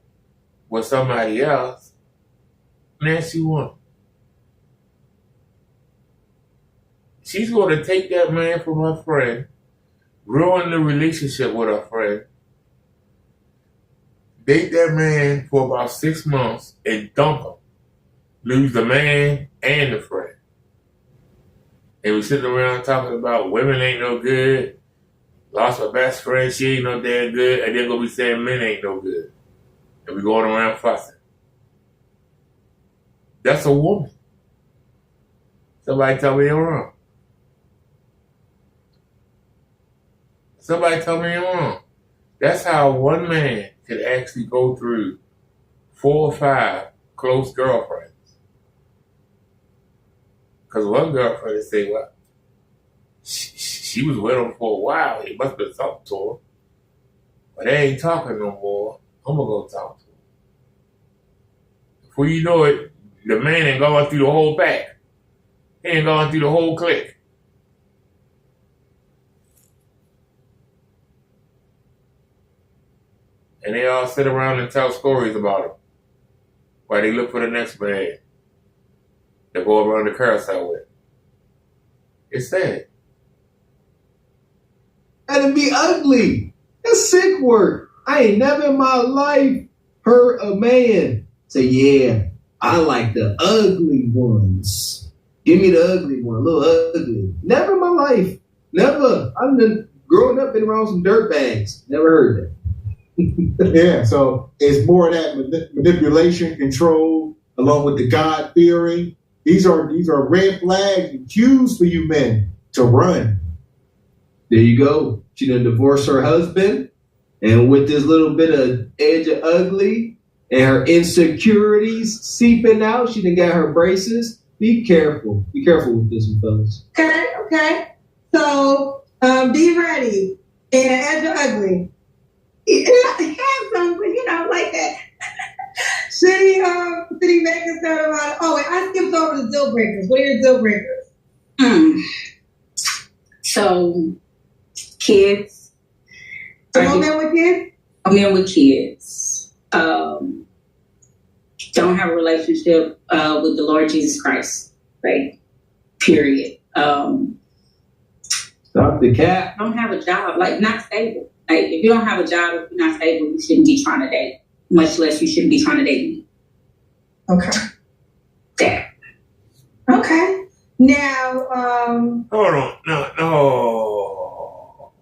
with somebody else. Now she want him. She's gonna take that man from her friend, ruin the relationship with her friend, date that man for about 6 months and dump him. Lose the man and the friend. And we sitting around talking about women ain't no good. Lost my best friend, she ain't no damn good. And then gonna be saying men ain't no good. And we going around fussing. That's a woman. Somebody tell me I'm wrong. Somebody tell me I'm wrong. That's how one man could actually go through 4 or 5 close girlfriends. Because one girlfriend would say, well, she was with him for a while. He must have been talking to her. But they ain't talking no more. I'm going to go talk to her. Before you know it, the man ain't going through the whole pack. He ain't going through the whole clique. And they all sit around and tell stories about him while they look for the next man to go around the carousel with. It's sad. And it'd be ugly. That's sick work. I ain't never in my life heard a man say, yeah, I like the ugly ones. Give me the ugly one, a little ugly. Never in my life. Never. I've been growing up, been around some dirt bags. Never heard that. Yeah, so it's more of that manipulation, control, along with the God-fearing. These are red flags and cues for you men to run. There you go. She done divorced her husband, and with this little bit of edge of ugly and her insecurities seeping out, she done got her braces. Be careful. Be careful with this one, fellas. Okay. So, be ready. And edge of ugly. Handsome, but like that. Should he make a certain amount? Oh, wait, I skipped over the deal breakers. What are your deal breakers? So, kids. So, no men with kids? Men with kids. Don't have a relationship with the Lord Jesus Christ. Right? Period. Stop the cap. Don't have a job. Like, not stable. Like, if you don't have a job, if you're not stable, you shouldn't be trying to date. Much less you shouldn't be trying to date me. Okay. There. Okay. Now, hold on. No.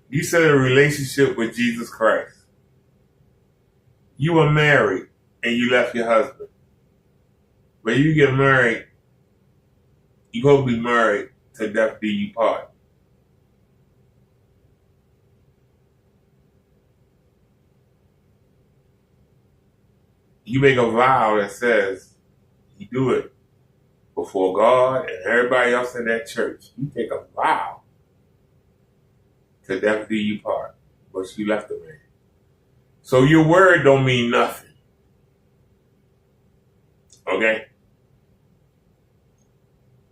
You said a relationship with Jesus Christ. You were married and you left your husband. But you get married, you supposed to be married to death do you part. You make a vow that says you do it before God and everybody else in that church. You take a vow to death do you part, but you left the man. So your word don't mean nothing. Okay?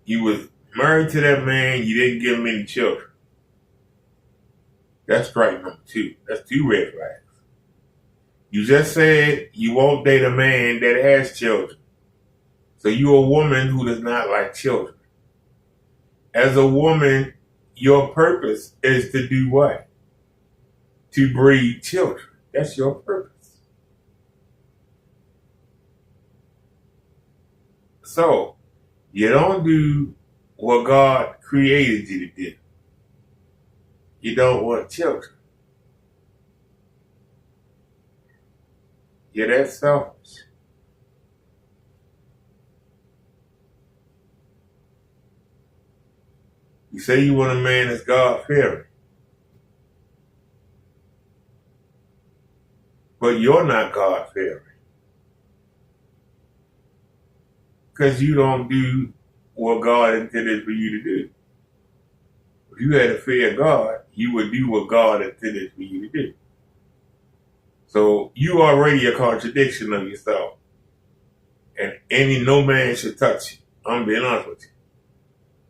You was married to that man, you didn't give him any children. That's strike number 2. That's 2 red flags. You just said you won't date a man that has children. So you're a woman who does not like children. As a woman, your purpose is to do what? To breed children. That's your purpose. So, you don't do what God created you to do. You don't want children. You're that selfish. You say you want a man that's God-fearing. But you're not God-fearing. Because you don't do what God intended for you to do. If you had to fear God, you would do what God intended for you to do. So you already a contradiction of yourself. And no man should touch you. I'm being honest with you.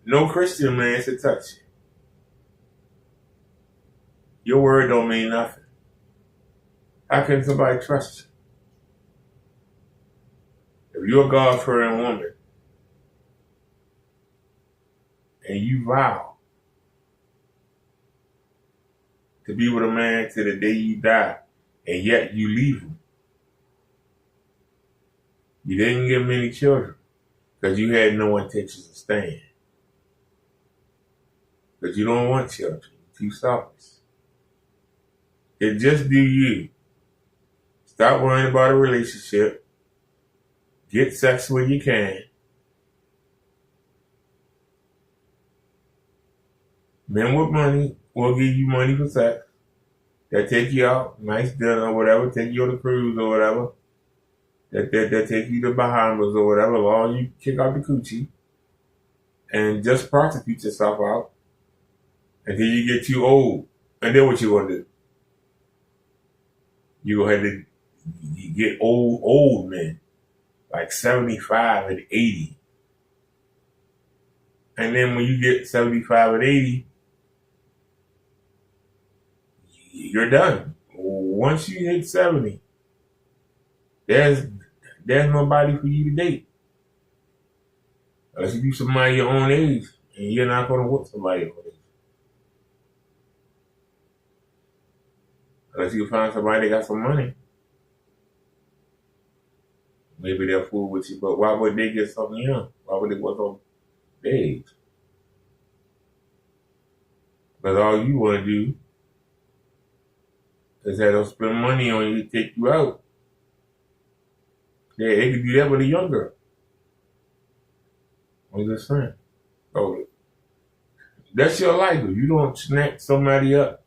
No Christian man should touch you. Your word don't mean nothing. How can somebody trust you? If you're a God-fearing woman and you vow to be with a man till the day you die, and yet you leave him, you didn't give him any children because you had no intentions of staying. Because you don't want children. You're too selfish. It just do you. Stop worrying about a relationship. Get sex when you can. Men with money will give you money for sex. They'll take you out, nice dinner or whatever, take you on a cruise or whatever. They'll take you to Bahamas or whatever, as long as you kick out the coochie. And just prostitute yourself out until you get too old. And then what you gonna do? You gonna have to get old men, like 75 and 80. And then when you get 75 and 80, you're done. Once you hit 70, there's nobody for you to date. Unless you do somebody your own age, and you're not going to whoop somebody your own age. Unless you find somebody that got some money. Maybe they'll fool with you, but why would they get something young? Why would they want on their age? Because all you want to do is have them spend money on you to take you out. Yeah, they could do that with a young girl. I'm just saying. Oh, that's your life. If you don't snatch somebody up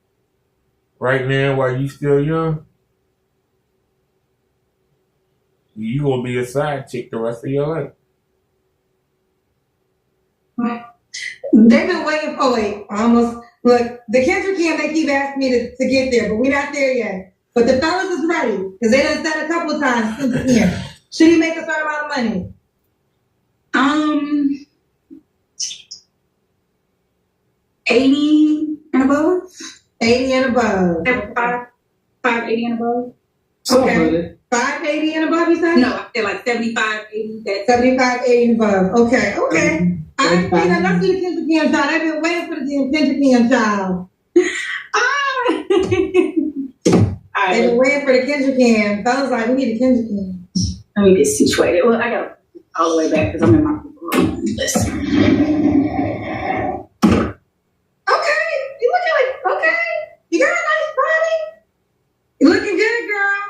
right now while you still young, you gonna be a side chick the rest of your life. They've been waiting for almost. Look, the Kendrick camp, they keep asking me to get there, but we're not there yet. But the fellas is ready because they done said a couple of times since the camp. Should he make a certain amount of money? 80 and above. 80 and above. 580 and above. Okay. 580 and above, you said? No, I feel like 75, 80. That's 75, 80 and above. Okay. I ain't seen enough to the Kendrick camp child. I've been waiting for the Kendrick camp child. They've been waiting for the Kendrick camp. Fellas like, we need a Kendrick camp. Let me get situated. Well, I got all the way back because I'm in my room. Listen. Okay. You looking like, okay. You got a nice body. You looking good, girl.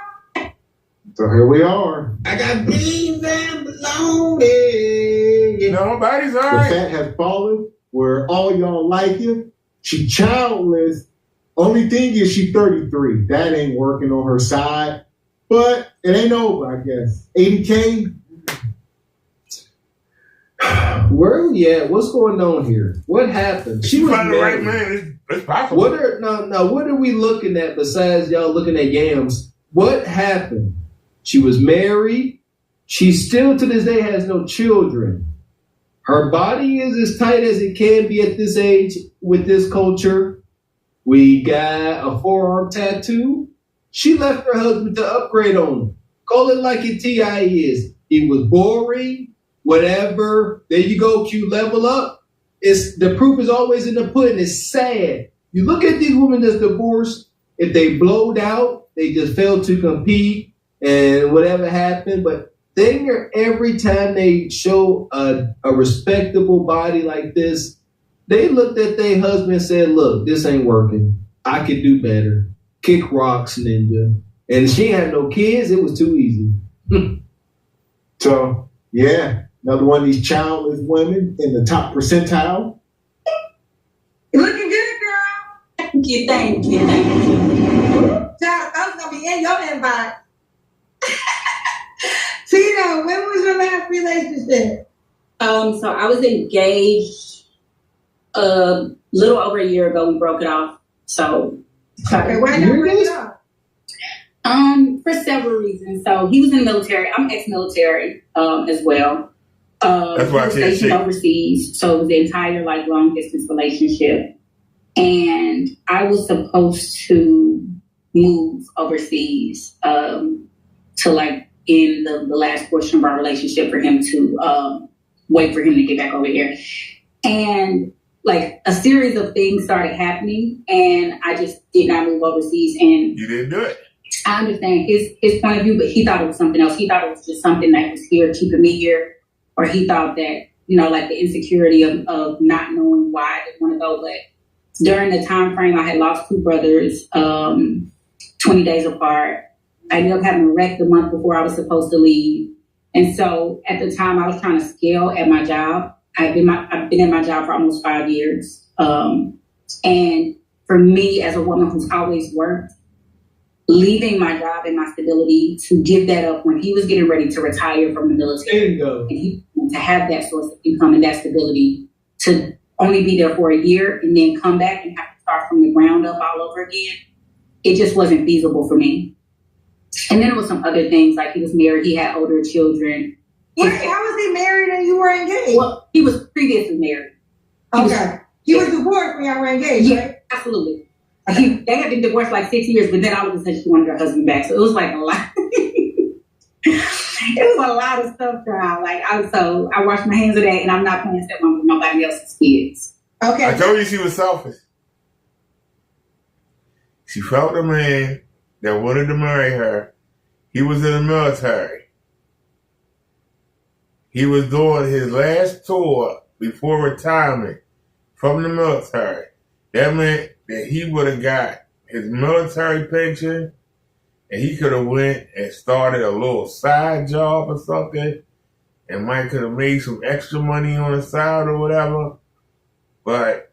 So here we are. I got beans and bologna. Nobody's all The right. fat has fallen where all y'all like it. She childless. Only thing is she 33. That ain't working on her side. But it ain't over, I guess. 80K. Where are we at? What's going on here? What happened? She was Find the right married. man. It's possible. What are we looking at besides y'all looking at yams? What happened? She was married. She still to this day has no children. Her body is as tight as it can be at this age with this culture. We got a forearm tattoo. She left her husband to upgrade on him. Call it like it T.I. is. He was boring, whatever. There you go, Q, level up. It's the proof is always in the pudding. It's sad. You look at these women that's divorced, if they blowed out, they just failed to compete and whatever happened. But dang near every time they show a respectable body like this, they looked at their husband and said, look, this ain't working. I could do better. Kick rocks, ninja. And she had no kids. It was too easy. So, yeah, another one of these childless women in the top percentile. You looking good, girl. Thank you. Child, I was going to be in your inbox. Tino, when was your last relationship? So I was engaged a little over a year ago. We broke it off. So okay, why did you break it off? For several reasons. So he was in the military. I'm ex-military as well. That's why I can't stationed see. overseas. So it was the entire long distance relationship. And I was supposed to move overseas to in the last portion of our relationship for him to wait for him to get back over here. And a series of things started happening and I just did not move overseas. And you didn't do it. I understand his point of view, but he thought it was something else. He thought it was just something that was here, keeping me here. Or he thought that, the insecurity of not knowing why I didn't want to go. But during the time frame, I had lost two brothers 20 days apart. I ended up having a wreck the month before I was supposed to leave. And so at the time I was trying to scale at my job. I've been at my job for almost 5 years. And for me as a woman who's always worked, leaving my job and my stability to give that up when he was getting ready to retire from the military. There you go. And he to have that source of income and that stability to only be there for a year and then come back and have to start from the ground up all over again. It just wasn't feasible for me. And then there was some other things, like he was married, he had older children. Wait, how was he married and you were engaged? Well, he was previously married. He was divorced when y'all were engaged, right? Absolutely. They had been divorced 6 years, but then all of a sudden she wanted her husband back. So it was a lot. It was a lot of stuff, child. So I washed my hands of that, and I'm not playing stepmom with nobody else's kids. Okay. I told you she was selfish. She found a man that wanted to marry her. He was in the military. He was doing his last tour before retirement from the military. That meant that he would have got his military pension and he could have went and started a little side job or something, and might could have made some extra money on the side or whatever. But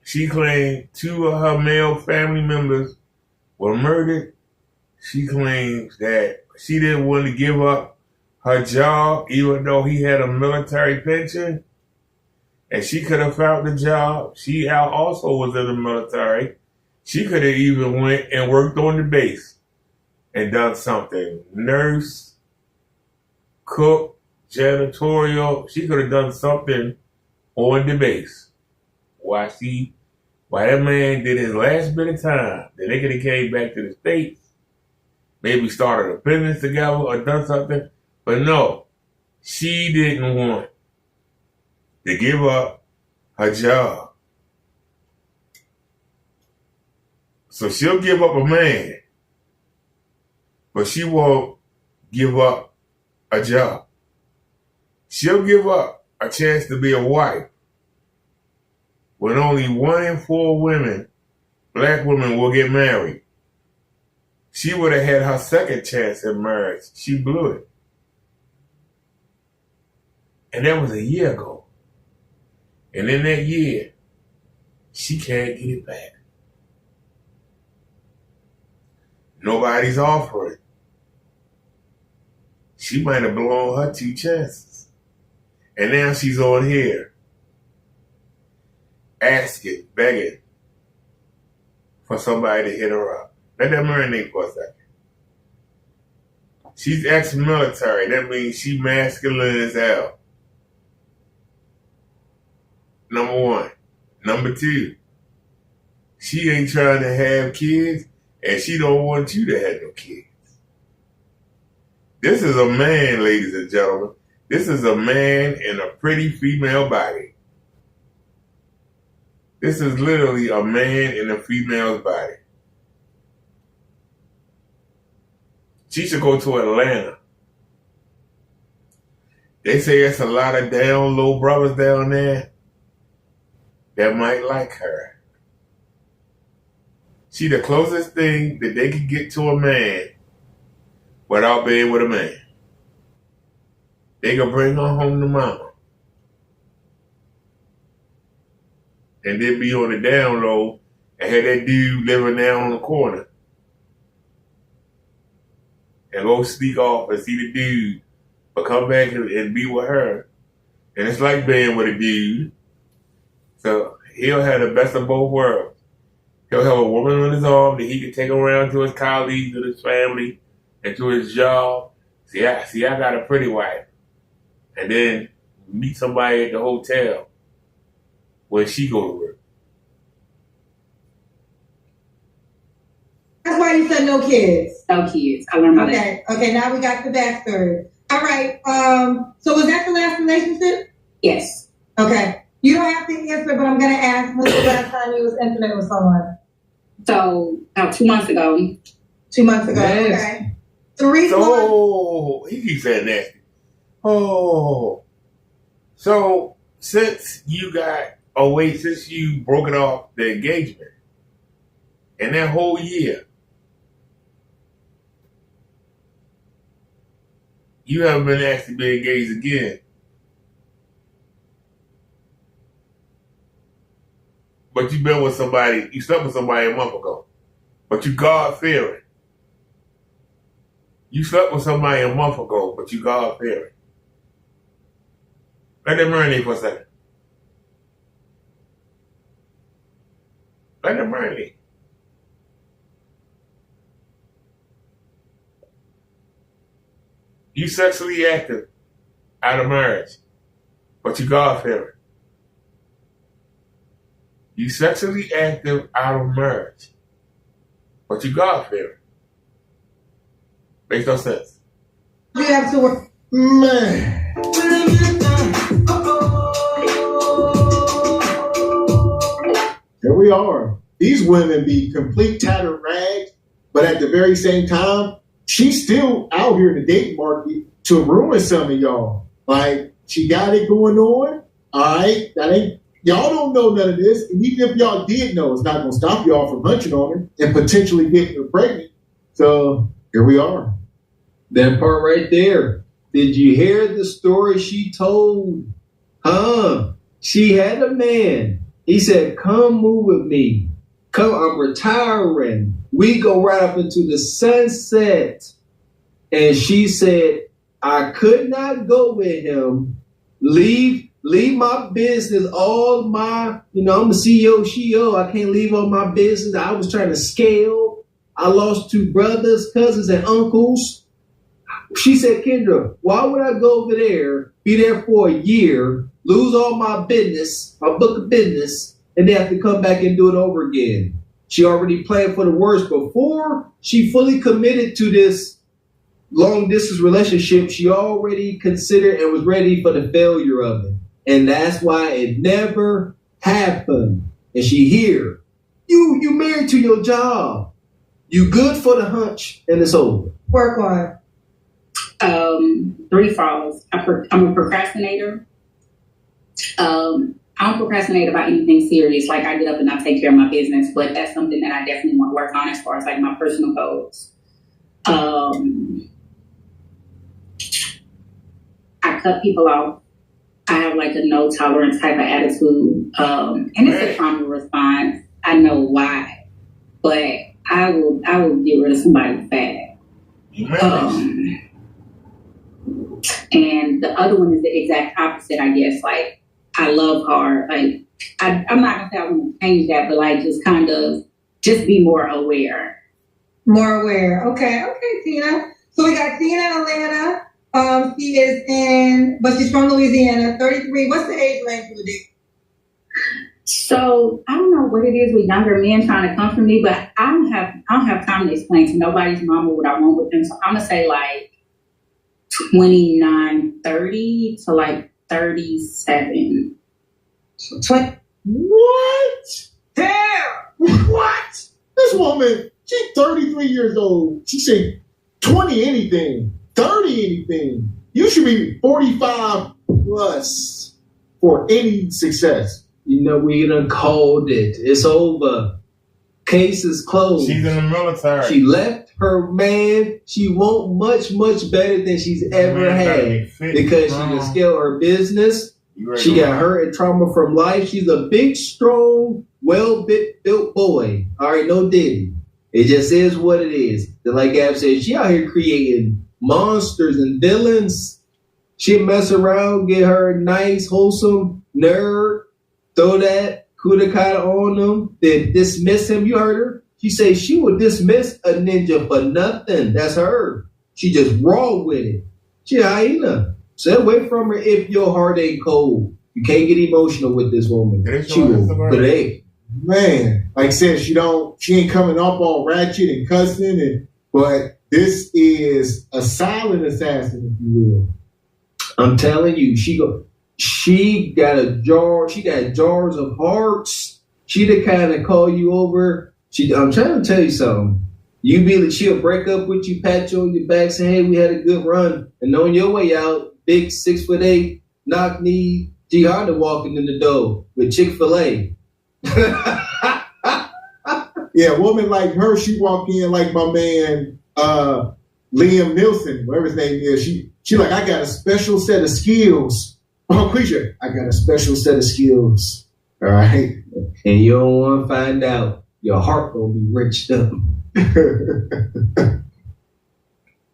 she claimed 2 of her male family members were murdered. She claims that she didn't want to give up her job, even though he had a military pension, and she could have found the job. She also was in the military. She could have even went and worked on the base and done something. Nurse, cook, janitorial. She could have done something on the base. Why that man did his last bit of time, then they could have came back to the States, maybe started a business together or done something. But no, she didn't want to give up her job. So she'll give up a man, but she won't give up a job. She'll give up a chance to be a wife when only 1 in 4 women, black women, will get married. She would have had her second chance at marriage. She blew it. And that was a year ago. And in that year, she can't get it back. Nobody's offering. She might have blown her 2 chances. And now she's on here asking, begging for somebody to hit her up. Let that marinate for a second. She's ex-military. That means she masculine as hell. Number 1. Number 2, she ain't trying to have kids, and she don't want you to have no kids. This is a man, ladies and gentlemen. This is a man in a pretty female body. This is literally a man in a female's body. She should go to Atlanta. They say it's a lot of down low brothers down there that might like her. She the closest thing that they could get to a man without being with a man. They can bring her home to mama. And then be on the down low and have that dude living down on the corner. And go sneak off and see the dude, but come back and be with her. And it's like being with a dude. So he'll have the best of both worlds. He'll have a woman on his arm that he can take around to his colleagues and his family and to his job. See, I got a pretty wife. And then meet somebody at the hotel when she go to work. That's why you said no kids. No kids. I learned about that. Okay, now we got the backstory. All right, so was that the last relationship? Yes. Okay. You don't have to answer, but I'm going to ask, when's the last time you was intimate with someone? So, about 2 months ago. 2 months ago, Yes. okay. The reason So, he keeps saying that. Oh. So, since you broke it off the engagement, and that whole year, you haven't been asked to be engaged again. But you slept with somebody a month ago. But you God-fearing. You slept with somebody a month ago, but you God-fearing. Let that marinate for a second. Let that marinate. You sexually active out of marriage, but you God-fearing. You sexually active out of marriage, but you God-fearing. Makes no sense. you have to work. Man. Here we are. These women be complete tattered rags, but at the very same time, she's still out here in the dating market to ruin some of y'all. Like, she got it going on. All right, y'all don't know none of this. And even if y'all did know, it's not going to stop y'all from hunching on her and potentially getting her pregnant. So here we are. That part right there. Did you hear the story she told? She had a man. He said, come move with me. Come, I'm retiring. We go right up into the sunset. And she said, I could not go with him. Leave my business, all my, I'm a CEO, I can't leave all my business. I was trying to scale. I lost 2 brothers, cousins, and uncles. She said, Kendra, why would I go over there, be there for a year, lose all my business, my book of business, and then have to come back and do it over again? She already planned for the worst. Before she fully committed to this long distance relationship, she already considered and was ready for the failure of it. And that's why it never happened. And she here. You married to your job. You good for the hunch, and it's over. Work on. 3 follows. I'm a procrastinator. I don't procrastinate about anything serious. Like I get up and I take care of my business, but that's something that I definitely want to work on as far as like my personal goals. I cut people off. I have like a no tolerance type of attitude. And it's a trauma response. I know why, but I will get rid of somebody fast. And the other one is the exact opposite, I guess. Like I love hard. Like I'm not gonna say I want to change that, but like just be more aware. More aware. Okay, Tina. So we got Tina in Atlanta. She is but she's from Louisiana, 33. What's the age range for the dick? So I don't know what it is with younger men trying to come for me, but I don't have time to explain to nobody's mama what I want with them. So I'm gonna say like 29, 30 to like 37. What? Damn! What? This woman, she's 33 years old. She said 20 anything, 30 anything. You should be 45 plus for any success. We done called it. It's over. Case is closed. She's in the military. She left her man. She won't much better than she's ever had because she can scale her business. She got hurt and trauma from life. She's a big, strong, well-built boy. All right, no diddy. It just is what it is. Like Gab said, she out here creating monsters and villains. She'll mess around, get her a nice, wholesome nerd, throw that kudakata on him, then dismiss him. You heard her. She said she would dismiss a ninja for nothing. That's her. She just raw with it. She a hyena. Stay away from her if your heart ain't cold. You can't get emotional with this woman. She will play. Man, like I said, she ain't coming up all ratchet and cussing, but this is a silent assassin, if you will. I'm telling you, she got a jar. She got jars of hearts. She the kind of call you over. I'm trying to tell you something. She'll break up with you, pat you on your back, say, "Hey, we had a good run," and on your way out, big 6'8", knock knee, Honda walking in the door with Chick-fil-A. Yeah, a woman like her, she walk in like my man Liam Nielsen, whatever his name is. She like, I got a special set of skills. Oh, Quisha, I got a special set of skills. All right. And you don't want to find out. Your heart will be wrenched up. 29,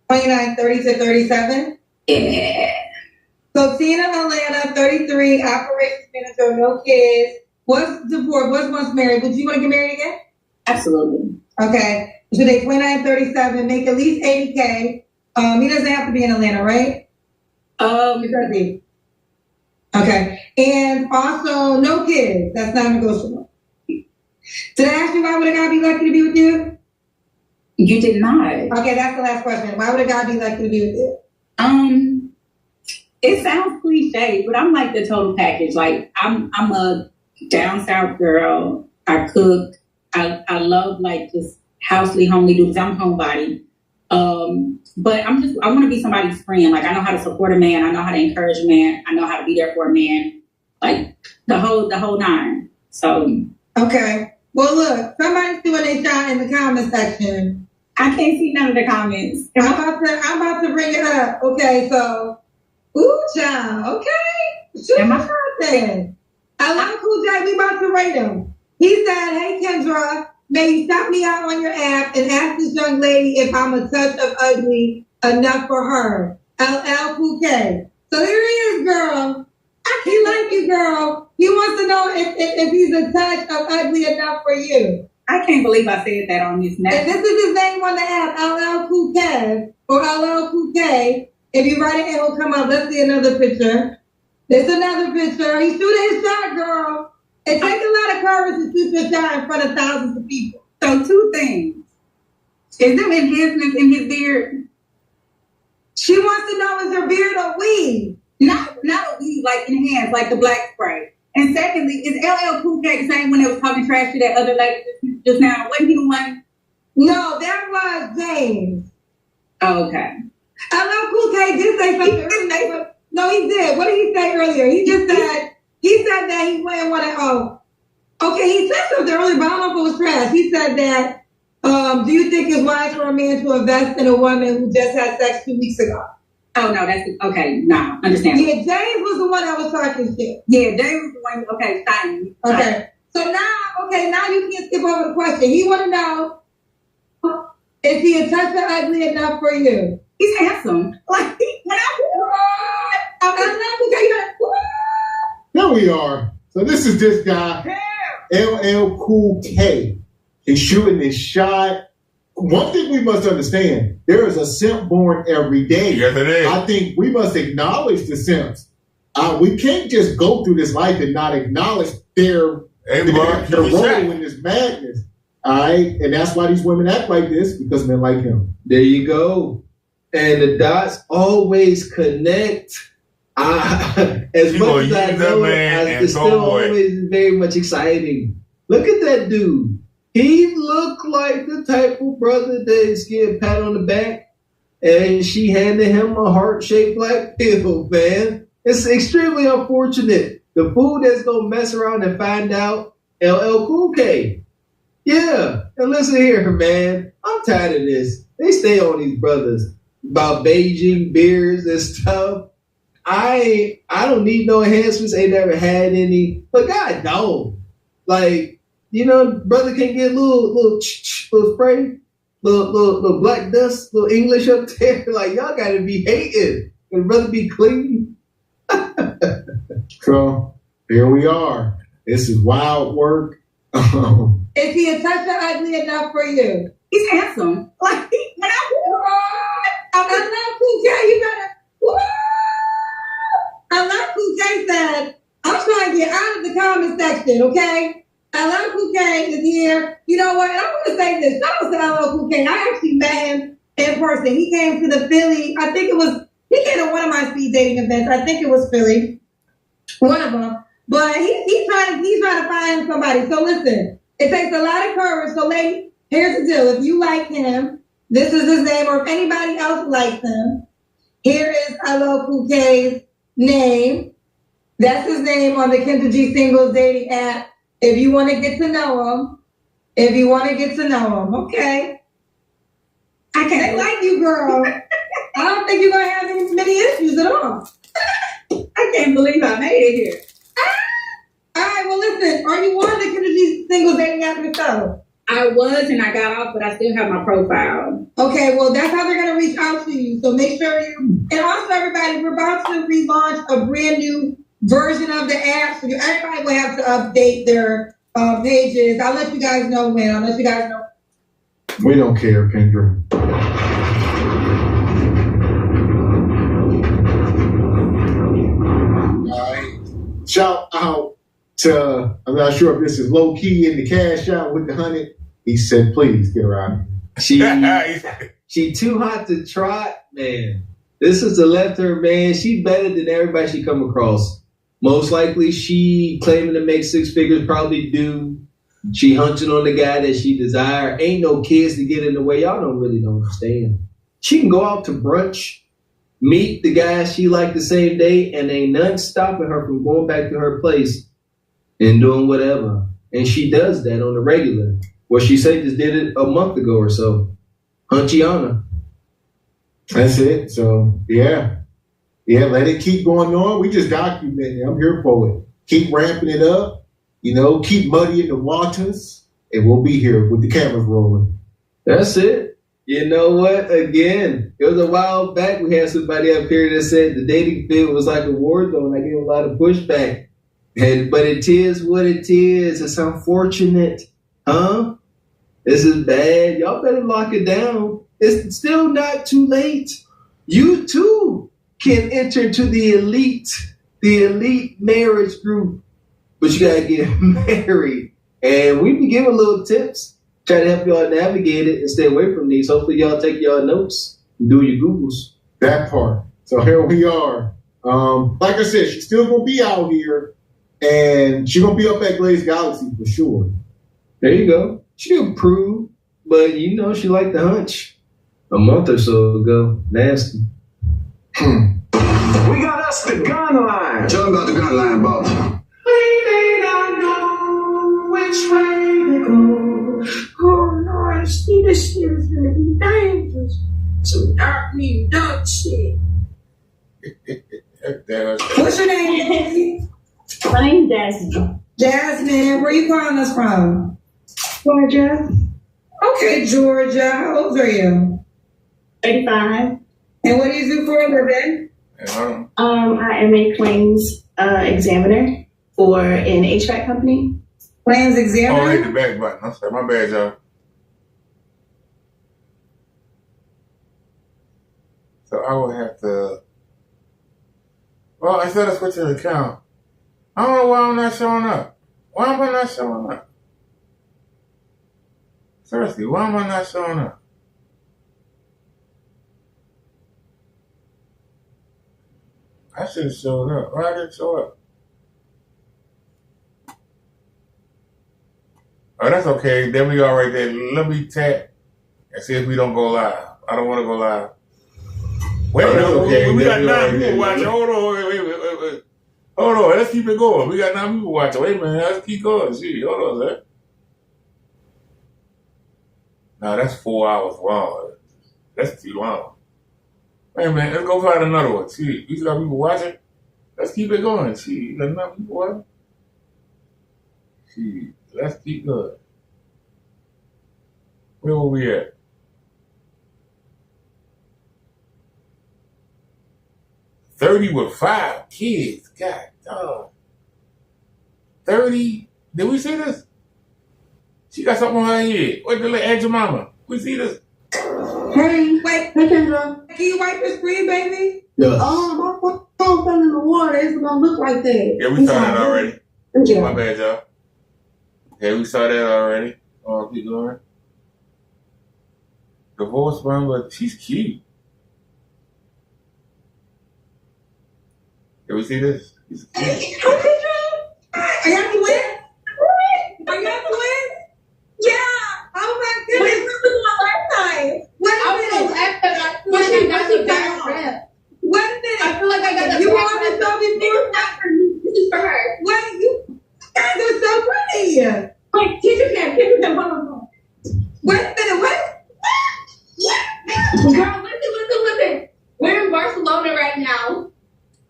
30 to 37? Yeah. So Tina Atlanta, 33, operations manager, no kids. Was divorced, was once married. Would you want to get married again? Absolutely. Okay. So they 29, 37, make at least 80K. He doesn't have to be in Atlanta, right? He does be. Okay. And also, no kids. That's not negotiable. Did I ask you why would a guy be lucky to be with you? You did not. Okay, that's the last question. Why would a guy be lucky to be with you? It sounds cliche, but I'm like the total package. Like I'm a down south girl. I cook. I love like just housely, homely dudes. I'm a homebody. But I want to be somebody's friend. Like I know how to support a man. I know how to encourage a man. I know how to be there for a man. Like the whole nine. So okay. Well, look, somebody's doing a shot in the comment section. I can't see none of the comments. I'm about to bring it up. Okay, so, ooh, child. Okay. Am I then? LL Cool J, we about to rate him. He said, "Hey Kendra, may you stop me out on your app and ask this young lady if I'm a touch of ugly enough for her." LL Cool K. So here he is, girl. He like you, girl. He wants to know if he's a touch of ugly enough for you. I can't believe I said that on this message. And this is his name on the app, LL Cool K or LL Cool K. If you write it, it will come up. Let's see another picture. There's another picture. He's shooting his shot, girl. It takes a lot of courage to shoot your shot in front of thousands of people. So 2 things. Is there enhancements in his beard? She wants to know, is her beard a weave? Not a weave, like enhanced, like the black spray. And secondly, is LL Cool J the same one that was talking trash to that other lady just now? Wasn't he the one? No, that was James. Oh, okay. LL Cool K did say something earlier. No, he did. What did he say earlier? He said that he wouldn't want to. Okay, he said something earlier, but I don't know if it was trash. He said that, do you think it's wise for a man to invest in a woman who just had sex 2 weeks ago? Oh, no, that's okay. No, understand. Yeah, James was the one that was talking shit. Yeah, James was the one. Okay, fine. Okay. So now you can't skip over the question. He want to know, is he a touch of ugly enough for you? He's handsome. Like, Here we are. So this is this guy, LL Cool K. He's shooting his shot. One thing we must understand, there is a simp born every day. Yes, it is. I think we must acknowledge the simps. We can't just go through this life and not acknowledge their role in this madness. All right? And that's why these women act like this, because men like him. There you go. And the dots always connect. As much as I know it, it's still always very much exciting. Look at that dude. He looked like the type of brother that's getting pat on the back and she handed him a heart-shaped black pill, man. It's extremely unfortunate. The fool that's going to mess around and find out, LL Cool K. Yeah, and listen here, man. I'm tired of this. They stay on these brothers about Beijing beers and stuff. I don't need no enhancements. Ain't never had any. But God, don't. Like, you know, brother can get little spray, little black dust, little English up there. Like, y'all gotta be hating. And brother be clean. So here we are. This is wild work. Is he a touch of ugly enough for you? He's handsome. Like, I love Cool K. You better. I love Cool K said, I'm trying to get out of the comment section, okay? LL Cool K is here. You know what? I want to say this. Shout out to LL Cool K. I actually met him in person. He came to the Philly. I think he came to one of my speed dating events. I think it was Philly. One of them. But he's trying to find somebody. So listen, it takes a lot of courage. So lady, here's the deal. If you like him, this is his name, or if anybody else likes him, here is LL Cool K's name. That's his name on the Kendra G Singles dating app. If you want to get to know him, okay? They like you, girl. I don't think you're going to have many issues at all. I can't believe I made it here. All right, well, listen. Are you on the Kendra G Singles dating app yourself? I was, and I got off, but I still have my profile. Okay, well, that's how they're going to reach out to you. So make sure you... And also, everybody, we're about to relaunch a brand new version of the app. So everybody will have to update their pages. I'll let you guys know when. I'll let you guys know. We don't care, Kendra. All right. Shout out to, I'm not sure if this is low key in the cash out with the 100. He said, please get her out. She too hot to trot, man. This is the left her, man. She better than everybody she come across. Most likely she claiming to make 6 figures, probably do. She hunching on the guy that she desire. Ain't no kids to get in the way. Y'all don't understand. She can go out to brunch, meet the guy she like the same day, and ain't nothing stopping her from going back to her place and doing whatever. And she does that on the regular. Well, she said just did it a month ago or so. Hunchiana. That's it. So yeah, let it keep going on. We just documenting. I'm here for it. Keep ramping it up. Keep muddying the waters, and we'll be here with the cameras rolling. That's it. You know what? Again, it was a while back. We had somebody up here that said the dating field was like a war zone. I gave a lot of pushback. But it is what it is. It's unfortunate. Huh? This is bad. Y'all better lock it down. It's still not too late. You too can enter into the elite marriage group. But you gotta get married. And we be giving little tips. Try to help y'all navigate it and stay away from these. Hopefully y'all take y'all notes and do your Googles. That part. So here we are. Like I said, she's still gonna be out here, and she's gonna be up at Glaze Galaxy for sure. There you go. She improved, but she liked the hunch a month or so ago. Nasty. We got us the gun line. Tell them about the gun line, Bob. We may not know which way to go. Oh Lord, see, this shit is gonna be dangerous. Some dark shit. What's your name, baby? My name's Jasmine. Jasmine, where you calling us from? Georgia. Okay, Georgia. How old are you? 35. And what do you do for a living? I am a claims examiner for an HVAC company. Claims examiner? Oh, I hit the back button. I'm sorry. My bad, y'all. So I would have to... Well, instead of switching the account, I don't know why I'm not showing up. Why am I not showing up? Seriously, why am I not showing up? I should have showed up. Why didn't I show up? Oh, that's okay. There we go right there. Let me tap and see if we don't go live. I don't want to go live. Wait, okay. We got 9 people watching. Hold on, wait. Hold on, let's keep it going. We got 9 people watching. Wait a minute, let's keep going. See, hold on, sir. No, that's 4 hours long. That's too long. Wait a minute, let's go find another one. See, we got people watching. Let's keep it going. See, got 9 people watching. See, let's keep going. Where were we at? $30 with 5 kids. God dog. 30. Did we see this? She got something on her head. What the little Aunt Jemima? We see this? Hey, Kendra. Can you wipe your screen, baby? Yes. Oh, my phone fell in the water. It's gonna look like that. Yeah, we saw that already. Yeah. My bad, y'all. Yeah, we saw that already. Oh, keep going. Divorce one, but she's cute. Can we see this? She's cute. Are y'all twins? Are y'all twins? Yeah. Oh my goodness. This is my lifetime. Wait a minute. Wait a minute. I feel like I got the You were on the show before? This is for her. Wait, you guys are so pretty. Wait, teacher cam, hold on. Wait a minute, what? Girl, listen. We're in Barcelona right now.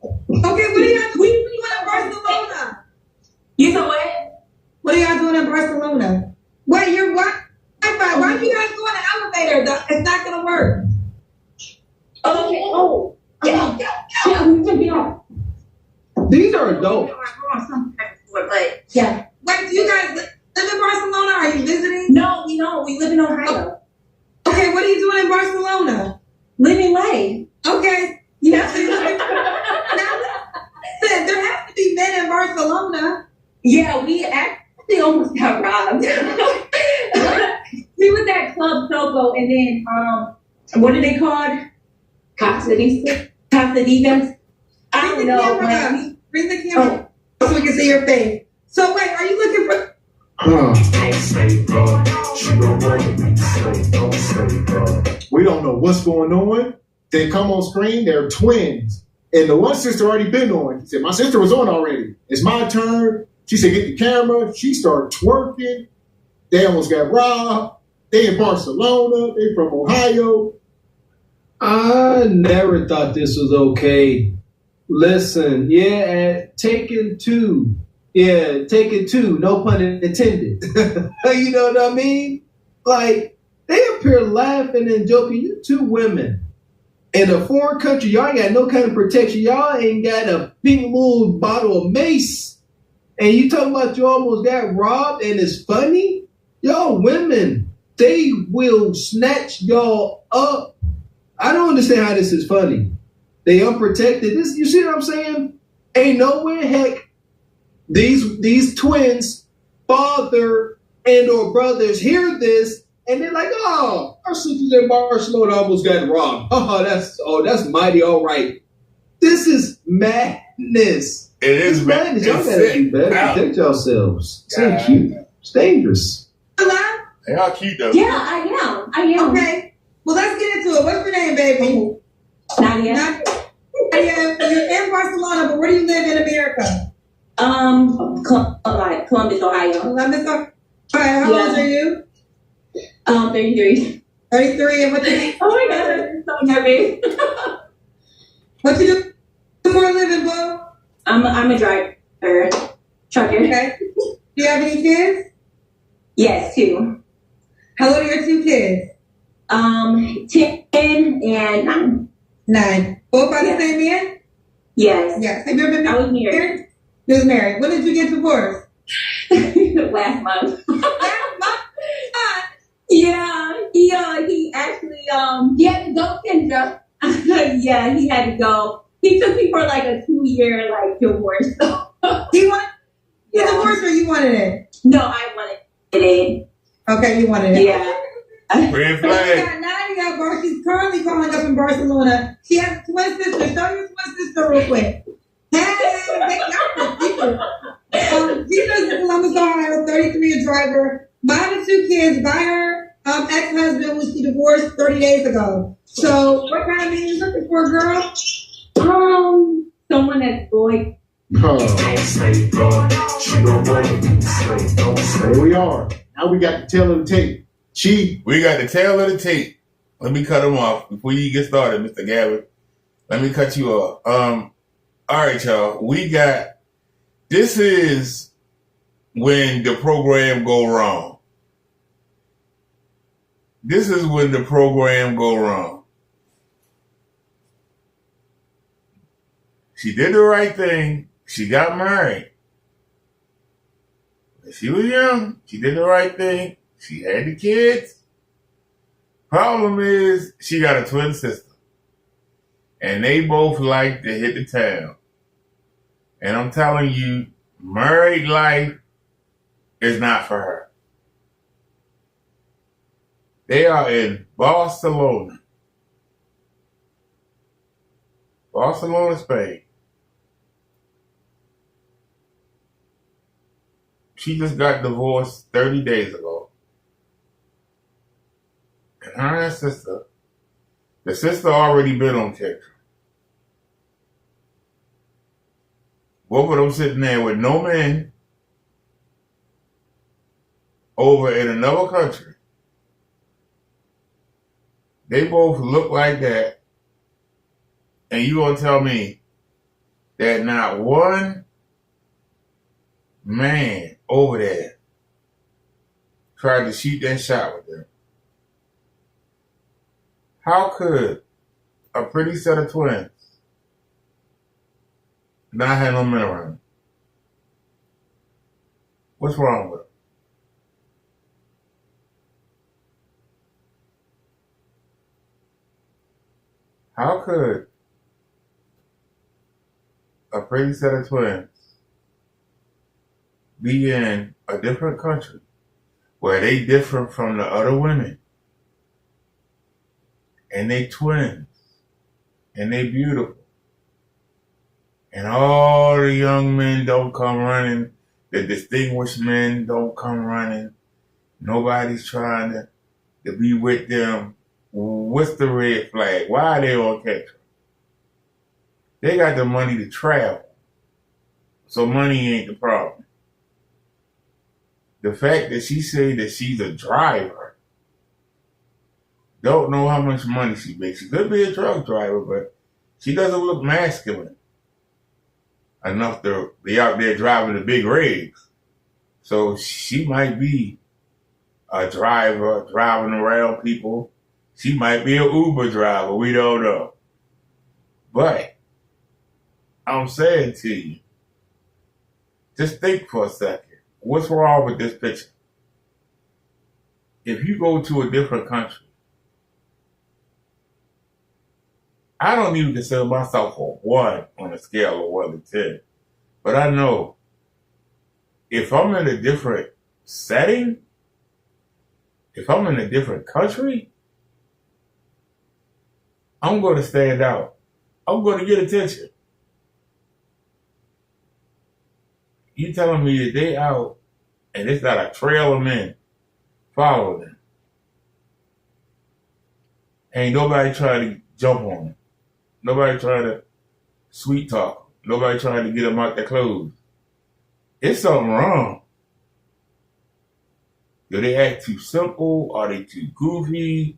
Okay, what are y'all doing in Barcelona? You know what? What are y'all doing in Barcelona? Wait, you're what? Wi-Fi. Why are you guys going to elevator? It's not going to work. Okay, oh. Yeah, we can be on. These are adults. But yeah. Wait, do you guys live in Barcelona? Are you visiting? No, we live in Ohio. Okay, what are you doing in Barcelona? Living life. Okay. Yeah. Now, listen, there has to be men in Barcelona. Yeah, we actually almost got robbed. We was at Club Soco, and then what are they called? Casaditas. I don't know. Bring the camera so we can see your face. So wait, are you looking for? We don't know what's going on. They come on screen, they're twins. And the one sister already been on. She said, my sister was on already. It's my turn. She said, get the camera. She started twerking. They almost got robbed. They in Barcelona. They from Ohio. I never thought this was okay. Listen, yeah, Taken 2. Yeah, Taken 2, no pun intended. You know what I mean? Like, they up here laughing and joking. You two women in a foreign country, y'all ain't got no kind of protection. Y'all ain't got a pink little bottle of mace. And you talking about you almost got robbed and it's funny? Y'all women, they will snatch y'all up. I don't understand how this is funny. They unprotected. This, you see what I'm saying? Ain't no way heck these twins, father and or brothers hear this and they're like, oh, our sisters in Barcelona almost got robbed. Oh, that's mighty all right. This is madness. It is madness. Y'all gotta do better. Protect yourselves. It's ain't cute. It's dangerous. Hello? They are cute though. Yeah, I am. Okay. Well, let's get into it. What's your name, baby? Nadia. Nadia, you're in Barcelona, but where do you live in America? Columbus, Ohio. Columbus, Ohio. How old are you? 33. 33, and what you do? Oh my God, I'm so nervous. What you do for a living, Bo? I'm a driver, trucker. Okay. Do you have any kids? Yes, 2. How old are your 2 kids? 10 and 9. 9. Both by the same man? Yes. Yes. Have you ever been married? I was married. You was married. When did you get divorced? Last month. Yeah, he actually, he had to go, Kendra. Yeah, he had to go. He took me for like a 2-year like divorce. He wanted the divorce or you wanted it? No, I wanted it. Okay, you wanted it. Yeah. Red flag. Nadia, she's currently calling up in Barcelona. She has a twin sister. Show your twin sister real quick. Hey, she's in Columbus, Ohio, 33, a driver. Mom 2 kids by her ex-husband, who she divorced 30 days ago. So, what kind of man you looking for, girl? Someone that's going. Here we are. Now we got the tail of the tape. We got the tail of the tape. Let me cut him off before you get started, Mr. Gavin. Let me cut you off. All right, y'all. This is when the program go wrong. This is when the program go wrong. She did the right thing. She got married. She was young. She did the right thing. She had the kids. Problem is, she got a twin sister. And they both like to hit the town. And I'm telling you, married life is not for her. They are in Barcelona. Barcelona, Spain. She just got divorced 30 days ago. And her and the sister already been on TikTok. Both of them sitting there with no man over in another country. They both look like that. And you gonna tell me that not one man over there tried to shoot that shot with them? How could a pretty set of twins not have no men around them? What's wrong with them? How could a pretty set of twins be in a different country where they different from the other women and they twins and they beautiful and all the young men don't come running, the distinguished men don't come running, nobody's trying to be with them? What's the red flag? Why are they on catch? They got the money to travel, so money ain't the problem. The fact that she say that she's a driver Don't know how much money she makes. She could be a truck driver, but she doesn't look masculine enough to be out there driving the big rigs. So she might be a driver driving around people. She might be an Uber driver. We don't know. But I'm saying to you, just think for a second. What's wrong with this picture? If you go to a different country, I don't even consider myself a 1 on a scale of 1 to 10. But I know if I'm in a different setting, if I'm in a different country, I'm going to stand out. I'm going to get attention. You telling me that they out and it's not a trail of men following them. Ain't nobody trying to jump on them. Nobody trying to sweet talk. Nobody trying to get them out their clothes. It's something wrong. Do they act too simple? Are they too goofy?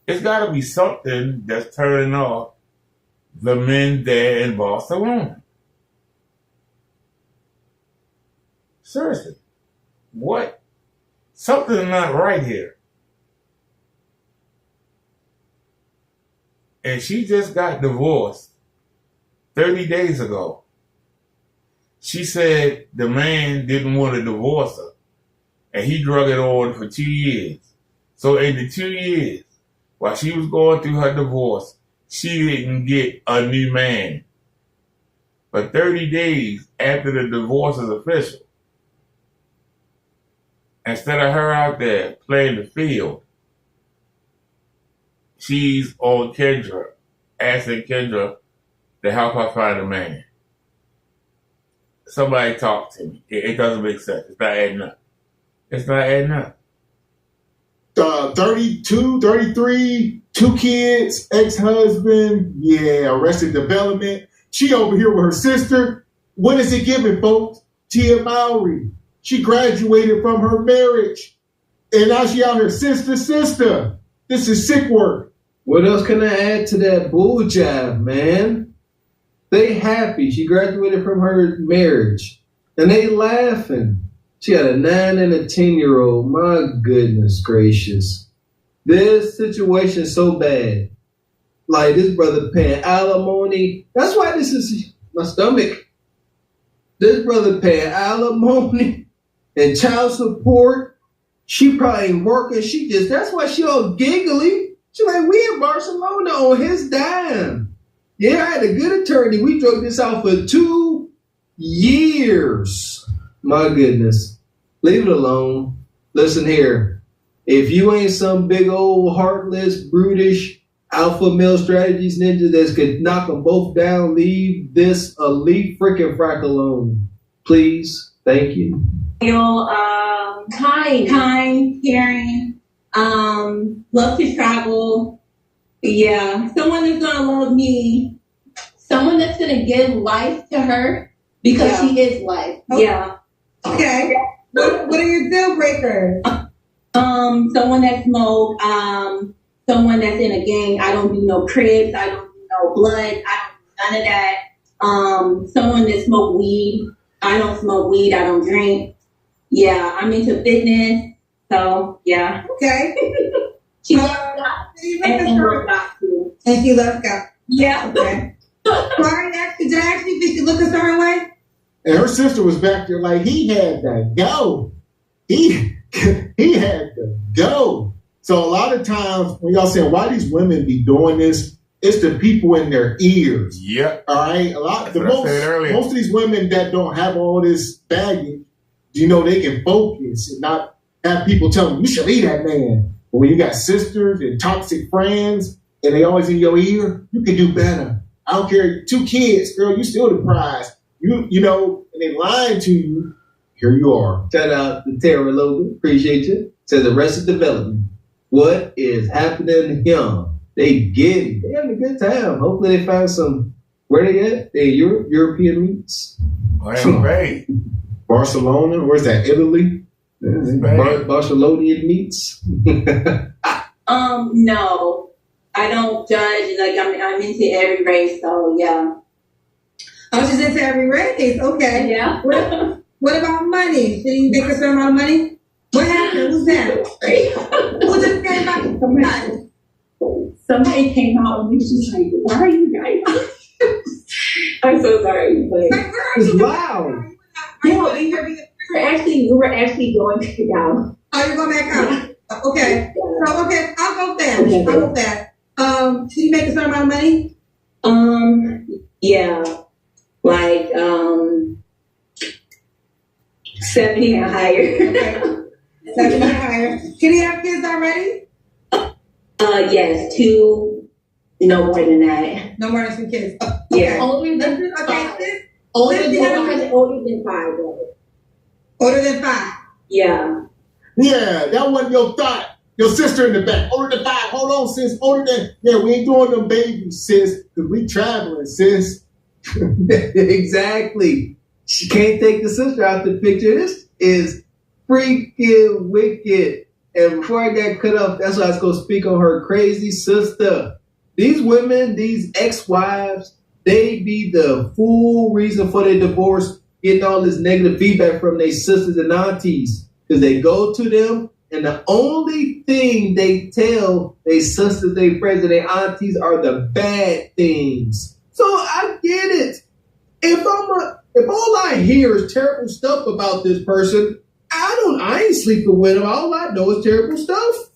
It's got to be something that's turning off the men there in Barcelona. Seriously. What? Something's not right here. And she just got divorced 30 days ago. She said the man didn't want to divorce her. And he drug it on for 2 years. So in the 2 years, while she was going through her divorce, she didn't get a new man. But 30 days after the divorce is official, instead of her out there playing the field, she's on Kendra, asking Kendra to help her find a man. Somebody talk to me. It doesn't make sense. It's not adding up. It's not adding up. 32, 33, 2 kids, ex-husband, yeah, Arrested Development. She over here with her sister. What is it giving, folks? Tia Mowry. She graduated from her marriage. And now she out here, sister. This is sick work. What else can I add to that bull jive, man? They happy. She graduated from her marriage. And they laughing. She got a 9 and a 10-year-old. My goodness gracious. This situation is so bad. Like this brother paying alimony. That's why this is my stomach. This brother paying alimony and child support. She probably ain't working. That's why she all giggly. She like, we in Barcelona on his dime. Yeah, I had a good attorney. We drug this out for 2 years. My goodness. Leave it alone. Listen here. If you ain't some big old heartless, brutish, alpha male strategies ninja that could knock them both down, leave freaking frack alone. Please. Thank you. Kind, caring, love to travel. Yeah, someone that's gonna love me. Someone that's gonna give life to her because she is life. Okay. Yeah. Okay. What are your deal breakers? Someone that smoke. Someone that's in a gang. I don't do no cribs. I don't do no blood. I don't do none of that. Someone that smoke weed. I don't smoke weed. I don't drink. Yeah, I'm into fitness. So yeah. Okay. She loves God. And she loves God. Yeah. Okay. Sorry, did I actually think you look a certain way? And her sister was back there like, he had to go. He had to go. So a lot of times when y'all saying why these women be doing this, it's the people in their ears. Yep. All right. Most of these women that don't have all this baggage, they can focus and not have people tell them you should leave that man. But when you got sisters and toxic friends and they always in your ear, you can do better. I don't care. 2 kids, girl, you still the prize. And they lying to you. Here you are. Shout out to Tara Logan. Appreciate you. Says Arrested Development. What is happening here? They get it. They having a good time. Hopefully they find some. Where they at? They European meets. Right. Barcelona. Where's that? Italy. Barcelonian meets. No, I don't judge. Like I'm into every race, so yeah. Oh, she's into every race. Okay. Yeah. What about money? Should you make a certain amount of money? What happened? Who's that? Who just came out? Somebody came out and was just like, "Why are you guys?" I'm so sorry, but It's loud. no, we were actually going back down. Oh, you're going back out. Okay. So okay, I'll go fast. I'll go fast. Should you make a certain amount of money? Yeah, like 70 and higher. Okay. 70 and higher. Can you have kids already? Yes, 2, no more than that. No more than 2 kids. Okay. Yeah. Older than 5. Older than 5, though. Older than 5. Yeah. Yeah, that wasn't your thought. Your sister in the back. Older than 5. Hold on, sis. Older than. Yeah, we ain't doing them babies, sis. Because we traveling, sis. Exactly. She can't take the sister out the picture. This is freaking wicked. And before I got cut off, that's why I was going to speak on her crazy sister. These women, these ex-wives, they be the full reason for their divorce, getting all this negative feedback from their sisters and aunties. Because they go to them, and the only thing they tell their sisters, their friends, and their aunties are the bad things. So I get it. If all I hear is terrible stuff about this person, I ain't sleeping with them. All I know is terrible stuff.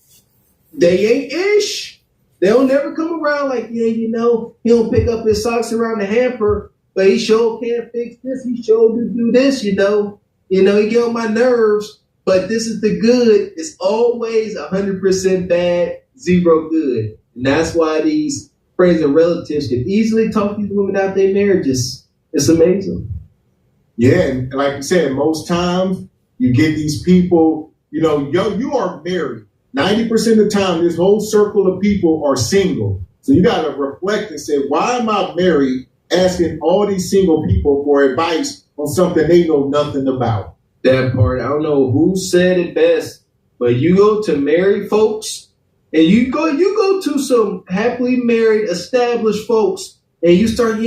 They ain't ish. They'll never come around like, yeah, he don't pick up his socks around the hamper, but he sure can't fix this. He sure do this, he get on my nerves. But this is the good. It's always 100% bad, 0 good. And that's why these friends and relatives can easily talk these women out their marriages. It's amazing. Yeah, and like you said, most times you get these people, you are married. 90% of the time, this whole circle of people are single. So you got to reflect and say, why am I married, asking all these single people for advice on something they know nothing about? That part, I don't know who said it best, but you go to married folks and you go to some happily married, established folks, and you start,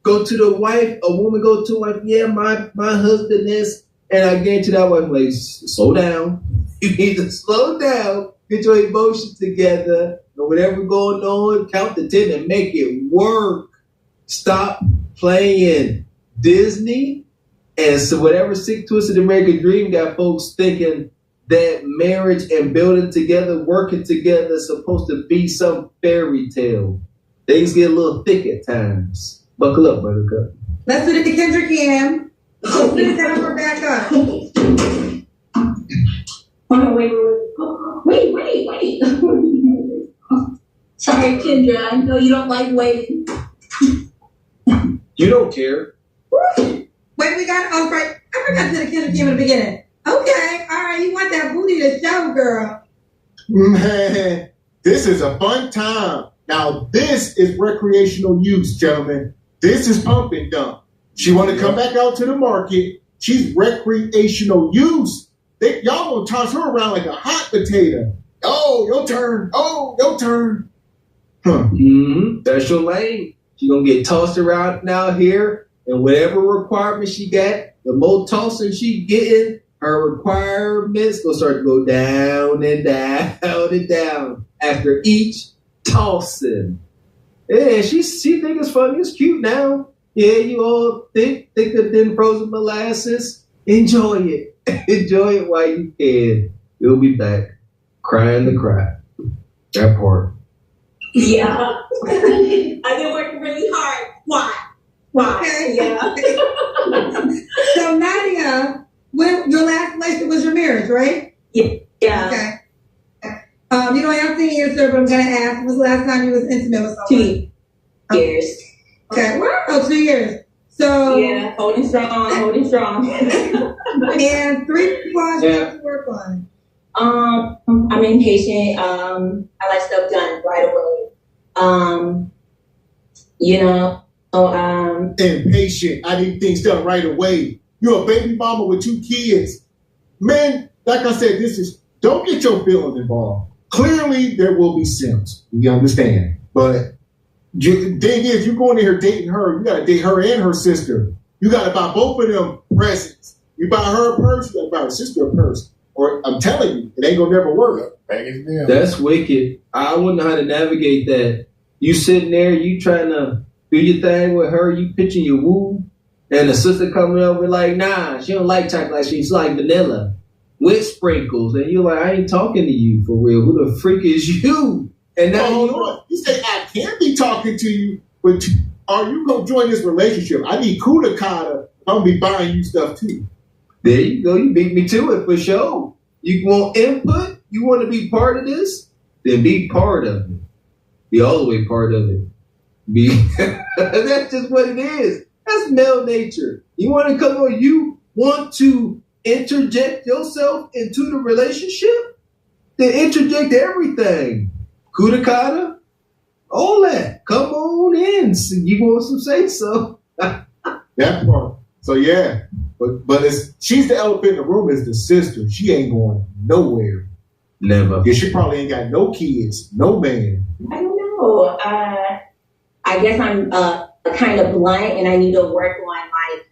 go to the wife, a woman go to like, my husband is, and I guarantee that wife like, slow down. You need to slow down, get your emotions together, and whatever going on, count to 10 and make it work. Stop playing Disney. And so whatever sick, twisted American dream got folks thinking that marriage and building together, working together is supposed to be some fairy tale. Things get a little thick at times. Buckle up, buttercup. Let's do the Kendrick Cam. Please have her back up. Oh, wait. Sorry, Kendra. I know you don't like waiting. You don't care. Wait, we got, right. I forgot to do the Kendrick Cam in the beginning. Okay, all right, you want that booty to show, girl. Man, this is a fun time. Now, this is recreational use, gentlemen. This is pump and dump. She want to come back out to the market. She's recreational use. Y'all gonna toss her around like a hot potato. Oh, your turn. Oh, your turn. Huh. Mm-hmm. That's your lane. She gonna get tossed around out here, and whatever requirement she got, the more tossing she getting, her requirements gonna start to go down and down and down after each tossing. Yeah, she think it's funny. It's cute now. Yeah, you all thicker than frozen molasses. Enjoy it. Enjoy it while you can. You'll be back crying the cry. That part. Yeah. I've been working really hard. Why? Okay. Yeah. So Nadia, when your last relationship was your marriage, right? Yeah. Okay. You don't have to answer, but I'm gonna ask. When was the last time you was intimate with someone? 2 years. Okay. Oh, 2 years. So yeah, holding strong. And 3 flaws you have to work on. I'm impatient. I like stuff done right away. Impatient. I need things done right away. You're a baby mama with 2 kids. Man, like I said, don't get your feelings involved. clearly there will be simps. We understand. But the thing is, you're going in here dating her. You got to date her and her sister. You got to buy both of them presents. You buy her a purse, you got to buy her sister a purse. Or I'm telling you, it ain't going to never work. That's wicked. I wouldn't know how to navigate that. You sitting there, you trying to do your thing with her, you pitching your woo, and the sister coming over like, nah, she don't like chocolate, she's like vanilla with sprinkles. And you're like, I ain't talking to you for real. Who the freak is you? And now you say, I can't be talking to you, but are you going to join this relationship? I need Kuda Kata. I'm going to be buying you stuff too. There you go. You beat me to it for sure. You want input? You want to be part of this? Then be part of it. Be all the way part of it. That's just what it is. That's male nature. You want to come on, you want to interject yourself into the relationship? Then interject everything. Kuda Kata, all that. Come on in. You want some say so. That part. So yeah. But she's the elephant in the room is the sister. She ain't going nowhere. Never. Yeah, she probably ain't got no kids, no man. I don't know. I guess I'm kind of blunt, and I need to work on like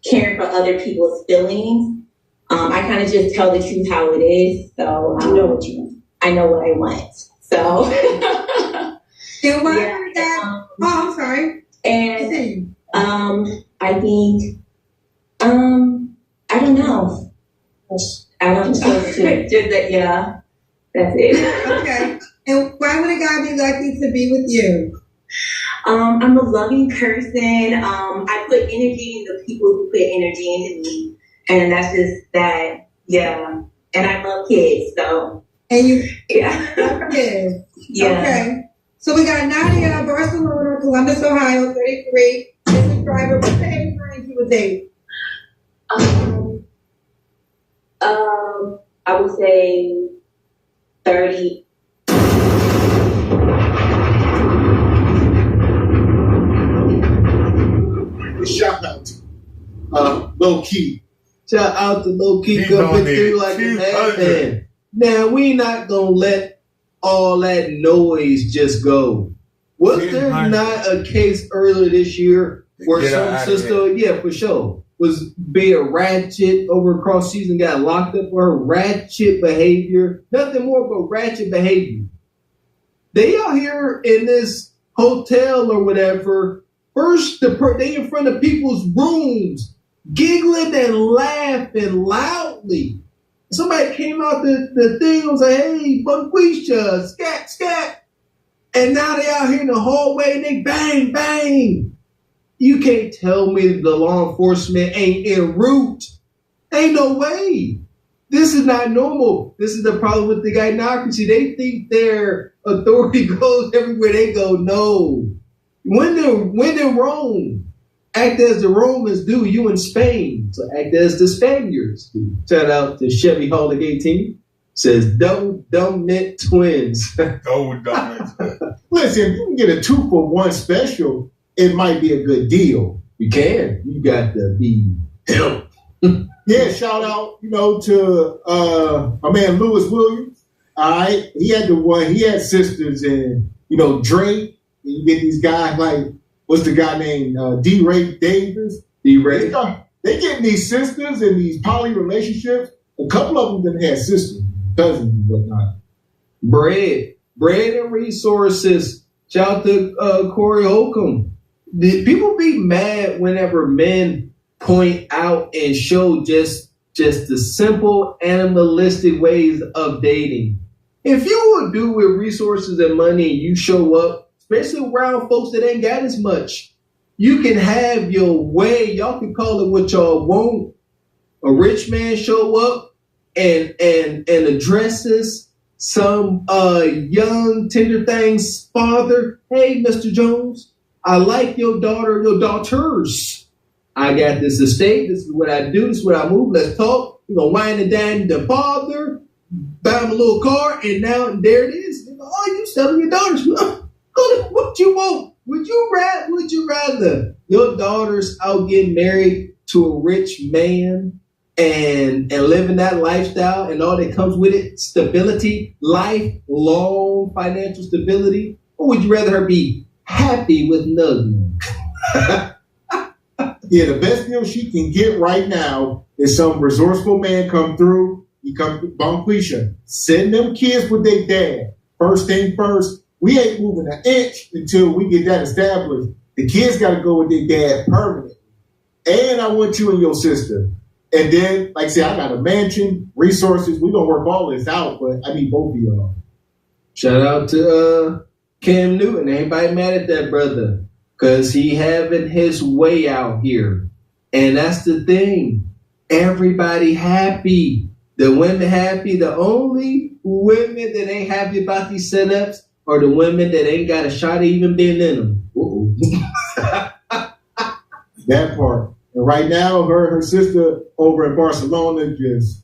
caring for other people's feelings. I kind of just tell the truth how it is. So you know what you want. I know what I want. So. And why that? I'm sorry. And I think. I don't know. I don't know. Just that, yeah. That's it. Okay. And why would a guy be lucky to be with you? I'm a loving person. I put energy in the people who put energy into me. And that's just that, yeah. And I love kids, so. And you love kids. Yeah. Okay. So we got Nadia, Barcelona, Columbus, Ohio, 33, business driver. What's the age range you would date? I would say 30. Shout out to Low Key. Shout out to Low Key coming through like a madman. Now we not gonna let all that noise just go. Was there not a case earlier this year where some sister, yeah, for sure, was being ratchet over across season, got locked up for her ratchet behavior? Nothing more but ratchet behavior. They out here in this hotel or whatever. First, they in front of people's rooms, giggling and laughing loudly. Somebody came out the thing and was like, hey, Bunquisha, scat, scat. And now they out here in the hallway and they bang, bang. You can't tell me the law enforcement ain't en route. Ain't no way. This is not normal. This is the problem with the gynocracy. They think their authority goes everywhere they go. No. When in Rome, act as the Romans do, you in Spain. So act as the Spaniards do. Shout out to Chevy Holic 18. Says dumb mint twins. Listen, if you can get a 2-for-1 special, it might be a good deal. You can. You got to be him. Yeah, shout out, to my man Lewis Williams. All right. He had he had sisters and, Drake. And you get these guys like, what's the guy named D-Ray Davis? D-Ray. They get these sisters in these poly relationships. A couple of them had sisters, cousins and whatnot. Bread and resources. Shout out to Corey Holcomb. People be mad whenever men point out and show just the simple animalistic ways of dating. If you would do with resources and money and you show up, especially around folks that ain't got as much, you can have your way. Y'all can call it what y'all want. A rich man show up and addresses some young tender thing's father. Hey, Mr. Jones, I like your daughter, your daughters. I got this estate. This is what I do. This is what I move. Let's talk. We're going to wine and dine the father, buy him a little car, and now there it is. Oh, you selling your daughters. What you want? Would you rather your daughters out getting married to a rich man and living that lifestyle and all that comes with it, stability, lifelong financial stability, or would you rather her be happy with nothing? Yeah, the best deal she can get right now is some resourceful man come through. He come to Bonquisha, send them kids with their dad. First thing first, we ain't moving an inch until we get that established. The kids got to go with their dad permanently. And I want you and your sister. And then, like I said, I got a mansion, resources. We're going to work all this out, but I need both of y'all. Shout out to Cam Newton. Ain't mad at that brother. Because he having his way out here. And that's the thing. Everybody happy. The women happy. The only women that ain't happy about these setups are the women that ain't got a shot of even being in them. That part. And right now, her and her sister over in Barcelona just...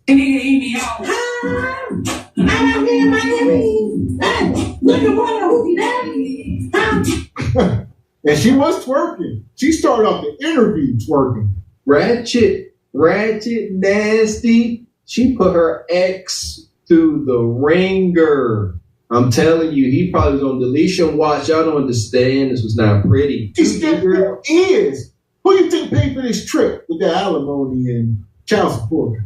And she was twerking. She started off the interview twerking. Ratchet, nasty. She put her ex through the ringer. I'm telling you, he probably was on deletion watch. Y'all don't understand. This was not pretty. She still is. Who do you think paid for this trip with that alimony and child support?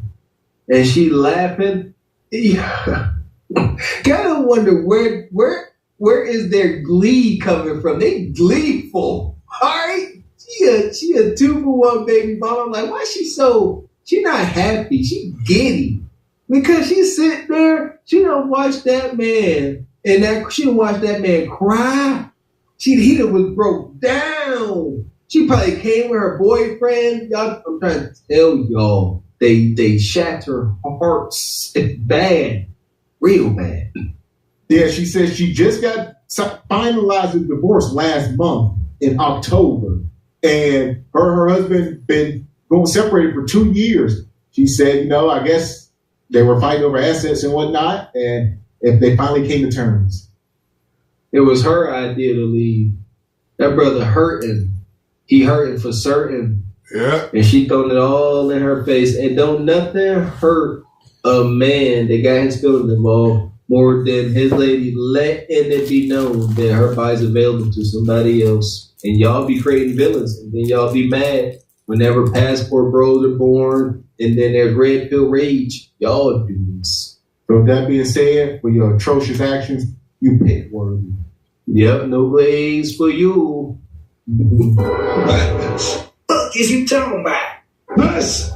And she laughing. Gotta wonder where is their glee coming from? They gleeful. All right? She a 2-for-1 baby mama. I'm like, why she not happy? She giddy. Because she's sitting there, she don't watch that man. And she don't watch that man cry. He was broke down. She probably came with her boyfriend. Y'all, I'm trying to tell y'all, they shatter hearts. It's bad. Real bad. Yeah, she said she just got finalized the divorce last month in October. And her husband been going separated for 2 years. She said, I guess they were fighting over assets and whatnot. And if they finally came to terms. It was her idea to leave. That brother hurting. He hurting for certain. Yeah. And she throwing it all in her face. And don't nothing hurt a man that got his feelings involved more than his lady letting it be known that her body's available to somebody else. And y'all be creating villains. And then y'all be mad whenever passport bros are born. And then there's red pill rage. Y'all dudes. So with that being said, for your atrocious actions, you pick worthy. Yep, no glaze for you. What fuck is you talking about? Us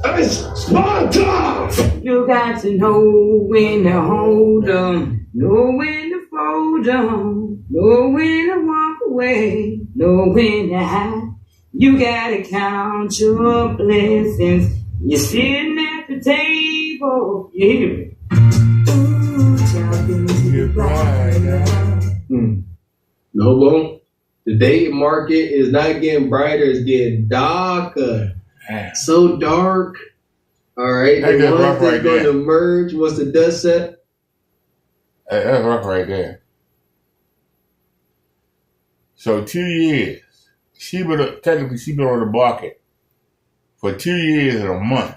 Sparta! You got to know when to hold 'em, know when to fold 'em, know when to walk away, know when to hide. You gotta count your blessings. You're sitting at the table. You hear me? No, won't. The dating market is not getting brighter, it's getting darker. So dark. All right. That's the ones rough that's right going there. to merge once the dust set. That's rough right there. So 2 years. Technically she been on the market for 2 years and a month.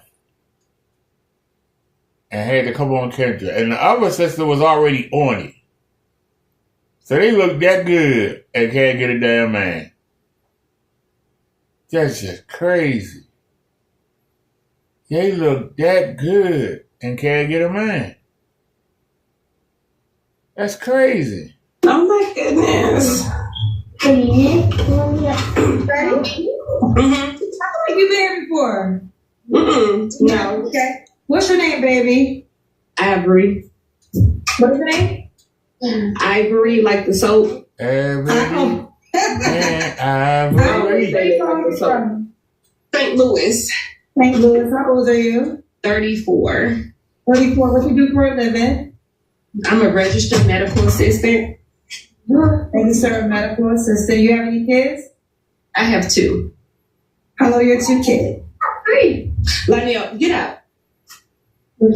And had to come on Kendra. And the other sister was already on it. So they look that good and can't get a damn man. That's just crazy. They look that good and can't get a man. That's crazy. Oh my goodness. How long you been before? No. Okay. What's your name, baby? Ivory. What's your name? Ivory, like the soap. Ivory. St. Louis. St. Louis. How old are you? 34. 34. What you do for a living? I'm a registered medical assistant. Registered medical assistant. You have any kids? I have 2. How old are your 2 kids? 3. Lionel, get out. Do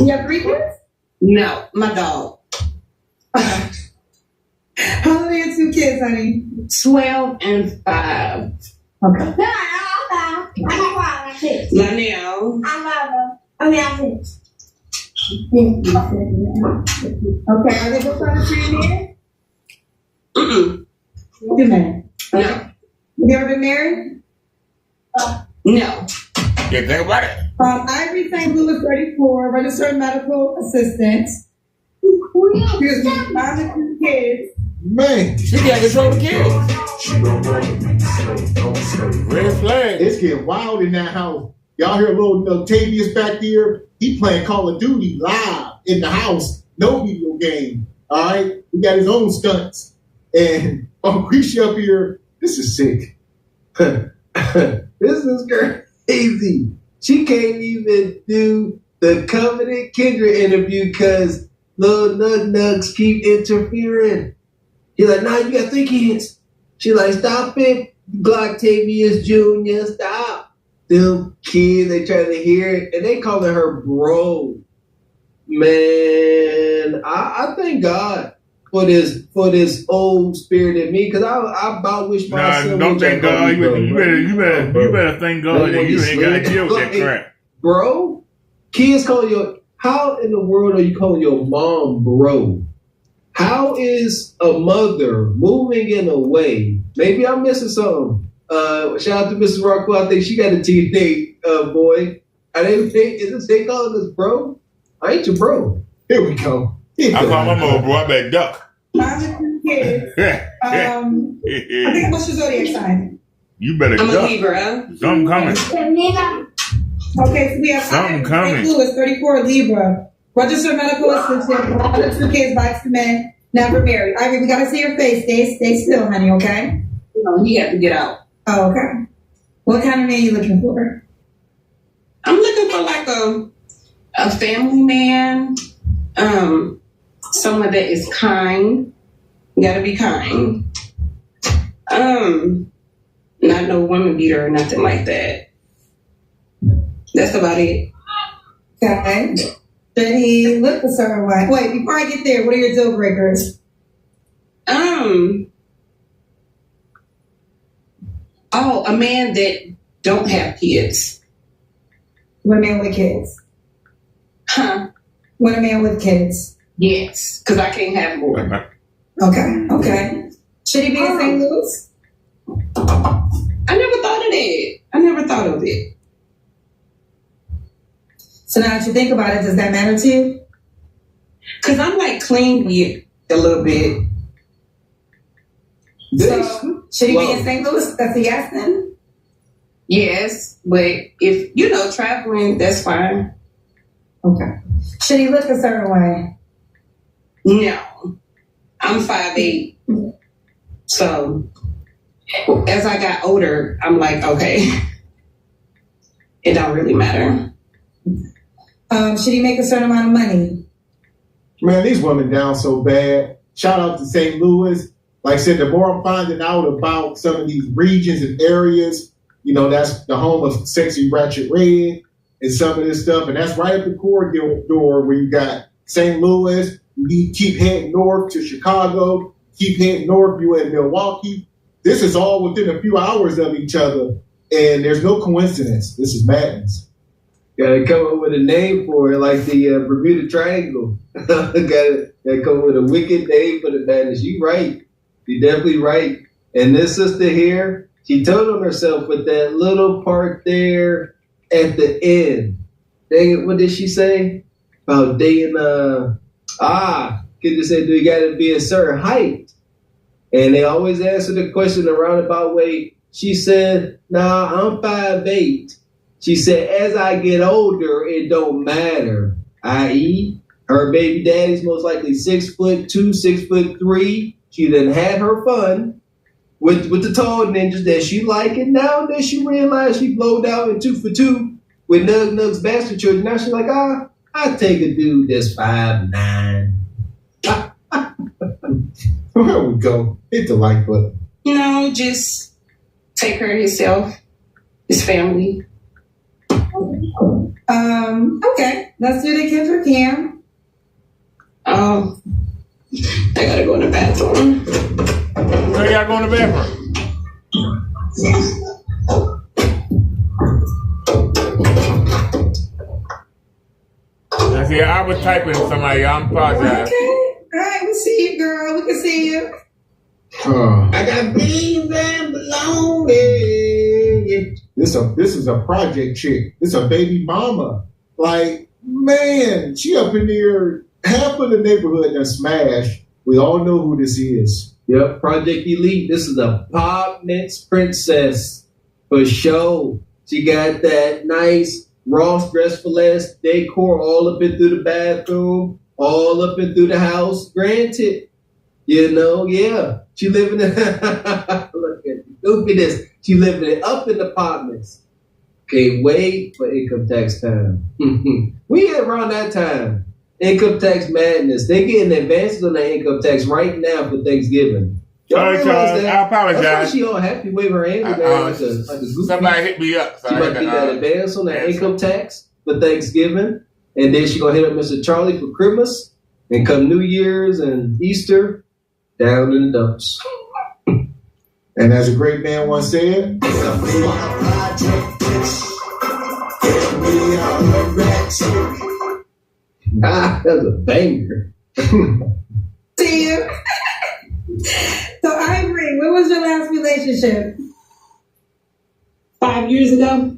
you have 3 kids? No, my dog. How old are your 2 kids, honey? 12 and 5. Okay. 6. Lanelle. I'm Lava. I'm Alpha. Okay, are they both on the screen here? Wait a minute. No. Have you ever been married? No. Yeah, think about it. Ivory St. Louis, 34, registered medical assistant. Here's my mom and 2 kids. Man, she can't control the kids. Red flag. It's getting wild in that house. Y'all hear little Tavius back there? He playing Call of Duty live in the house. No video game. All right? He got his own stunts. And Creasy up here, this is sick. This is crazy. She can't even do the Covenant Kendra interview because little nugs keep interfering. He's like, nah, you got 3 kids. She like, stop it, Glocktavius Jr., stop. Them kids, they try to hear it, and they calling her bro. Man, I thank God for this old spirit in me, because I about wish my son don't would thank just God. go, You better thank God that you ain't got to deal with that crap. Bro, kids call your, how in the world are you calling your mom bro? How is a mother moving in a way? Maybe I'm missing something. Shout out to Mrs. Rockwell. I think she got a TNA boy. Is they calling us bro? I ain't your bro. Here we go. I call my mom bro. I better duck. Mom and 2 kids. I think what's your zodiac sign? You better I'm duck. a Libra. Something coming. Okay, so we have Something coming. St. Louis, 34, Libra. Registered medical assistant, mother of 2 kids, bikes to men, never married. Ivy, we gotta see your face. Stay still, honey, okay? No, he got to get out. Oh, okay. What kind of man are you looking for? I'm looking for like a family man, someone that is kind. You gotta be kind. Not no woman beater or nothing like that. That's about it. Okay. Should he look a certain way? Wait, before I get there, what are your deal breakers? Oh, a man that don't have kids. What a man with kids? Huh? What a man with kids? Yes, because I can't have more. Okay. Should he be in St. Louis? I never thought of that. I never thought of it. So now that you think about it, does that matter to you? Because I'm like clingy a little bit. So, should he be in St. Louis? That's a yes then? Yes, but if, traveling, that's fine. Okay. Should he look a certain way? No. I'm 5'8". So, as I got older, I'm like, okay, it don't really matter. Should he make a certain amount of money? Man, these women down so bad. Shout out to St. Louis. Like I said, the more I'm finding out about some of these regions and areas, that's the home of Sexy Ratchet Red and some of this stuff. And that's right at the corridor where you got St. Louis. You keep heading north to Chicago. Keep heading north, you in Milwaukee. This is all within a few hours of each other. And there's no coincidence. This is madness. Gotta come up with a name for it, like the Bermuda Triangle. gotta come up with a wicked name for the madness. You right. You're definitely right. And this sister here, she told on herself with that little part there at the end. Dang it, what did she say? About dating, Kendra said, do you gotta be a certain height? And they always answer the question a roundabout way. She said, nah, I'm 5'8". She said, as I get older, it don't matter. I.e., her baby daddy's most likely 6'2", 6'3". She done had her fun with the tall ninjas that she like, and now that she realized she blowed out in 2 for 2 with Nug's bastard children, now she's like, I take a dude that's 5'9". There we go. Hit the like button. Just take care of himself, his family. Okay. Let's do the Kendra Cam. I gotta go in the bathroom. Where y'all going to the bathroom? was typing to somebody. I apologize. Okay. All right, we see you, girl. We can see you. I got beans and bologna. This is a project chick. This a baby mama. Like, man, she up in there. Half of the neighborhood that smashed. We all know who this is. Yep, Project Elite. This is a pop mix princess for sure. She got that nice Ross dress for less decor all up and through the bathroom, all up and through the house. Granted, you know, yeah, she living in. Look at this. She living it up in the apartments. Can't wait for income tax time. We around that time. Income tax madness. They getting advances on their income tax right now for Thanksgiving. Y'all realize that? I apologize. That's why she all happy, wave her hand like a goofy. Somebody hit me up. So she might get that advance on that income tax for Thanksgiving, and then she gonna hit up Mr. Charlie for Christmas, and come New Year's and Easter, down in the dumps. And as a great man once said, that's a banger. See you. So Ivory, when was your last relationship? 5 years ago.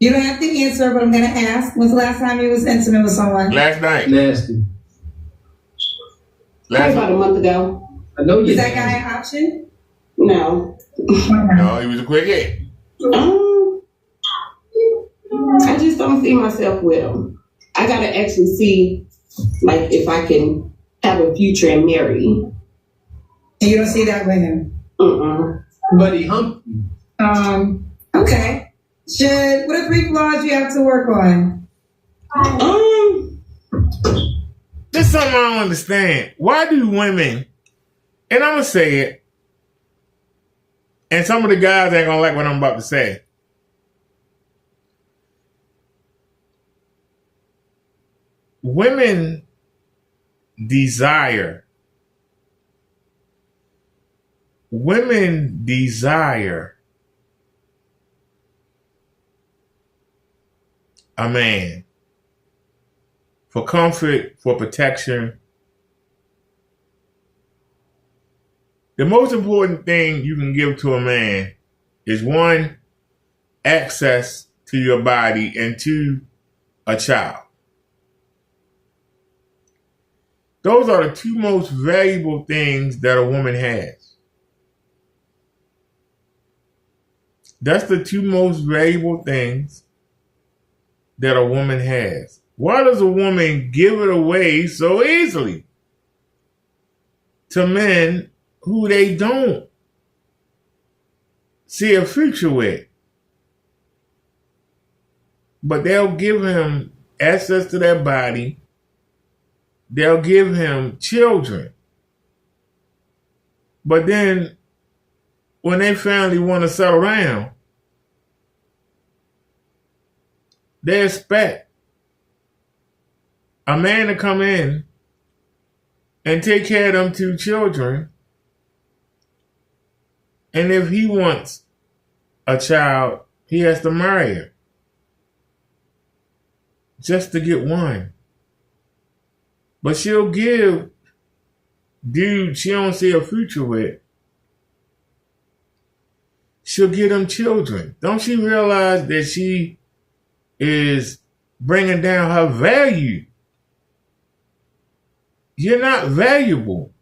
You don't have to answer, but I'm gonna ask. When's the last time you was intimate with someone? Last night. Nasty. Probably about a month ago. I know you. Is that guy an option? No. No, he was a quick hit. I just don't see myself with him. I gotta actually see, like, if I can have a future and marry. And you don't see that with him? But he humped you. Okay. What are 3 flaws you have to work on? This is something I don't understand. Why do women, and I'm gonna say it, and some of the guys ain't gonna like what I'm about to say. Women desire a man for comfort, for protection. The most important thing you can give to a man is 1, access to your body, and 2, a child. Those are the 2 most valuable things that a woman has. That's the 2 most valuable things that a woman has. Why does a woman give it away so easily to men who they don't see a future with? But they'll give him access to their body. They'll give him children. But then when they finally want to settle down, they expect a man to come in and take care of them 2 children. And if he wants a child, he has to marry her just to get 1. But she'll give dude she don't see a future with, she'll give them children. Don't she realize that she is bringing down her value? You're not valuable.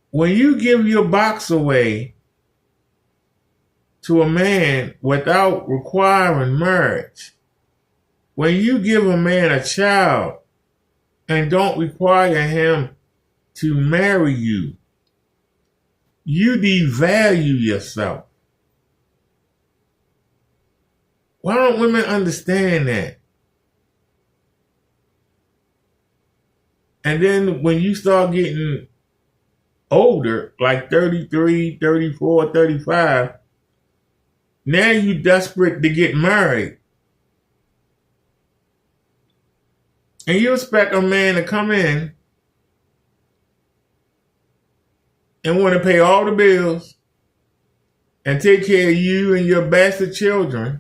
When you give your box away to a man without requiring marriage, when you give a man a child and don't require him to marry you, you devalue yourself. Why don't women understand that? And then when you start getting older, like 33, 34, 35, now you desperate to get married. And you expect a man to come in and want to pay all the bills and take care of you and your bastard children.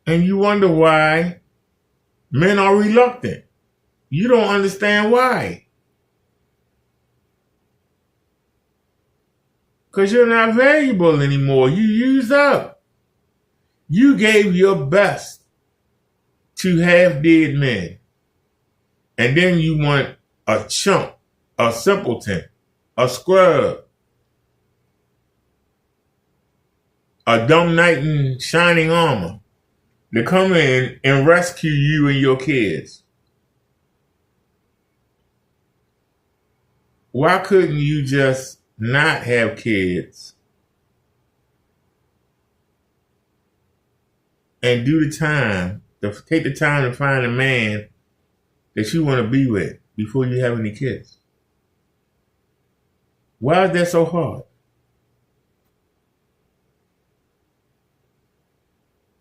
And you wonder why men are reluctant. You don't understand why. Because you're not valuable anymore. You used up. You gave your best to half-dead men. And then you want a chump, a simpleton, a scrub, a dumb knight in shining armor to come in and rescue you and your kids. Why couldn't you just not have kids and do the time, take the time to find a man that you want to be with before you have any kids? Why is that so hard?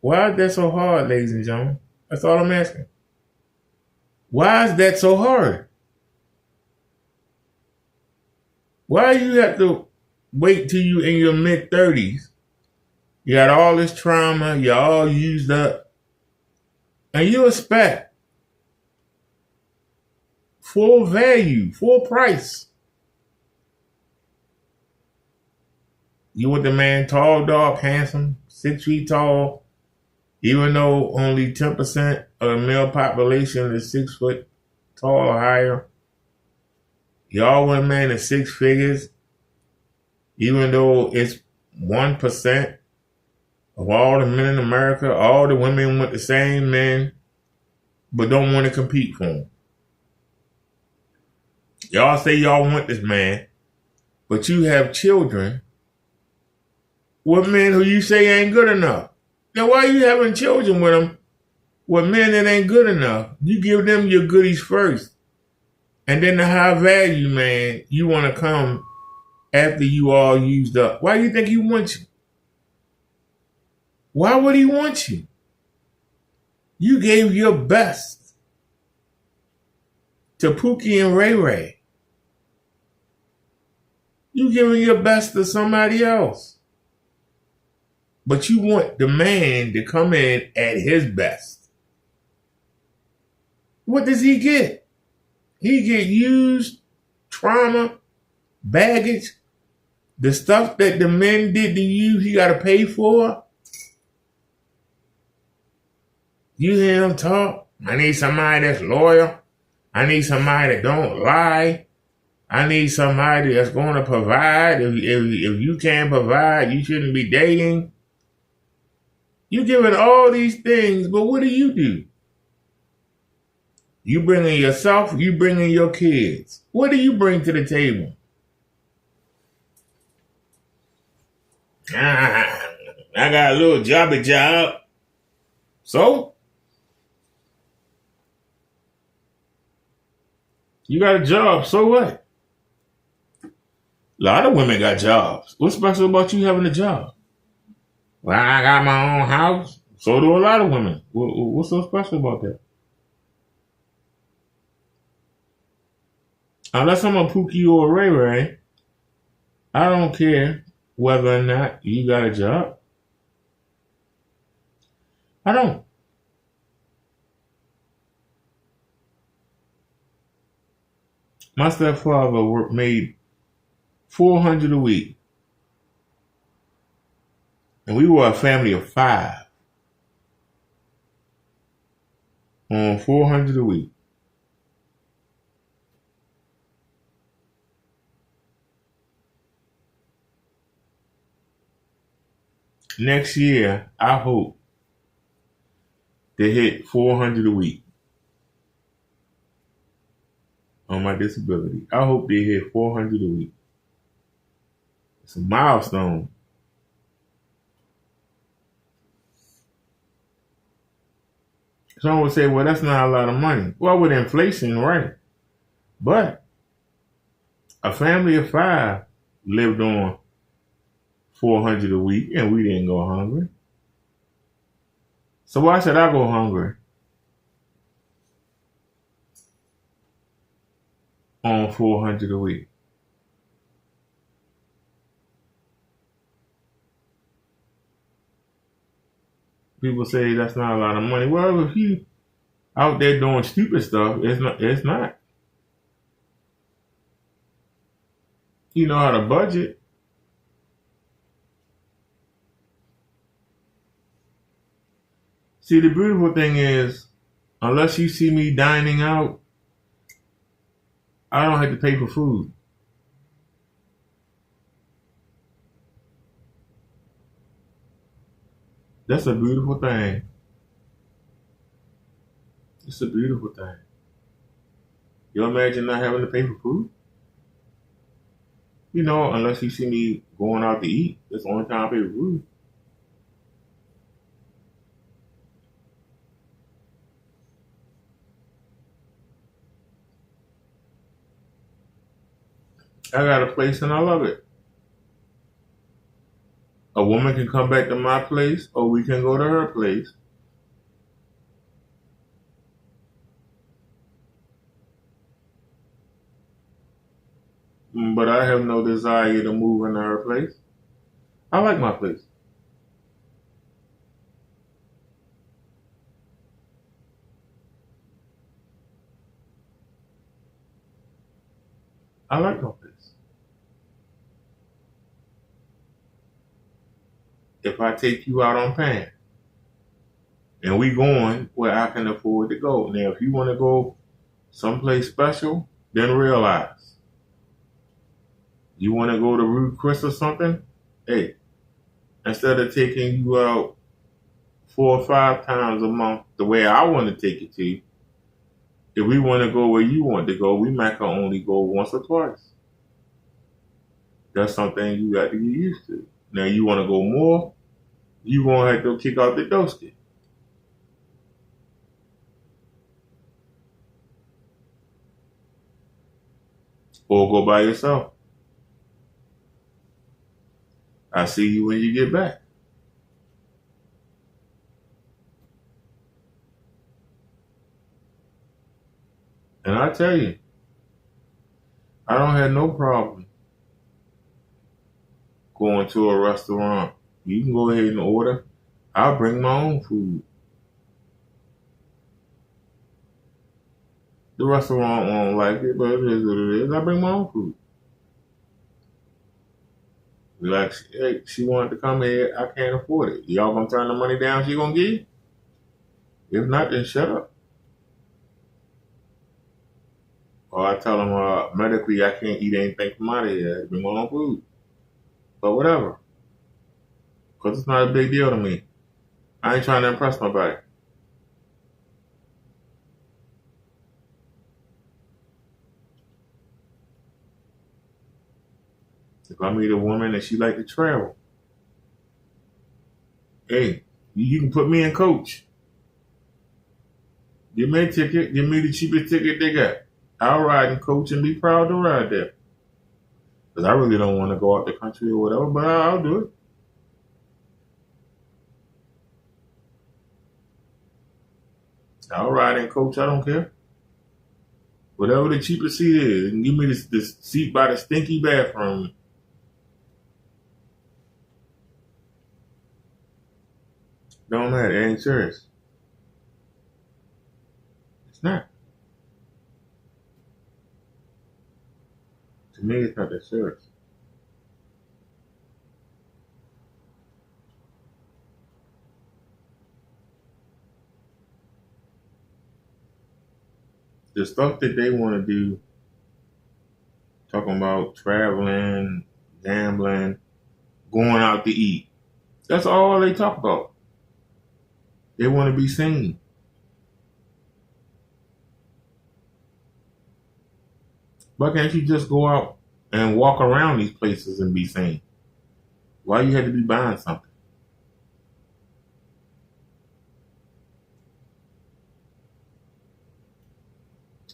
Why is that so hard, ladies and gentlemen? That's all I'm asking. Why is that so hard? Why you have to wait till you in your mid-30s? You got all this trauma, you're all used up, and you expect full value, full price. You want the man tall, dark, handsome, 6 feet tall, even though only 10% of the male population is 6 foot tall or higher. Y'all want a man that's 6 figures, even though it's 1% of all the men in America. All the women want the same men, but don't want to compete for him. Y'all say y'all want this man, but you have children with men who you say ain't good enough. Now, why are you having children with them with men that ain't good enough? You give them your goodies first. And then the high value man, you want to come after you all used up. Why do you think he wants you? Why would he want you? You gave your best to Pookie and Ray Ray. You giving your best to somebody else. But you want the man to come in at his best. What does he get? He get used, trauma, baggage, the stuff that the men did to you, he got to pay for. You hear him talk? I need somebody that's loyal. I need somebody that don't lie. I need somebody that's going to provide. If you can't provide, you shouldn't be dating. You giving all these things, but what do? You bringing yourself, you bringing your kids. What do you bring to the table? I got a little job. So? You got a job, so what? A lot of women got jobs. What's special about you having a job? Well, I got my own house. So do a lot of women. What's so special about that? Unless I'm a Pookie or a Ray Ray, I don't care whether or not you got a job. I don't. My stepfather made $400 a week. And we were a family of 5 on $400 a week. Next year, I hope to hit $400 a week on my disability. I hope they hit $400 a week. It's a milestone. Someone would say, well, that's not a lot of money. Well, with inflation, right. But a family of 5 lived on $400 a week and we didn't go hungry. So why should I go hungry on $400 a week? People say that's not a lot of money. Well, if you out there doing stupid stuff, it's not. You know how to budget. See, the beautiful thing is, unless you see me dining out, I don't have to pay for food. That's a beautiful thing. It's a beautiful thing. You imagine not having to pay for food? You know, unless you see me going out to eat, that's the only time I pay for food. I got a place and I love it. A woman can come back to my place or we can go to her place. But I have no desire to move into her place. I like my place. I like my place. If I take you out on Pan and we going where I can afford to go. Now, if you want to go someplace special, then realize. You want to go to Ruth Chris or something? Hey, instead of taking you out 4 or 5 times a month the way I want to take it to you, if we want to go where you want to go, we might can only go once or twice. That's something you got to get used to. Now, you want to go more, you going to have to kick out the doski. Or go by yourself. I see you when you get back. And I tell you, I don't have no problem going to a restaurant. You can go ahead and order. I'll bring my own food. The restaurant won't like it, but it is what it is. I bring my own food. Like, hey, she wanted to come here. I can't afford it. Y'all gonna turn the money down she gonna give you? If not, then shut up. Or I tell them medically I can't eat anything from out of here. I bring my own food. But whatever. Because it's not a big deal to me. I ain't trying to impress nobody. If I meet a woman and she like to travel, hey, you can put me in coach. Give me a ticket. Give me the cheapest ticket they got. I'll ride in coach and be proud to ride there. Because I really don't want to go out the country or whatever, but I'll do it. I'll ride in coach. I don't care. Whatever the cheapest seat is. And give me this seat by the stinky bathroom. Don't matter. It ain't serious. It's not. To me, it's not that serious. The stuff that they want to do, talking about traveling, gambling, going out to eat, that's all they talk about. They want to be seen. Why can't you just go out and walk around these places and be seen? Why you had to be buying something?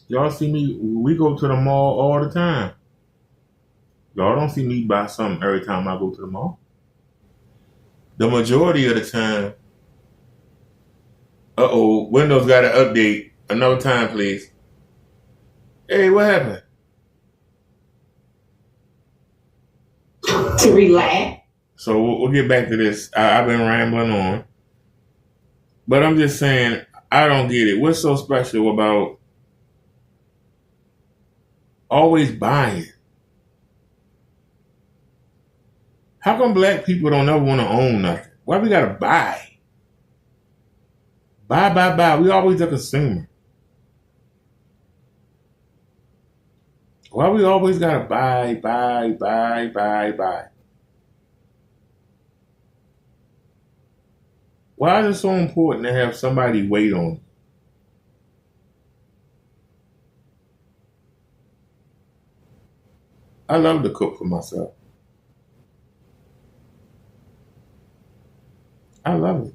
Y'all see me, we go to the mall all the time. Y'all don't see me buy something every time I go to the mall. The majority of the time, Windows got an update. Another time, please. Hey, what happened? To relax. So we'll get back to this. I've been rambling on. But I'm just saying, I don't get it. What's so special about always buying? How come black people don't ever want to own nothing? Why we gotta buy? Buy. We always a consumer. Why we always gotta buy? Why is it so important to have somebody wait on you? I love to cook for myself. I love it.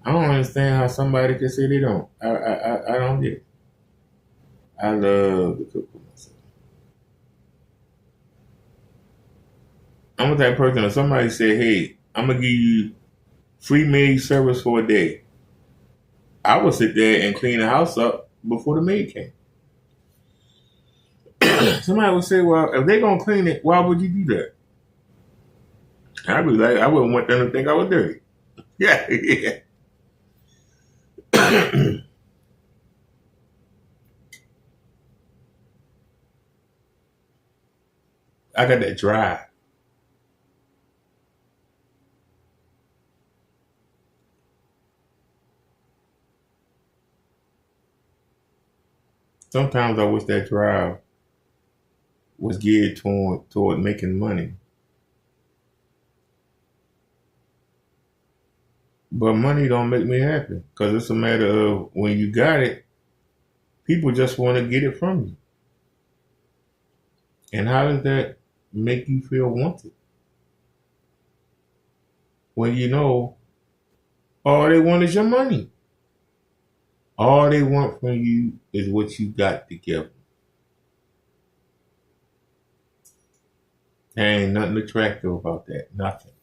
I don't understand how somebody can say they don't. I don't get it. I love to cook for myself. I'm the type of person, if somebody say, hey, I'm going to give you free maid service for a day, I would sit there and clean the house up before the maid came. Somebody would say, well, if they're going to clean it, why would you do that? I'd be like, I wouldn't want them to think I was dirty. Yeah. I got that drive. Sometimes I wish that drive was geared toward making money. But money don't make me happy, because it's a matter of when you got it, people just want to get it from you. And how does that make you feel wanted? When you know all they want is your money. All they want from you is what you got to give them. There ain't nothing attractive about that. Nothing.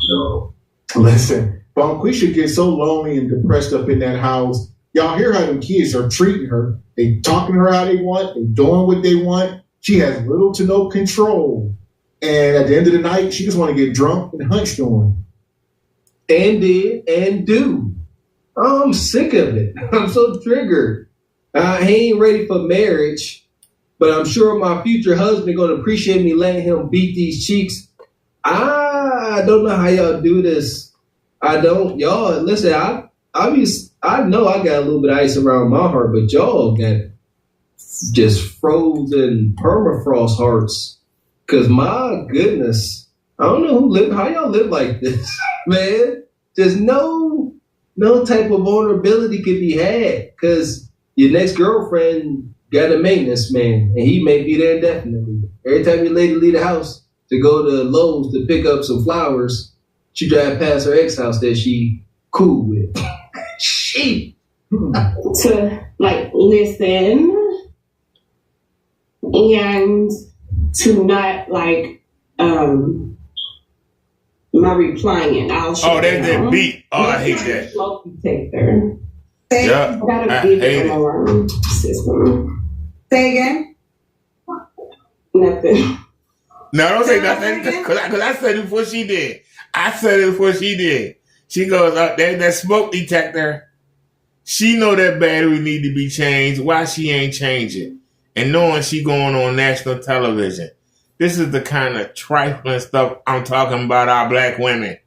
No. Listen, Bonquisha gets so lonely and depressed up in that house. Y'all hear how them kids are treating her. They talking to her how they want. They doing what they want. She has little to no control. And at the end of the night, she just want to get drunk and hunched on. And did and do. I'm sick of it. I'm so triggered. He ain't ready for marriage, but I'm sure my future husband gonna appreciate me letting him beat these cheeks. I don't know how y'all do this. I don't. Y'all, listen, I know I got a little bit of ice around my heart, but y'all got just frozen permafrost hearts. Because my goodness, I don't know how y'all live like this, man. There's no type of vulnerability could be had, because your next girlfriend got a maintenance man, and he may be there indefinitely. Every time your lady leave the house to go to Lowe's to pick up some flowers, she drive past her ex-house that she cool with. To listen and to not my replying. I'll show there's that beat. Oh, I hate that. Smoke detector. Yeah, I hate it. System. Say again. Nothing. No, don't say nothing, because I said it before she did. She goes, there's that smoke detector. She know that battery need to be changed. Why she ain't change it? And knowing she going on national television. This is the kind of trifling stuff I'm talking about our black women.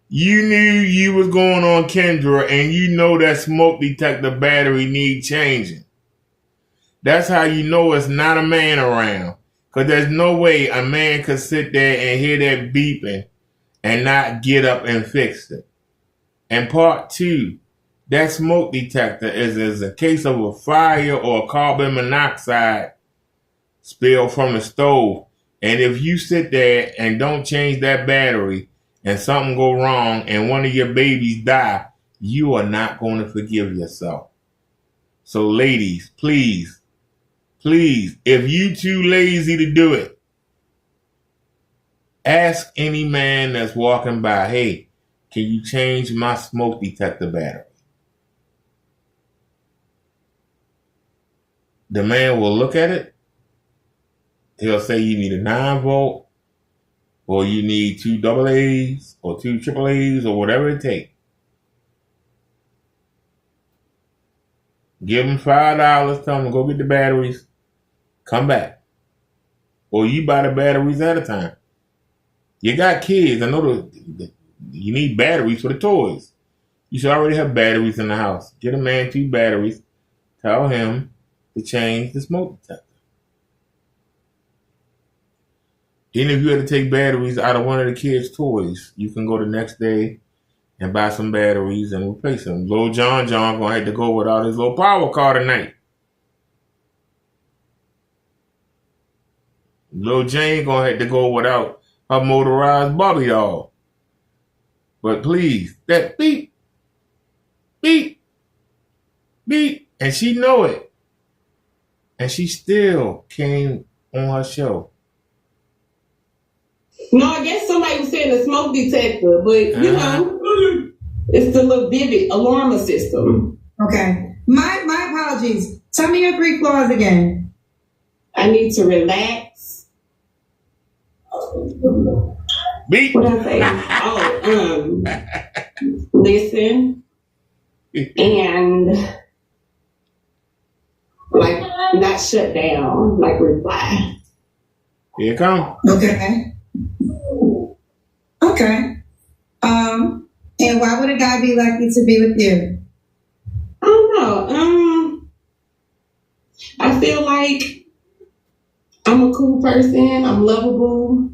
You knew you was going on Kendra, and you know that smoke detector battery need changing. That's how you know it's not a man around. Because there's no way a man could sit there and hear that beeping and not get up and fix it. And part two, that smoke detector is a case of a fire or carbon monoxide spill from the stove. And if you sit there and don't change that battery and something go wrong and one of your babies die, you are not going to forgive yourself. So ladies, please, if you too lazy to do it, ask any man that's walking by, hey, can you change my smoke detector battery? The man will look at it. he'll say you need a 9-volt, or you need 2 AA's, or 2 AAA's, or whatever it takes. Give him $5, tell him go get the batteries, come back. Or you buy the batteries at a time. You got kids, I know you need batteries for the toys. You should already have batteries in the house. Get a man 2 batteries, tell him to change the smoke detector. Even if you had to take batteries out of one of the kids' toys, you can go the next day and buy some batteries and replace them. Little John gonna have to go without his little power car tonight. Little Jane gonna have to go without her motorized Barbie doll. But please, that beep, beep, beep, and she know it. And she still came on her show. No, I guess somebody was saying a smoke detector, but you know, it's the little vivid alarm system. Okay. My apologies. Tell me your 3 clause again. I need to relax. Beep. What I say? Listen and like not shut down, like reply. Here it come. Okay. Okay. And why would a guy be lucky to be with you? I don't know. I feel like I'm a cool person. I'm lovable.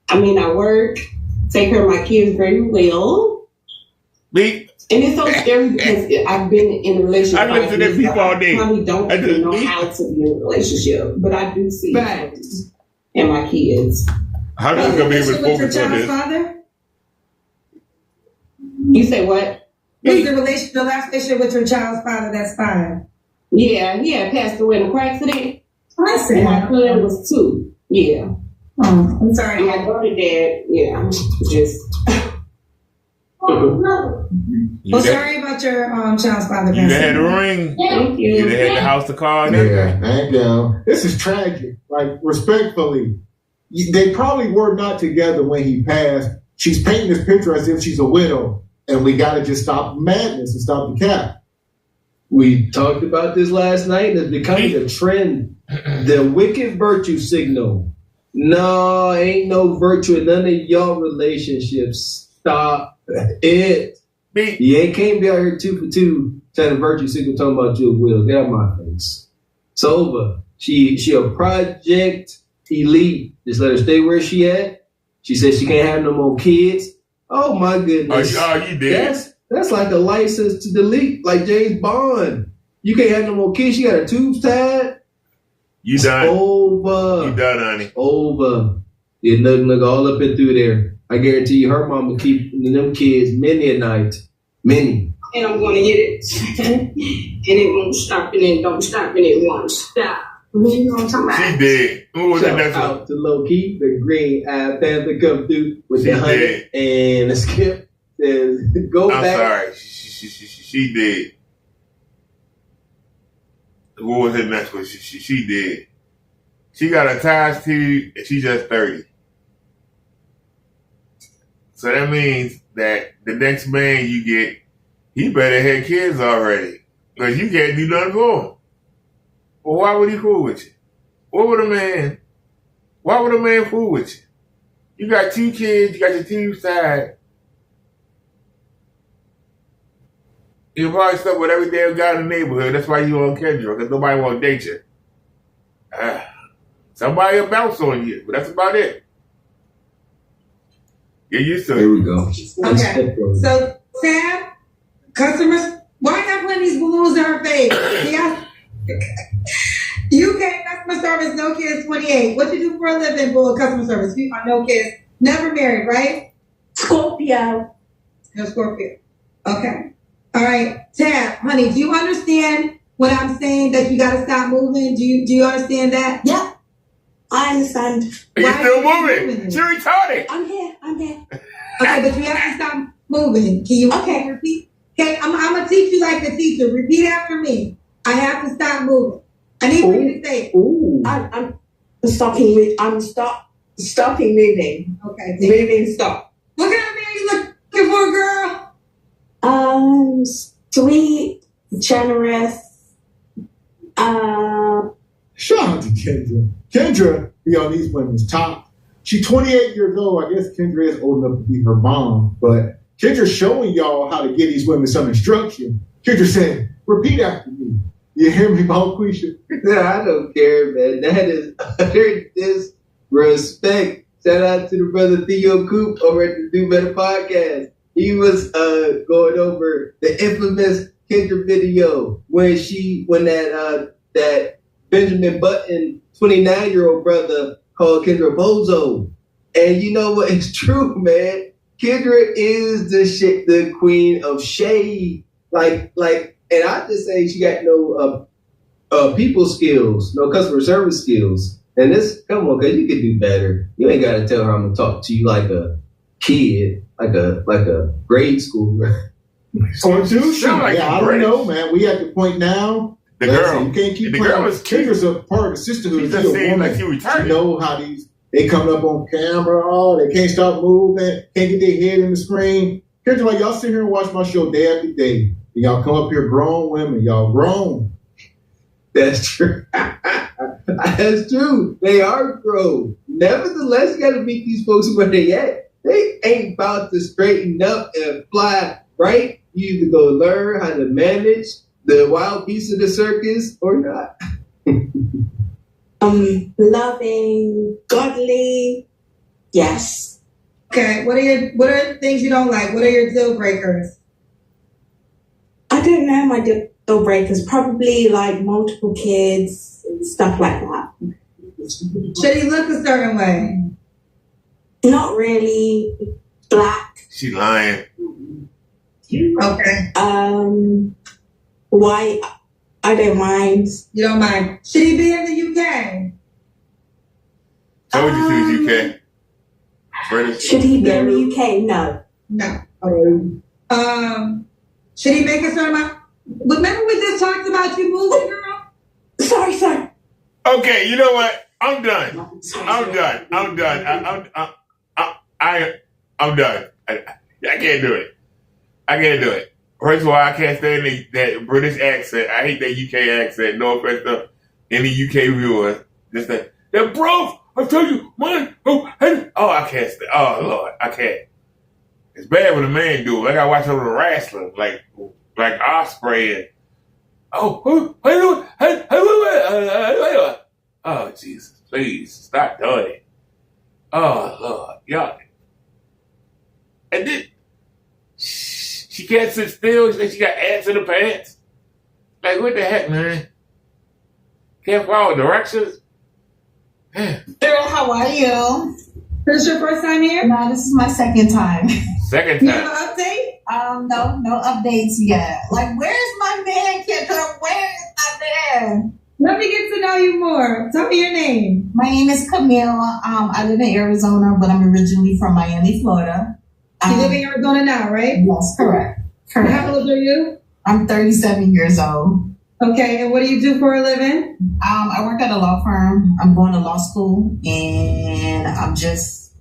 I mean, I work, take care of my kids very well. Beep. And it's so scary because I've been in a relationship. I listen to people all day. I probably don't even know how to be in a relationship, but I do see facts and my kids. How do you come here with focus on this? Father? You say what? Was the last relationship with your child's father that's fine? Yeah, he had passed away in a car accident. I see. And my son was 2. Yeah. Oh, I'm sorry. And my daughter dad, yeah, just. Well, sorry about your child's father. You had the ring. Thank you. You had the house, the car, and Yeah, everything. thank you. This is tragic. Like, respectfully, they probably were not together when he passed. She's painting this picture as if she's a widow, and we got to just stop the madness and stop the cap. We talked about this last night, and it's becoming a trend. The wicked virtue signal. No, ain't no virtue in none of y'all relationships. Stop it. You ain't can't be out here 2 for 2 trying to virtue signal talking about your will. Get out of my face. It's over. She a project elite. Just let her stay where she at. She said she can't have no more kids. Oh my goodness. You did. That's like a license to delete, like James Bond. You can't have no more kids. You got a tubes tied. You done. Over. You done, honey. Over. You look all up and through there. I guarantee you her mama keep them kids many a night. Many. And I'm going to get it. And it won't stop, and it don't stop, and it won't stop. You know what I'm talking about? She did. Who was Shout the next out one? to Low Key, the green eyed panther come through with She the 100 and the skip. Go I'm back. sorry. She did. What was the next one? She did. She got attached to, and she's just 30. So that means that the next man you get, he better have kids already. Because you can't do nothing for him. Well, why would he fool with you? Why would a man fool with you? You got 2 kids, you got your 2 side. You probably stuck with every damn guy in the neighborhood. That's why you on Kendra, because nobody want to date you. Somebody will bounce on you, but that's about it. Get used to it. Here we go. Okay. So, Tab, customers, why not putting these balloons in her face? Yeah. UK customer service, no kids, 28. What you do for a living, bull customer service? You are no kids, never married, right? Scorpio. No Scorpio. Okay. All right. Tab, honey, do you understand what I'm saying that you got to stop moving? Do you understand that? Yeah. I understand. You still moving? She retarded. I'm here. Okay, but you have to stop moving. Can you repeat? Okay, I'm gonna teach you like the teacher. Repeat after me. I have to stop moving. I need for you to say it. stopping moving. Okay. Moving, stop. What kind of man you looking for, girl? Sweet, generous. Shout out to Kendra. Kendra be on these women's top. She's 28 years old. I guess Kendra is old enough to be her mom, but Kendra's showing y'all how to get these women some instruction. Kendra said, repeat after me. You hear me, Paul Quisha? Yeah, I don't care, man. That is utter disrespect. Shout out to the brother Theo Coop over at the Do Better podcast. He was going over the infamous Kendra video when that Benjamin Button 29-year-old brother called Kendra Bozo. And you know what? It's true, man. Kendra is the queen of shade. And I just say she got no people skills, no customer service skills. And come on, cause you can do better. You ain't gotta tell her I'm gonna talk to you like a kid, like a grade schooler. Or tuition. I don't know, man. We at the point now. The girl, you can't keep the playing. girl is Kendra's a part of the sisterhood. She's just saying like you retired. You know how they coming up on camera, they can't stop moving, can't get their head in the screen. Kendra, like y'all sit here and watch my show day after day. And y'all come up here grown women, y'all grown. That's true. That's true. They are grown. Nevertheless, you gotta meet these folks where they at. They ain't about to straighten up and fly right. You either go learn how to manage the wild beasts of the circus or not. Loving, godly, yes. Okay, what are the things you don't like? What are your deal breakers? I don't know my deal breakers. Probably like multiple kids and stuff like that. Should he look a certain way? Not really. Black. She lying. Okay. White. I don't mind. You don't mind. Should he be in the UK? How would you choose UK? British? Should he be in the UK? No. No. Should he make a certain amount? Remember we just talked about you moving, girl? Sorry. Okay, you know what? I'm done. I'm done. I'm done. I can't do it. I can't do it. First of all, I can't stand that British accent. I hate that UK accent. No offense to any UK viewers. Just that bro, I told you, man. Oh, I can't stand. Oh Lord, I can't. It's bad when a man do it. Like I watch over the wrestling, like Osprey and oh Jesus, please stop doing it. Oh Lord, y'all. And then she can't sit still. She got ants in her pants. Like, what the heck, man? Can't follow directions? Girl, how are you? This is your first time here? No, this is my second time. Second You time. have an update? No updates yet. Like, where's my man, Kendra? Where is my man? Let me get to know you more. Tell me your name. My name is Camille. I live in Arizona, but I'm originally from Miami, Florida. You live in Arizona now, right? Yes, correct. How old are you? I'm 37 years old. Okay, and what do you do for a living? I work at a law firm. I'm going to law school, and I'm just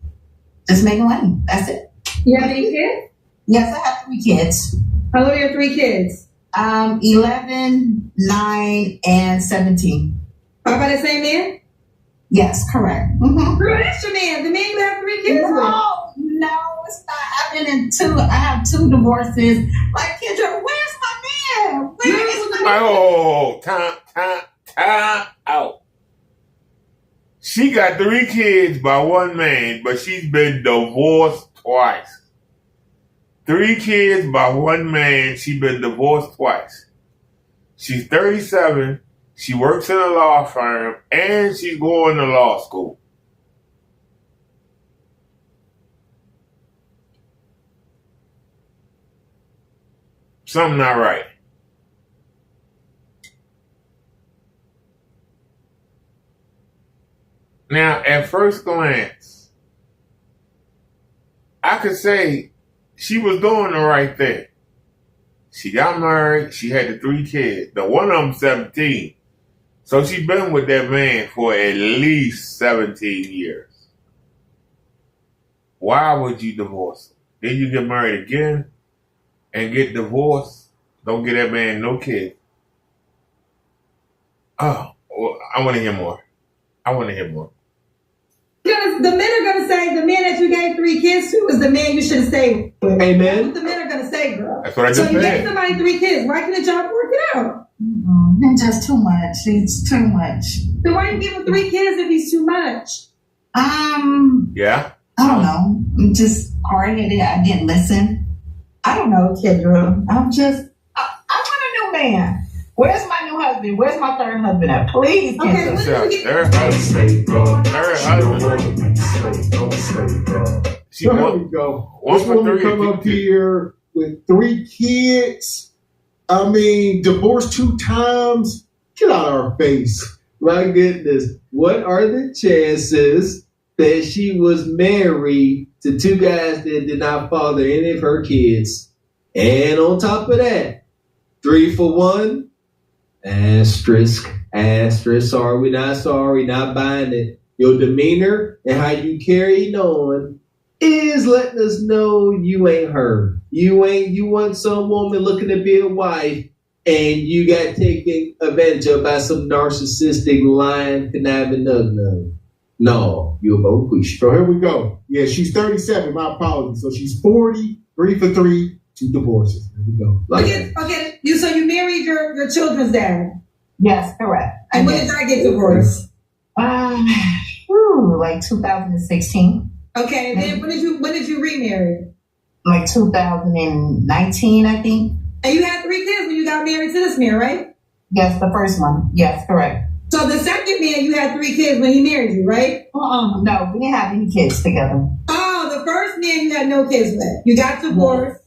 making money. That's it. You have any kids? Yes, I have 3 kids. How old are your 3 kids? 11, 9, and 17. Are by the same man? Yes, correct. Mm-hmm. Girl, that's your man. The man you have 3 kids with. No, it's not. I've been in 2. I have 2 divorces. Like, Kendra, where's my man? Where is my man? Oh, time out. She got 3 kids by one man, but she's been divorced twice. 3 kids by one man, she's been divorced twice. She's 37, she works in a law firm, and she's going to law school. Something not right. Now, at first glance, I could say she was doing the right thing. She got married. She had the 3 kids. The one of them 17. So she's been with that man for at least 17 years. Why would you divorce him? Then you get married again and get divorced. Don't get that man no kid. Oh, well, I want to hear more. Because the men are going to say the man that you gave 3 kids to is the man you should have stayed with. Amen. That's what the men are going to say, girl. That's what I so just you said. gave somebody 3 kids. Why can't the job work it out? It's just too much. It's too much. Then why you give him 3 kids if he's too much? Yeah. I don't know. I'm just hard-headed. I didn't listen. I don't know, Kendra. I want a new man. Where's my new husband? Where's my third husband at? Please, Kendra. Third husband. So here we go. This woman come up here with 3 kids. I mean, divorced 2 times. Get out of our face. My goodness. What are the chances that she was married to 2 guys that did not father any of her kids? And on top of that, 3 for 1. Asterisk. Sorry, not buying it. Your demeanor and how you carried on is letting us know you ain't her. You want some woman looking to be a wife, and you got taken advantage of by some narcissistic, lying, conniving nug. No, you're both pushed. So here we go. Yeah, she's 37. My apologies. So she's 40, 3 for 3, 2 divorces. Here we go. Okay. So you married your children's dad? Yes, correct. And when did I get divorced? Like 2016. Okay, and then when did you remarry? Like 2019, I think. And you had 3 kids when you got married to this man, right? Yes, the first one. Yes, correct. So the second man, you had 3 kids when he married you, right? No, we didn't have any kids together. Oh, the first man you had no kids with. You got divorced.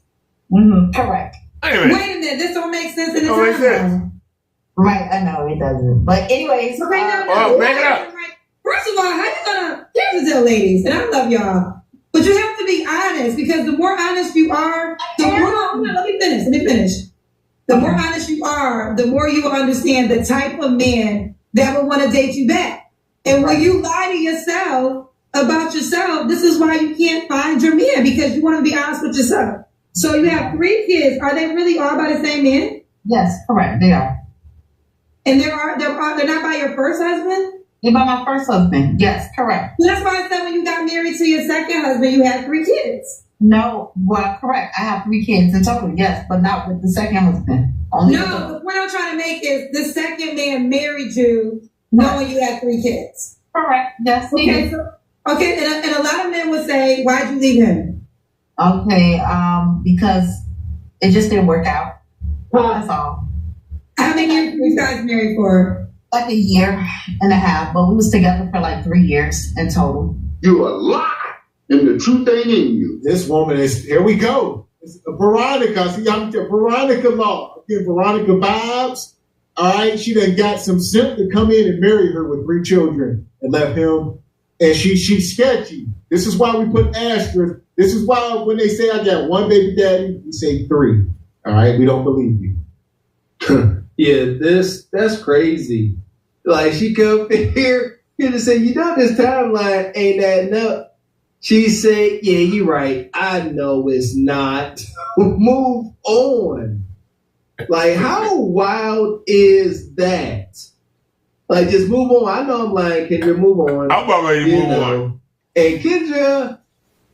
Correct. Wait a minute, this don't make sense in the timeline. Right, I know it doesn't. But anyways, back it up. First of all, how you gonna? Here's the deal, ladies, and I love y'all, but you have to be honest, because the more honest you are, let me finish. The more honest you are, the more you will understand the type of man that will want to date you back. And when you lie to yourself about yourself, this is why you can't find your man, because you want to be honest with yourself. So you have 3 kids. Are they really all by the same man? Yes, correct. They are. And they're not by your first husband? They're by my first husband. Yes, correct. That's why I said when you got married to your second husband, you had 3 kids. No, well, correct. I have 3 kids in total, yes, but not with the second husband. The point I'm trying to make is the second man married you knowing you had 3 kids. Correct. Yes. Okay, and a lot of men would say, why'd you leave him? Okay, because it just didn't work out. That's all. How many years were you guys married for? Like 1.5 years, but we was together for like 3 years in total. You a lie, and the truth ain't in you. This woman is, here we go. It's Veronica. See, I'm Veronica law. Okay, Veronica vibes. All right, she done got some simp to come in and marry her with 3 children and left him. And she's sketchy. This is why we put asterisk. This is why when they say I got 1 baby daddy, we say 3. All right, we don't believe you. Yeah, that's crazy. Like, she come here to say, this timeline ain't adding up. She said, yeah, you're right. I know it's not. Move on. Like, how wild is that? Like, just move on. I know I'm lying, Kendra. Move on. I'm about ready to move on. And Kendra,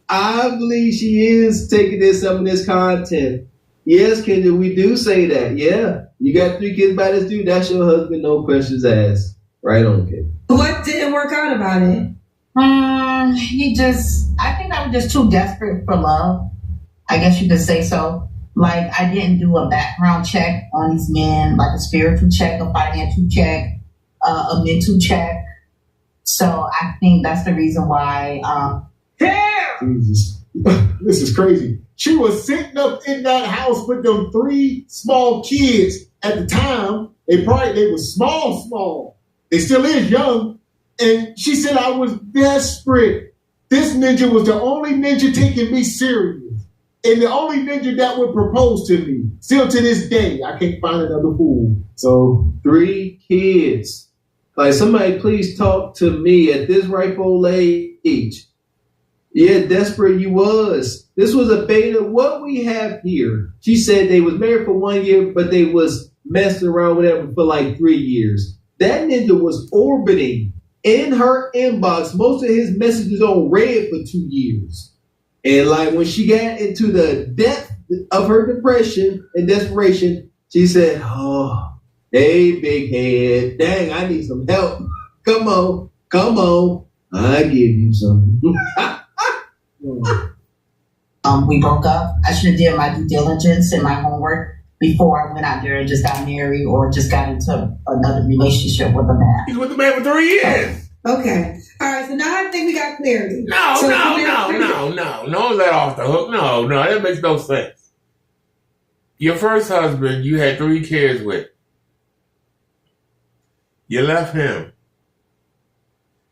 I believe she is taking some of this content. Yes, Kendra, we do say that. Yeah. You got 3 kids by this dude. That's your husband. No questions asked. Right on, kid. What didn't work out about it? I think I was just too desperate for love. I guess you could say so. Like, I didn't do a background check on these men, like a spiritual check, a financial check, a mental check. So I think that's the reason why. Jesus. This is crazy. She was sitting up in that house with them 3 small kids at the time. They were small. They still is young. And she said, I was desperate. This ninja was the only ninja taking me serious. And the only ninja that would propose to me. Still to this day, I can't find another fool. So 3 kids. Like, somebody please talk to me at this ripe old age. Yeah, desperate you was. This was a beta. What we have here, she said they was married for 1 year, but they was messing around with him for like 3 years. That ninja was orbiting in her inbox, most of his messages on red for 2 years. And like when she got into the depth of her depression and desperation, she said, oh, hey, big head, dang, I need some help. Come on, I give you some. We broke up. I should have did my due diligence and my homework before I went out there and just got married or just got into another relationship with a man. He's with the man for 3 years. Okay. All right. So now I think we got clarity. No, don't let off the hook. No, that makes no sense. Your first husband, you had 3 kids with. You left him.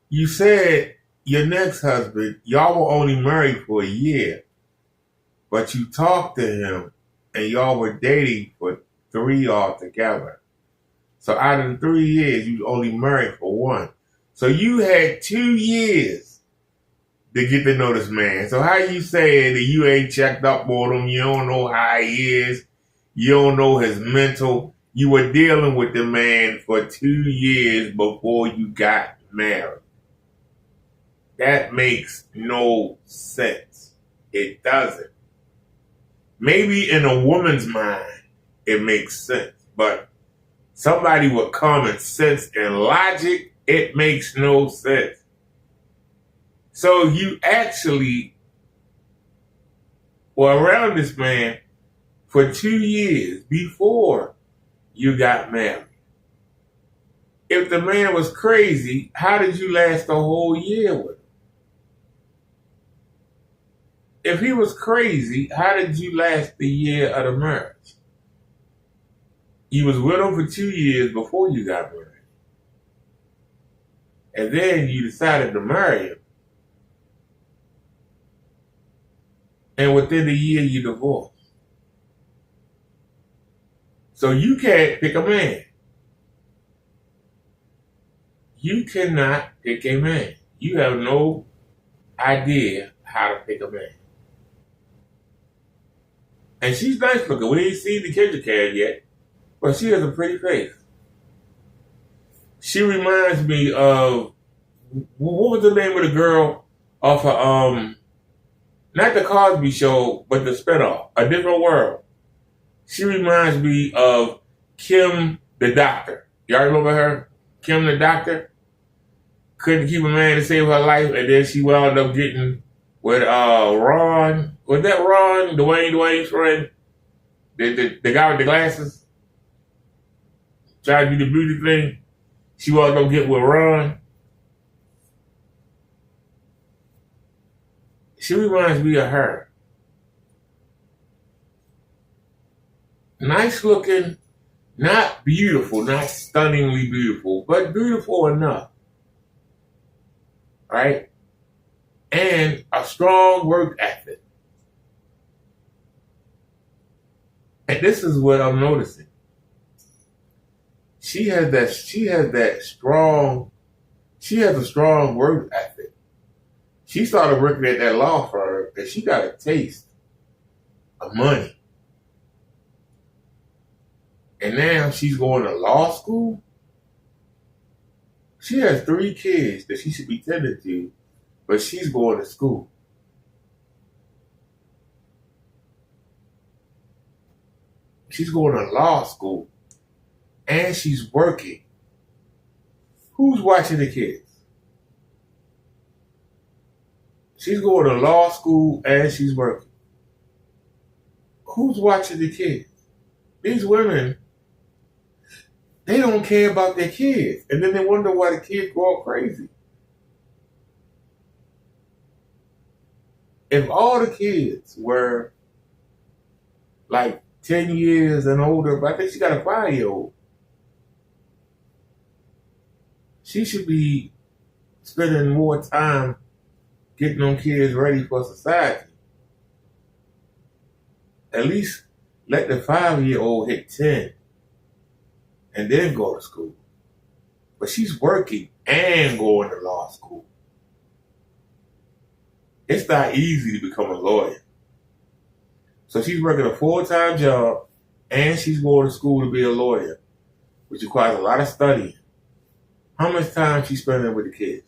You said your next husband, y'all were only married for a year, but you talked to him and y'all were dating for 3 altogether. So out of the 3 years, you only married for 1. So you had 2 years to get to know this man. So how you saying that you ain't checked up on him, you don't know how he is, you don't know his mental. You were dealing with the man for 2 years before you got married. That makes no sense. It doesn't. Maybe in a woman's mind, it makes sense. But somebody with common sense and logic, it makes no sense. So you actually were around this man for 2 years before you got married. If the man was crazy, how did you last a whole year with him? If he was crazy, how did you last the year of the marriage? You was with him for 2 years before you got married. And then you decided to marry him. And within a year, you divorced. So you can't pick a man. You cannot pick a man. You have no idea how to pick a man. And she's nice looking. We ain't seen the Kendra Can yet, but she has a pretty face. She reminds me of, what was the name of the girl off of, not the Cosby Show, but the spinoff, A Different World. She reminds me of Kim the Doctor. Y'all remember her? Kim the Doctor? Couldn't keep a man to save her life, and then she wound up getting with Ron. Was that Ron? Dwayne's friend? The guy with the glasses? Tried to do the beauty thing. She wound up getting with Ron. She reminds me of her. Nice looking, not beautiful, not stunningly beautiful, but beautiful enough. Right? And a strong work ethic. And this is what I'm noticing. She has a strong work ethic. She started working at that law firm and she got a taste of money. And now she's going to law school. She has 3 kids that she should be tending to, but she's going to school. She's going to law school. And she's working. Who's watching the kids? She's going to law school and she's working. Who's watching the kids? These women, they don't care about their kids. And then they wonder why the kids go all crazy. If all the kids were like 10 years and older, but I think she got a 5-year-old, she should be spending more time getting them kids ready for society. At least let the 5-year-old hit 10 and then go to school. But she's working and going to law school. It's not easy to become a lawyer. So she's working a full-time job and she's going to school to be a lawyer, which requires a lot of studying. How much time she's spending with the kids?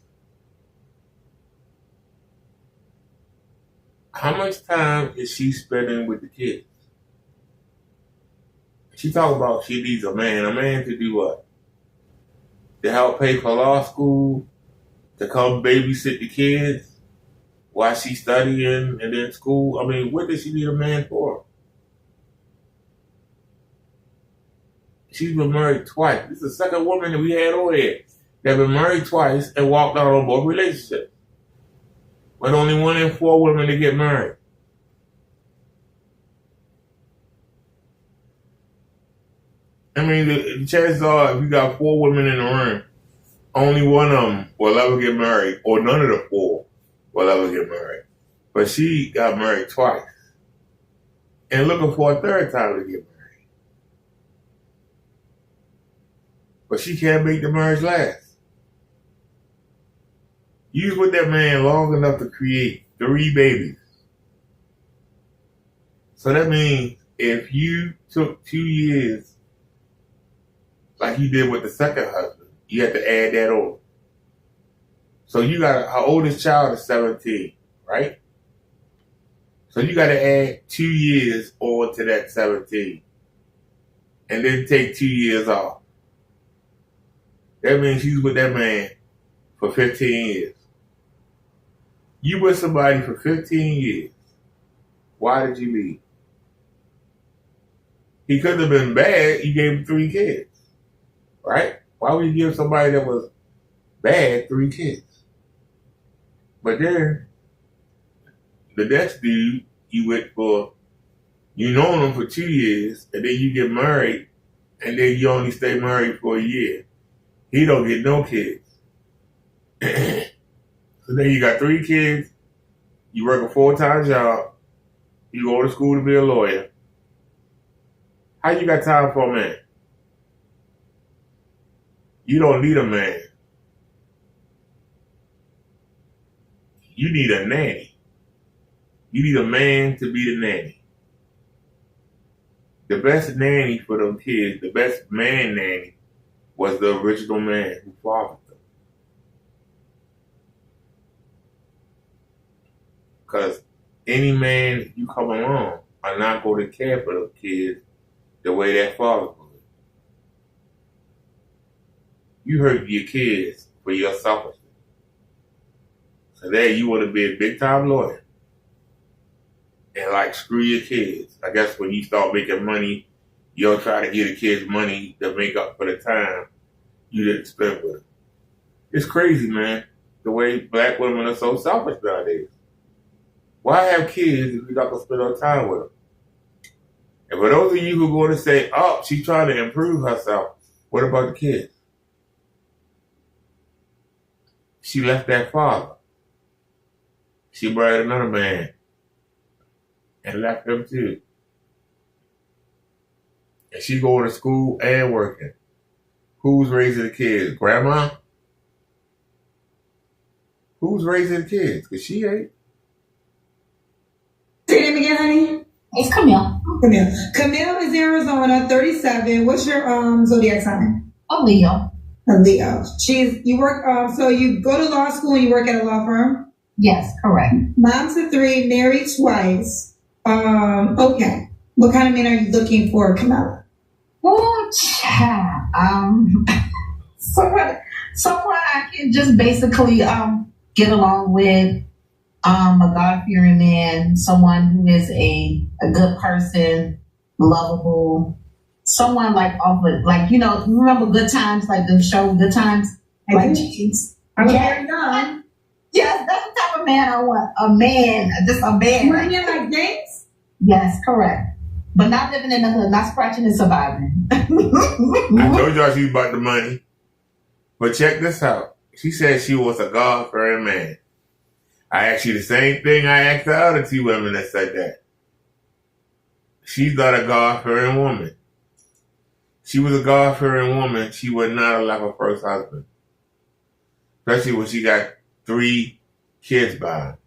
How much time is she spending with the kids? She talk about she needs a man. A man to do what? To help pay for law school, to come babysit the kids while she's studying and in school. I mean, what does she need a man for? She's been married twice. This is the second woman that we had on here that been married twice and walked out on both relationships. But only 1 in 4 women to get married. I mean, the chances are, if you got 4 women in the room, only one of them will ever get married, or none of the 4 will ever get married. But she got married twice, and looking for a third time to get married. But she can't make the marriage last. You was with that man long enough to create 3 babies. So that means if you took 2 years, like you did with the second husband, you have to add that on. So you got her oldest child is 17, right? So you got to add 2 years on to that 17, and then take 2 years off. That means she's with that man for 15 years. You with somebody for 15 years. Why did you leave? He couldn't have been bad. You gave him 3 kids. Right? Why would you give somebody that was bad 3 kids? But then, the next dude you went for, you known him for 2 years, and then you get married, and then you only stay married for a year. He don't get no kids. So then you got 3 kids, you work a full-time job, you go to school to be a lawyer. How you got time for a man? You don't need a man. You need a nanny. You need a man to be the nanny. The best nanny for them kids, the best man nanny, was the original man who fathered them. Because any man you come along are not going to care for those kids the way that father would. You hurt your kids for your selfishness. So there you want to be a big time lawyer. And like screw your kids. I guess when you start making money, you don't try to give the kids money to make up for the time you didn't spend with them. It's crazy, man, the way black women are so selfish nowadays. Why have kids if you're not going to spend no time with them? And for those of you who are going to say, oh, she's trying to improve herself, what about the kids? She left that father. She married another man and left him too. And she going to school and working. Who's raising the kids? Grandma? Who's raising the kids? Because she ain't. Say them again, honey. It's Camille. Camille is Arizona, 37. What's your zodiac sign? A Leo. A Leo. You work. So you go to law school and you work at a law firm. Yes, correct. Mom's a 3, married twice. Okay. What kind of man are you looking for, Camilla? Oh, child. Someone I can just basically get along with. A God-fearing man, someone who is a good person, lovable, someone like remember Good Times, like the show Good Times? Like James. Yes, yes, that's the type of man I want. A man, just a man. You want a man like James? Yes, correct. But not living in the hood, not scratching and surviving. I told y'all she's about the money. But check this out. She said she was a God-fearing man. I asked you the same thing I asked the other 2 women that said that. She's not a God-fearing woman. she was a God-fearing woman, she would not have left her first husband. Especially when she got 3 kids by her.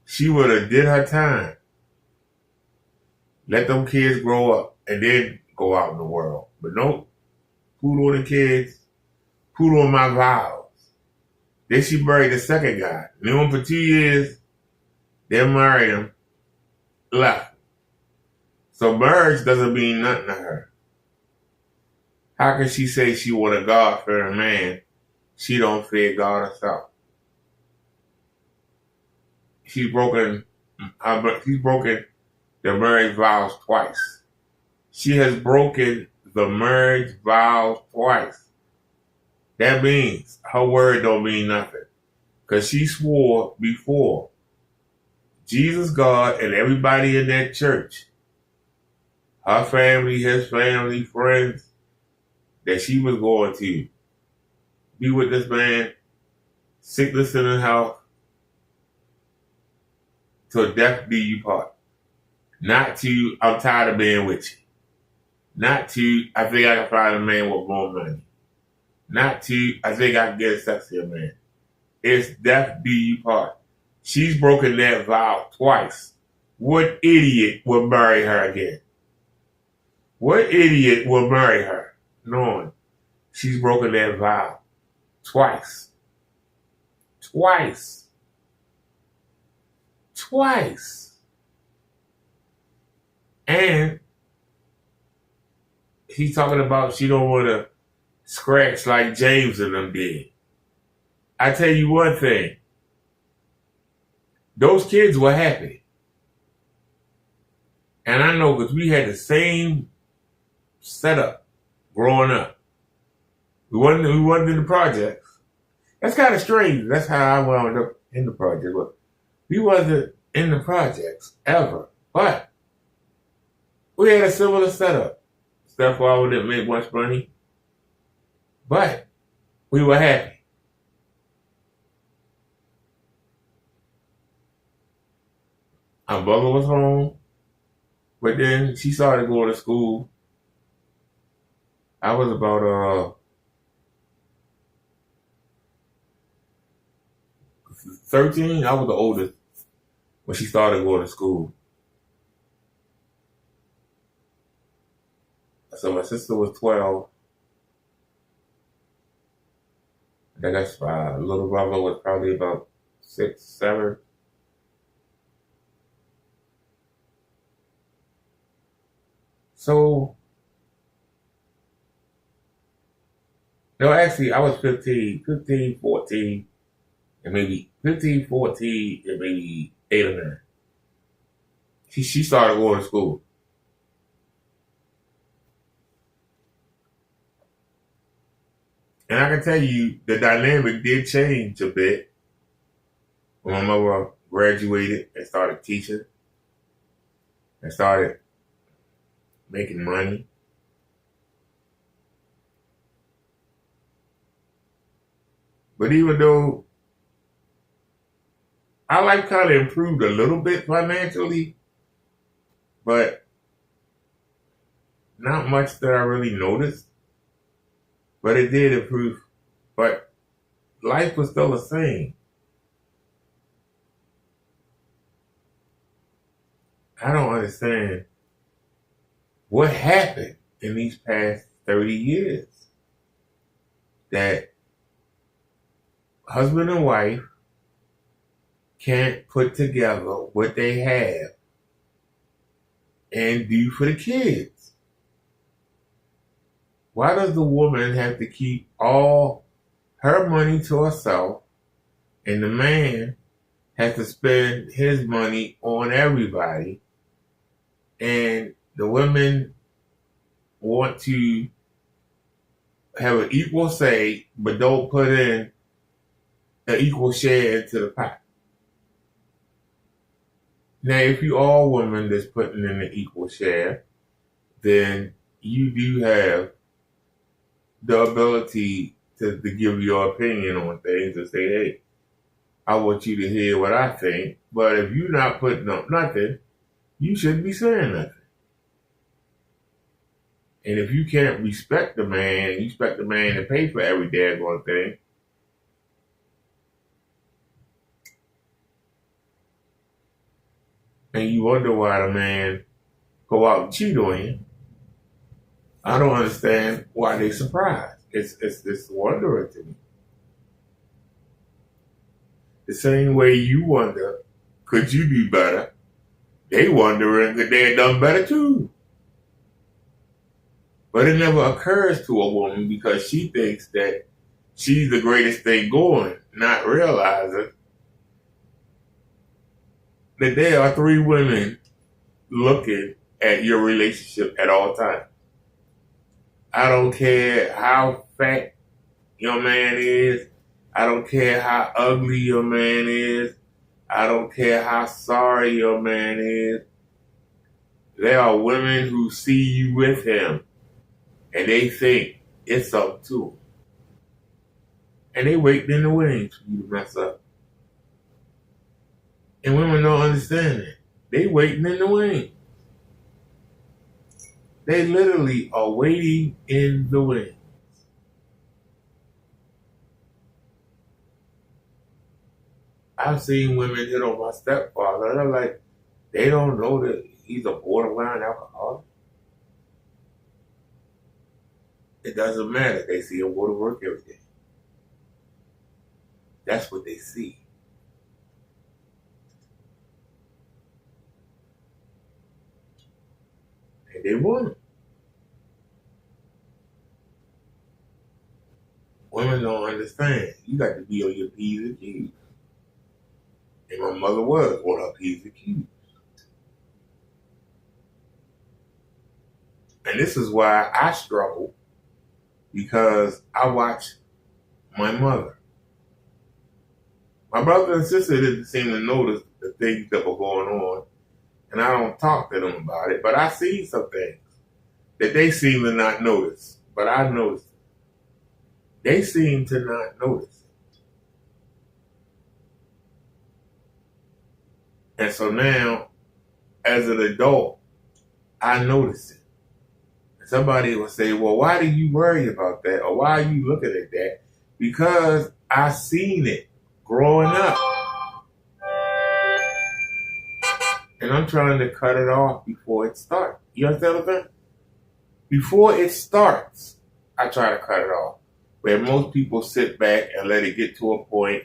She would have did her time. Let them kids grow up and then go out in the world. But nope. Put on the kids. Put on my vows. Then she married the second guy. Knew him for 2 years. Then married him. Left. So marriage doesn't mean nothing to her. How can she say she want a God-fearing man? She don't fear God herself. She's broken the marriage vows twice. She has broken the marriage vows twice. That means her word don't mean nothing. Because she swore before Jesus, God, and everybody in that church, her family, his family, friends, that she was going to be with this man, sickness in his health, till death do you part. Not to, I'm tired of being with you. Not to, I think I can find a man with more money. Not to, I think I can get a sexier man. It's death do you part. She's broken that vow twice. What idiot will marry her again? What idiot will marry her knowing she's broken that vow twice? Twice. Twice. And he's talking about she don't want to scratch like James and them did. I tell you one thing. Those kids were happy. And I know because we had the same setup growing up. We wasn't in the projects. That's kind of strange. That's how I wound up in the project. But we wasn't in the projects ever. But we had a similar setup. Stuff why we didn't make much money. But we were happy. Our brother was home. But then she started going to school. I was about 13. I was the oldest when she started going to school. So my sister was 12. I guess my little brother was probably about 6, 7. So, no, actually, I was 15, 14, and maybe 15, 14, and maybe 8 or 9. She started going to school. And I can tell you, the dynamic did change a bit when my mother graduated and started teaching and started making money. But even though our life kind of improved a little bit financially, but not much that I really noticed. But it did improve. But life was still the same. I don't understand what happened in these past 30 years that husband and wife can't put together what they have and do for the kids. Why does the woman have to keep all her money to herself and the man has to spend his money on everybody? And the women want to have an equal say, but don't put in an equal share into the pot. Now, if you all women that's putting in an equal share, then you do have the ability to give your opinion on things and say, hey, I want you to hear what I think, but if you're not putting up nothing, you shouldn't be saying nothing. And if you can't respect the man, you expect the man to pay for every daggone thing. And you wonder why the man go out and cheat on you. I don't understand why they surprised. It's wondering to me. The same way you wonder, could you do better? They wondering could they have done better too. But it never occurs to a woman because she thinks that she's the greatest thing going, not realizing that there are 3 women looking at your relationship at all times. I don't care how fat your man is. I don't care how ugly your man is. I don't care how sorry your man is. There are women who see you with him and they think it's up to him. And they waiting in the wings for you to mess up. And women don't understand that. They waiting in the wings. They literally are waiting in the wings. I've seen women hit on my stepfather, and I'm like, they don't know that he's a borderline alcoholic. It doesn't matter. They see him go to work every day. That's what they see. And they want him. Women don't understand. You got to be on your P's and Q's. And my mother was on her P's and Q's. And this is why I struggle, because I watch my mother. My brother and sister didn't seem to notice the things that were going on, and I don't talk to them about it, but I see some things that they seem to not notice, but I noticed it. They seem to not notice it. And so now, as an adult, I notice it. Somebody will say, well, why do you worry about that? Or why are you looking at that? Because I seen it growing up. And I'm trying to cut it off before it starts. You understand what I'm saying? Before it starts, I try to cut it off. Where most people sit back and let it get to a point,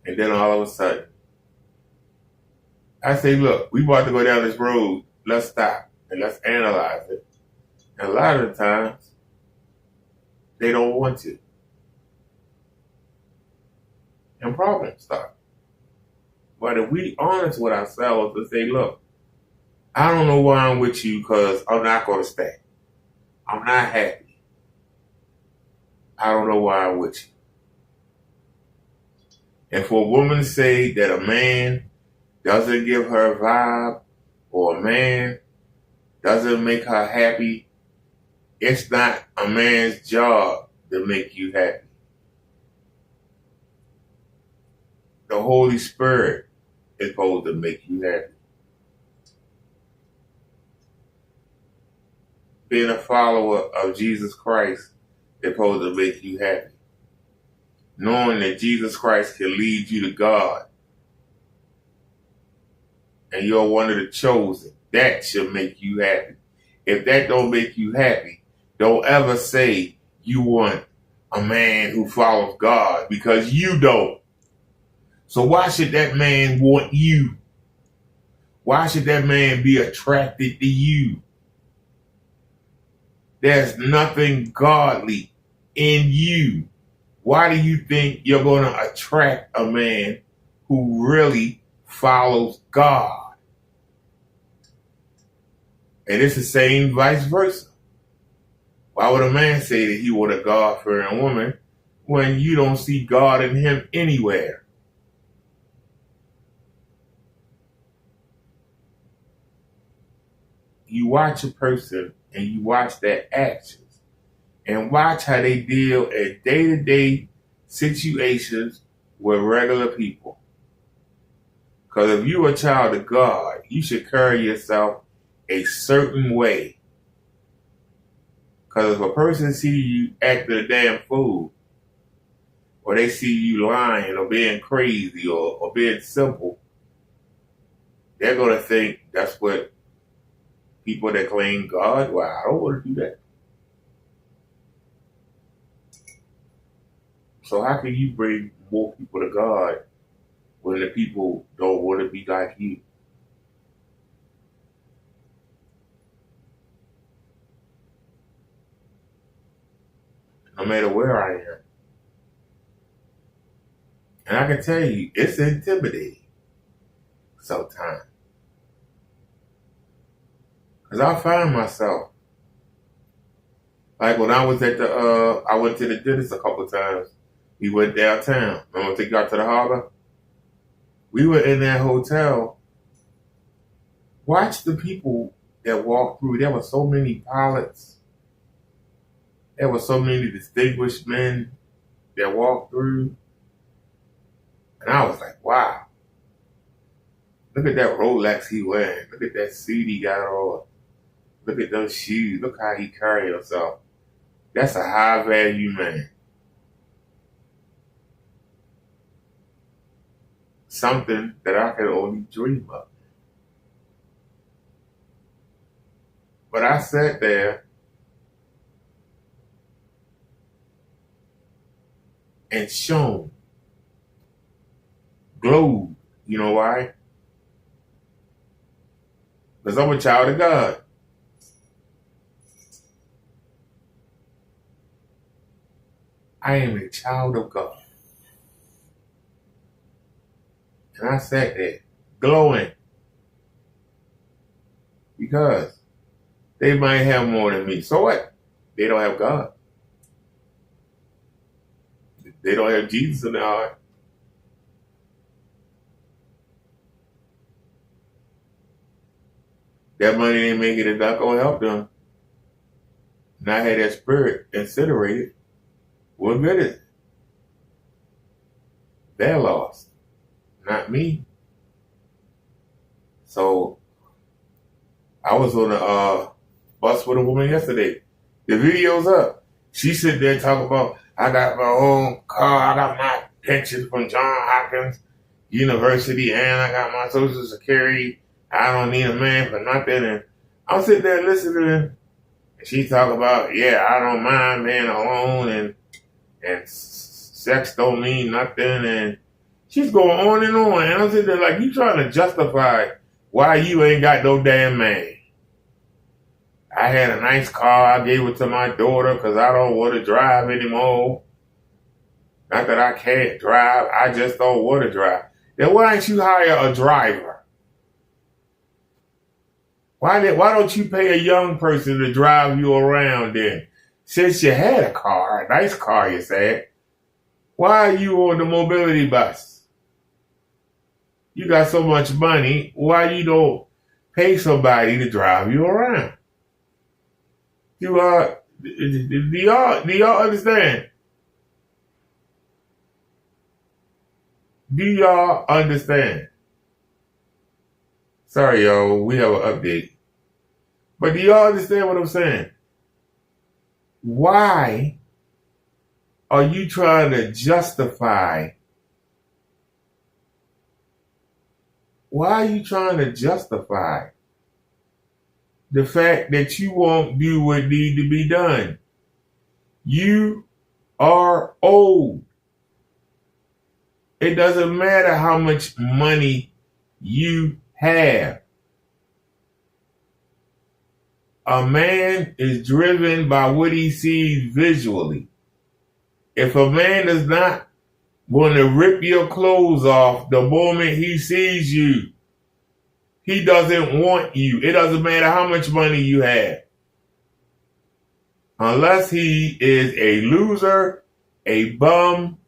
and then all of a sudden, I say, look, we about to go down this road. Let's stop and let's analyze it. And a lot of the times, they don't want to. And problems start. But if we honest with ourselves and say, look, I don't know why I'm with you because I'm not going to stay. I'm not happy. I don't know why I'm with you. And for a woman to say that a man doesn't give her a vibe or a man doesn't make her happy, it's not a man's job to make you happy. The Holy Spirit is supposed to make you happy. Being a follower of Jesus Christ is supposed to make you happy. Knowing that Jesus Christ can lead you to God and you're one of the chosen, that should make you happy. If that don't make you happy, don't ever say you want a man who follows God, because you don't. So why should that man want you? Why should that man be attracted to you? There's nothing godly in you. Why do you think you're going to attract a man who really follows God? And it's the same vice versa. Why would a man say that he want a God-fearing woman when you don't see God in him anywhere? You watch a person and you watch their actions and watch how they deal in day-to-day situations with regular people. Because if you're a child of God, you should carry yourself a certain way. Because if a person see you acting a damn fool, or they see you lying or being crazy or being simple, they're going to think that's what people that claim God, well, I don't want to do that. So how can you bring more people to God when the people don't want to be like you? No matter where I am. And I can tell you, it's intimidating sometimes. Because I find myself, like when I was at I went to the dentist a couple of times. We went downtown. Remember when we got to the harbor? We were in that hotel. Watch the people that walked through. There were so many pilots. There were so many distinguished men that walked through. And I was like, wow. Look at that Rolex he wearing. Look at that suit he got on. Look at those shoes. Look how he carry himself. That's a high value man. Something that I could only dream of. But I sat there and shone, glowed. You know why? Because I'm a child of God. I am a child of God. And I sat there glowing because they might have more than me. So what? They don't have God. They don't have Jesus in their heart. That money they making is not going to help them. Not have that spirit incinerated. What good is it? They're lost. Not me. So I was on a bus with a woman yesterday. The video's up. She sit there talking about, I got my own car, I got my pension from John Hopkins University, and I got my Social Security. I don't need a man for nothing. And I'm sitting there listening, and she talk about, yeah, I don't mind being alone, and sex don't mean nothing, and she's going on. And I'm sitting there like, you trying to justify why you ain't got no damn man. I had a nice car. I gave it to my daughter because I don't want to drive anymore. Not that I can't drive. I just don't want to drive. Then why don't you hire a driver? Why don't you pay a young person to drive you around then? Since you had a car, a nice car, you said, why are you on the mobility bus? You got so much money, why you don't pay somebody to drive you around? Do y'all understand? Do y'all understand? Sorry, y'all, we have an update. But do y'all understand what I'm saying? Why are you trying to justify? Why are you trying to justify the fact that you won't do what need to be done? You are old. It doesn't matter how much money you have. A man is driven by what he sees visually. If a man is not going to rip your clothes off the moment he sees you, he doesn't want you. It doesn't matter how much money you have. Unless he is a loser, a bum,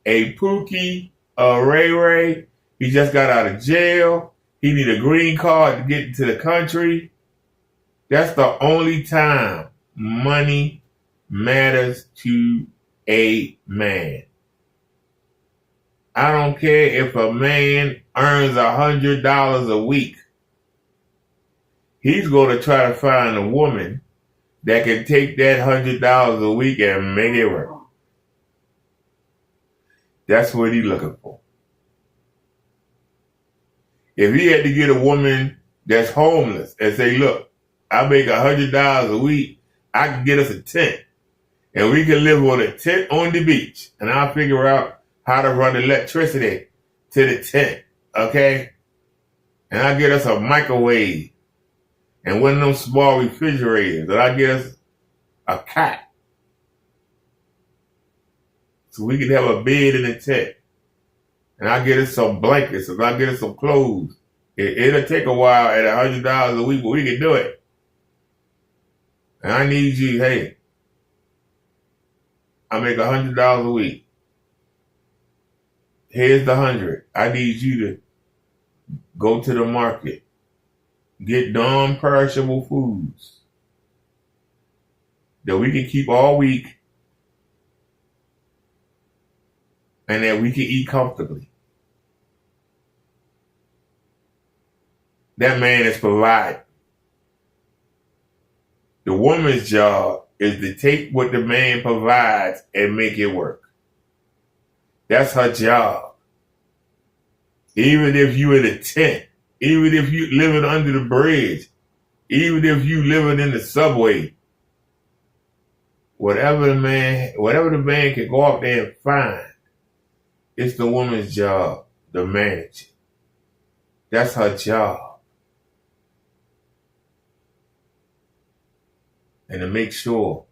a pookie, a ray-ray. He just got out of jail. He need a green card to get into the country. That's the only time money matters to a man. I don't care if a man earns $100 a week. He's going to try to find a woman that can take that $100 a week and make it work. That's what he's looking for. If he had to get a woman that's homeless and say, look, I make $100 a week, I can get us a tent. And we can live on a tent on the beach. And I'll figure out how to run electricity to the tent. Okay? And I'll get us a microwave and one of them small refrigerators. And I'll get us a cot. So we can have a bed in the tent. And I'll get us some blankets and I'll get us some clothes. It'll take a while at $100 a week, but we can do it. And I need you, hey, I make $100 a week. Here's the 100. I need you to go to the market, get non-perishable foods that we can keep all week and that we can eat comfortably. That man is providing. The woman's job is to take what the man provides and make it work. That's her job. Even if you in a tent, even if you living under the bridge, even if you living in the subway, whatever the man can go out there and find, it's the woman's job to manage it. That's her job. And to make sure.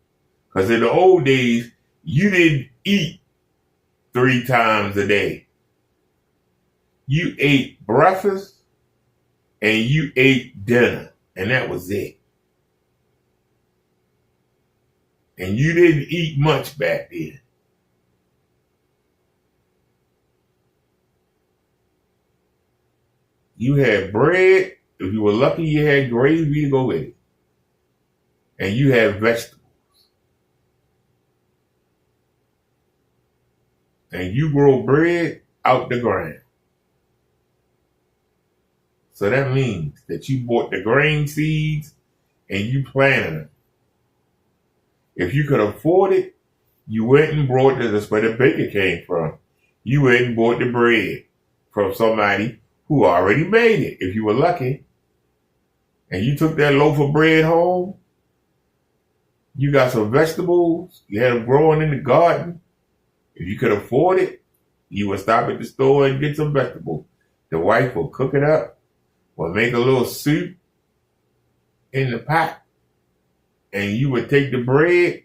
Because in the old days, you didn't eat 3 times a day. You ate breakfast and you ate dinner. And that was it. And you didn't eat much back then. You had bread. If you were lucky, you had gravy to go with it. And you had vegetables. And you grow bread out the ground. So that means that you bought the grain seeds and you planted them. If you could afford it, you went and brought that's where the baker came from. You went and bought the bread from somebody who already made it, if you were lucky. And you took that loaf of bread home. You got some vegetables. You had them growing in the garden. If you could afford it, you would stop at the store and get some vegetables. The wife will cook it up, will make a little soup in the pot, and you would take the bread,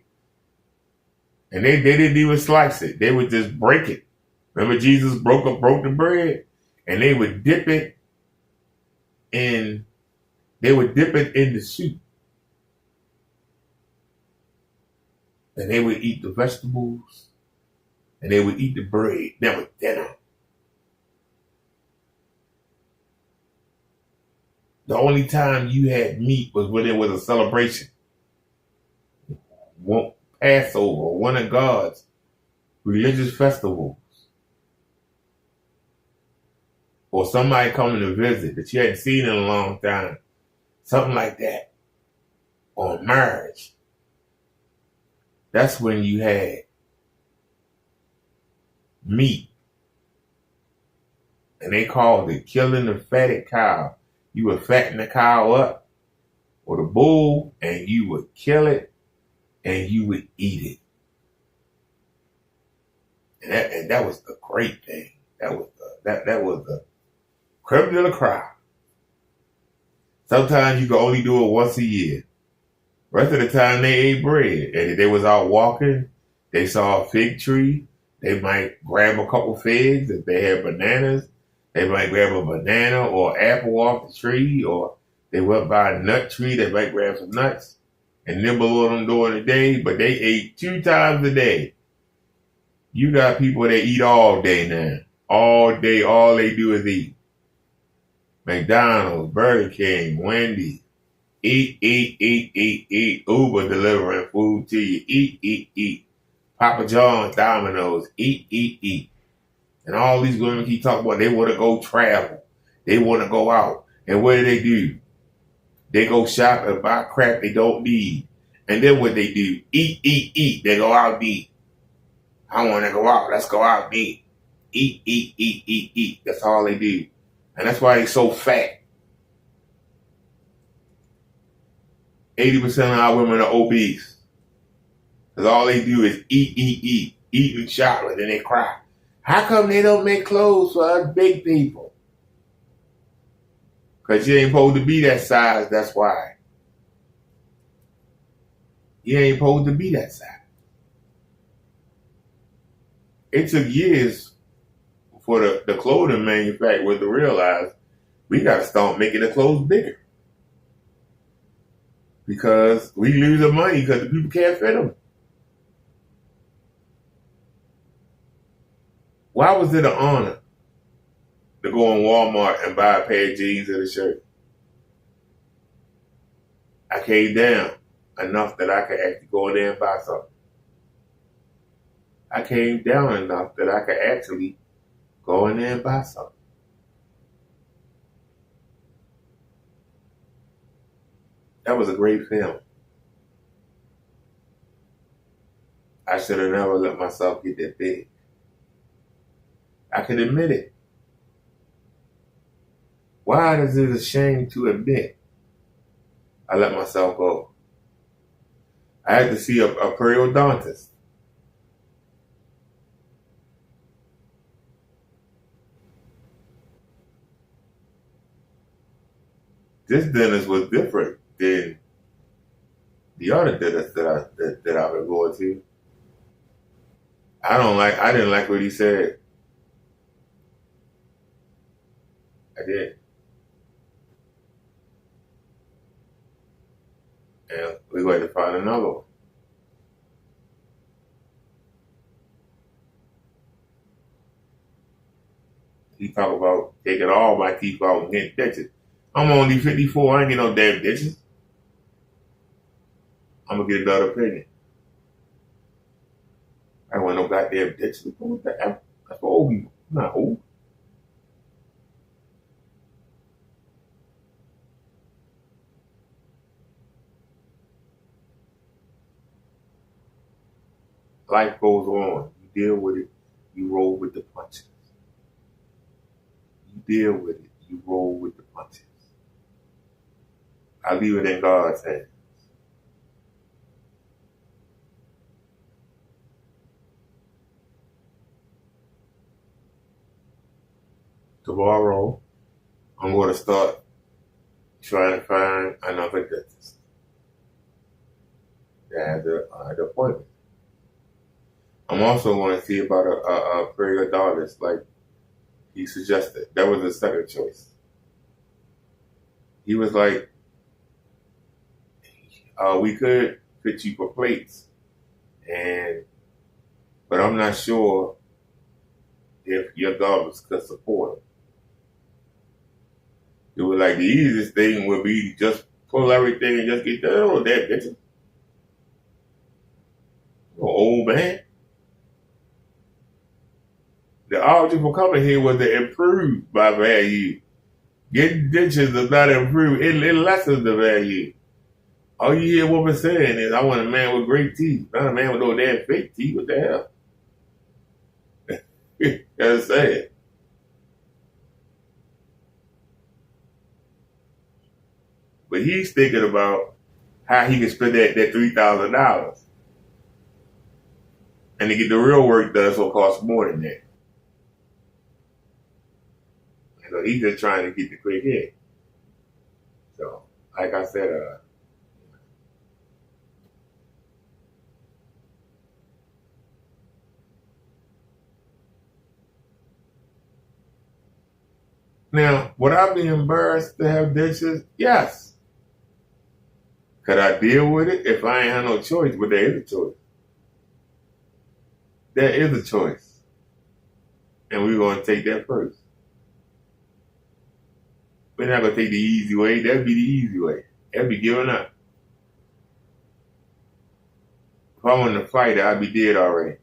and they didn't even slice it. They would just break it. Remember Jesus broke the bread, and they would dip it in the soup. And they would eat the vegetables, and they would eat the bread. That was dinner. The only time you had meat was when there was a celebration. Passover, one of God's religious festivals. Or somebody coming to visit that you hadn't seen in a long time. Something like that. Or marriage. That's when you had meat. And they called it killing the fatted cow. You would fatten the cow up or the bull and you would kill it and you would eat it. And that was the great thing. That was the creme de la crop. Sometimes you could only do it once a year. Rest of the time they ate bread. And if they was out walking, they saw a fig tree, they might grab a couple figs. If they had bananas, they might grab a banana or apple off the tree, or they went by a nut tree, they might grab some nuts and nibble on them during the day, but they ate 2 times a day. You got people that eat all day now. All day, all they do is eat. McDonald's, Burger King, Wendy's. Eat. Uber delivering food to you. Eat. Papa John's, Domino's. Eat. And all these women keep talking about they want to go travel. They want to go out. And what do? They go shop and buy crap they don't need. And then what they do, eat. They go out and eat. I want to go out. Let's go out and eat. Eat. That's all they do. And that's why they're so fat. 80% of our women are obese. Because all they do is eat and shower, and then they cry. How come they don't make clothes for us big people? Because you ain't supposed to be that size, that's why. You ain't supposed to be that size. It took years for the clothing manufacturer to realize we got to start making the clothes bigger. Because we lose the money because the people can't fit them. Why was it an honor to go in Walmart and buy a pair of jeans and a shirt? I came down enough that I could actually go in there and buy something. I came down enough that I could actually go in there and buy something. That was a great film. I should have never let myself get that big. I can admit it. Why is it a shame to admit I let myself go? I had to see a periodontist. This dentist was different than the other dentist that I've been going to. I didn't like what he said. I did. And we're going to find another one. He talk about taking all my teeth out and getting dentures. I'm only 54. I ain't get no damn dentures. I'm going to get another opinion. I don't want no goddamn dentures. What the F? That's for old people. I'm not old. Life goes on. You deal with it. You roll with the punches. You deal with it. You roll with the punches. I leave it in God's hands. Tomorrow, I'm going to start trying to find another dentist that has an appointment. I'm also going to see about a periodontist, like he suggested. That was his second choice. He was like, we could fit you for plates, but I'm not sure if your gums could support it. It was like the easiest thing would be to just pull everything and just get done with that, bitch. Old man. The object for coming here was to improve my value. Getting dentures does not improve. It lessens the value. All you hear women saying is, I want a man with great teeth, not a man with no damn fake teeth. What the hell? That's sad. But he's thinking about how he can spend that $3,000. And to get the real work done, it's going to cost more than that. So he's just trying to get the quick hit. So, like I said, now, would I be embarrassed to have dentures? Yes. Could I deal with it if I ain't had no choice? But there is a choice. There is a choice. And we're going to take that first. We're not going to take the easy way. That'd be the easy way. That'd be giving up. If I wanted to fight it, I'd be dead already.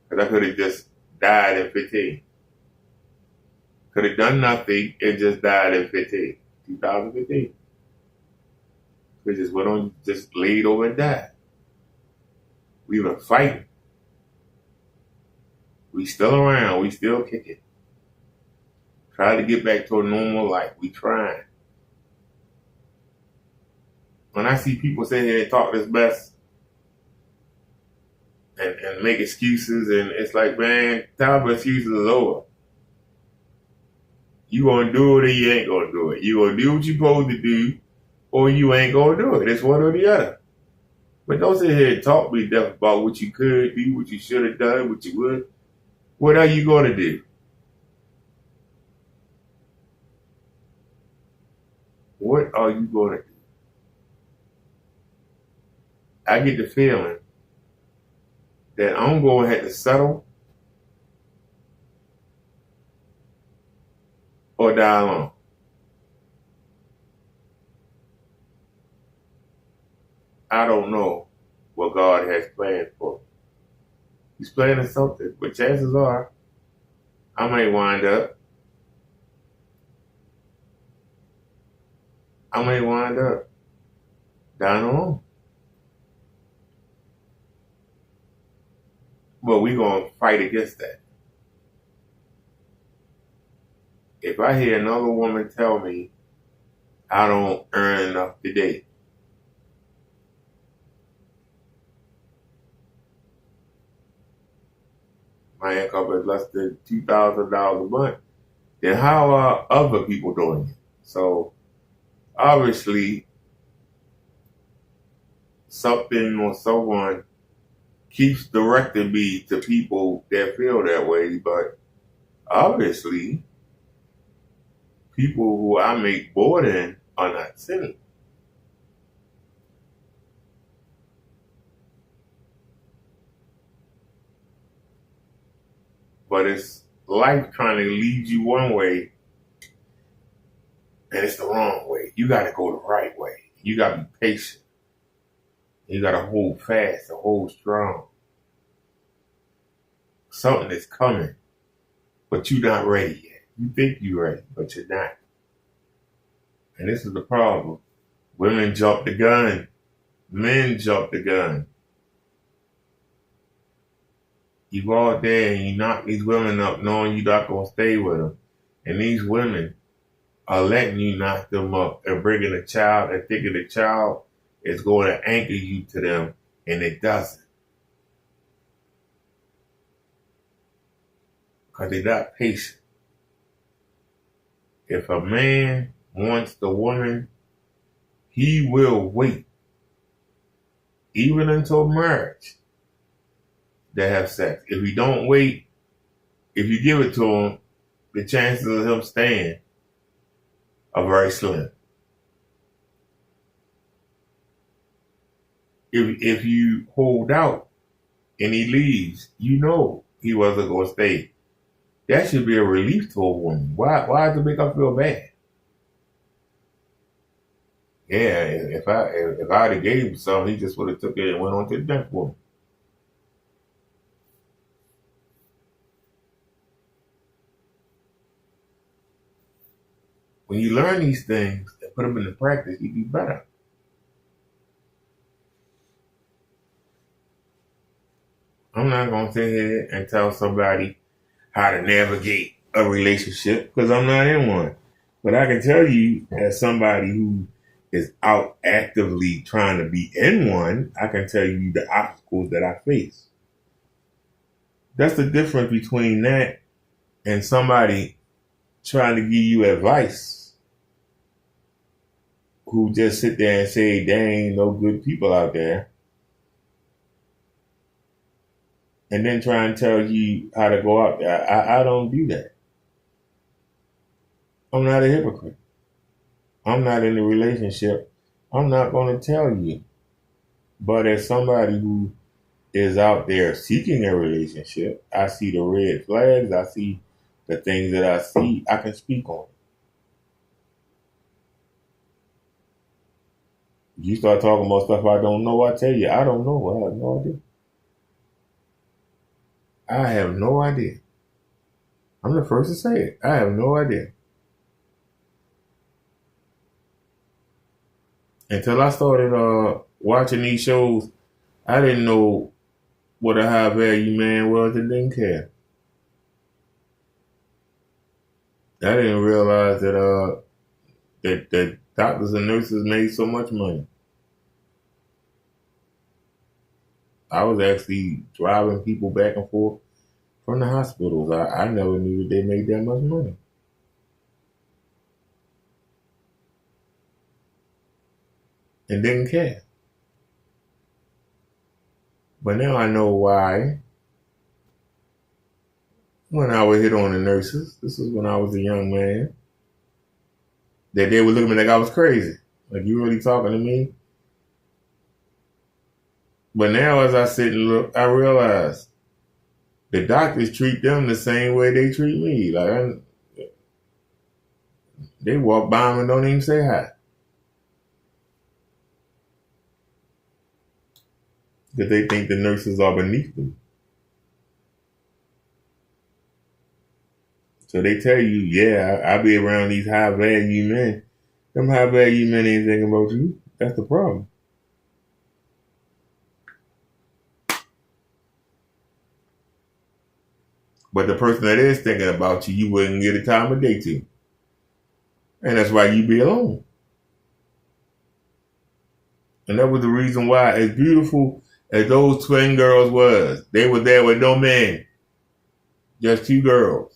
Because I could have just died in 15. Could have done nothing and just died in 2015. Bitches went on, just laid over and died. We been fighting. We still around. We still kicking. Try to get back to a normal life. We trying. When I see people sit here and talk this mess and make excuses, and it's like, man, time for excuses is over. You gonna do it or you ain't gonna do it. You gonna do what you supposed to do, or you ain't gonna do it. It's one or the other. But don't sit here and talk me deaf about what you could do, what you should have done, what you would. What are you gonna do? What are you gonna do? I get the feeling that I'm going to have to settle or die alone. I don't know what God has planned for me. He's planning something, but chances are I may wind up dying alone. But we're going to fight against that. If I hear another woman tell me I don't earn enough today, my income is less than $2,000 a month, then how are other people doing it? So obviously something or someone keeps directing me to people that feel that way, but obviously people who I make more than are not sinning. But it's life trying to lead you one way, and it's the wrong way. You got to go the right way. You got to be patient. You got to hold fast and hold strong. Something is coming, but you're not ready yet. You think you're ready, but you're not. And this is the problem. Women jump the gun. Men jump the gun. You go out there and you knock these women up knowing you're not going to stay with them. And these women are letting you knock them up and bringing a child and thinking the child is going to anchor you to them, and it doesn't. Because they're not patient. If a man wants the woman, he will wait, even until marriage, to have sex. If you don't wait, if you give it to him, the chances of him staying are very slim. If you hold out and he leaves, you know he wasn't going to stay. That should be a relief to a woman. Why does it make her feel bad? Yeah, if I'd have gave him something, he just would have took it and went on to the next woman. When you learn these things and put them into practice, you do better. I'm not going to sit here and tell somebody how to navigate a relationship because I'm not in one. But I can tell you, as somebody who is out actively trying to be in one, I can tell you the obstacles that I face. That's the difference between that and somebody trying to give you advice who just sit there and say, there ain't no good people out there. And then try and tell you how to go out there. I don't do that. I'm not a hypocrite. I'm not in a relationship. I'm not going to tell you. But as somebody who is out there seeking a relationship, I see the red flags. I see the things that I see. I can speak on it. You start talking about stuff I don't know, I tell you, I don't know. I have no idea. I have no idea. I'm the first to say it. I have no idea. Until I started watching these shows, I didn't know what a high value man was and didn't care. I didn't realize that that doctors and nurses made so much money. I was actually driving people back and forth from the hospitals. I never knew that they made that much money. And didn't care. But now I know why. When I would hit on the nurses, this is when I was a young man, that they would look at me like I was crazy. Like, you really talking to me? But now as I sit and look, I realize the doctors treat them the same way they treat me. Like, they walk by them and don't even say hi. Because they think the nurses are beneath them. So they tell you, yeah, I be around these high value men. Them high value men ain't thinking about you. That's the problem. But the person that is thinking about you, you wouldn't get a time of day to. And that's why you be alone. And that was the reason why, as beautiful as those twin girls was, they were there with no men. Just two girls.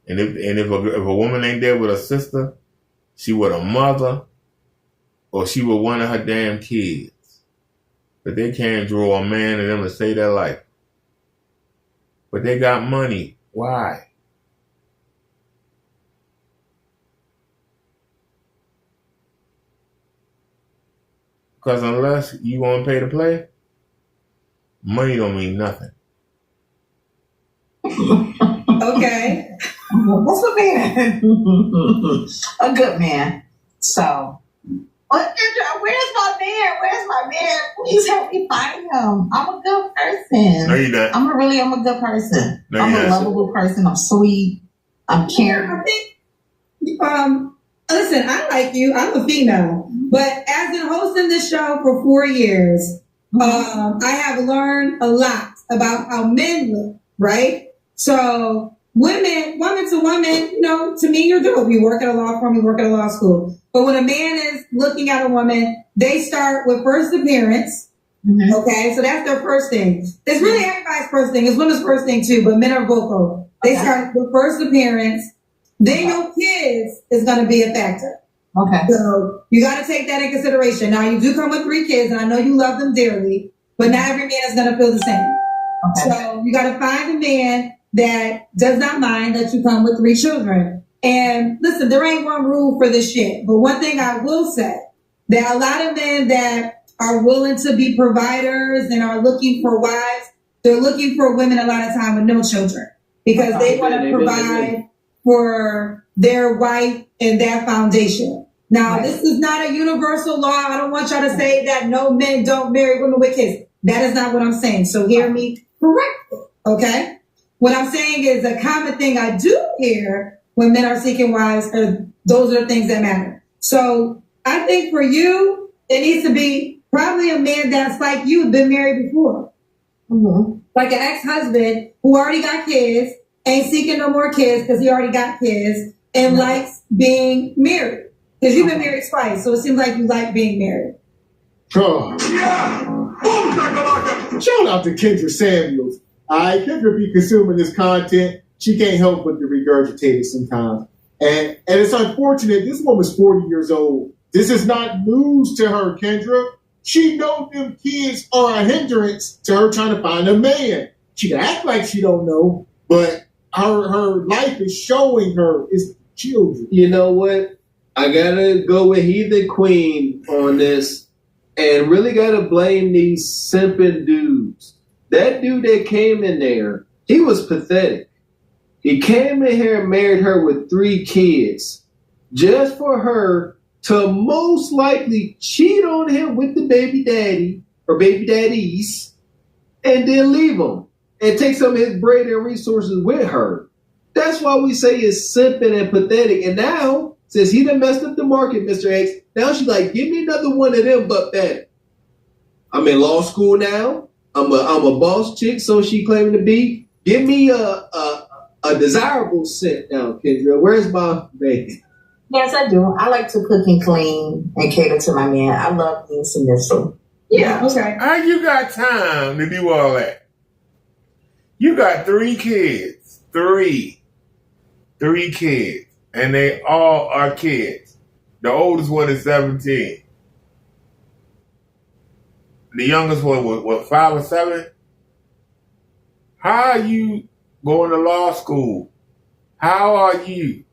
And if a woman ain't there with a sister, she with a mother, or she with one of her damn kids. But they can't draw a man of them to save their life. But they got money. Why? Because unless you want to pay to play, money don't mean nothing. Okay. What's a man? A good man. So, where's my man? Where's my man? Please help me find him. I'm a good person. No, you're not. I'm a good person. No, I'm you're a not. lovable person. I'm sweet. I'm caring. I think, listen, I like you. I'm a female. But as in hosting this show for 4 years, I have learned a lot about how men look, right? So woman to woman, you know, to me, you're dope. You work at a law firm, you work at a law school. But when a man is looking at a woman, they start with first appearance. Mm-hmm. Okay, so that's their first thing. It's really everybody's first thing. It's women's first thing too, but men are vocal. They start with first appearance. Then your kids is going to be a factor. Okay. So you got to take that in consideration. Now, you do come with 3 kids, and I know you love them dearly, but not every man is going to feel the same. Okay. So you got to find a man that does not mind that you come with 3 children. And listen, there ain't one rule for this shit. But one thing I will say, that a lot of men that are willing to be providers and are looking for wives, they're looking for women a lot of time with no children. Because they want to provide for their wife and their foundation. Now, this is not a universal law. I don't want y'all to say that no men don't marry women with kids. That is not what I'm saying. So hear me correctly, okay? What I'm saying is a common thing I do hear when men are seeking wives, those are the things that matter. So I think for you, it needs to be probably a man that's like you, been married before. Mm-hmm. Like an ex-husband who already got kids, ain't seeking no more kids because he already got kids, and likes being married. Because you've been married twice, so it seems like you like being married. Oh. Yeah. Shout out to Kendra Samuels. Kendra be consuming this content. She can't help but to regurgitate it sometimes. And it's unfortunate. This woman's 40 years old. This is not news to her, Kendra. She knows them kids are a hindrance to her trying to find a man. She can act like she don't know, but her life is showing her it's children. You know what? I gotta go with Heathen Queen on this and really gotta blame these simping dudes. That dude that came in there, he was pathetic. He came in here and married her with 3 kids just for her to most likely cheat on him with the baby daddy or baby daddies and then leave him and take some of his bread and resources with her. That's why we say it's simping and pathetic. And now, Says he done messed up the market, Mr. X. Now she's like, give me another one of them, but better. I'm in law school now. I'm a boss chick, so she claiming to be. Give me a desirable scent now, Kendra. Where's my bacon? Yes, I do. I like to cook and clean and cater to my man. I love being submissive. Yeah. Okay. How you got time to do all that? You got 3 kids. 3 kids. And they all are kids. The oldest one is 17. The youngest one was 5 or 7. How are you going to law school? How are you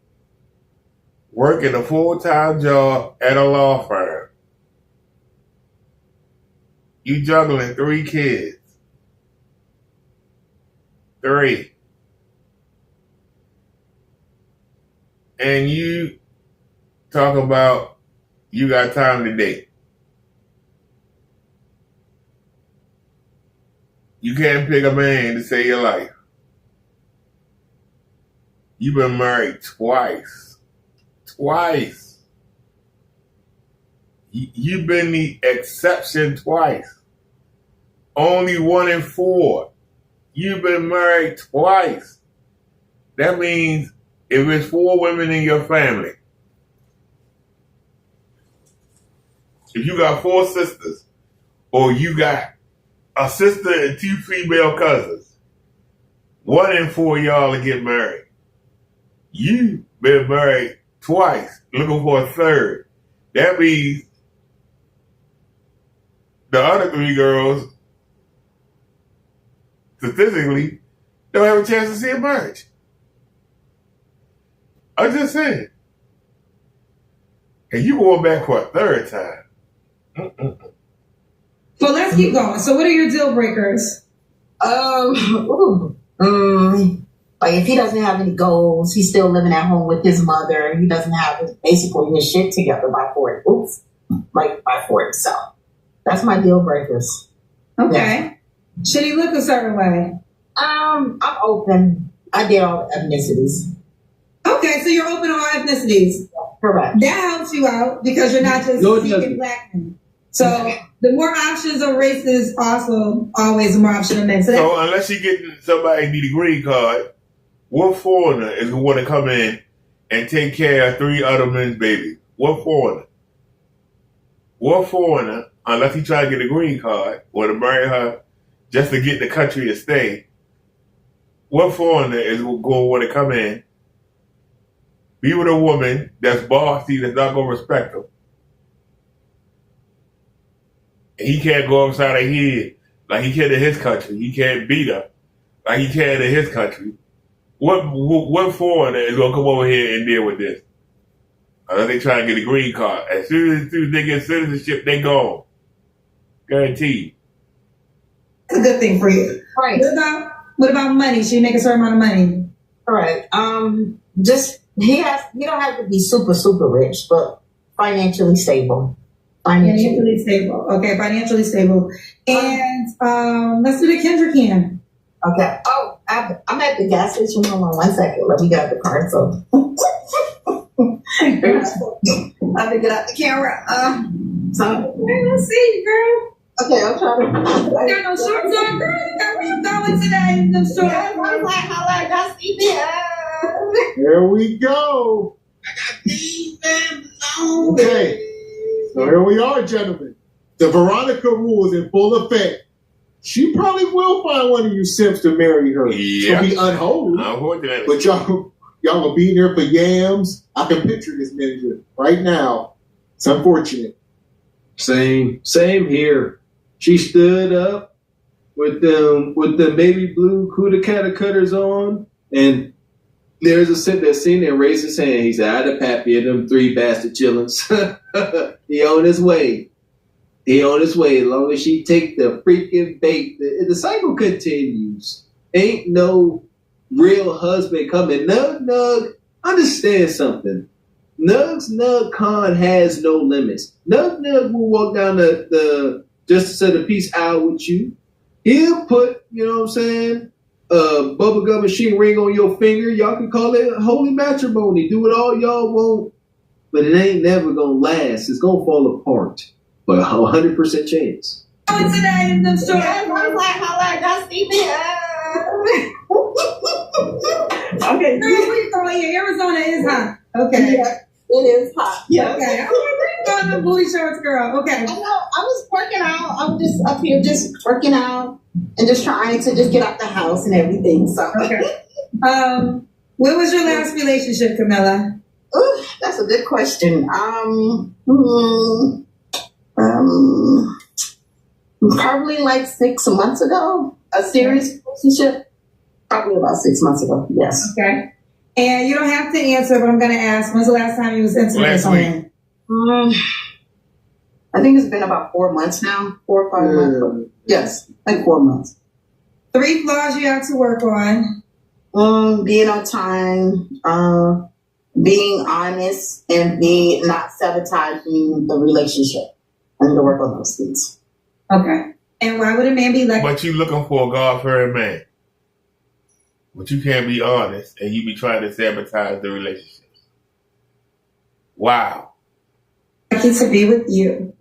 working a full-time job at a law firm? You juggling 3 kids. 3. And you talk about you got time to date. You can't pick a man to save your life. You've been married twice. Twice. You've been the exception twice. Only 1 in 4. You've been married twice. That means if it's 4 women in your family, if you got 4 sisters, or you got a sister and 2 female cousins, 1 in 4 y'all will get married. You've been married twice, looking for a third. That means the other 3 girls, statistically, don't have a chance to see a marriage. I'm just saying. And you going back for a 3rd time. So let's keep going. So what are your deal breakers? Like if he doesn't have any goals, he's still living at home with his mother. He doesn't have basically his shit together by 40. By 40. So that's my deal breakers. Okay. Yeah. Should he look a certain way? I'm open. I did all the ethnicities. Okay, so you're open to all ethnicities. Correct. That helps you out because you're not just seeking black men. So the more options of races, also always more option of men. So unless you get somebody need a green card, what foreigner is going to come in and take care of 3 other men's babies? What foreigner? What foreigner, unless he try to get a green card or to marry her just to get in the country to stay, what foreigner is going to want to come in, be with a woman that's bossy, that's not going to respect him? And he can't go upside her head like he can in his country. He can't beat her like he can in his country. What foreigner is going to come over here and deal with this? Unless they try to get a green card. As soon as they get citizenship, they gone. Guaranteed. That's a good thing for you. Right. What about money? Should you make a certain amount of money? All right. He don't have to be super, super rich, but financially stable. Financially stable. Okay, financially stable. And let's do the Kendra can. Okay. Oh, I'm at the gas station. Hold on 1 second. Let me get out the card. So I have to get out the camera. Let's see, girl. Okay, I'm trying to. You got no shorts on, girl. You got real going today. No shorts. Yeah, I got CBS. Here we go. Okay. So here we are, gentlemen. The Veronica rule is in full effect. She probably will find one of you simps to marry her. Yeah. She'll be unholy. But y'all will be there for yams. I can picture this ninja right now. It's unfortunate. Same here. She stood up with the baby blue Kuda Kata cutters on, and there's a simp that's seen and raised his hand. He said, "I the pappy of them 3 bastard chillins." He on his way. As long as she take the freaking bait, the cycle continues. Ain't no real husband coming. Nug, understand something. Nug Khan has no limits. Nug will walk down the Justice of the Peace aisle with you. He'll put, you know what I'm saying, a bubblegum machine ring on your finger. Y'all can call it holy matrimony. Do it all y'all want. but it ain't never gonna last. It's gonna fall apart. But 100% chance. Today in the store. Yes, I was like, that's Stevie. Okay. Arizona is hot. Okay. Yeah, it is hot. Yeah. Okay. I'm going to booty shorts, girl. Okay. I know. I was working out. I was just up here just working out and just trying to just get out the house and everything. So. Okay. When was your last relationship, Camilla? Ooh, that's a good question. Probably like 6 months ago. A serious relationship. Probably about 6 months ago. Yes. Okay. And you don't have to answer, but I'm going to ask, when's the last time you was intimate with someone? I think it's been about 4 months now. 4 or 5 months. Yes, like 4 months. 3 flaws you have to work on. Being on time, being honest, and being not sabotaging the relationship. I need to work on those things. Okay. And why would a man be like... But you looking for a God-fearing man. But you can't be honest, and you be trying to sabotage the relationship. Wow. Lucky to be with you.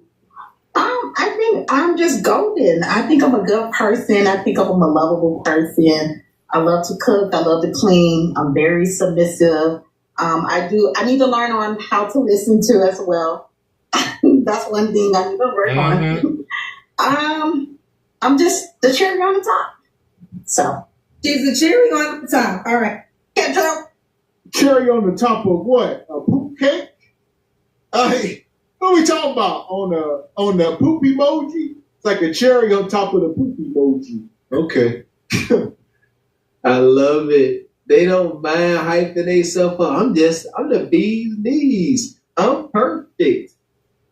I think I'm just golden. I think I'm a good person. I think I'm a lovable person. I love to cook. I love to clean. I'm very submissive. I need to learn on how to listen to as well. That's one thing I need to work on. I'm just the cherry on the top. So she's the cherry on the top. All right. Cherry on the top of what? A poop cake? Hey, what are we talking about? On the poop emoji? It's like a cherry on top of the poop emoji. Okay. I love it. They don't mind hyping themselves up. I'm the bee's knees. I'm perfect.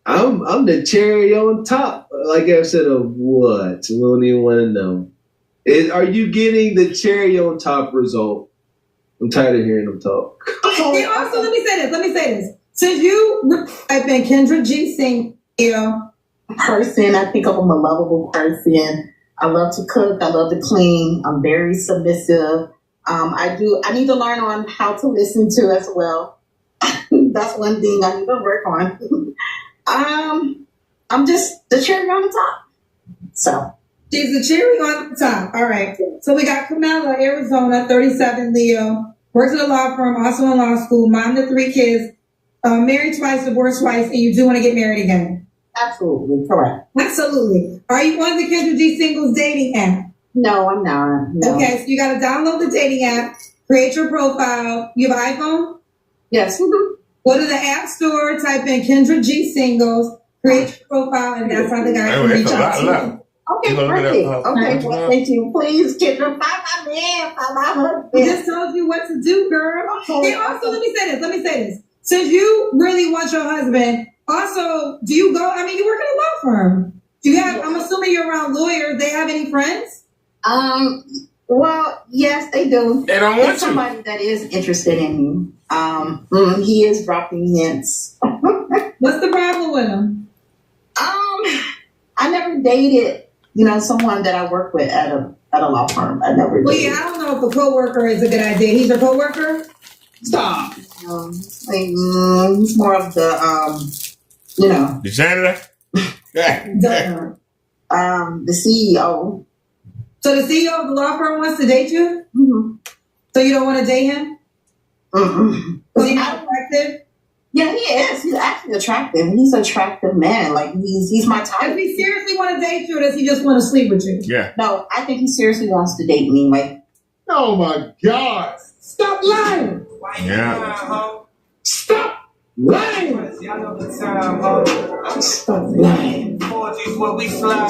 I'm the cherry on top. Like I said, of what? We don't even want to know. Are you getting the cherry on top result? I'm tired of hearing them talk. Okay, also, let me say this. Since you have been Kendra G. Singh, person, I think I'm a lovable person. I love to cook. I love to clean. I'm very submissive. I need to learn on how to listen to as well. That's one thing I need to work on. I'm just the cherry on the top. So. She's the cherry on the top. All right. So we got Camilla, Arizona, 37, Leo. Works at a law firm, also in law school. Mom to 3 kids. Married twice, divorced twice, and you do want to get married again. Absolutely. Correct. Absolutely. Are you on the Kendra G Singles dating app? No, I'm not. No. Okay, so you got to download the dating app, create your profile. You have an iPhone? Yes. Go to the App Store, type in Kendra G Singles, create your profile, and that's how the guy can reach out to you. Okay, perfect. Okay, well, thank you. Please, Kendra, find my man, find my husband. We just told you what to do, girl. Okay. And also, let me say this. Since you really want your husband, also, do you go, you work in a law firm. Do you have, I'm assuming you're around lawyers. They have any friends? Well, yes, they do. They don't want somebody that is interested in me. He is dropping hints. What's the problem with him? I never dated, someone that I work with at a law firm. I never dated. Well, yeah, I don't know if a coworker is a good idea. He's your coworker? Stop. He's more of the, The janitor? the CEO. So the CEO of the law firm wants to date you? Mm-hmm. So you don't want to date him? Is he not attractive? Yeah, he is. He's actually attractive. He's an attractive man. Like, he's my type. Does he seriously want to date you, or does he just want to sleep with you? Yeah. No, I think he seriously wants to date me. Like, oh my God. Stop lying. Yeah. Stop lying. Stop lying.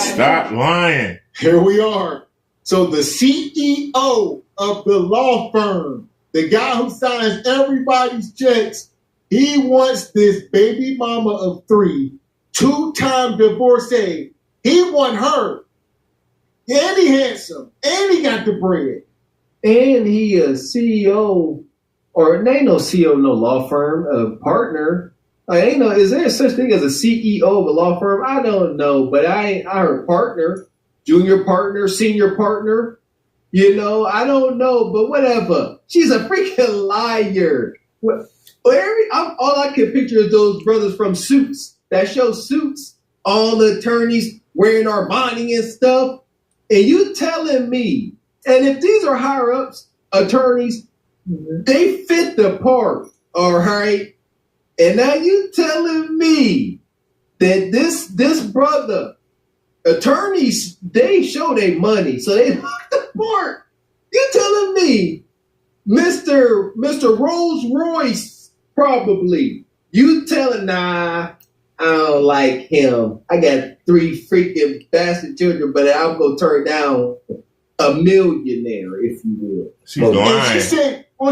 Stop lying. Here we are. So the CEO of the law firm, the guy who signs everybody's checks, he wants this baby mama of 3, 2-time divorcee. He want her. And he handsome. And he got the bread. And he a CEO, or they ain't no CEO of no law firm, a partner. Is there such thing as a CEO of a law firm? I don't know, but I heard partner, junior partner, senior partner. I don't know, but whatever. She's a freaking liar. All I can picture is those brothers from Suits. That show Suits. All the attorneys wearing Armani and stuff. And you telling me, and if these are higher ups, attorneys, they fit the part, all right? And now you telling me that this brother, attorneys, they show their money, so they look the part. You telling me, Mr. Rolls Royce, probably. You telling, nah, I don't like him. I got 3 freaking bastard children, but I'm going to turn down a millionaire, if you will. She's lying.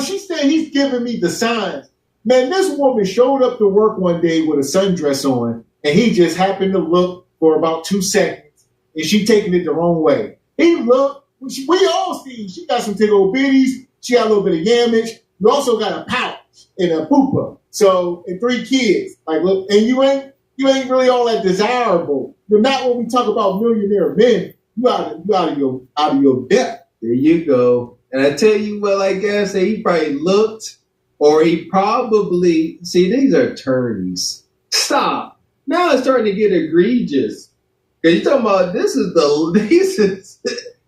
She said he's giving me the signs. Man, this woman showed up to work one day with a sundress on, and he just happened to look for about 2 seconds, and she taking it the wrong way. He looked, we all see, she got some tickle bitties, she got a little bit of yamage, you also got a pouch and a pooper. So, and 3 kids. Like, look, and you ain't really all that desirable. You're not when we talk about millionaire men. You out of your depth. There you go. And I tell you what, like I said, he probably looked, or he probably see these are attorneys. Stop. Now it's starting to get egregious. Cause you're talking about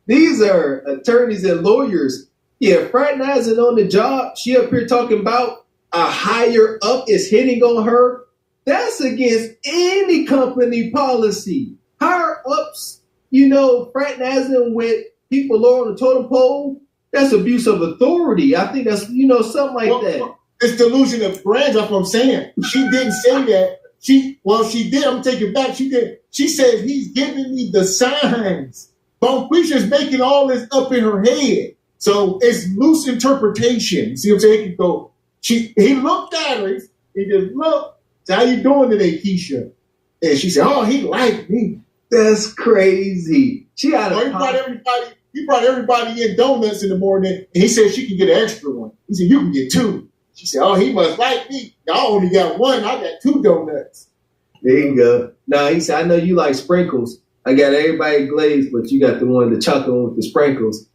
these are attorneys and lawyers. Yeah, fraternizing on the job. She up here talking about a higher up is hitting on her. That's against any company policy. Higher ups, fraternizing with people lower on the totem pole, that's abuse of authority. I think that's, something like that. It's delusion of grandeur. That's what I'm saying. She didn't say that. She did. I'm taking it back. She did. She said he's giving me the signs. Bonquisha's making all this up in her head. So it's loose interpretation. See what I'm saying? He could go. He looked at her. He just looked. How you doing today, Keisha? And she said, "Oh, he liked me." That's crazy. He brought everybody in donuts in the morning, and he said she can get an extra one. He said, "You can get 2." She said, "Oh, he must like me. I only got 1. I got 2 donuts." There you go. Now he said, "I know you like sprinkles. I got everybody glazed, but you got the chocolate one with the sprinkles."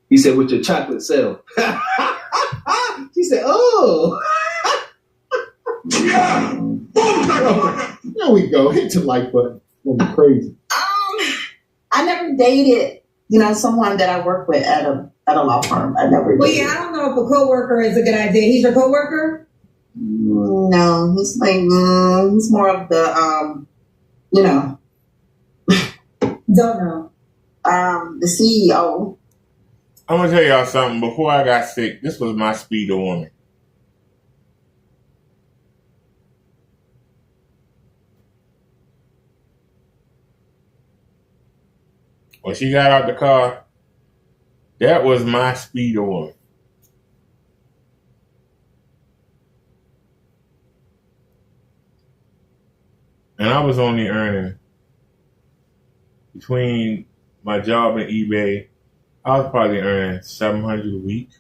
He said, "With your chocolate cell." She said, "Oh." Yeah. There we go. Hit the like button. That's crazy. I never dated, someone that I work with at a law firm. I never dated. Well, yeah, I don't know if a coworker is a good idea. He's your coworker? No, he's like, he's more of the, Don't know. The CEO. I'm going to tell y'all something. Before I got sick, this was my speed of woman. When she got out the car, that was my speed of woman. And I was only earning, between my job and eBay, I was probably earning $700 a week.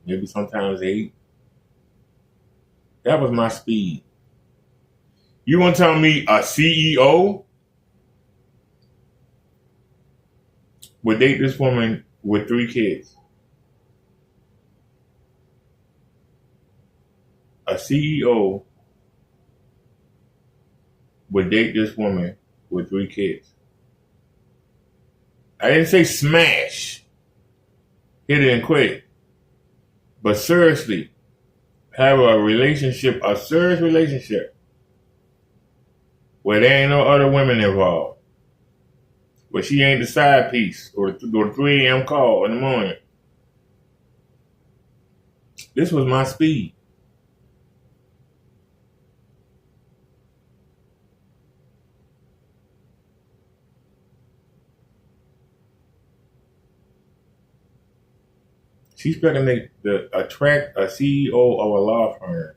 Maybe sometimes 8. That was my speed. You want to tell me a CEO would date this woman with 3 kids? A CEO would date this woman with 3 kids. I didn't say smash, hit it and quit. But seriously, have a serious relationship, where there ain't no other women involved. Where she ain't the side piece or the 3 a.m. call in the morning. This was my speed. She's expecting to attract a CEO of a law firm.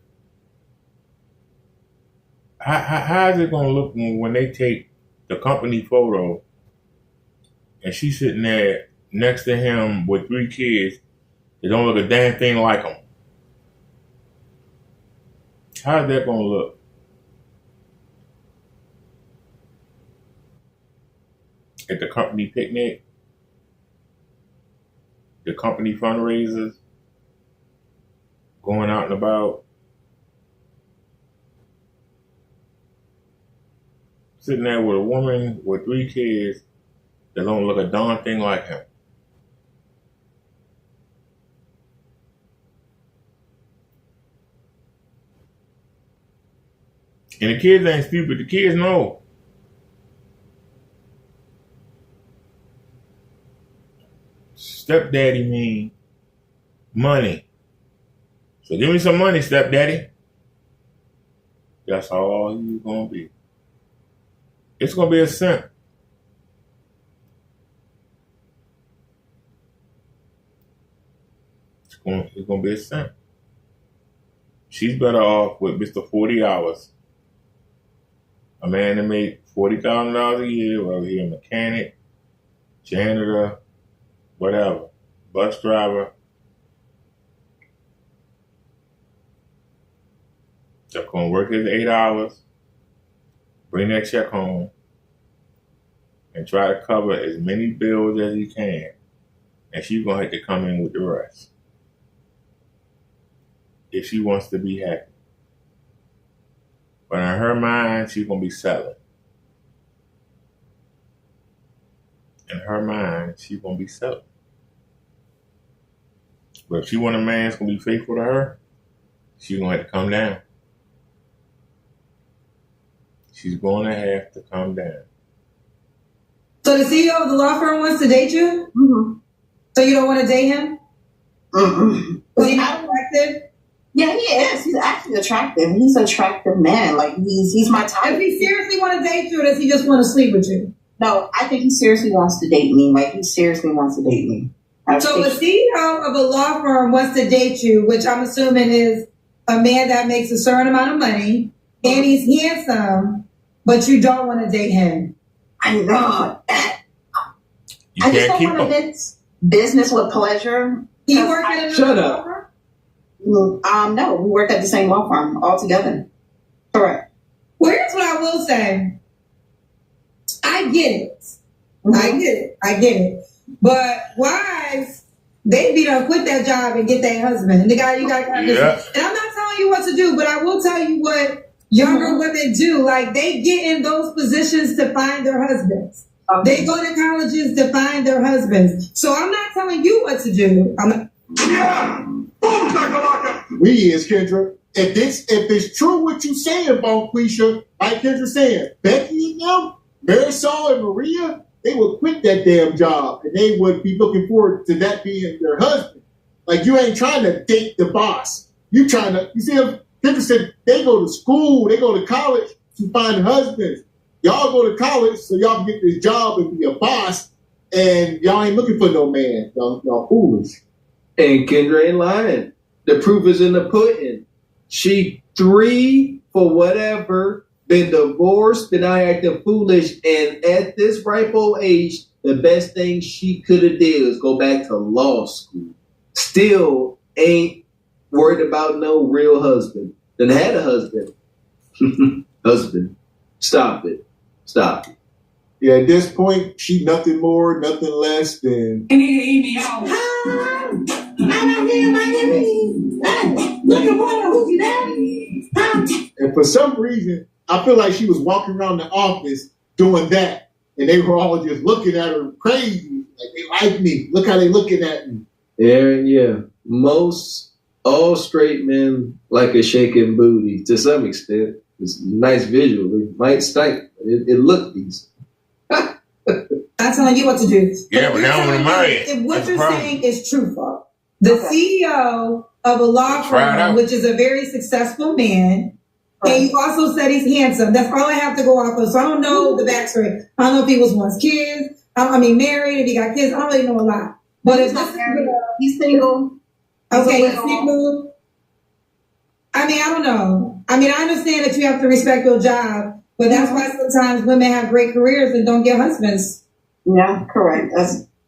How is it going to look when they take the company photo and she's sitting there next to him with 3 kids that don't look a damn thing like him? How's that going to look? At the company picnic? The company fundraisers? going out and about, sitting there with a woman with 3 kids that don't look a darn thing like him. And the kids ain't stupid. The kids know. Stepdaddy mean money. So give me some money, stepdaddy. That's all you gonna be. It's gonna be a simp. It's gonna be a simp. She's better off with Mr. 40 hours. A man that make $40,000 a year, whether he's a mechanic, janitor, whatever, bus driver. They're gonna work his 8 hours, bring that check home, and try to cover as many bills as he can. And she's gonna have to come in with the rest. If she wants to be happy. But in her mind, she's gonna be selling. In her mind, she's gonna be selling. But if she want a man that's gonna be faithful to her, she's gonna have to come down. She's gonna have to come down. So the CEO of the law firm wants to date you? Mm-hmm. So you don't want to date him? Mm-mm. Was he not attractive? Yeah, he is. He's actually attractive. He's an attractive man. Like he's my type. Does he seriously want to date you, or does he just want to sleep with you? No, I think he seriously wants to date me. Like he seriously wants to date me. So the CEO of a law firm wants to date you, which I'm assuming is a man that makes a certain amount of money, and he's handsome, but you don't want to date him. I know. You I just can't don't keep want to him. mix business with pleasure. You work at a Shut law up. firm? No, we work at the same law firm all together. Correct. Well, here's what I will say. I get it. I get it. But wives, they be done quit that job and get that husband. The guy you got to Yeah. And I'm not telling you what to do, but I will tell you what younger women do. Like they get in those positions to find their husbands. Okay. They go to colleges to find their husbands. So I'm not telling you what to do. We is Kendra. If it's true what you saying, Bonquisha, like Kendra saying, Becky and them, Marisol and Maria, they would quit that damn job and they would be looking forward to that being their husband. Like you ain't trying to date the boss. You trying to, you see, Kendra said they go to school, they go to college to find husbands. Y'all go to college so y'all can get this job and be a boss, and y'all ain't looking for no man. Y'all foolish. And Kendra ain't lying. The proof is in the pudding. She 3 for whatever, been divorced, been out acting foolish, and at this ripe old age, the best thing she could have did was go back to law school. Still ain't worried about no real husband. Then had a husband. Husband. Stop it. Stop it. Yeah, at this point, she nothing more, nothing less than. And for some reason, I feel like she was walking around the office doing that, and they were all just looking at her crazy, like they like me. Look how they looking at me. Yeah. Most all straight men like a shaking booty to some extent. It's nice visually. Might stink. It looked decent. I'm telling you what to do. Yeah, but now I'm gonna marry it. If what That's the you're problem. saying is truthful, the CEO of a law Try it firm, out. which is a very successful man, and you also said he's handsome. That's all I have to go off of. So I don't know the backstory. I don't know if he was once kids. I mean, married. If he got kids, I don't really know a lot. But if this is he's single. Okay, he's single. I mean, I don't know. I mean, I understand that you have to respect your job, but that's why sometimes women have great careers and don't get husbands. Yeah, correct.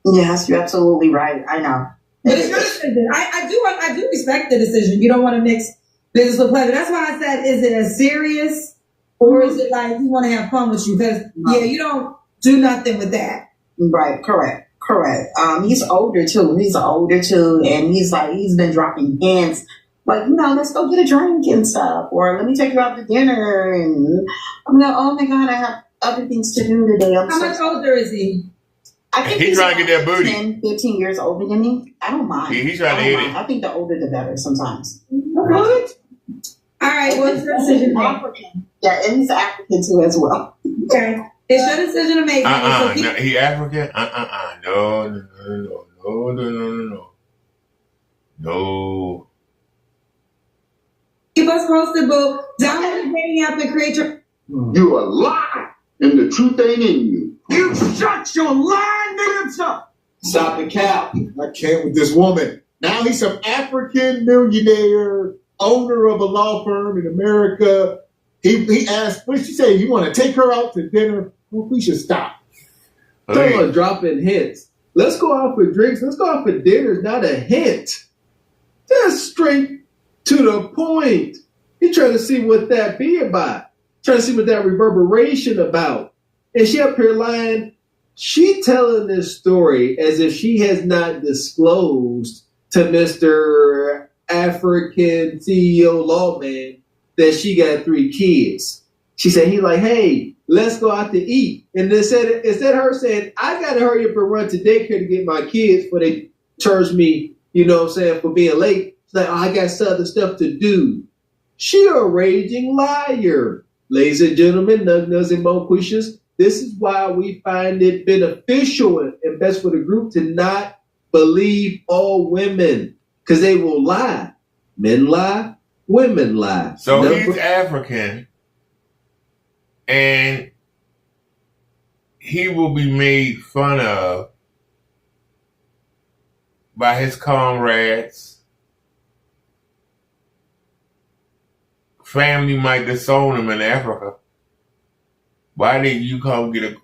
Yes, you're absolutely right. I know. But it's your decision. I do respect the decision. You don't want to mix business with pleasure. That's why I said, is it as serious or is it like you want to have fun with you? Because you don't do nothing with that. Right, correct. He's older too. And he's been dropping hints Like, let's go get a drink and stuff, or let me take you out to dinner. And I'm like, oh my God, I have other things to do today. How much older is he? I think he's trying to get that booty. 10, 15 years older than me. I don't mind. He's trying to hit it. I think the older the better sometimes. What? All right, what's your decision? African. Yeah, and he's African too as well. Okay. It's your decision to make. No, he African? No. Keep us posted, boo. Download the dating app and create your. You a lie, and the truth ain't in you. You shut your lying niggas up. Stop the cap. I can't with this woman. Now he's some African millionaire, owner of a law firm in America. He asked, what did she say? You want to take her out to dinner? Well, we should stop. Someone dropping hints. Let's go out for drinks. Let's go out for dinners. Not a hint. Just straight to the point. He trying to see what that be about. Trying to see what that reverberation about. And she up here lying. She telling this story as if she has not disclosed to Mr. African CEO lawman that she got 3 kids. She said, he like, hey, let's go out to eat. And instead her saying, I got to hurry up and run to daycare to get my kids before they charge me, for being late. She's like, oh, I got some other stuff to do. She a raging liar. Ladies and gentlemen, Nugnuts and Moquishas, this is why we find it beneficial and best for the group to not believe all women, because they will lie. Men lie, women lie. So he's African, and he will be made fun of by his comrades. Family might disown him in Africa. Why did you come get a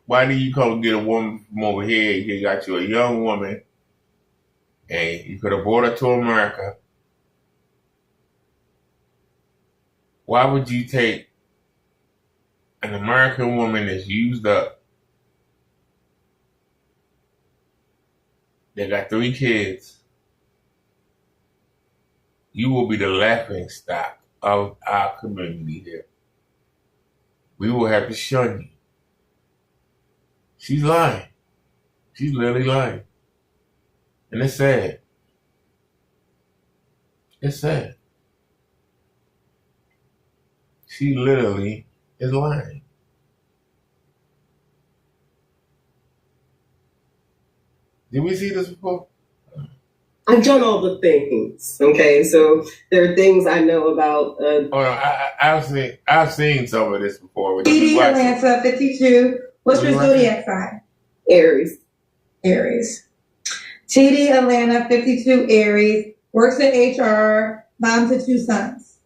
woman from over here? You got you a young woman, and you could have brought her to America. Why would you take an American woman that's used up, that got 3 kids? You will be the laughing stock of our community here. We will have to shun you. She's lying. She's literally lying. And it's sad. It's sad. She literally is lying. Did we see this before? I've done all the things. Okay, so there are things I know about. I've seen some of this before. TD Atlanta 52. What's your zodiac sign? Aries. TD Atlanta 52 Aries. Works at HR. Mom to 2 sons.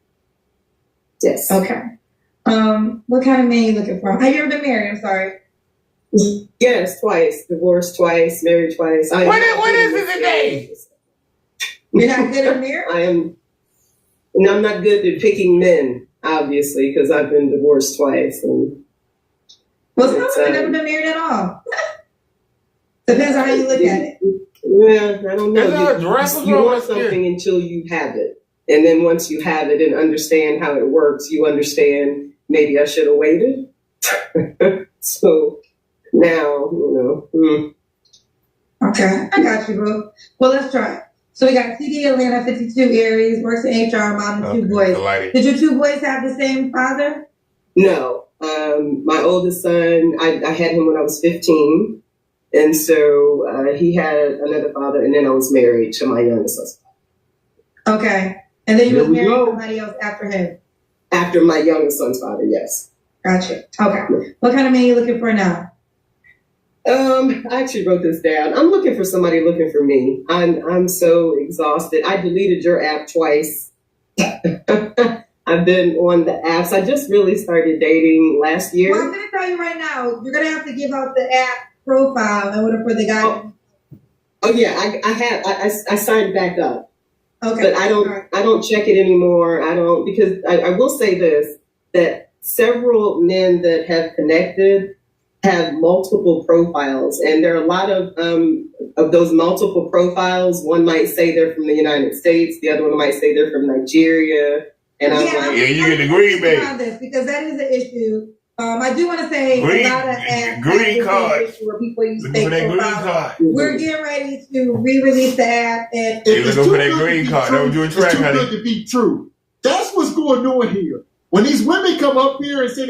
Yes. Okay. What kind of man are you looking for? Have you ever been married? I'm sorry. Yes, twice. Divorced twice. Married twice. What is it today? You're not good at marriage? I'm not good at picking men, obviously, because I've been divorced twice. And well, some have never been married at all. Depends on how you look at it. Yeah, I don't know. You want something until you have it. And then once you have it and understand how it works, you understand maybe I should have waited. So now, Okay, I got you, bro. Well, let's try it. So we got TD Atlanta 52 Aries, works in HR, mom and 2 boys. Did your 2 boys have the same father? No. My oldest son, I had him when I was 15. And so he had another father, and then I was married to my youngest son. Okay. And then you was married to somebody else after him? After my youngest son's father, yes. Gotcha. Okay. What kind of man are you looking for now? I actually wrote this down. I'm looking for somebody looking for me. I'm so exhausted. I deleted your app twice. I've been on the apps. I just really started dating last year. Well, I'm going to tell you right now, you're going to have to give out the app profile in order for the guy. Oh yeah, I signed back up. Okay. But I don't check it anymore. Because I will say this, that several men that have connected have multiple profiles, and there are a lot of those multiple profiles. One might say they're from the United States, the other one might say they're from Nigeria, and I'm like, yeah, you get the green bag around this because that is an issue. I do want to say green, a lot of apps green card. where people use Looking for fake that green profiles. card. We're getting ready to re-release the app, and They looking for that green card. That was your track, It's too honey. good to be true. That's what's going on here. When these women come up here and say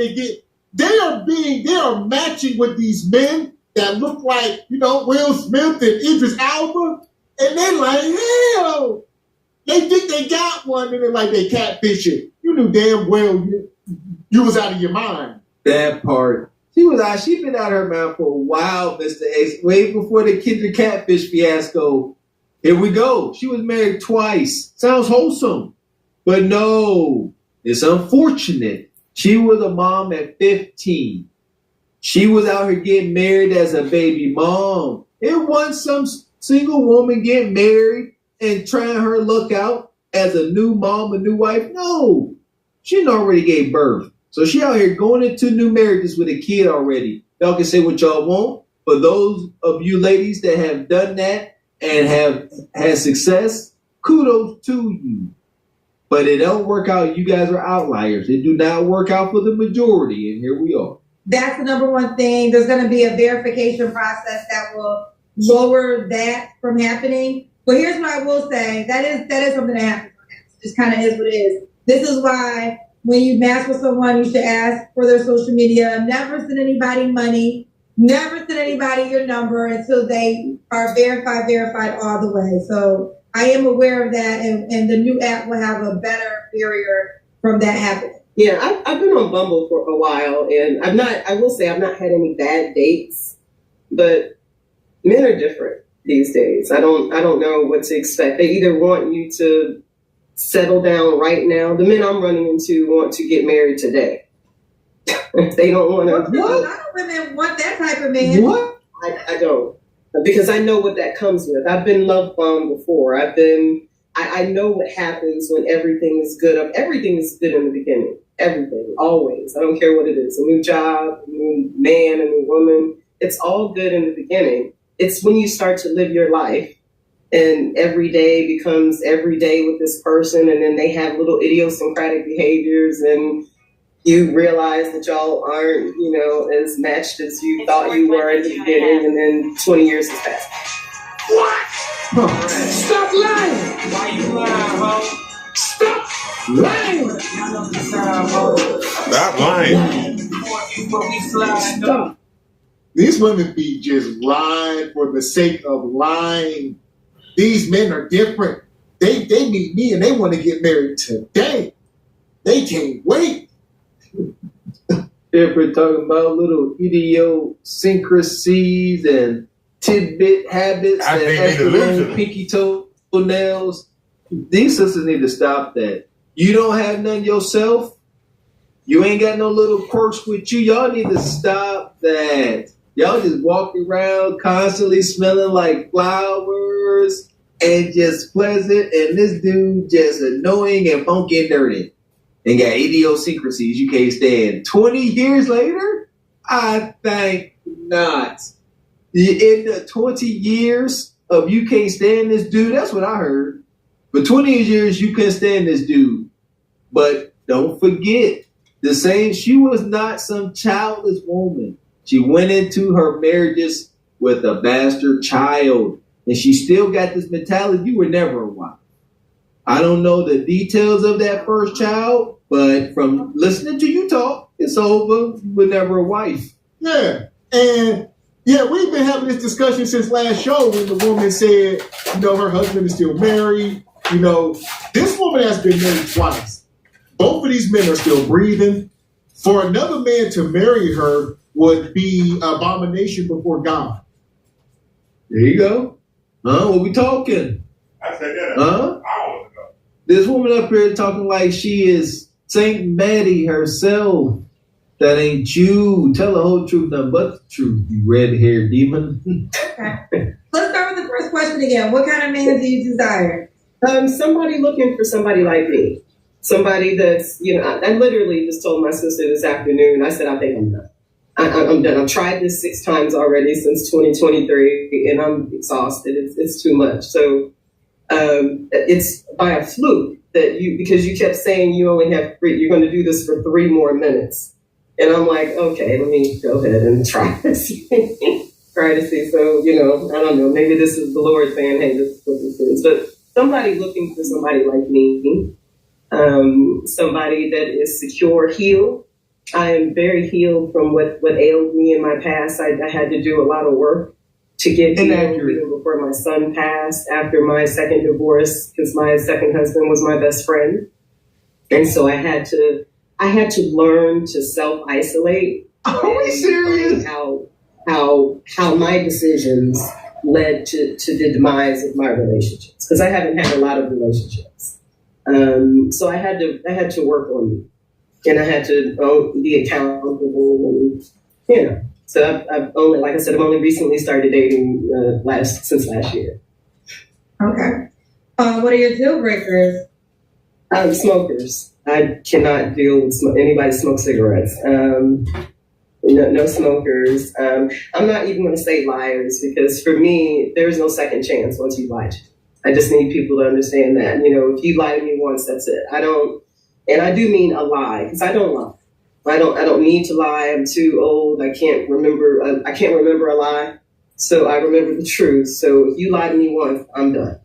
they are matching with these men that look like, Will Smith and Idris Elba, and they're like, hell, they think they got one, and they're like, they catfishing. You knew damn well you was out of your mind. That part. She been out her mouth for a while, Mr. X. Way before the Kendra Catfish fiasco. Here we go. She was married twice. Sounds wholesome. But no, it's unfortunate. She was a mom at 15. She was out here getting married as a baby mom. It wasn't some single woman getting married and trying her luck out as a new mom, a new wife. No, she already gave birth. So she out here going into new marriages with a kid already. Y'all can say what y'all want, but those of you ladies that have done that and have had success, kudos to you. But it don't work out. You guys are outliers. It do not work out for the majority, and here we are. that's the number one thing. There's going to be a verification process that will lower that from happening. But here's what I will say: that is something that happens. It just kind of is what it is. This is why when you match with someone, you should ask for their social media. Never send anybody money. Never send anybody your number until they are verified all the way. So I am aware of that, and the new app will have a better barrier from that happening. Yeah, I've been on Bumble for a while, and I will say I've not had any bad dates, but men are different these days. I don't know what to expect. They either want you to settle down right now. The men I'm running into want to get married today. They don't want to. A lot of women want that type of man. What? I don't, because I know what that comes with. I've been love bombed before. I know what happens when everything is good. Everything is good in the beginning. Everything, always. I don't care what it is. A new job, a new man, a new woman. It's all good in the beginning. It's when you start to live your life and every day becomes every day with this person, and then they have little idiosyncratic behaviors, and you realize that y'all aren't, as matched as you thought you were in the beginning, and then 20 years has passed. What? Stop lying! Why you lying, ho? Stop lying! Stop lying. Stop. These women be just lying for the sake of lying. These men are different. They meet me and they want to get married today. They can't wait. If we're talking about little idiosyncrasies and tidbit habits and extra long pinky toenails, these sisters need to stop that. You don't have none yourself. You ain't got no little quirks with you. Y'all need to stop that. Y'all just walk around constantly smelling like flowers and just pleasant, and this dude just annoying and funky and dirty and got idiosyncrasies you can't stand. 20 years later? I think not. In the 20 years of you can't stand this dude, that's what I heard. For 20 years, you couldn't stand this dude. But don't forget, she was not some childless woman. She went into her marriages with a bastard child. And she still got this mentality, you were never a wife. I don't know the details of that first child, but from listening to you talk, it's over. You were never a wife. Yeah. And we've been having this discussion since last show when the woman said, her husband is still married. This woman has been married twice. Both of these men are still breathing. For another man to marry her would be abomination before God. There you go. What we talking? I said that hours ago. This woman up here talking like she is Saint Maddie herself. That ain't you. Tell the whole truth, nothing but the truth, you red-haired demon. Okay. Let's start with the first question again. What kind of man do you desire? Somebody looking for somebody like me. Somebody that's, I literally just told my sister this afternoon, I said, I think I'm done. I'm done. I've tried this 6 times already since 2023, and I'm exhausted. It's too much. So it's by a fluke that because you kept saying you only have you're going to do this for 3 more minutes. And I'm like, okay, let me go ahead and try this. Try to see. So, I don't know. Maybe this is the Lord saying, hey, this is what this is. But somebody looking for somebody like me, somebody that is secure, healed. I am very healed from what ailed me in my past. I had to do a lot of work to get healed even before my son passed, after my second divorce, because my second husband was my best friend. And so I had to learn to self-isolate. Are we serious? How my decisions led to the demise of my relationships, because I haven't had a lot of relationships. So I had to work on me, and I had to be accountable, and So I've only, like I said, I've only recently started dating since last year. Okay. What are your deal breakers? Smokers. I cannot deal with anybody who smokes cigarettes. No smokers. I'm not even going to say liars, because for me, there's no second chance once you lie to me. I just need people to understand that. If you lie to me once, that's it. And I do mean a lie, because I don't lie. I don't need to lie. I'm too old. I can't remember a lie. So I remember the truth. So if you lie to me once, I'm done.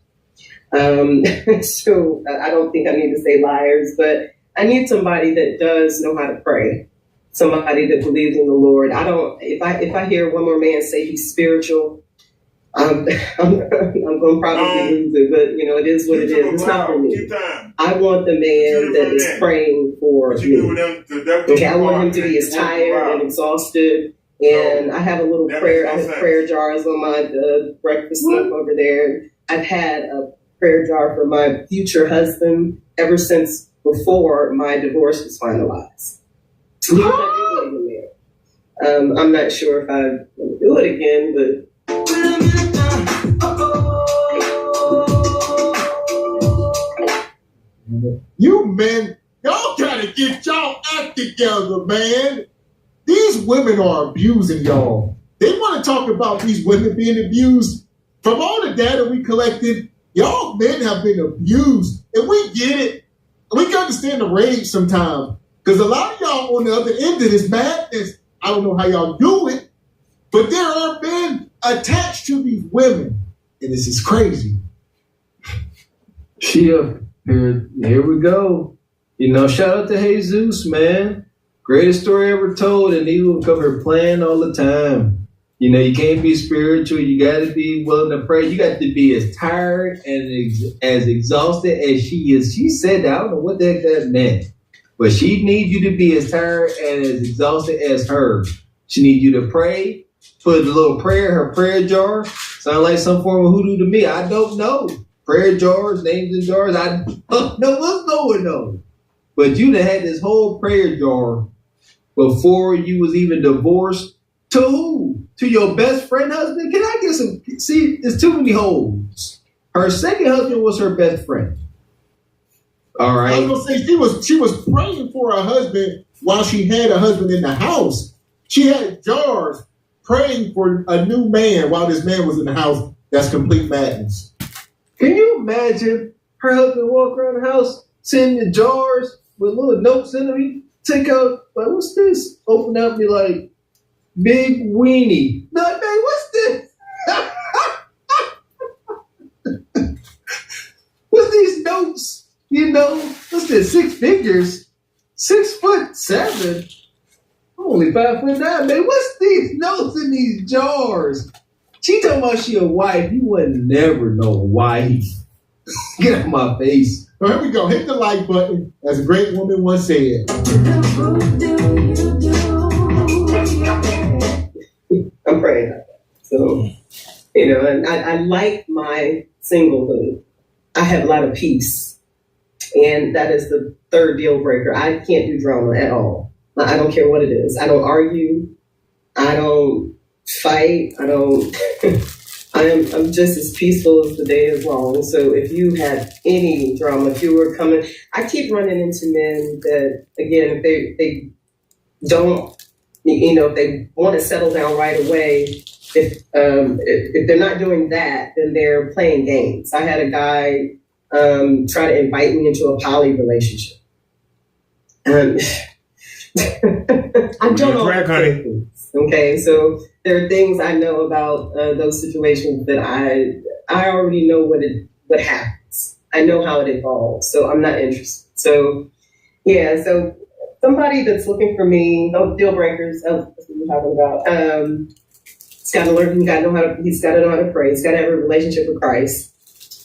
So I don't think I need to say liars, but I need somebody that does know how to pray. Somebody that believes in the Lord. If I hear one more man say he's spiritual, I'm going to probably lose it, but it is what it is. It's not for me. I want the man that is praying for me. Okay, I want him to be as tired and exhausted. And I have a little prayer. I have prayer jars on my breakfast stuff over there. I've had a prayer jar for my future husband ever since before my divorce was finalized. I'm not sure if I do it again, but. You men, y'all gotta get y'all act together, man. These women are abusing y'all. They want to talk about these women being abused. From all the data we collected, y'all men have been abused. And we get it. We can understand the rage sometimes. Because a lot of y'all on the other end of this madness, I don't know how y'all do it, but there are men attached to these women. And this is crazy. Here we go. Shout out to Jesus, man. Greatest story ever told, and he will come here playing all the time. You can't be spiritual. You got to be willing to pray. You got to be as tired and as exhausted as she is. She said that. I don't know what the heck that meant, but she needs you to be as tired and as exhausted as her. She needs you to pray. Put a little prayer in her prayer jar. Sound like some form of hoodoo to me. I don't know. Prayer jars, names in jars. I don't know what's going on. But you done had this whole prayer jar before you was even divorced. To who? To your best friend husband? Can I get some? See, there's too many holes. Her second husband was her best friend. All right. I was gonna say she was praying for her husband while she had a husband in the house. She had jars praying for a new man while this man was in the house. That's complete madness. Can you imagine her husband walk around the house, sending the jars with little notes in them? He take out, like, what's this? Open up, be like, big weenie. No, man, what's this? What's these notes? What's this? 6 figures? 6'7". Only 5'9". Man, what's these notes in these jars? She talking about she a wife. You would never know wife. Get out of my face. Well, here we go. Hit the like button, as a great woman once said. I'm praying about that. So, and I like my singlehood. I have a lot of peace. And that is the third deal breaker. I can't do drama at all. I don't care what it is. I don't argue. I don't fight. I'm just as peaceful as the day is long. So if you had any drama, if you were coming, I keep running into men that, again, if they don't if they want to settle down right away, if they're not doing that, then they're playing games. I had a guy try to invite me into a poly relationship. I don't know. Okay, so there are things I know about those situations that I already know what happens. I know how it evolves, so I'm not interested. So yeah, so somebody that's looking for me, no deal breakers. That's what we're talking about. He's got to learn. He's got to know how to pray. He's got to have a relationship with Christ.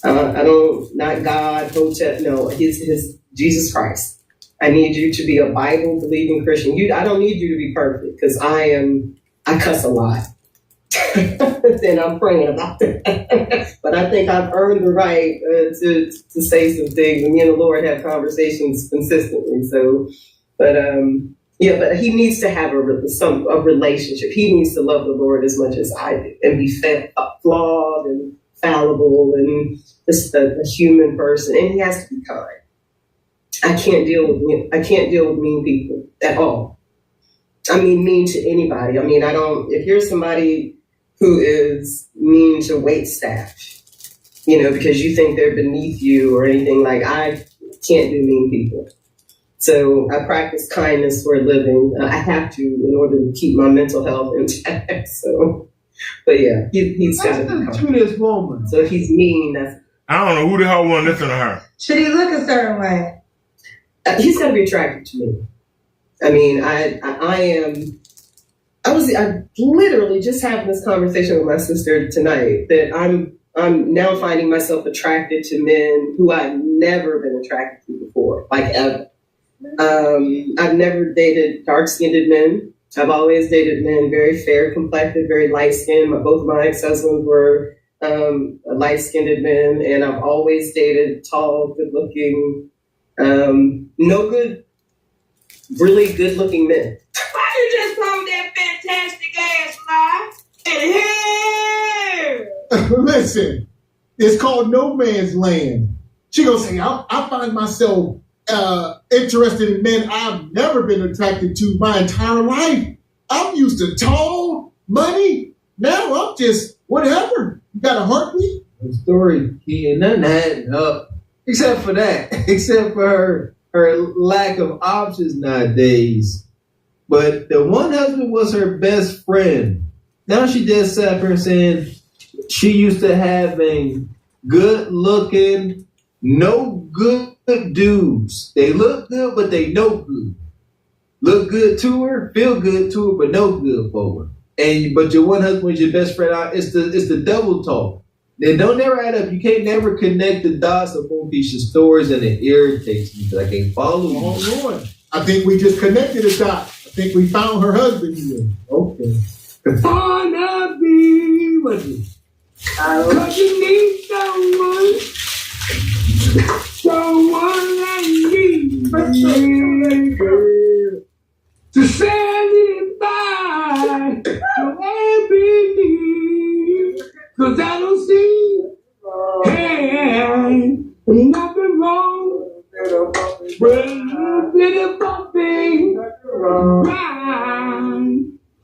Not God, Hotep. No, his Jesus Christ. I need you to be a Bible believing Christian. I don't need you to be perfect because I cuss a lot. And I'm praying about it. But I think I've earned the right to say some things. And me and the Lord have conversations consistently. So, but he needs to have a relationship. He needs to love the Lord as much as I do and be flawed and fallible and just a human person. And he has to be kind. I can't deal with mean people at all. I mean, mean to anybody. I mean, if you're somebody who is mean to wait staff, because you think they're beneath you or anything, like, I can't do mean people. So I practice kindness for a living. I have to in order to keep my mental health intact. So, but yeah, he's got to be to this woman. So if he's mean, I don't know who the hell want to listen to her. Should he look a certain way? He's got to be attracted to me. I mean, I was literally just having this conversation with my sister tonight that I'm now finding myself attracted to men who I've never been attracted to before, like ever. I've never dated dark-skinned men. I've always dated men very fair complected, very light-skinned. Both of my ex-husbands were light-skinned men, and I've always dated tall, good-looking, really good-looking men. Why you just told that fantastic ass lie? And here, Listen, it's called no man's land. She gonna say, I find myself interested in men I've never been attracted to my entire life. I'm used to tall, money. Now I'm just whatever. You got a heartbeat? The story, ain't nothing adding up. Except for that. Except for her lack of options nowadays. But the one husband was her best friend. Now she just sat here saying she used to having good looking, no good dudes. They look good, but they no good. Look good to her, feel good to her, but no good for her. But your one husband is your best friend. It's the double talk. They don't never add up. You can't never connect the dots of both these stories, and it irritates me because I can't follow you. Hold on. I think we just connected the dots. I think we found her husband here. Okay. wanna be with you. Cause you need someone like me to satisfy your every need. Cause I don't see nothing wrong with a little bit of bumping right.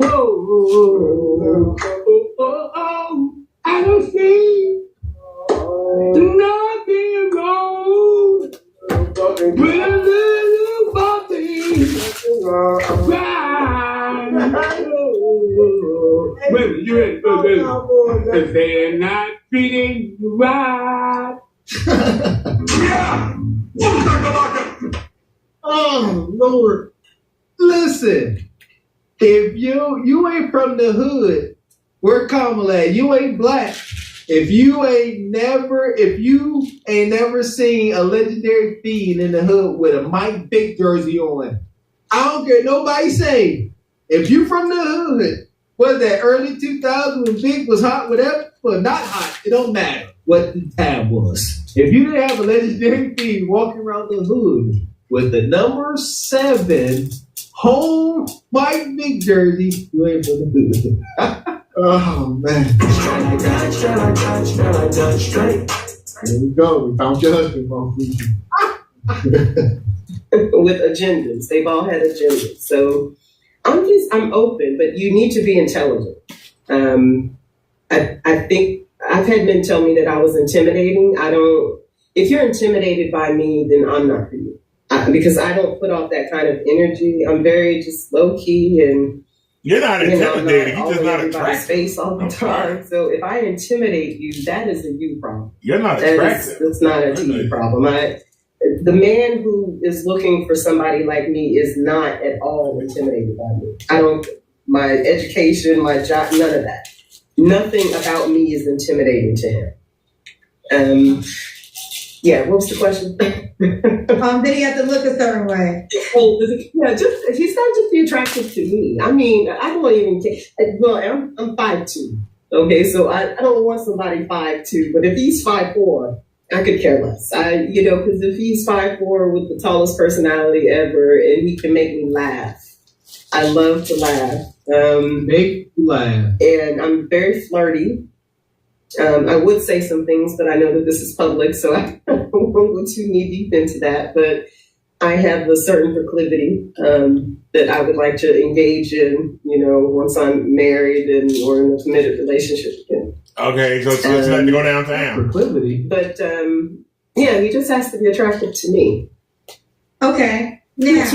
Oh, I don't see nothing wrong with a little bumping right. Wait, you ready? If they're not treating you right. Oh, Lord. Listen, if you ain't from the hood, where Kamala at? You ain't black. If you ain't never seen a legendary fiend in the hood with a Mike Vick jersey on, I don't care nobody say. If you from the hood, was that early 2000s when Vick was hot, whatever, well, not hot, it don't matter what the time was. If you didn't have a legendary fiend walking around the hood with the number 7 home Mike Vick jersey, you ain't from the hood. Oh, man. There we go. We found your husband, Mom. With agendas. They've all had agendas. So, I'm open, but you need to be intelligent. I think I've had men tell me that I was intimidating. If you're intimidated by me, then I'm not for you. Because I don't put off that kind of energy. I'm very just low key and you're not intimidated. You're just not attractive. Space all the time. So if I intimidate you, that is a you problem. You're not attractive. That's not a you problem. The man who is looking for somebody like me is not at all intimidated by me. My education, my job, none of that. Nothing about me is intimidating to him. Yeah, what was the question? Did he have to look a certain way? Well, he's not just be attractive to me. I mean, I don't even care. Well, I'm 5'2". Okay, so I don't want somebody 5'2", but if he's 5'4", I could care less. Because if he's 5'4" with the tallest personality ever and he can make me laugh, I love to laugh. Make you laugh. And I'm very flirty. I would say some things, but I know that this is public, so I won't go too knee deep into that. But I have a certain proclivity that I would like to engage in, once I'm married and or in a committed relationship again. Okay, so it's not to go downtown. Proclivity. But he just has to be attractive to me. Okay. Now,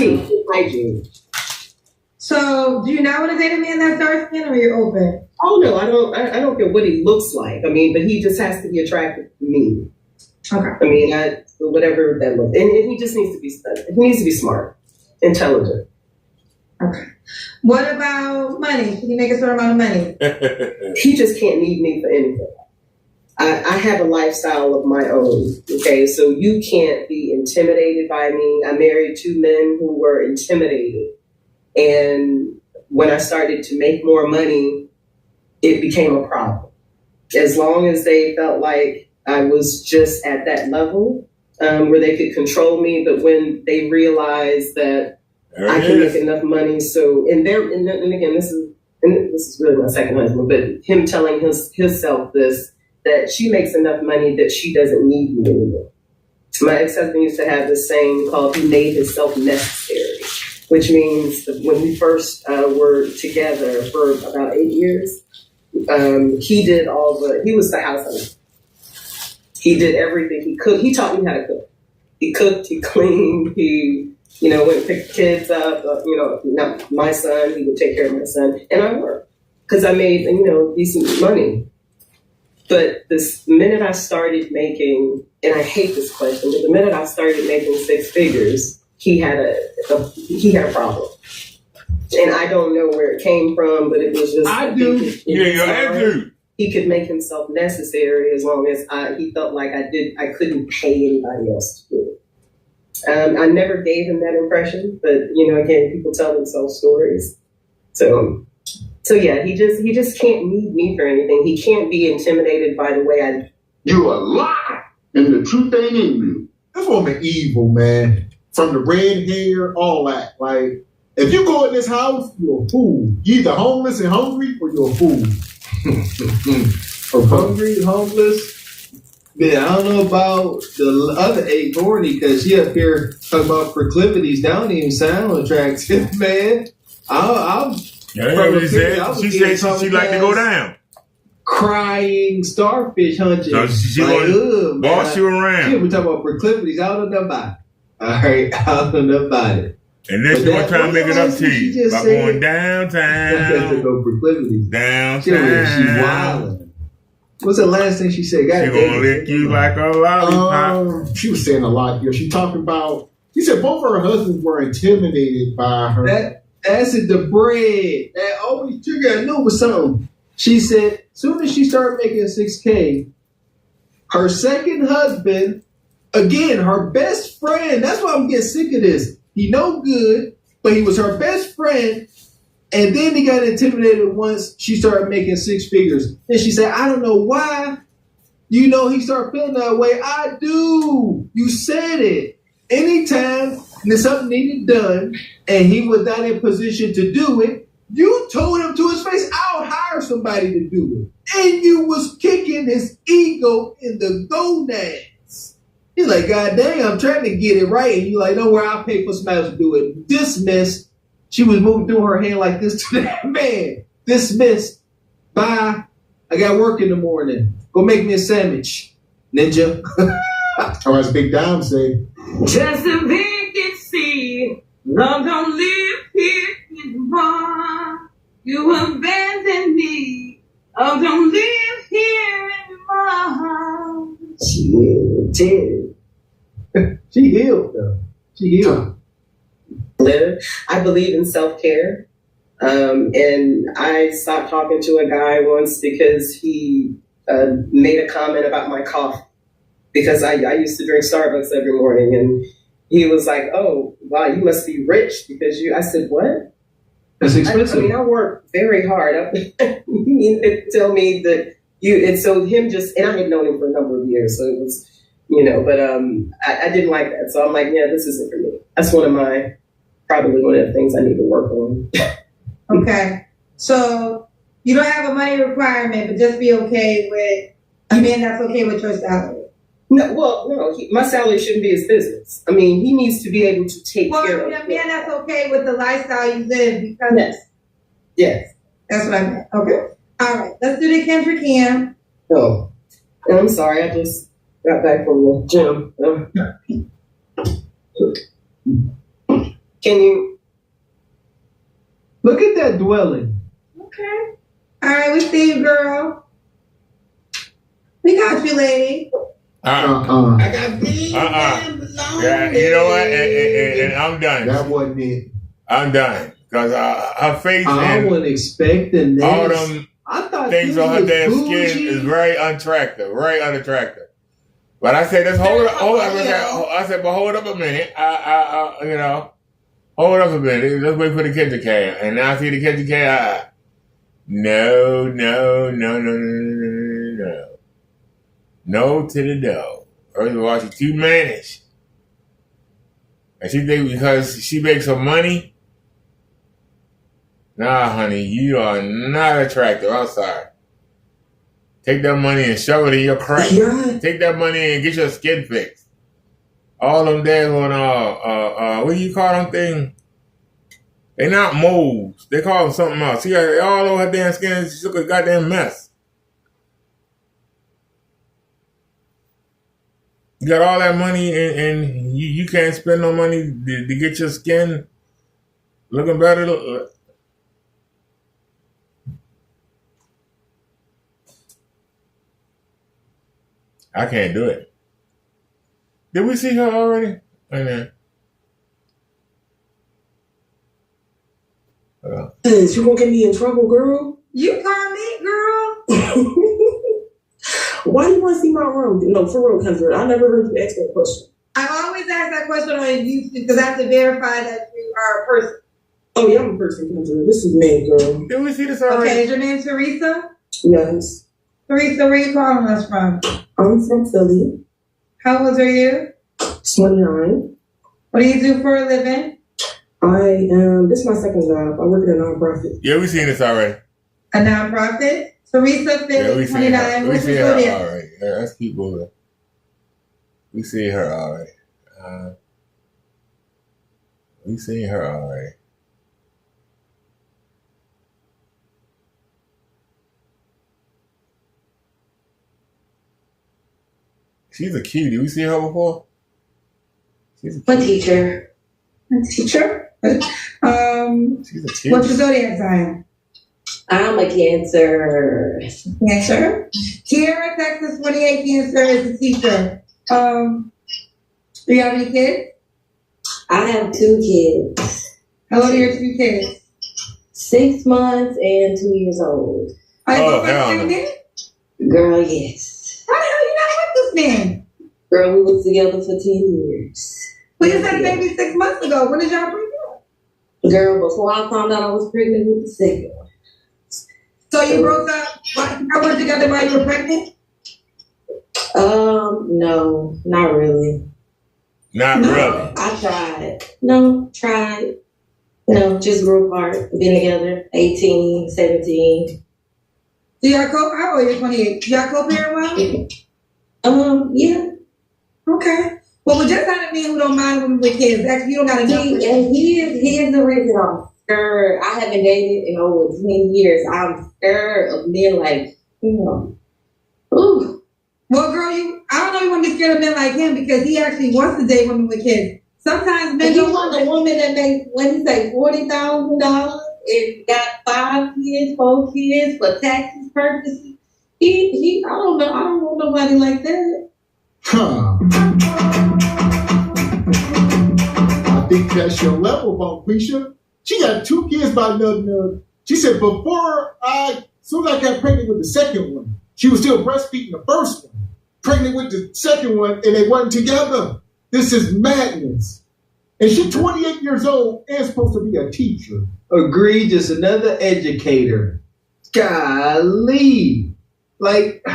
hygiene. So, do you not want to date a man that's dark skinned, or you're open? Oh no, I don't care what he looks like. I mean, but he just has to be attractive to me. Okay. I mean, whatever that looks, and he just needs to be smart, intelligent. Okay. What about money? Can you make a certain amount of money? He just can't need me for anything. I have a lifestyle of my own. Okay, so you can't be intimidated by me. I married 2 men who were intimidated. And when I started to make more money, it became a problem. As long as they felt like I was just at that level where they could control me, but when they realized that I can make enough money, and again, this is really my second husband, but him telling himself this, that she makes enough money that she doesn't need me anymore. My ex-husband used to have this saying called "he made himself necessary," which means that when we first were together for about 8 years, he was the house owner. He did everything he could. He taught me how to cook. He cooked, he cleaned, he, went and picked the kids up, not my son, he would take care of my son, and I worked because I made, decent money. But the minute I started making, and I hate this question, but the minute I started making 6 figures, he had a problem. And I don't know where it came from, but it was just... I do. He could make himself necessary as long as he felt like I couldn't pay anybody else to do it. I never gave him that impression, but, again, people tell themselves stories. So yeah, he just can't need me for anything. He can't be intimidated by the way I... You a lie, and the truth ain't in you. This woman evil, man. From the red hair, all that. Like, if you go in this house, you're a fool. You're either homeless and hungry, or you're a fool. Or hungry, homeless. Man, I don't know about the other 8 horny, because she up here talking about proclivities. That don't even sound attractive, man. She said she like to go down. Crying starfish hunting. So she like, boss you around. She was talking about proclivities. I don't know about it. All right, I don't know about it. And then she want to try to make it up to you by going downtown. Go proclivities. Downtown. She wilding. What's the last thing she said? She gonna lick you like a lollipop. She was saying a lot here. She talking about. She said both of her husbands were intimidated by her. That's it, the bread. That always trigger. I knew it was something. She said, soon as she started making $6K, her second husband, again, her best friend, that's why I'm getting sick of this. He no good, but he was her best friend, and then he got intimidated once she started making 6 figures. And she said, I don't know why. He started feeling that way. I do. You said it. Anytime there's something needed done, and he was not in position to do it, you told him to his face, I'll hire somebody to do it. And you was kicking his ego in the gonads. He's like, God dang, I'm trying to get it right. And you're like, don't worry, I'll pay for somebody else to do it. Dismissed. She was moving through her hand like this to that man. Dismissed. Bye. I got work in the morning. Go make me a sandwich, ninja. Oh, as Big Dom say. Just a vacancy. Love don't live here anymore. You abandoned me. Oh, don't live here anymore. She did. She healed, though. She healed. I believe in self-care. And I stopped talking to a guy once because he made a comment about my coffee. Because I used to drink Starbucks every morning. And he was like, oh, wow, you must be rich because you... I said, what? That's expensive. I mean, I work very hard. You mean to tell me that you... And so him just... And I had known him for a number of years. So it was, but I didn't like that. So I'm like, yeah, this isn't for me. That's probably one of the things I need to work on. Okay. So you don't have a money requirement, but just be okay with a man that's okay with your salary. No, my salary shouldn't be his business. I mean, he needs to be able to take care of it. A man that's okay with the lifestyle you live because Yes. That's what I meant. Okay. All right. Let's do the Kendrick Cam. Oh, I'm sorry. I just got back from the gym. Can you look at that dwelling? Okay. All right. We see you, girl. We got you, lady. I got these. Yeah, you know what? And I'm done. That wasn't it. I'm done. Because her face I and wasn't expecting that. all them things on her damn skin is very unattractive. Very unattractive. But I said, let's hold up. I said, but hold up a minute. Hold up a minute. Let's wait for the Kendrick Cam. And now I see the Kendrick Cam. No. No to the no. First of all, she's too mannish. And she think because she makes some money. Nah, honey, you are not attractive. I'm sorry. Take that money and shove it in your crack. Yeah. Take that money and get your skin fixed. All them days on what do you call them thing? They not moles. They call them something else. See, all over her damn skin, she look a goddamn mess. You got all that money and you can't spend no money to get your skin looking better. I can't do it. Did we see her already? You gonna get me in trouble, girl? You call me, girl? Why do you want to see my room? No, for real, Kendra. I never heard you ask that question. I always ask that question on YouTube because I have to verify that you are a person. Oh, yeah, I'm a person, Kendra. This is me, girl. Did we see this already? Okay, is your name Teresa? Yes. Teresa, where are you calling us from? I'm from Philly. How old are you? 29. What do you do for a living? This is my second job. I work at a nonprofit. Yeah, we seen this already. A nonprofit? Teresa, Philly, 29. We see her already. Yeah, let's keep moving. We see her already. We seen her already. She's a cutie. We seen her before? She's a cutie. What teacher? A teacher? She's a cutie. What's your zodiac sign? I'm a Cancer. Cancer? Kiara, Texas, 28, Cancer is a teacher. Do you have any kids? I have 2 kids. How old are your 2 kids? 6 months and 2 years old. Oh, hell no. Girl, yes. How the hell you not with this man? Girl, we was together for 10 years. We just had a baby 6 months ago. When did y'all break up? Girl, before I found out I was pregnant with the second one. So you broke up? How much together while you were pregnant? No, not really. Not really. I tried. No, tried. No, just grew apart. Been together 18, 17. Do y'all how old are you? 28. Do y'all co-parent well? Yeah. Okay. Well, we just got a man who don't mind women with kids. Actually, you don't got to know. And he is the original. scared. I haven't dated in over 10 years. I'm scared of men like, ooh. Well, girl, I don't know you want to be scared of men like him because he actually wants to date women with kids. Sometimes men don't want a woman that makes, what do you say, $40,000 and got 5 kids, 4 kids for taxes purposes. I don't know. I don't want nobody like that. Huh. I think that's your level, Bonquisha. She got 2 kids by nothing. She said soon as I got pregnant with the second one, she was still breastfeeding the first one. Pregnant with the second one, and they weren't together. This is madness. And she's 28 years old and supposed to be a teacher. Agreed, just another educator. Golly. Like,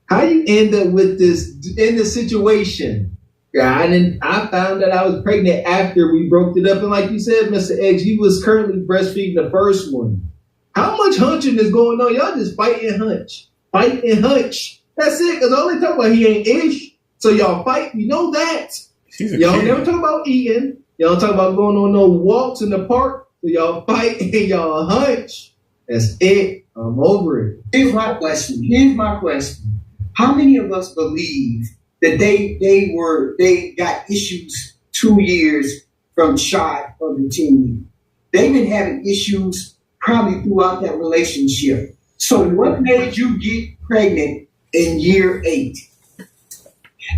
how you end up with this in this situation? I found that I was pregnant after we broke it up. And like you said, Mr. X, he was currently breastfeeding the first one. How much hunching is going on? Y'all just fight and hunch. Fight and hunch. That's it, because the only talk about he ain't ish. So y'all fight, you know that. Y'all never talk about eating. Y'all talk about going on no walks in the park. So y'all fight and y'all hunch. That's it. I'm over it. Here's my question. How many of us believe that they got issues 2 years from shy of the 10 years? They've been having issues probably throughout that relationship. So what made you get pregnant in year 8?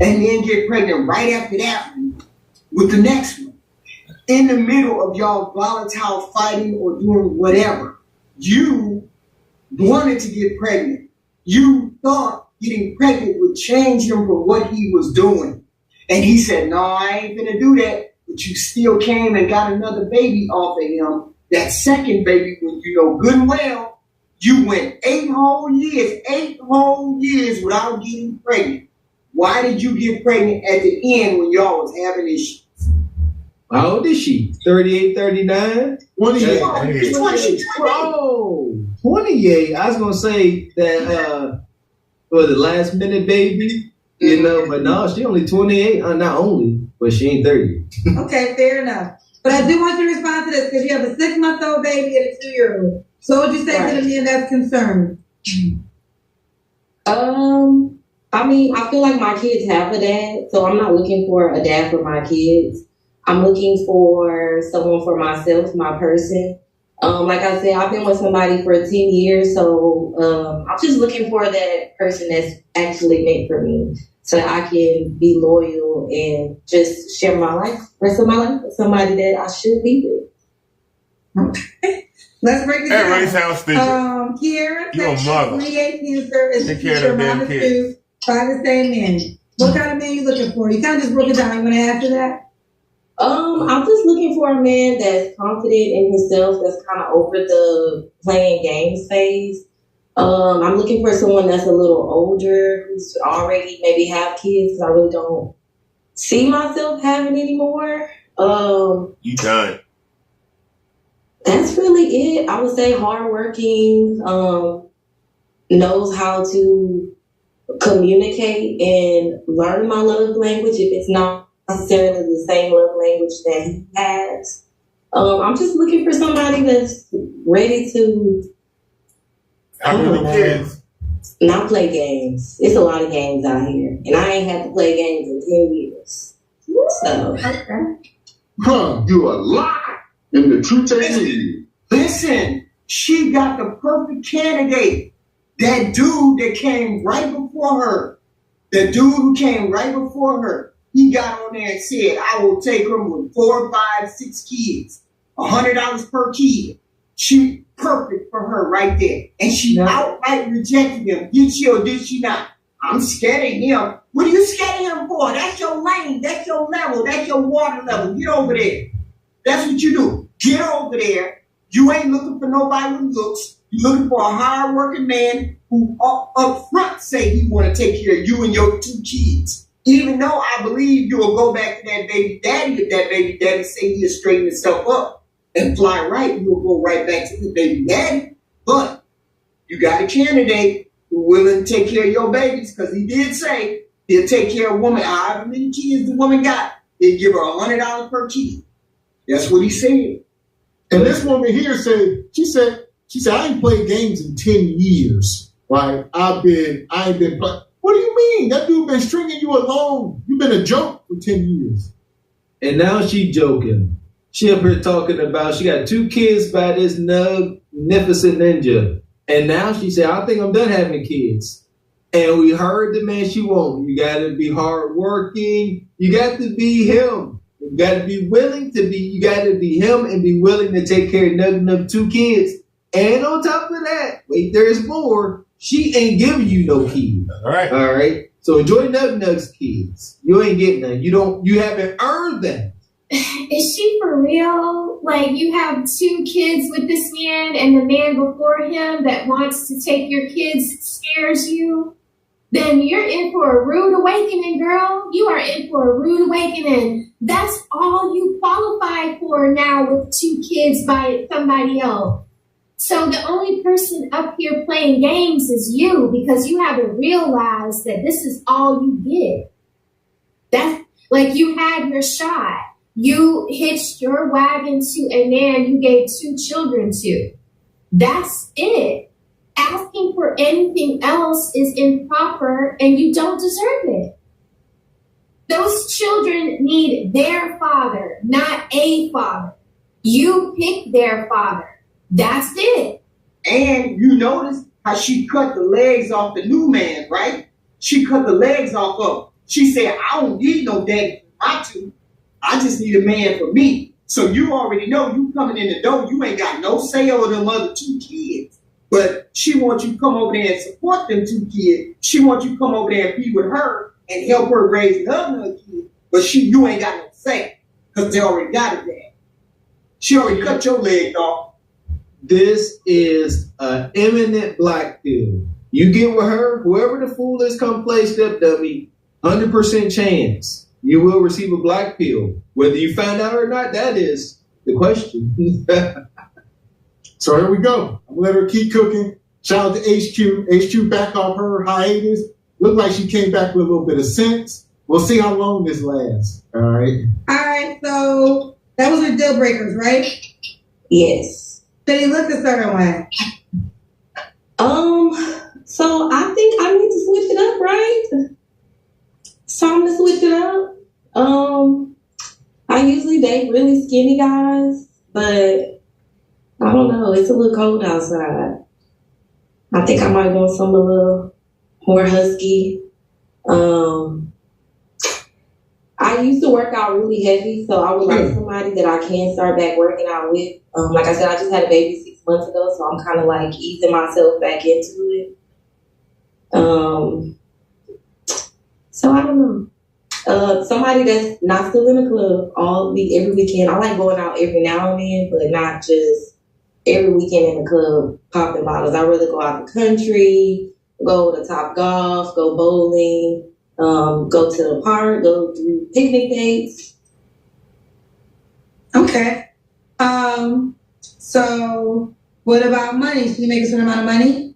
And then get pregnant right after that one with the next one. In the middle of y'all volatile fighting or doing whatever, you wanted to get pregnant. You thought getting pregnant would change him from what he was doing. And he said, no, I ain't gonna do that. But you still came and got another baby off of him. That second baby, when you know good and well, you went 8 whole years without getting pregnant. Why did you get pregnant at the end when y'all was having issues? How old is she? 38, 39? 28. 28. I was going to say that, for the last minute baby, but no, she only 28. Not only, but she ain't 30. Okay, fair enough. But I do want you to respond to this because you have a 6-month-old baby and a 2-year-old. So what would you say to the man that's concerned? I mean, I feel like my kids have a dad, so I'm not looking for a dad for my kids. I'm looking for someone for myself, my person. Like I said, I've been with somebody for 10 years, so I'm just looking for that person that's actually meant for me, so that I can be loyal and just share my life, rest of my life with somebody that I should be with. Okay. Let's break it that down. That really sounds stupid. Kiera, you a mother. 28 cancer is take care of them damn kids. By the same man. What kind of man you looking for? You kind of just broke it down. You want to answer that? I'm just looking for a man that's confident in himself, that's kind of over the playing games phase. I'm looking for someone that's a little older, who's already maybe have kids, because I really don't see myself having any more. You done. That's really it. I would say hardworking, knows how to communicate and learn my love language if it's not necessarily the same love language that he has. I'm just looking for somebody that's ready to not play games. It's a lot of games out here, and I ain't had to play games in 10 years. So, you a lie, and the truth ain't in you. Listen, she got the perfect candidate. That dude that came right before her, he got on there and said, I will take her with 4, 5, 6 kids, $100 per kid. She perfect for her right there. And she outright rejected him. Did she or did she not? I'm scared of him. What are you scared of him for? That's your lane. That's your level. That's your water level. Get over there. That's what you do. Get over there. You ain't looking for nobody with looks. You're looking for a hard-working man who up front say he want to take care of you and your 2 kids. Even though I believe you will go back to that baby daddy if that baby daddy say he'll straighten himself up and fly right, you'll go right back to the baby daddy. But you got a candidate who's willing to take care of your babies, because he did say he'll take care of a woman. However many kids the woman got, he'll give her $100 per kid. That's what he said. And this woman here said, she said, I ain't played games in 10 years. Like, I ain't been playing. What do you mean? That dude been stringing you along. You've been a joke for 10 years. And now she joking. She up here talking about she got 2 kids by this magnificent ninja. And now she said, I think I'm done having kids. And we heard the man she wants. You got to be hardworking. You got to be him. You got to be willing to be, you got to be him and be willing to take care of Nug 2 kids. And on top of that, wait, there's more. She ain't giving you no kids. All right. So enjoy Nug's kids. You ain't getting none. You haven't earned them. Is she for real? Like, you have 2 kids with this man and the man before him that wants to take your kids scares you? Then you're in for a rude awakening, girl. You are in for a rude awakening. That's all you qualify for now with 2 kids by somebody else. So the only person up here playing games is you because you haven't realized that this is all you get. That's like you had your shot. You hitched your wagon to a man you gave 2 children to. That's it. Asking for anything else is improper and you don't deserve it. Those children need their father, not a father. You pick their father. That's it. And you notice how she cut the legs off the new man, right? She cut the legs off of him. She said, I don't need no daddy for my 2. I just need a man for me. So you already know you coming in the door, you ain't got no say over them other 2 kids. But she wants you to come over there and support them 2 kids. She wants you to come over there and be with her and help her raise another kid. But you ain't got no say because they already got it there. She already cut your leg off. This is an imminent black pill. You get with her, whoever the fool is come play step dummy, 100% chance you will receive a black pill. Whether you find out or not, that is the question. So here we go. I'm gonna let her keep cooking. Shout out to HQ. HQ back off her hiatus. Looked like she came back with a little bit of sense. We'll see how long this lasts. All right. All right. So that was her deal breakers, right? Yes. Did he look a certain way? So I think I need to switch it up, right? So I'm gonna switch it up. I usually date really skinny guys, but I don't know. It's a little cold outside. I think I might want something a little more husky. I used to work out really heavy, so I would like somebody that I can start back working out with. Like I said, I just had a baby 6 months ago, so I'm kind of like easing myself back into it. So I don't know. Somebody that's not still in the club every weekend. I like going out every now and then, but not just every weekend in the club popping bottles. I'd rather go out the country, go to Top Golf, go bowling, go to the park, go do picnic dates. Okay. So what about money? Should you make a certain amount of money?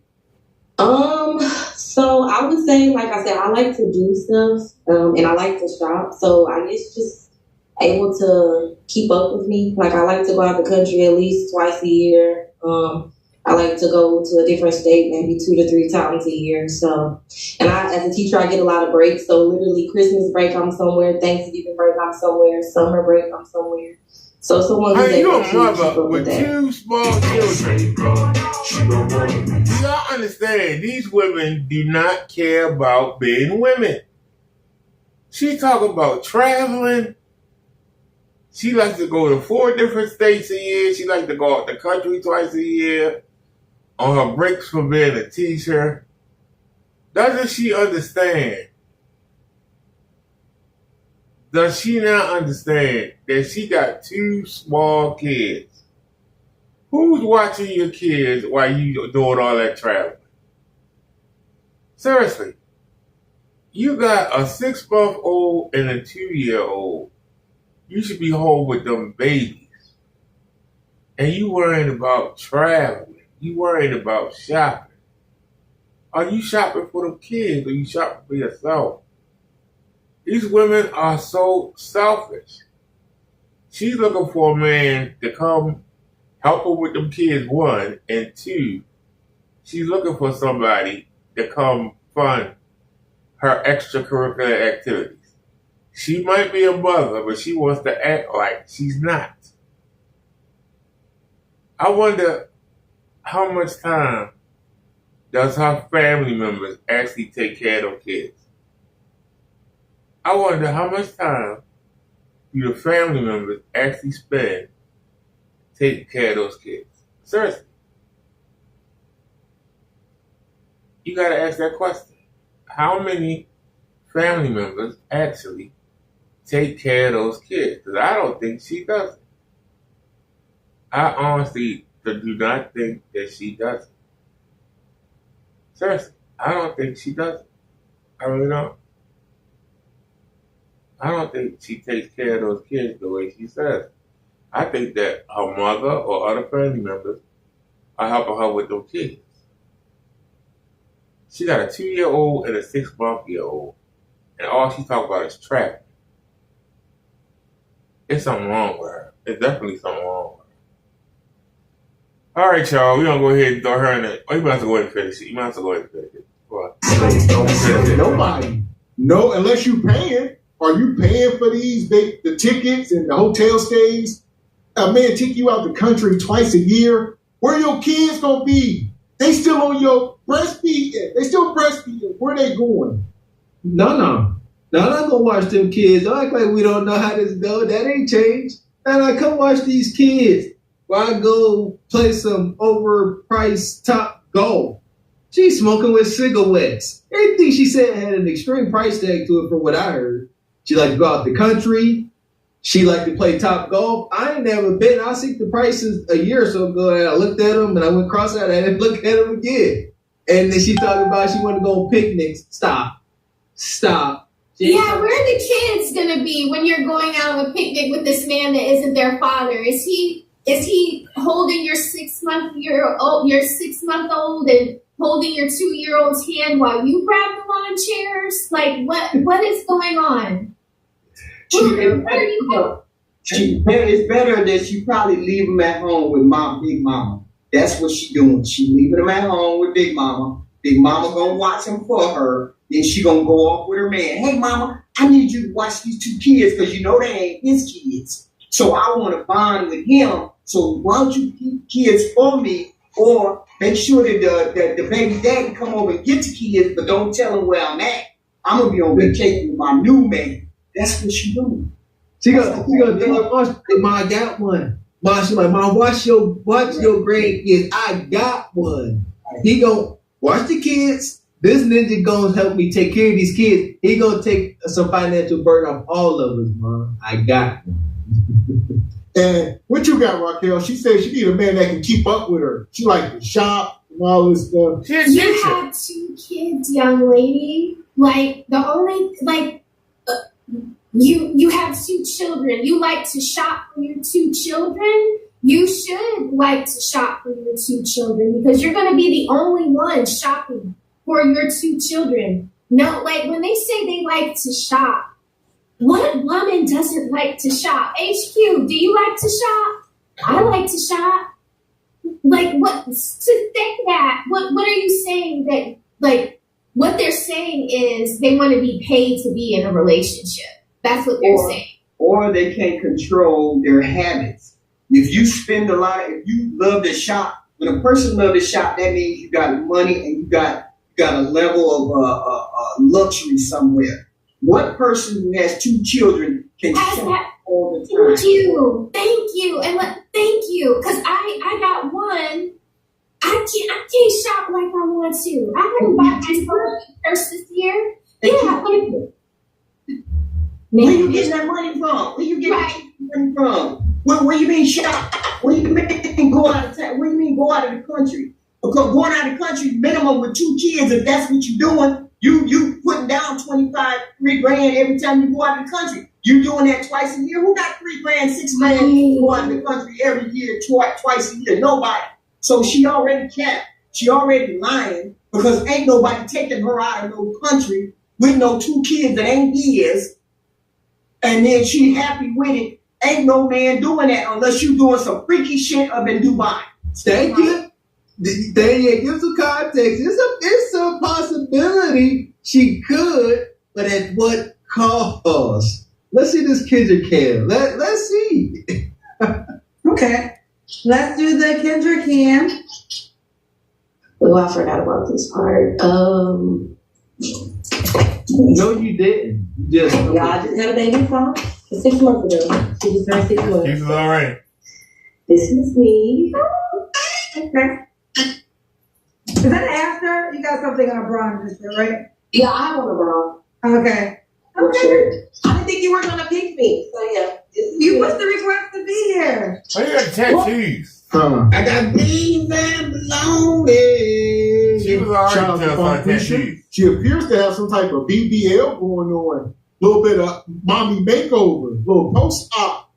So I would say, like I said, I like to do stuff, and I like to shop. So I guess just able to keep up with me. Like I like to go out the country at least twice a year. I like to go to a different state maybe 2 to 3 times a year. So, and as a teacher, I get a lot of breaks. So literally Christmas break, I'm somewhere. Thanksgiving break, I'm somewhere. Summer break, I'm somewhere. So someone who's able to keep up with that. 2 small children. Do y'all understand? These women do not care about being women. She talking about traveling. She likes to go to 4 different states a year. She likes to go out the country twice a year on her breaks for being a teacher. Doesn't she understand? Does she not understand that she got 2 small kids? Who's watching your kids while you doing all that traveling? Seriously. You got a 6-month-old and a 2-year-old. You should be home with them babies. And you worrying about traveling. You worrying about shopping. Are you shopping for them kids or you shopping for yourself? These women are so selfish. She's looking for a man to come help her with them kids, one, and two, she's looking for somebody to come fund her extracurricular activities. She might be a mother, but she wants to act like she's not. I wonder how much time does her family members actually take care of those kids? I wonder how much time do the family members actually spend taking care of those kids? Seriously. You gotta ask that question. How many family members actually take care of those kids? Because I don't think she does it. I honestly do not think that she does it. Seriously, I don't think she does it. I really don't. I don't think she takes care of those kids the way she says. I think that her mother or other family members are helping her with those kids. She got a 2-year-old and a 6-month-old, and all she talks about is traffic. There's something wrong with her. There's definitely something wrong with her. All right, y'all. We're going to go ahead and throw her in it. Oh, you might have to go ahead and finish it. You might have to go ahead and finish it. Don't finish it. Nobody. No, unless you paying. Are you paying for the tickets and the hotel stays? A man take you out the country twice a year. Where your kids going to be? They still on your breastfeeding. They still breastfeeding. Where they going? No. Now I'm not gonna watch them kids. Don't act like we don't know how this go. That ain't changed. And I come watch these kids while I go play some overpriced top golf. She's smoking with cigarettes. Everything she said had an extreme price tag to it from what I heard. She like to go out the country. She like to play top golf. I ain't never been. I see the prices a year or so ago, and I looked at them, and I went cross out and looked at them again. And then she talking about she want to go on picnics. Stop. Yeah, where are the kids gonna be when you're going out on a picnic with this man that isn't their father? Is he holding your 6-month-old and holding your 2-year-old's hand while you grab the lawn chairs? Like what is going on? It's better that she probably leave him at home with Big Mama. That's what she doing. She leaving him at home with Big Mama. Big Mama gonna watch him for her. Then she gonna go off with her man. Hey, Mama, I need you to watch these 2 kids because you know they ain't his kids. So I want to bond with him. So why don't you keep kids for me, or make sure that the baby daddy come over and get the kids, but don't tell him where I'm at. I'm gonna be on vacation with my new man. That's what she doing. She gonna tell her, Mom, I got one. Mom, she like, Mom, watch your grandkids. I got one. He gonna watch the kids. This ninja gonna help me take care of these kids. He gonna take some financial burden off all of us, Mom. I got one. And what you got, Raquel? She said she need a man that can keep up with her. She like to shop and all this stuff. You have 2 kids, young lady. Like you have 2 children. You like to shop for your 2 children. You should like to shop for your 2 children because you're going to be the only one shopping for your 2 children. No, like when they say they like to shop, what woman doesn't like to shop? HQ, do you like to shop? I like to shop. Like what? To think that, what are you saying that, like, what they're saying is they want to be paid to be in a relationship. That's what they're saying. Or they can't control their habits. If you spend if you love to shop, when a person loves to shop, that means you got money and you got a level of luxury somewhere. What person who has 2 children can shop all the time? Thank you, and thank you, because I got one. I can't shop like I want to. I haven't bought my purse this year. Yeah, where you getting that money from? Where you getting that money from? Where you mean shop? Where you mean go out of town? Where you mean go out of the country? Because going out of the country, minimum with 2 kids, if that's what you're doing, you putting down $3 grand every time you go out of the country. You doing that twice a year? Who got $3 grand, $6 grand go out of the country every year, twice a year? Nobody. So she already capped. She already lying because ain't nobody taking her out of no country with no 2 kids that ain't his. And then she happy with it. Ain't no man doing that unless you doing some freaky shit up in Dubai. Thank you. Danielle gives some context. It's a possibility she could, but at what cost? Let's see this Kendra Cam. Let's see. Okay. Let's do the Kendra Cam. Oh, I forgot about this part. No, you didn't. Yeah, I just had a baby from 6 months ago. She just turned 6 months. She's all right. This is me. Okay. Is that after? You got something on bra just there, right? Yeah, I have on a bra. Okay. Okay. I didn't think you were gonna pick me. So yeah. You must have requested to be here. Oh, you got tattoos. I got beans and belongings. She was already just on tattoos. She appears to have some type of BBL going on. A little bit of mommy makeover. A little post-op.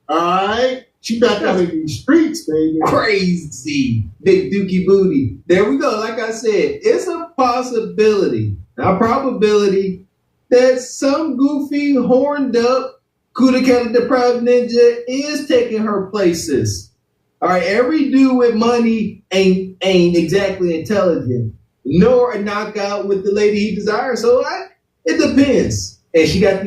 All right? She back out in these streets, baby. Crazy. Big dookie booty. There we go. Like I said, it's a possibility. Now, probability that some goofy, horned up, Kuda Kata deprived ninja is taking her places. All right, every dude with money ain't exactly intelligent, nor a knockout with the lady he desires. So it depends. And she got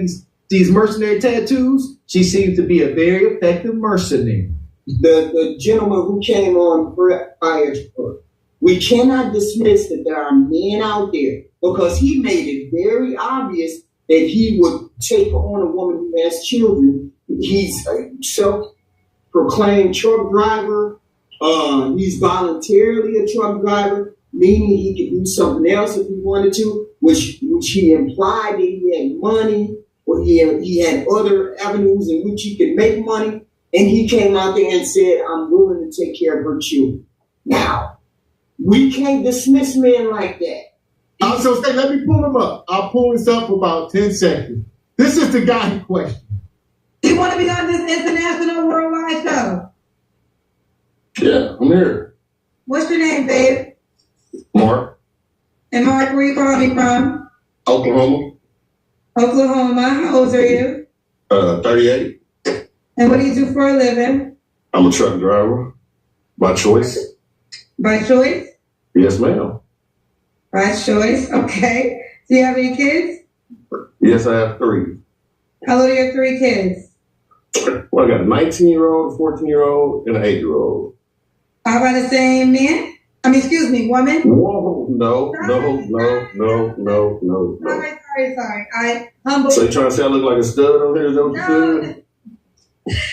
these mercenary tattoos. She seems to be a very effective mercenary. The gentleman who came on prior, we cannot dismiss that there are men out there because he made it very obvious that he would take on a woman who has children. He's a self-proclaimed truck driver. He's voluntarily a truck driver, meaning he could do something else if he wanted to, which he implied that he had money or he had other avenues in which he could make money. And he came out there and said, I'm willing to take care of her children. Now, we can't dismiss men like that. So let me pull him up. I'll pull this up for about 10 seconds. This is the guy in question. You want to be on this international worldwide show? Yeah, I'm here. What's your name, babe? Mark, And Mark, where you calling me from? Oklahoma, Oklahoma. How old are you? 38. And what do you do for a living? I'm a truck driver by choice. By choice? Yes, ma'am. By choice. Okay. Do you have any kids? Yes, I have 3. How old are your 3 kids? Well, I got a 19-year-old, a 14-year-old, and an 8-year-old. How about the same man? Woman? Whoa, no. Sorry. Humble. So you trying to say I look like a stud over here? Is that what you said?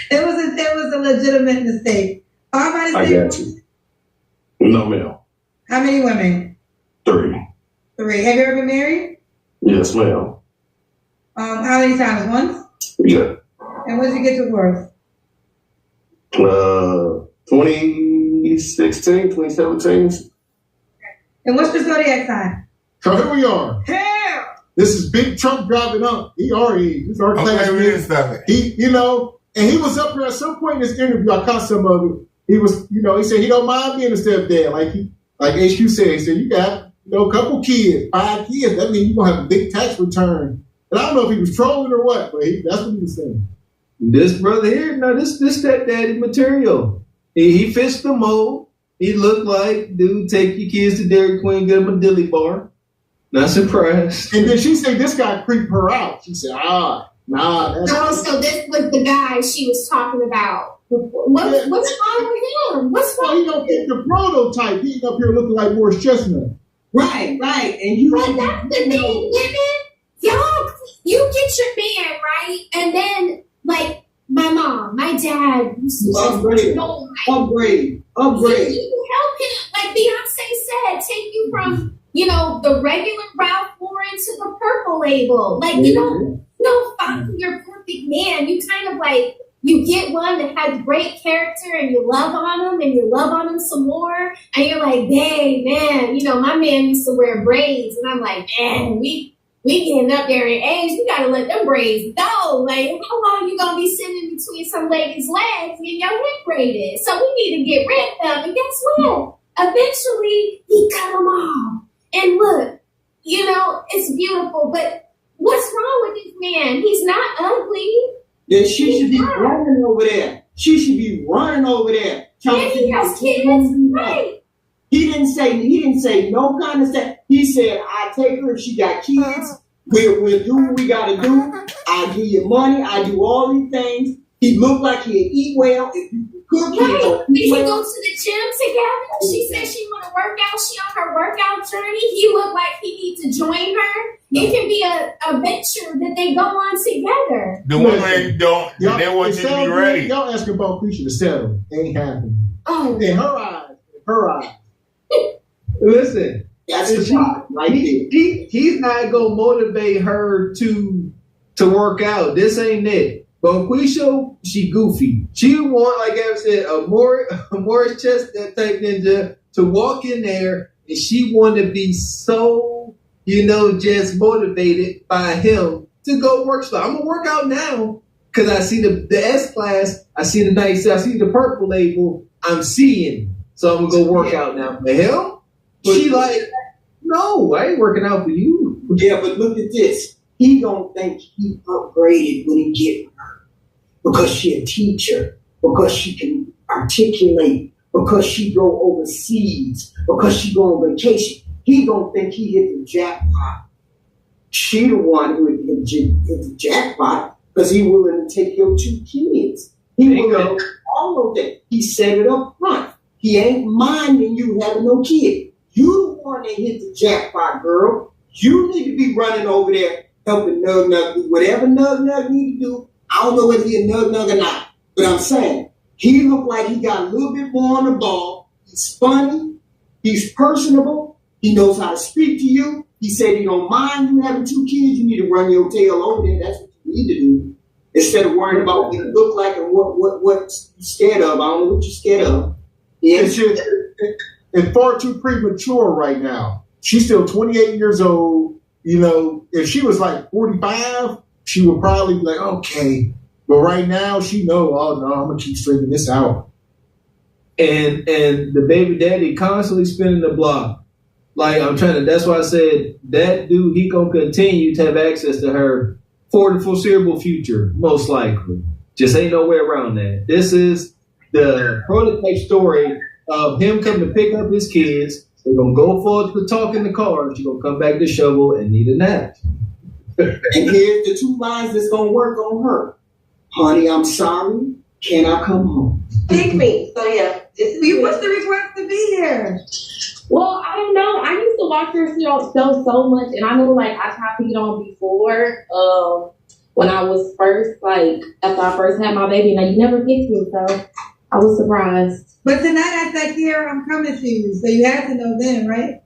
It was a legitimate mistake. How about the I same got you. No, ma'am. How many women? 3. 3. Have you ever been married? Yes, ma'am. How many times? Once? Yeah. And what did you get divorced? 2016, 2017. And what's your zodiac sign? So here we are. Hell! This is Big Trump driving up. He's our classmate. He he was up here at some point in this interview. I caught some of it. He was, he said he don't mind being a stepdad. Like HQ said, he said, you got, a couple kids, 5 kids. That means you're going to have a big tax return. And I don't know if he was trolling or what, but that's what he was saying. This brother here, no, this stepdaddy material. He fits the mold. He looked like, dude, take your kids to Dairy Queen, get them a dilly bar. Not surprised. And then she said this guy creeped her out. She said, nah. So this was the guy she was talking about. What's wrong with him? What's wrong? He don't fit the prototype. He up here looking like Morris Chestnut. Right. And you. But that's the thing, women. Y'all, you get your man right, and then like my mom, my dad used to upgrade. You help him, like Beyonce said, take you from the regular Ralph Lauren to the Purple Label. Like you don't find your perfect man. You kind of like. You get one that has great character and you love on him and you love on him some more. And you're like, dang, man, my man used to wear braids. And I'm like, man, we getting up there in age. We got to let them braids go. Like, how long you going to be sitting in between some lady's legs getting your head braided? So we need to get rid of them. And guess what? Eventually, he cut them off. And look, it's beautiful. But what's wrong with this man? He's not ugly. Then she should be running over there. She should be running over there. And he has kids, right? He didn't say no kind of stuff. He said, I take her if she got kids. We'll do what we gotta do. I give you money. I do all these things. He looked like he'd eat well. If you cook, Right. We can go to the gym together. She said she want to work out. She on her workout journey. He looked like he needs to join her. It can be a venture that they go on together. The women don't. They want you to be ready. Y'all asking about Quisha to settle. Ain't happening. Oh. In her eyes. Listen, that's the problem, right there. He's not gonna motivate her to work out. This ain't it. But Quisha, she goofy. She want, like I said, a Morris Chestnut type ninja to walk in there, and she want to be so, just motivated by him to go work. So I'm gonna work out now because I see the S class, I see the purple label, I'm seeing. So I'm gonna go work out now. The hell? She like, no, I ain't working out for you. Yeah, but look at this. He don't think he upgraded when he get her because she a teacher, because she can articulate, because she go overseas, because she go on vacation. He don't think he hit the jackpot. She the one who hit the jackpot because he willing to take your 2 kids. He willing to all of that. He set it up front. He ain't minding you having no kid. You the one that hit the jackpot, girl. You need to be running over there helping Nug Nug do whatever Nug Nug need to do. I don't know whether he a Nug Nug or not, but I'm saying he looked like he got a little bit more on the ball. He's funny. He's personable. He knows how to speak to you. He said he don't mind you having 2 kids. You need to run your tail over there. That's what you need to do. Instead of worrying about what you look like and what you're scared of. I don't know what you're scared of. Yeah. It's far too premature right now. She's still 28 years old. If she was like 45, she would probably be like, okay. But right now, she know, oh no, I'm gonna keep straightening this out. And the baby daddy constantly spinning the block. Like that's why I said that dude, he gonna continue to have access to her for the foreseeable future, most likely. Just ain't no way around that. This is the prototype story of him coming to pick up his kids. They're going to go forward to talk in the car. She's going to come back to shovel and need a nap. And here's the 2 lines that's going to work on her. Honey, I'm sorry. Can I come home? Pick me. So, yeah. What's the request to be here? Well, I don't know. I used to watch your show so much, and I know, I tried to get on before when I was first, after I first had my baby. Now, you never picked me, so I was surprised. But tonight I said, Kiera, I'm coming to you. So you had to know then, right?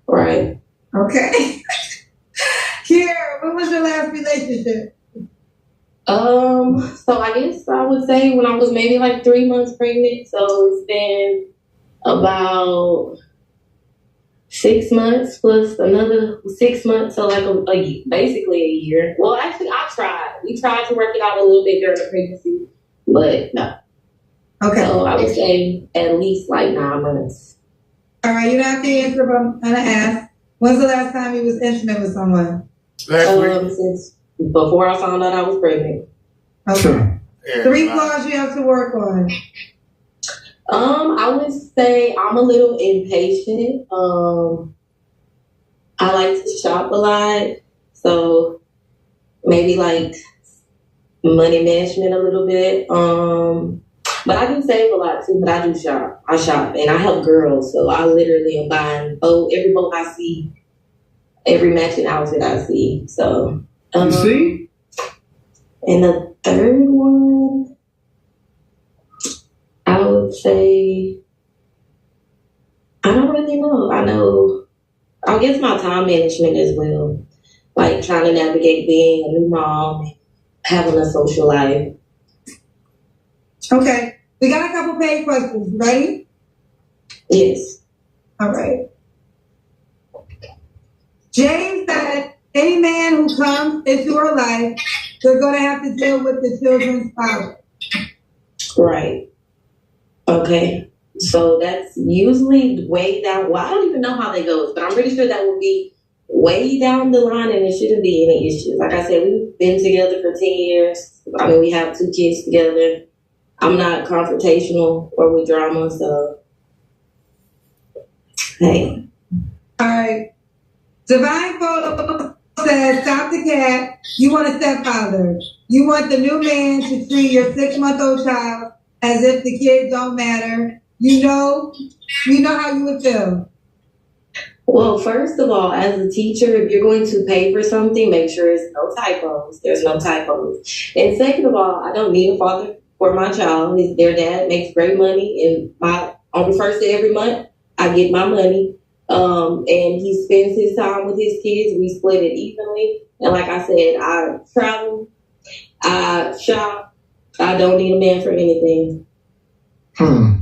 Right. Okay. Kiera, what was your last relationship? So I guess I would say when I was maybe 3 months pregnant. So it's been about 6 months plus another 6 months. So basically a year. Well, actually I tried. We tried to work it out a little bit during the pregnancy, but no. Okay. So I would say at least 9 months. All right, you don't have to answer, but I'm gonna ask. When's the last time you was intimate with someone? Since before I found out I was pregnant. Okay. 3 flaws you have to work on. I would say I'm a little impatient. I like to shop a lot, so maybe money management a little bit. But I do save a lot too, but I do shop. I shop and I help girls. So I literally am buying every boat I see, every matching outfit I see. So you see? And the third one, I would say, I don't really know. I guess my time management as well. Trying to navigate being a new mom and having a social life. Okay, we got a couple paid questions. Ready? Yes. All right. James said, any man who comes into her life, they're going to have to deal with the children's father. Right. Okay. So that's usually way down. Well, I don't even know how that goes, but I'm pretty sure that will be way down the line, and it shouldn't be any issues. Like I said, we've been together for 10 years. I mean, we have 2 kids together. I'm not confrontational or with drama, so hey. All right. Divine Photo says, stop the cat. You want a stepfather. You want the new man to treat your 6-month-old child as if the kids don't matter. You know how you would feel. Well, first of all, as a teacher, if you're going to pay for something, make sure it's no typos. There's no typos. And second of all, I don't need a father for my child. Their dad makes great money, and on the first day every month, I get my money. And he spends his time with his kids. We split it evenly. And like I said, I travel, I shop. I don't need a man for anything.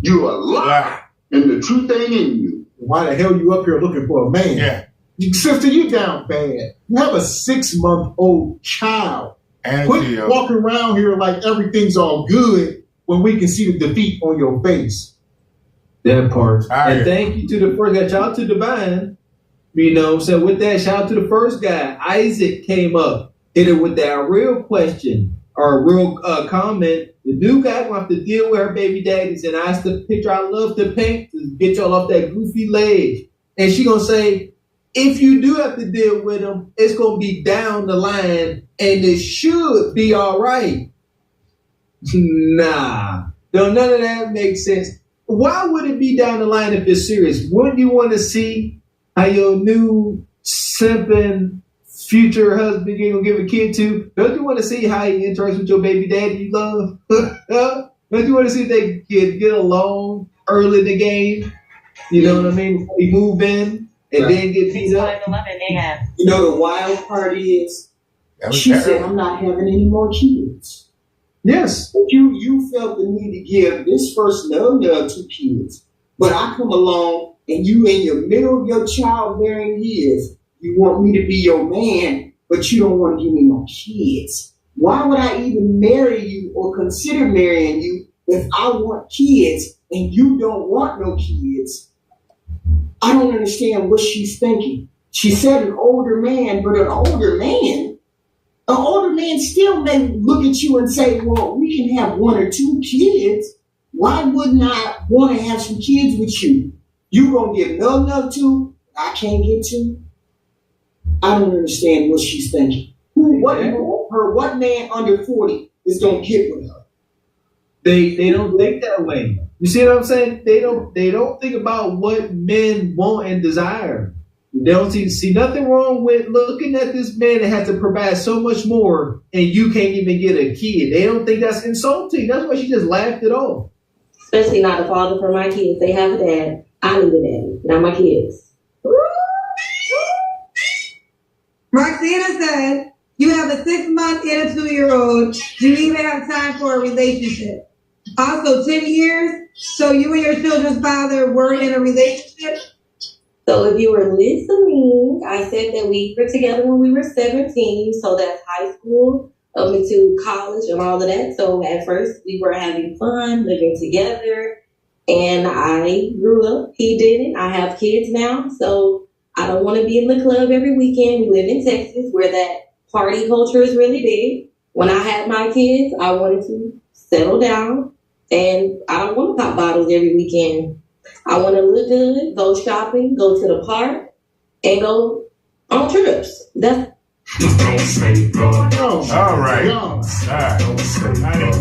You a lie, and the truth ain't in you. Why the hell you up here looking for a man? Yeah. Sister, you down bad. You have a 6-month-old child. And quit walking around here like everything's all good when we can see the defeat on your face. That part. And thank you to the first guy. Shout out to Divine. You know, so with that, shout out to the first guy. Isaac came up, hit it with that real question or real comment. The new guy gonna have to deal with her baby daddies, and that's the picture I love to paint to get y'all off that goofy ledge. And she gonna say, if you do have to deal with them, it's gonna be down the line, and it should be all right. Nah, no, none of that makes sense. Why would it be down the line if it's serious? Wouldn't you want to see how your new simping future husband you're gonna give a kid to? Don't you want to see how he interacts with your baby daddy you love? Don't you want to see if they can get along early in the game? You know what I mean? Before you move in and then get beat up. You know the wild part is she said, I'm not having any more kids. Yes. But you felt the need to give this first love 2 kids. But I come along and you in your middle of your childbearing years, you want me to be your man, but you don't want to give me no kids. Why would I even marry you or consider marrying you if I want kids and you don't want no kids? I don't understand what she's thinking. She said an older man, but an older man still may look at you and say, well, we can have 1 or 2 kids. Why wouldn't I want to have some kids with you? You gonna get another 2? I can't get 2? I don't understand what she's thinking. What man under 40 is gonna get with her? They don't think that way. You see what I'm saying? They don't think about what men want and desire. They don't see nothing wrong with looking at this man that has to provide so much more and you can't even get a kid. They don't think that's insulting. That's why she just laughed it off. Especially not a father for my kids. They have a dad. I need a daddy, not my kids. Roxana said, you have a 6-month and a 2-year-old. Do you even have time for a relationship? Also, 10 years. So you and your children's father were in a relationship? So if you were listening, I said that we were together when we were 17. So that's high school up into college and all of that. So at first we were having fun, living together. And I grew up. He didn't. I have kids now. So I don't want to be in the club every weekend. We live in Texas where that party culture is really big. When I had my kids, I wanted to settle down. And I don't want to pop bottles every weekend. I want to look good, go shopping, go to the park, and go on trips. That's all right.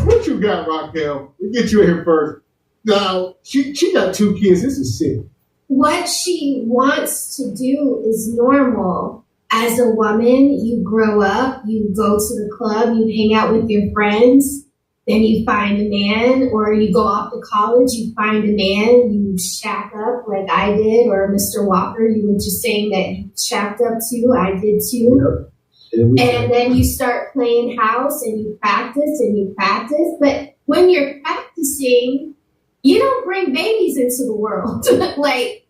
What you got, Raquel? We'll get you in here first. Now, she got 2 kids. This is sick. What she wants to do is normal. As a woman, you grow up, you go to the club, you hang out with your friends, then you find a man, or you go off to college, you find a man, you shack up like I did, or Mr. Walker, you were just saying that you shacked up too, I did too. And then you start playing house and you practice, but when you're practicing, you don't bring babies into the world. Like,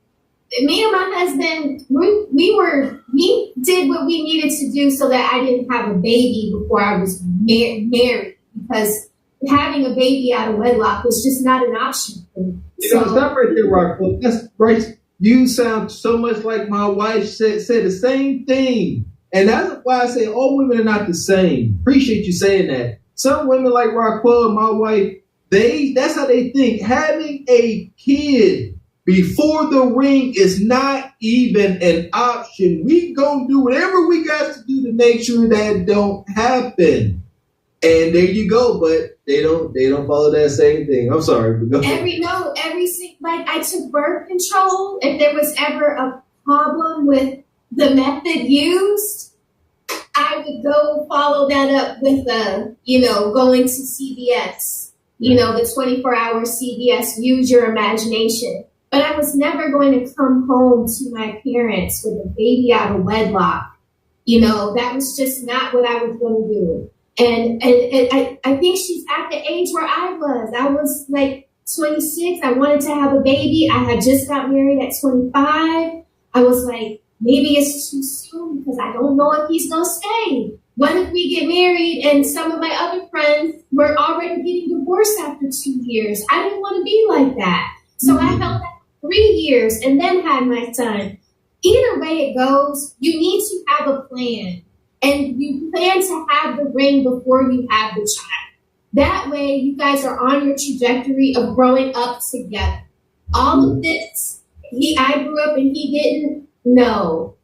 me and my husband, we did what we needed to do so that I didn't have a baby before I was married, because having a baby out of wedlock was just not an option for me. Stop right there, Rock. That's right. You sound so much like my wife said the same thing. And that's why I say all women are not the same. Appreciate you saying that. Some women like Raquel, my wife, that's how they think. Having a kid before the ring is not even an option. We gonna do whatever we got to do to make sure that don't happen. And there you go, but they don't follow that same thing. I'm sorry. Like I took birth control. If there was ever a problem with the method used, I would go follow that up with going to CVS, the 24-hour CVS, use your imagination. But I was never going to come home to my parents with a baby out of wedlock. That was just not what I was going to do. And I think she's at the age where I was. I was like 26. I wanted to have a baby. I had just got married at 25. I was like, maybe it's too soon because I don't know if he's going to stay. What if we get married and some of my other friends were already getting divorced after 2 years? I didn't want to be like that. So I held that 3 years and then had my son. Either way it goes, you need to have a plan. And you plan to have the ring before you have the child. That way, you guys are on your trajectory of growing up together. All of this, I grew up and he didn't. No.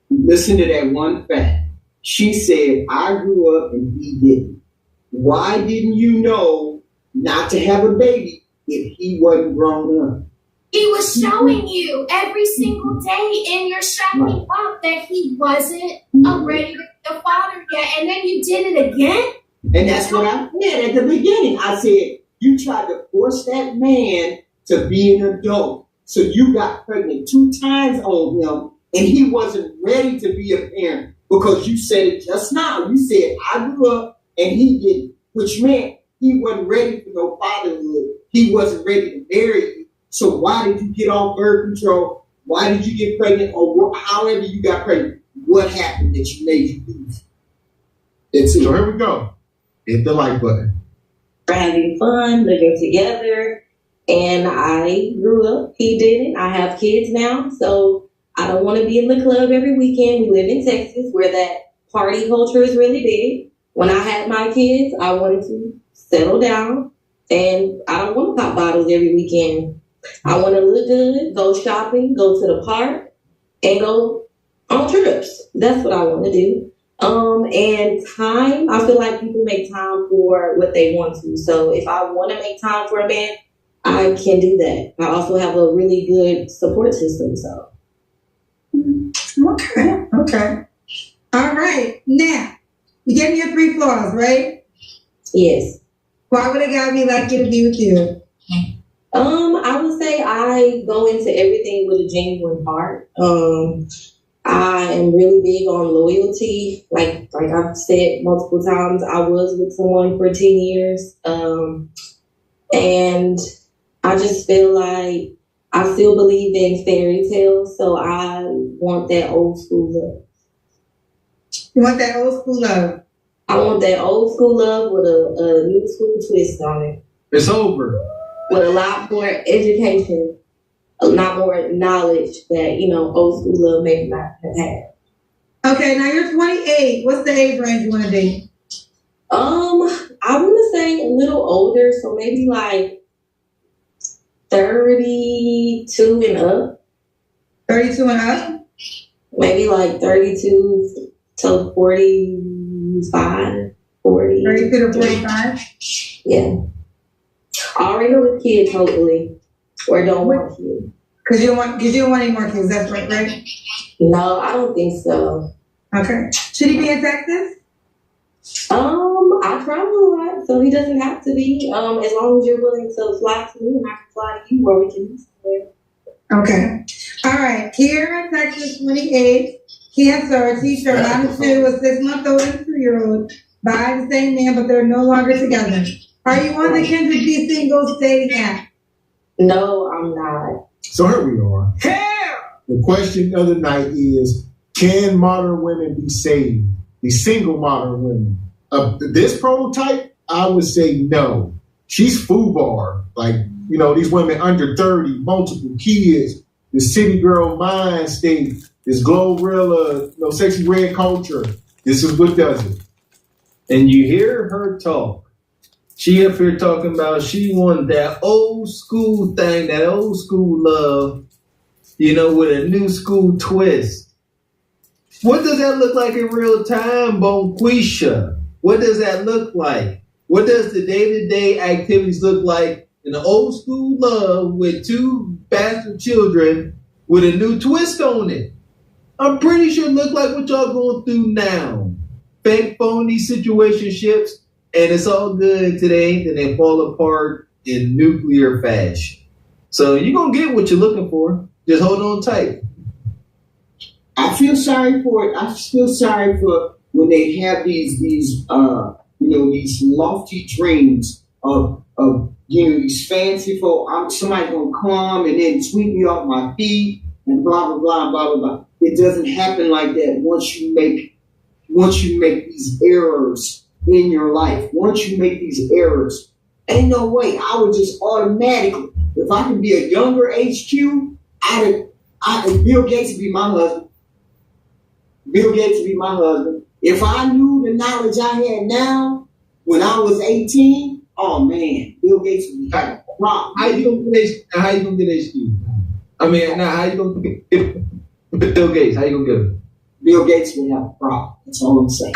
Listen to that one fact. She said, I grew up and he didn't. Why didn't you know not to have a baby if he wasn't grown up? He was showing you every single day in your showing up that he wasn't ready to be a father yet. And then you did it again? And that's what I said at the beginning. I said, you tried to force that man to be an adult. So you got pregnant 2 times on him and he wasn't ready to be a parent because you said it just now. You said, I grew up and he didn't, which meant he wasn't ready for no fatherhood. He wasn't ready to marry you. So why did you get on birth control? Why did you get pregnant? Or however you got pregnant? What happened that you made you do it? So here we go. Hit the like button. We're having fun, living together. And I grew up. He didn't. I have kids now. So I don't want to be in the club every weekend. We live in Texas where that party culture is really big. When I had my kids, I wanted to settle down. And I don't want to pop bottles every weekend. I want to look good, go shopping, go to the park, and go on trips. That's what I want to do. And time, I feel like people make time for what they want to. So if I want to make time for a man, I can do that. I also have a really good support system. So. Okay. All right. Now, you gave me your 3 flaws, right? Yes. Why would a guy be lucky to be with you? I would say I go into everything with a genuine heart. I am really big on loyalty. Like I've said multiple times, I was with someone for 10 years. And I just feel like I still believe in fairy tales. So I want that old school love. You want that old school love? I want that old school love with a new school twist on it. It's over. With a lot more education, a lot more knowledge that, old school love may not have had. Okay, now you're 28. What's the age range you want to date? I want to say a little older, so maybe like 32 and up. 32 and up? Maybe like 32 to 45, 40. 32 to 45? Yeah. Already with kids, hopefully, or don't want kids. Because you don't want any more kids. That's right? No, I don't think so. Okay. Should he be in Texas? I travel a lot, so he doesn't have to be. As long as you're willing to fly to me, and I can fly to you, or we can meet somewhere. Okay. All right. Kira, Texas, 28, Cancer, T-shirt, 92, a 6-month-old and a 3-year-old. By the same man, but they're no longer together. Are you on the Kendrick B single dating app? No, I'm not. So here we are. The question of the night is, can modern women be saved? The single modern women. This prototype, I would say no. She's FUBAR. Like, You know, these women under 30, multiple kids, the city girl mind state, this Glorilla, sexy red culture. This is what does it. And you hear her talk. She up here talking about she wanted that old school thing, that old school love, with a new school twist. What does that look like in real time, Bonquisha? What does that look like? What does the day-to-day activities look like in an old school love with two bastard children with a new twist on it? I'm pretty sure it look like what y'all going through now. Fake, phony situationships, and it's all good today, then they fall apart in nuclear fashion. So you're going to get what you're looking for. Just hold on tight. I feel sorry for it. I feel sorry for when they have these lofty dreams of these fanciful, somebody gonna come and then sweep me off my feet and blah blah blah blah blah blah. It doesn't happen like that once you make these errors in your life. Once you make these errors, ain't no way I would just automatically, if I could be a younger HQ, Bill Gates would be my husband. Bill Gates would be my husband. If I knew the knowledge I had now when I was 18, oh man, Bill Gates would be having a problem. How you gonna get HQ? I mean, now how you gonna get Bill Gates? How you gonna get him? Bill Gates would have a problem. That's all I'm saying.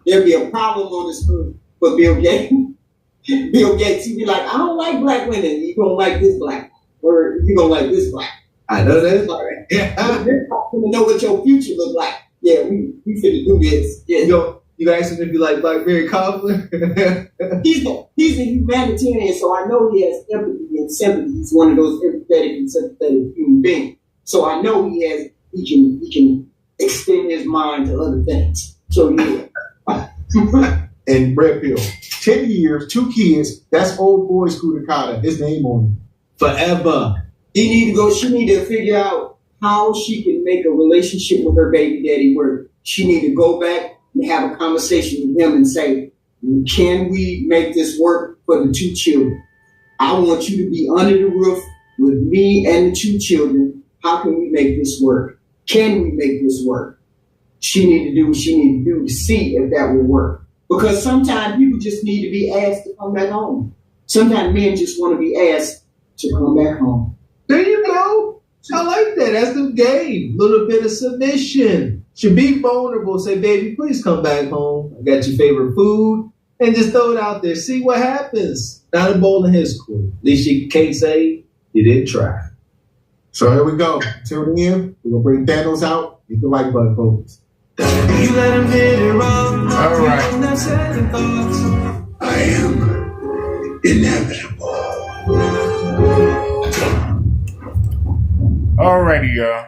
There'd be a problem on this earth for Bill Gates. Bill Gates, he'd be like, I don't like black women. You gonna like this black, or you gonna like this black. I know that's all right. Yeah, I want to know what your future look like. Yeah, we finna do this. Yeah, you guys ask him if you like Blackberry Cobbler. He's a humanitarian, so I know he has empathy and sympathy. He's one of those empathetic and sympathetic human beings. So I know he can extend his mind to other things. So yeah. And Red Pill, 10 years, 2 kids. That's old boy Scooter Carter. His name on it. Forever. She need to figure out how she can make a relationship with her baby daddy where she need to go back and have a conversation with him and say, can we make this work for the 2 children? I want you to be under the roof with me and the 2 children. How can we make this work? Can we make this work? She need to do what she need to do to see if that will work. Because sometimes people just need to be asked to come back home. Sometimes men just want to be asked to come back home. There you go. I like that. That's the game. Little bit of submission. Should be vulnerable. Say, baby, please come back home. I got your favorite food. And just throw it out there. See what happens. Not a bowl in his court. At least you can't say you didn't try. So here we go. Till then, we're going to bring Thanos out. Hit the like button, folks. All right. I am inevitable. Alrighty, y'all.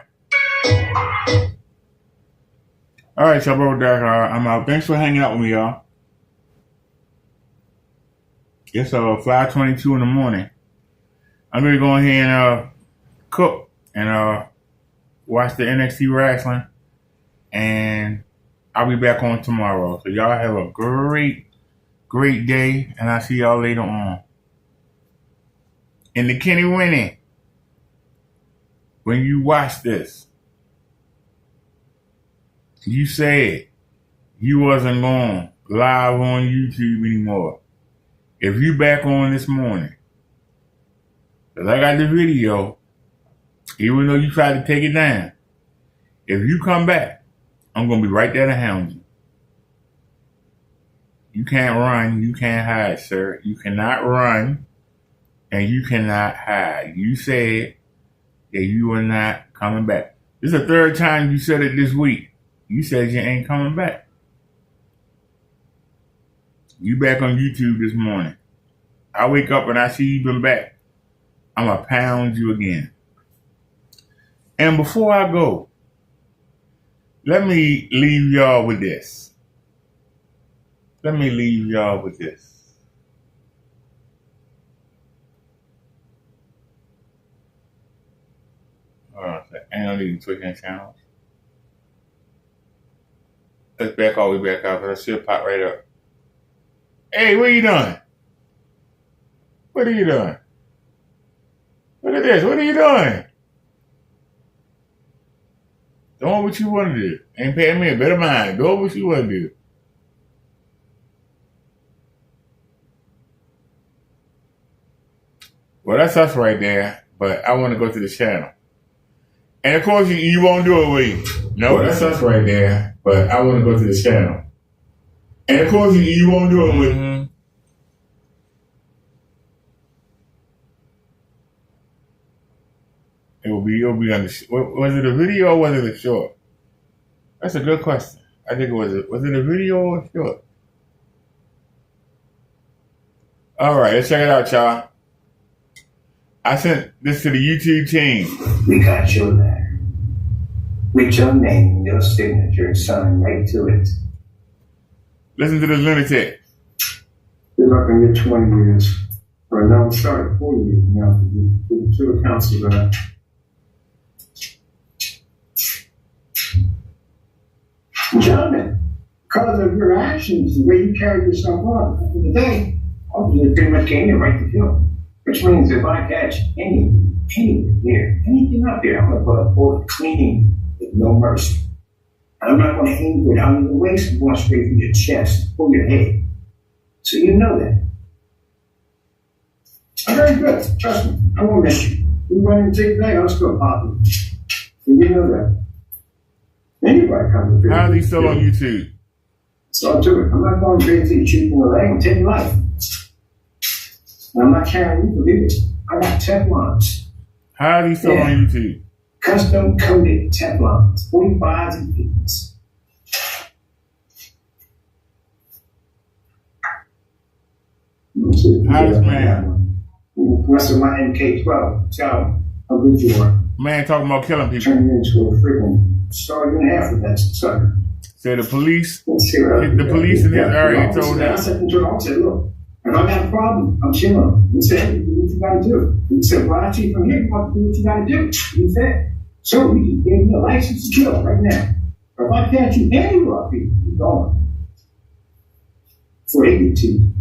Alright, so Revbrothaderrick, I'm out. Thanks for hanging out with me, y'all. It's 5:22 in the morning. I'm gonna go ahead and cook and watch the NXT wrestling, and I'll be back on tomorrow. So y'all have a great day, and I'll see y'all later on. In the Kenny Winnie, when you watch this, you said you wasn't going live on YouTube anymore. If you back on this morning, because I got the video, even though you tried to take it down, if you come back, I'm going to be right there to hound you. You can't run, you can't hide, sir. You cannot run, and you cannot hide. You said that you are not coming back. This is the 3rd time you said it this week. You said you ain't coming back. You back on YouTube this morning. I wake up and I see you been back. I'm going to pound you again. And before I go, let me leave y'all with this. Let me leave y'all with this. Hold on a second. Ain't no need to switch in channels. Let's back all the way back up because I should pop right up. Hey, what are you doing? What are you doing? Look at this. What are you doing? Doing what you want to do. Ain't paying me a bit of mind. Doing what you want to do. Well, that's us right there. But I want to go to the channel. And of course, you won't do it with you. No, well, that's us right there. But I want to go to the channel. And of course, you won't do it with me. It'll be on the. Was it a video or was it a short? That's a good question. I think it was it a video or a short? All right, let's check it out, y'all. I sent this to the YouTube team. We got your letter with your name and your signature signed right to it. Listen to this lunatic. Good luck in your 20 years. Or no, I'm sorry, 4 years now. The two accounts are gonna. Gentlemen, because of your actions, the way you carried yourself on, at the end of the day, you pretty much gave me a right to kill. Which means if I catch anything out there, I'm going to put a bullet cleaning with no mercy. I'm not going to aim for it out of your waist. I'm going straight through your chest, or your head. So you know that. I'm very good. Trust me. I won't miss you. You run into today, I'll still pop you. So you know that. Anybody comes to How are these still on YouTube? So do it. I'm not going to shoot you in the leg and take your life. And I'm not carrying you, believe it. I got Teflons. How are these still on YouTube? Custom coated Teflons, 45s and 50s. How this man? Rest of my MK12. So how good you are. Man talking about killing people. Turn you into a freaking star and a half of that sucker. Said the police. The police in his area told him. I said, look, if I got a problem, I'm chilling. He said, hey, do what you gotta do. He said, well, actually, from here, you have to do what you gotta do. He said, so you just gave me a license to kill right now. If I catch you anywhere, people, you're gone. For 82.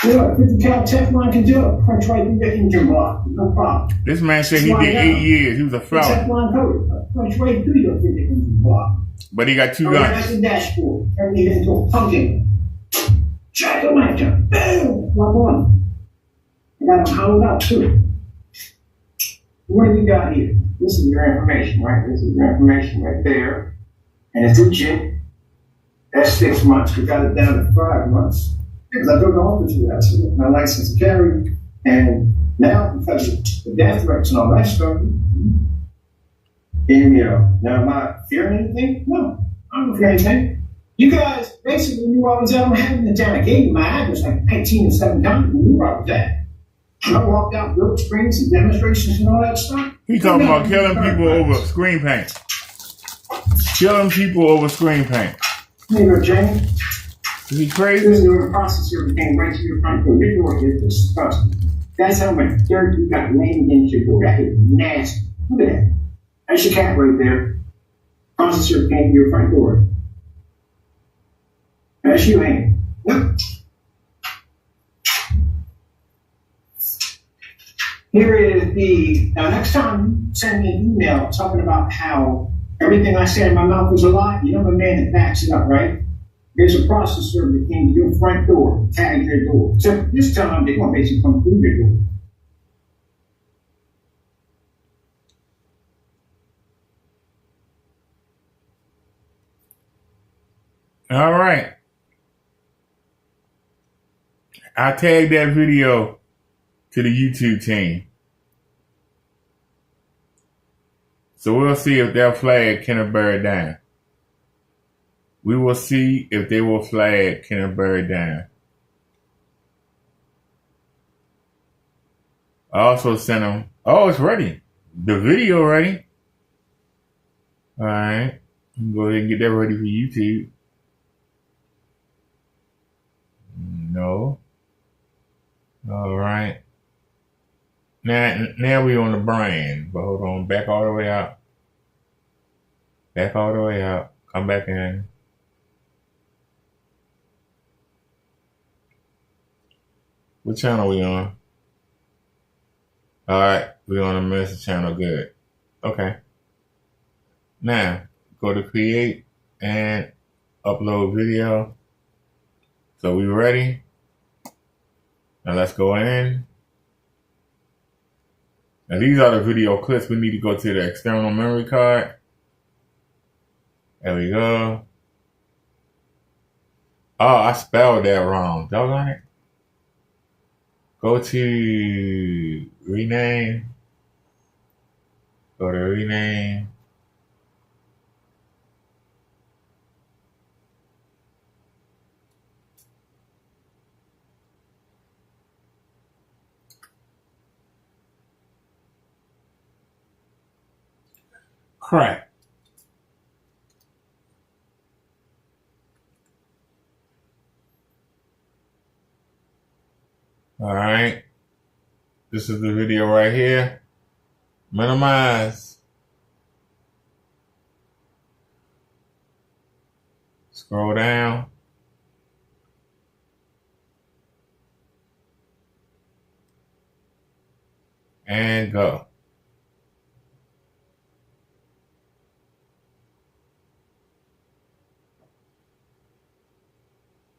Yeah, 50 cal Teflon can do it. Punch right through the engine block. No problem. This man said he did 8 years. He was a felon. Teflon coated. Punch right through your engine block. But he got 2 guns. That's the dashboard. Turn it into a pumpkin. Jack o' lantern. Boom. Lock on. I got them hollowed out too. What do we got here? This is your information, right? This is your information right there. And it's legit. That's 6 months. We got it down to 5 months. Because I took office for that. So my license to carry. And now, because of the death threats and all that stuff, now am I fearing anything? No, I don't fear anything. You guys basically knew I was out having the town. I gave you my address like 19 and 7 times. You knew I was at. I walked out Brook Springs and demonstrations and all that stuff. He talking about killing people over screen paint. Killing people over screen paint. Hey, you Jane. Is he crazy? This new process here came right to your front door. Your door is disgusting. That's how much dirt you got laying against your door. That is nasty. Look at that. That's your cat right there. Processor came to your front door. That's you, ain't it? Here is the, now next time, send me an email talking about how everything I said in my mouth was a lie. You know the man that backs it up, right? There's a processor that came to your front door, tagged your door. Except this time, they're going to basically come through your door. All right. I tagged that video to the YouTube team. So we'll see if they'll flag Kenneth Berry down. We will see if they will flag Kenneth Berry down. I also sent them. Oh, it's ready. The video ready. All right. Go ahead and get that ready for YouTube. No. All right. Now we on the brand. But hold on. Back all the way out. Back all the way out. Come back in. What channel we on? All right, we on the message channel. Good. Okay. Now go to create and upload video. So we ready? Now let's go in. Now these are the video clips. We need to go to the external memory card. There we go. Oh, I spelled that wrong. Doggone it. Go to rename. Go to rename. Crap. All right. This is the video right here. Minimize. Scroll down. And go.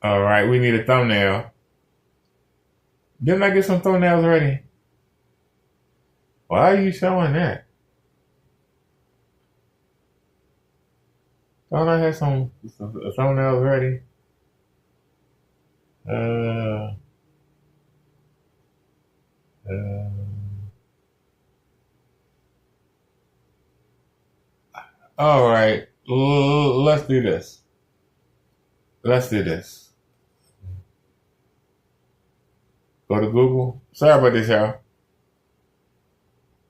All right, we need a thumbnail. Didn't I get some thumbnails already? Why are you showing that? Don't I have some thumbnails ready? All right, let's do this. Let's do this. Go to Google. Sorry about this, y'all.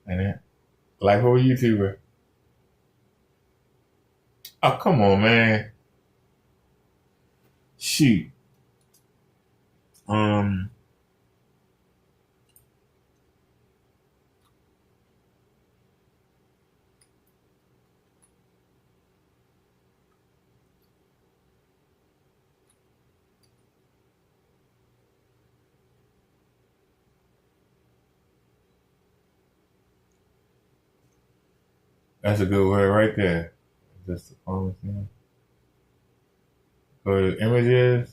And then, like for a YouTuber. Oh, come on, man. Shoot. That's a good word right there. Just the phone thing. Go to images.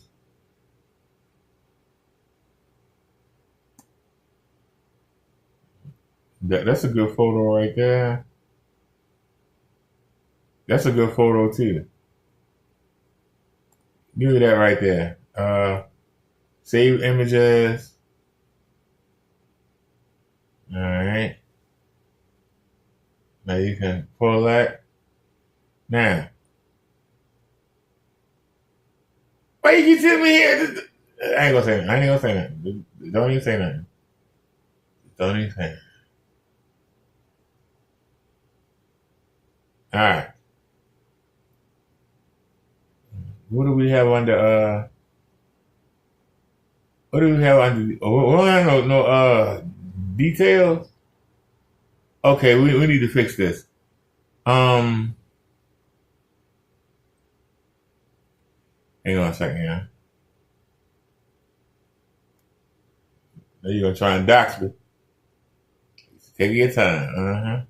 That's a good photo right there. That's a good photo too. Give me that right there. Save images. All right. Now you can pull that. Now. Why you keep sitting me here? I ain't gonna say nothing. I ain't gonna say nothing. Don't even say nothing. Don't even say nothing. All right. What do we have under? What do we have under? We don't have no details. Okay, we need to fix this. Hang on a second, yeah. Now you're gonna try and dox me. Take your time.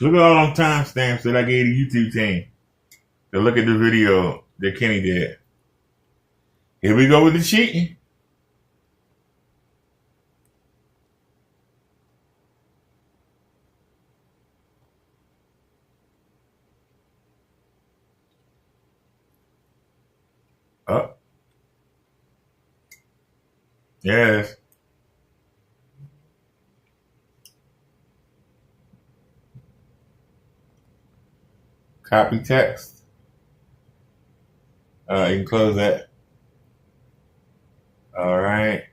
Look at all them timestamps that I gave the YouTube team to look at the video that Kenny did. Here we go with the cheating. Oh. Yes. Copy text. You can close that. All right.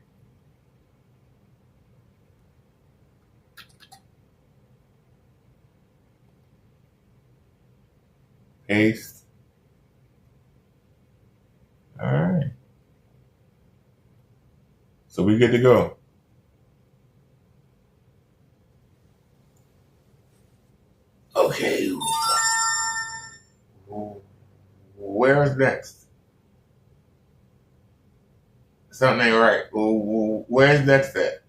Paste. All right. So we good to go. Okay. Where is next? Something ain't right. Where's next at?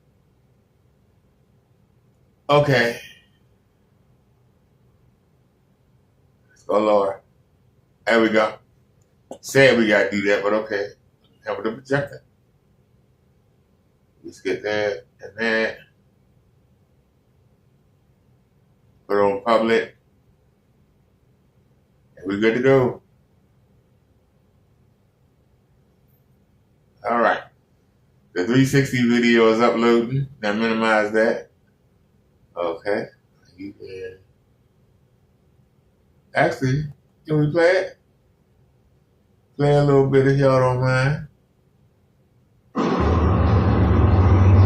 Okay. Oh, Lord. There we go. Said we got to do that, but okay. Help with the projector. Let's get that and that. Put it on public. And we're good to go. All right. The 360 video is uploading. Now minimize that. Okay. You can. Actually, can we play it? Play a little bit if y'all don't mind.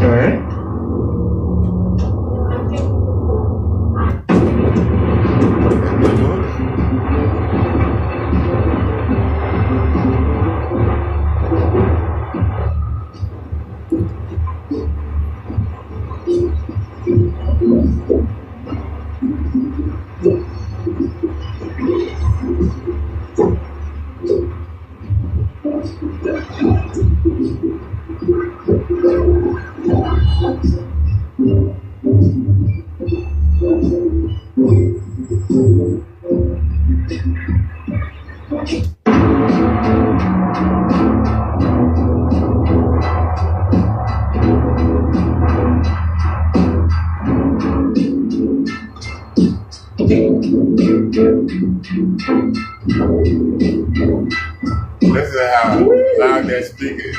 All right. Listen to how loud that speaker is.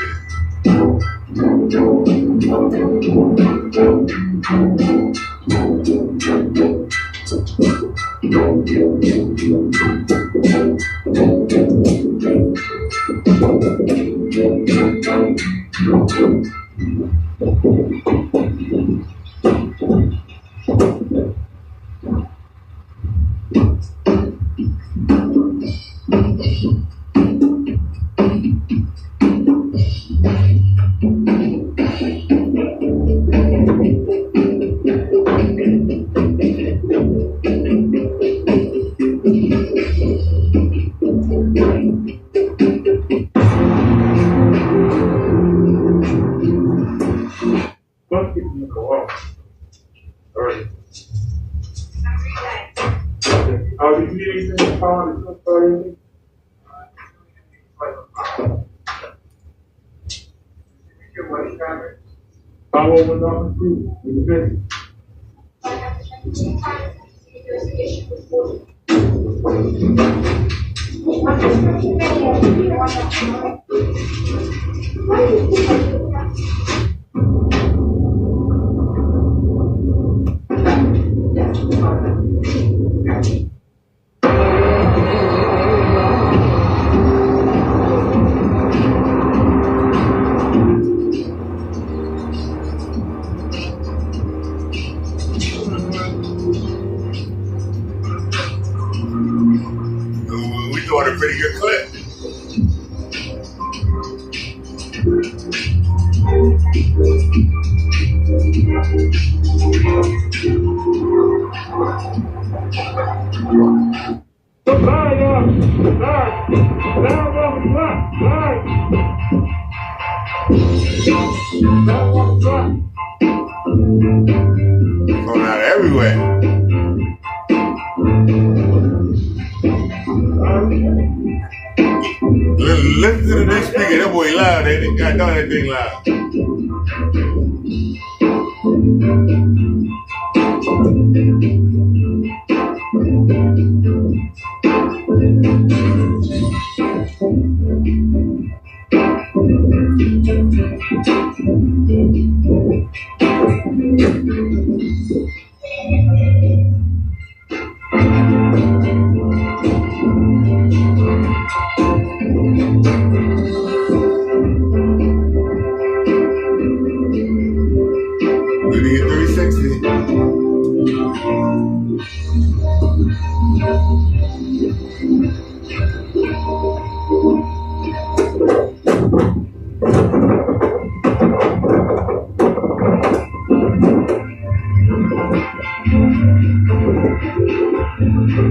Pretty good clip. Going out everywhere. Listen to the next speaker. That boy loud, ain't it? God darn that thing loud.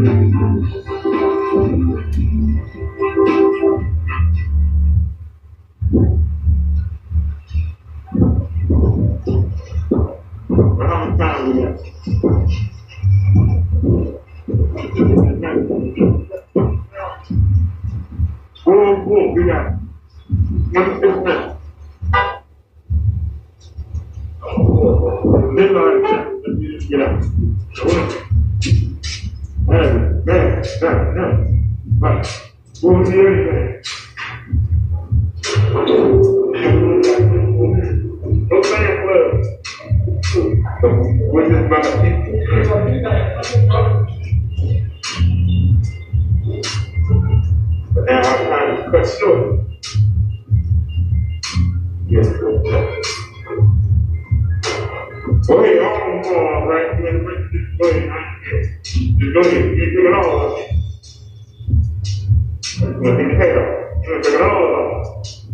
How much time we got? Cool. We got 26 minutes. Then let me just get out. Right. What was the other thing? No fan club. What's this about? But now I'm trying to cut short. Yes. Go ahead, all right? Go ahead. Just go ahead. You took it all off. You're going to take the head off. You're going to take it all off.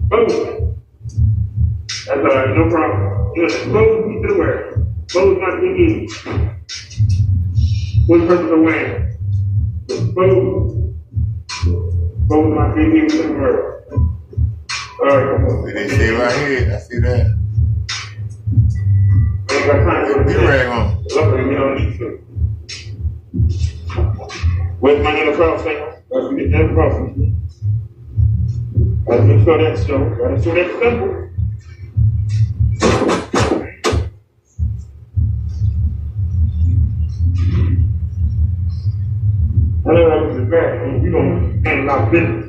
Boom. That's all right, no problem. You're going to close you to the wear. Close not to eat. What's the purpose of wearing? Close. Close not to eat to the wear. All right, come on. They stay right here. I see that. I ain't got time for You rag on. Luckily, we don't need to. Where's my little crossing? Let's get that crossing. Let's make sure that's show. Gotta show that simple. I know that was the best, and we gonna handle our business.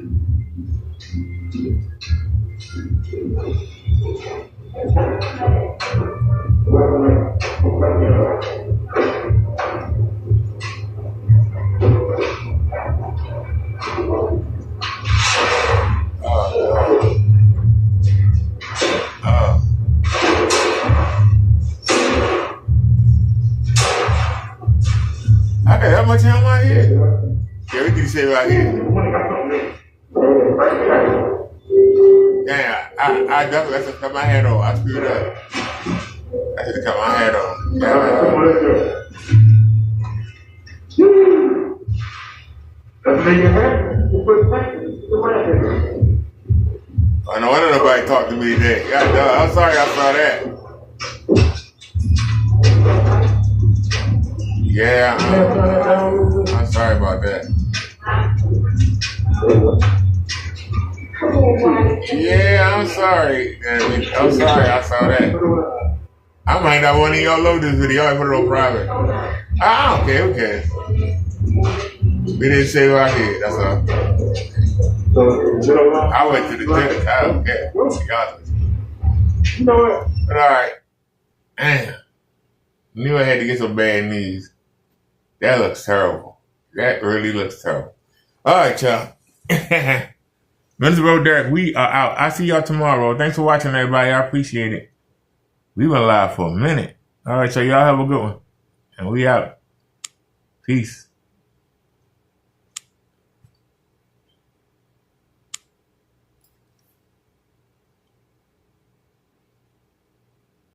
I got that much on my head. Yeah, we can say right here. Damn, I definitely have to cut my head off. I screwed up. I had to cut my head off. I know nobody talked to me today. God, dog, I'm sorry I saw that. Yeah, I'm sorry about that. Yeah, I'm sorry. I'm sorry I saw that. I might not want to y'all load this video. I put it on private. Ah, okay. We didn't say right here. That's all. I went to the gym. I don't care. You know what? But all right. Damn. Knew I had to get some bad knees. That looks terrible. That really looks terrible. All right, y'all. Mr. Revbrothaderrick, we are out. I'll see y'all tomorrow. Thanks for watching, everybody. I appreciate it. We went live for a minute. All right, so y'all have a good one. And we out. Peace.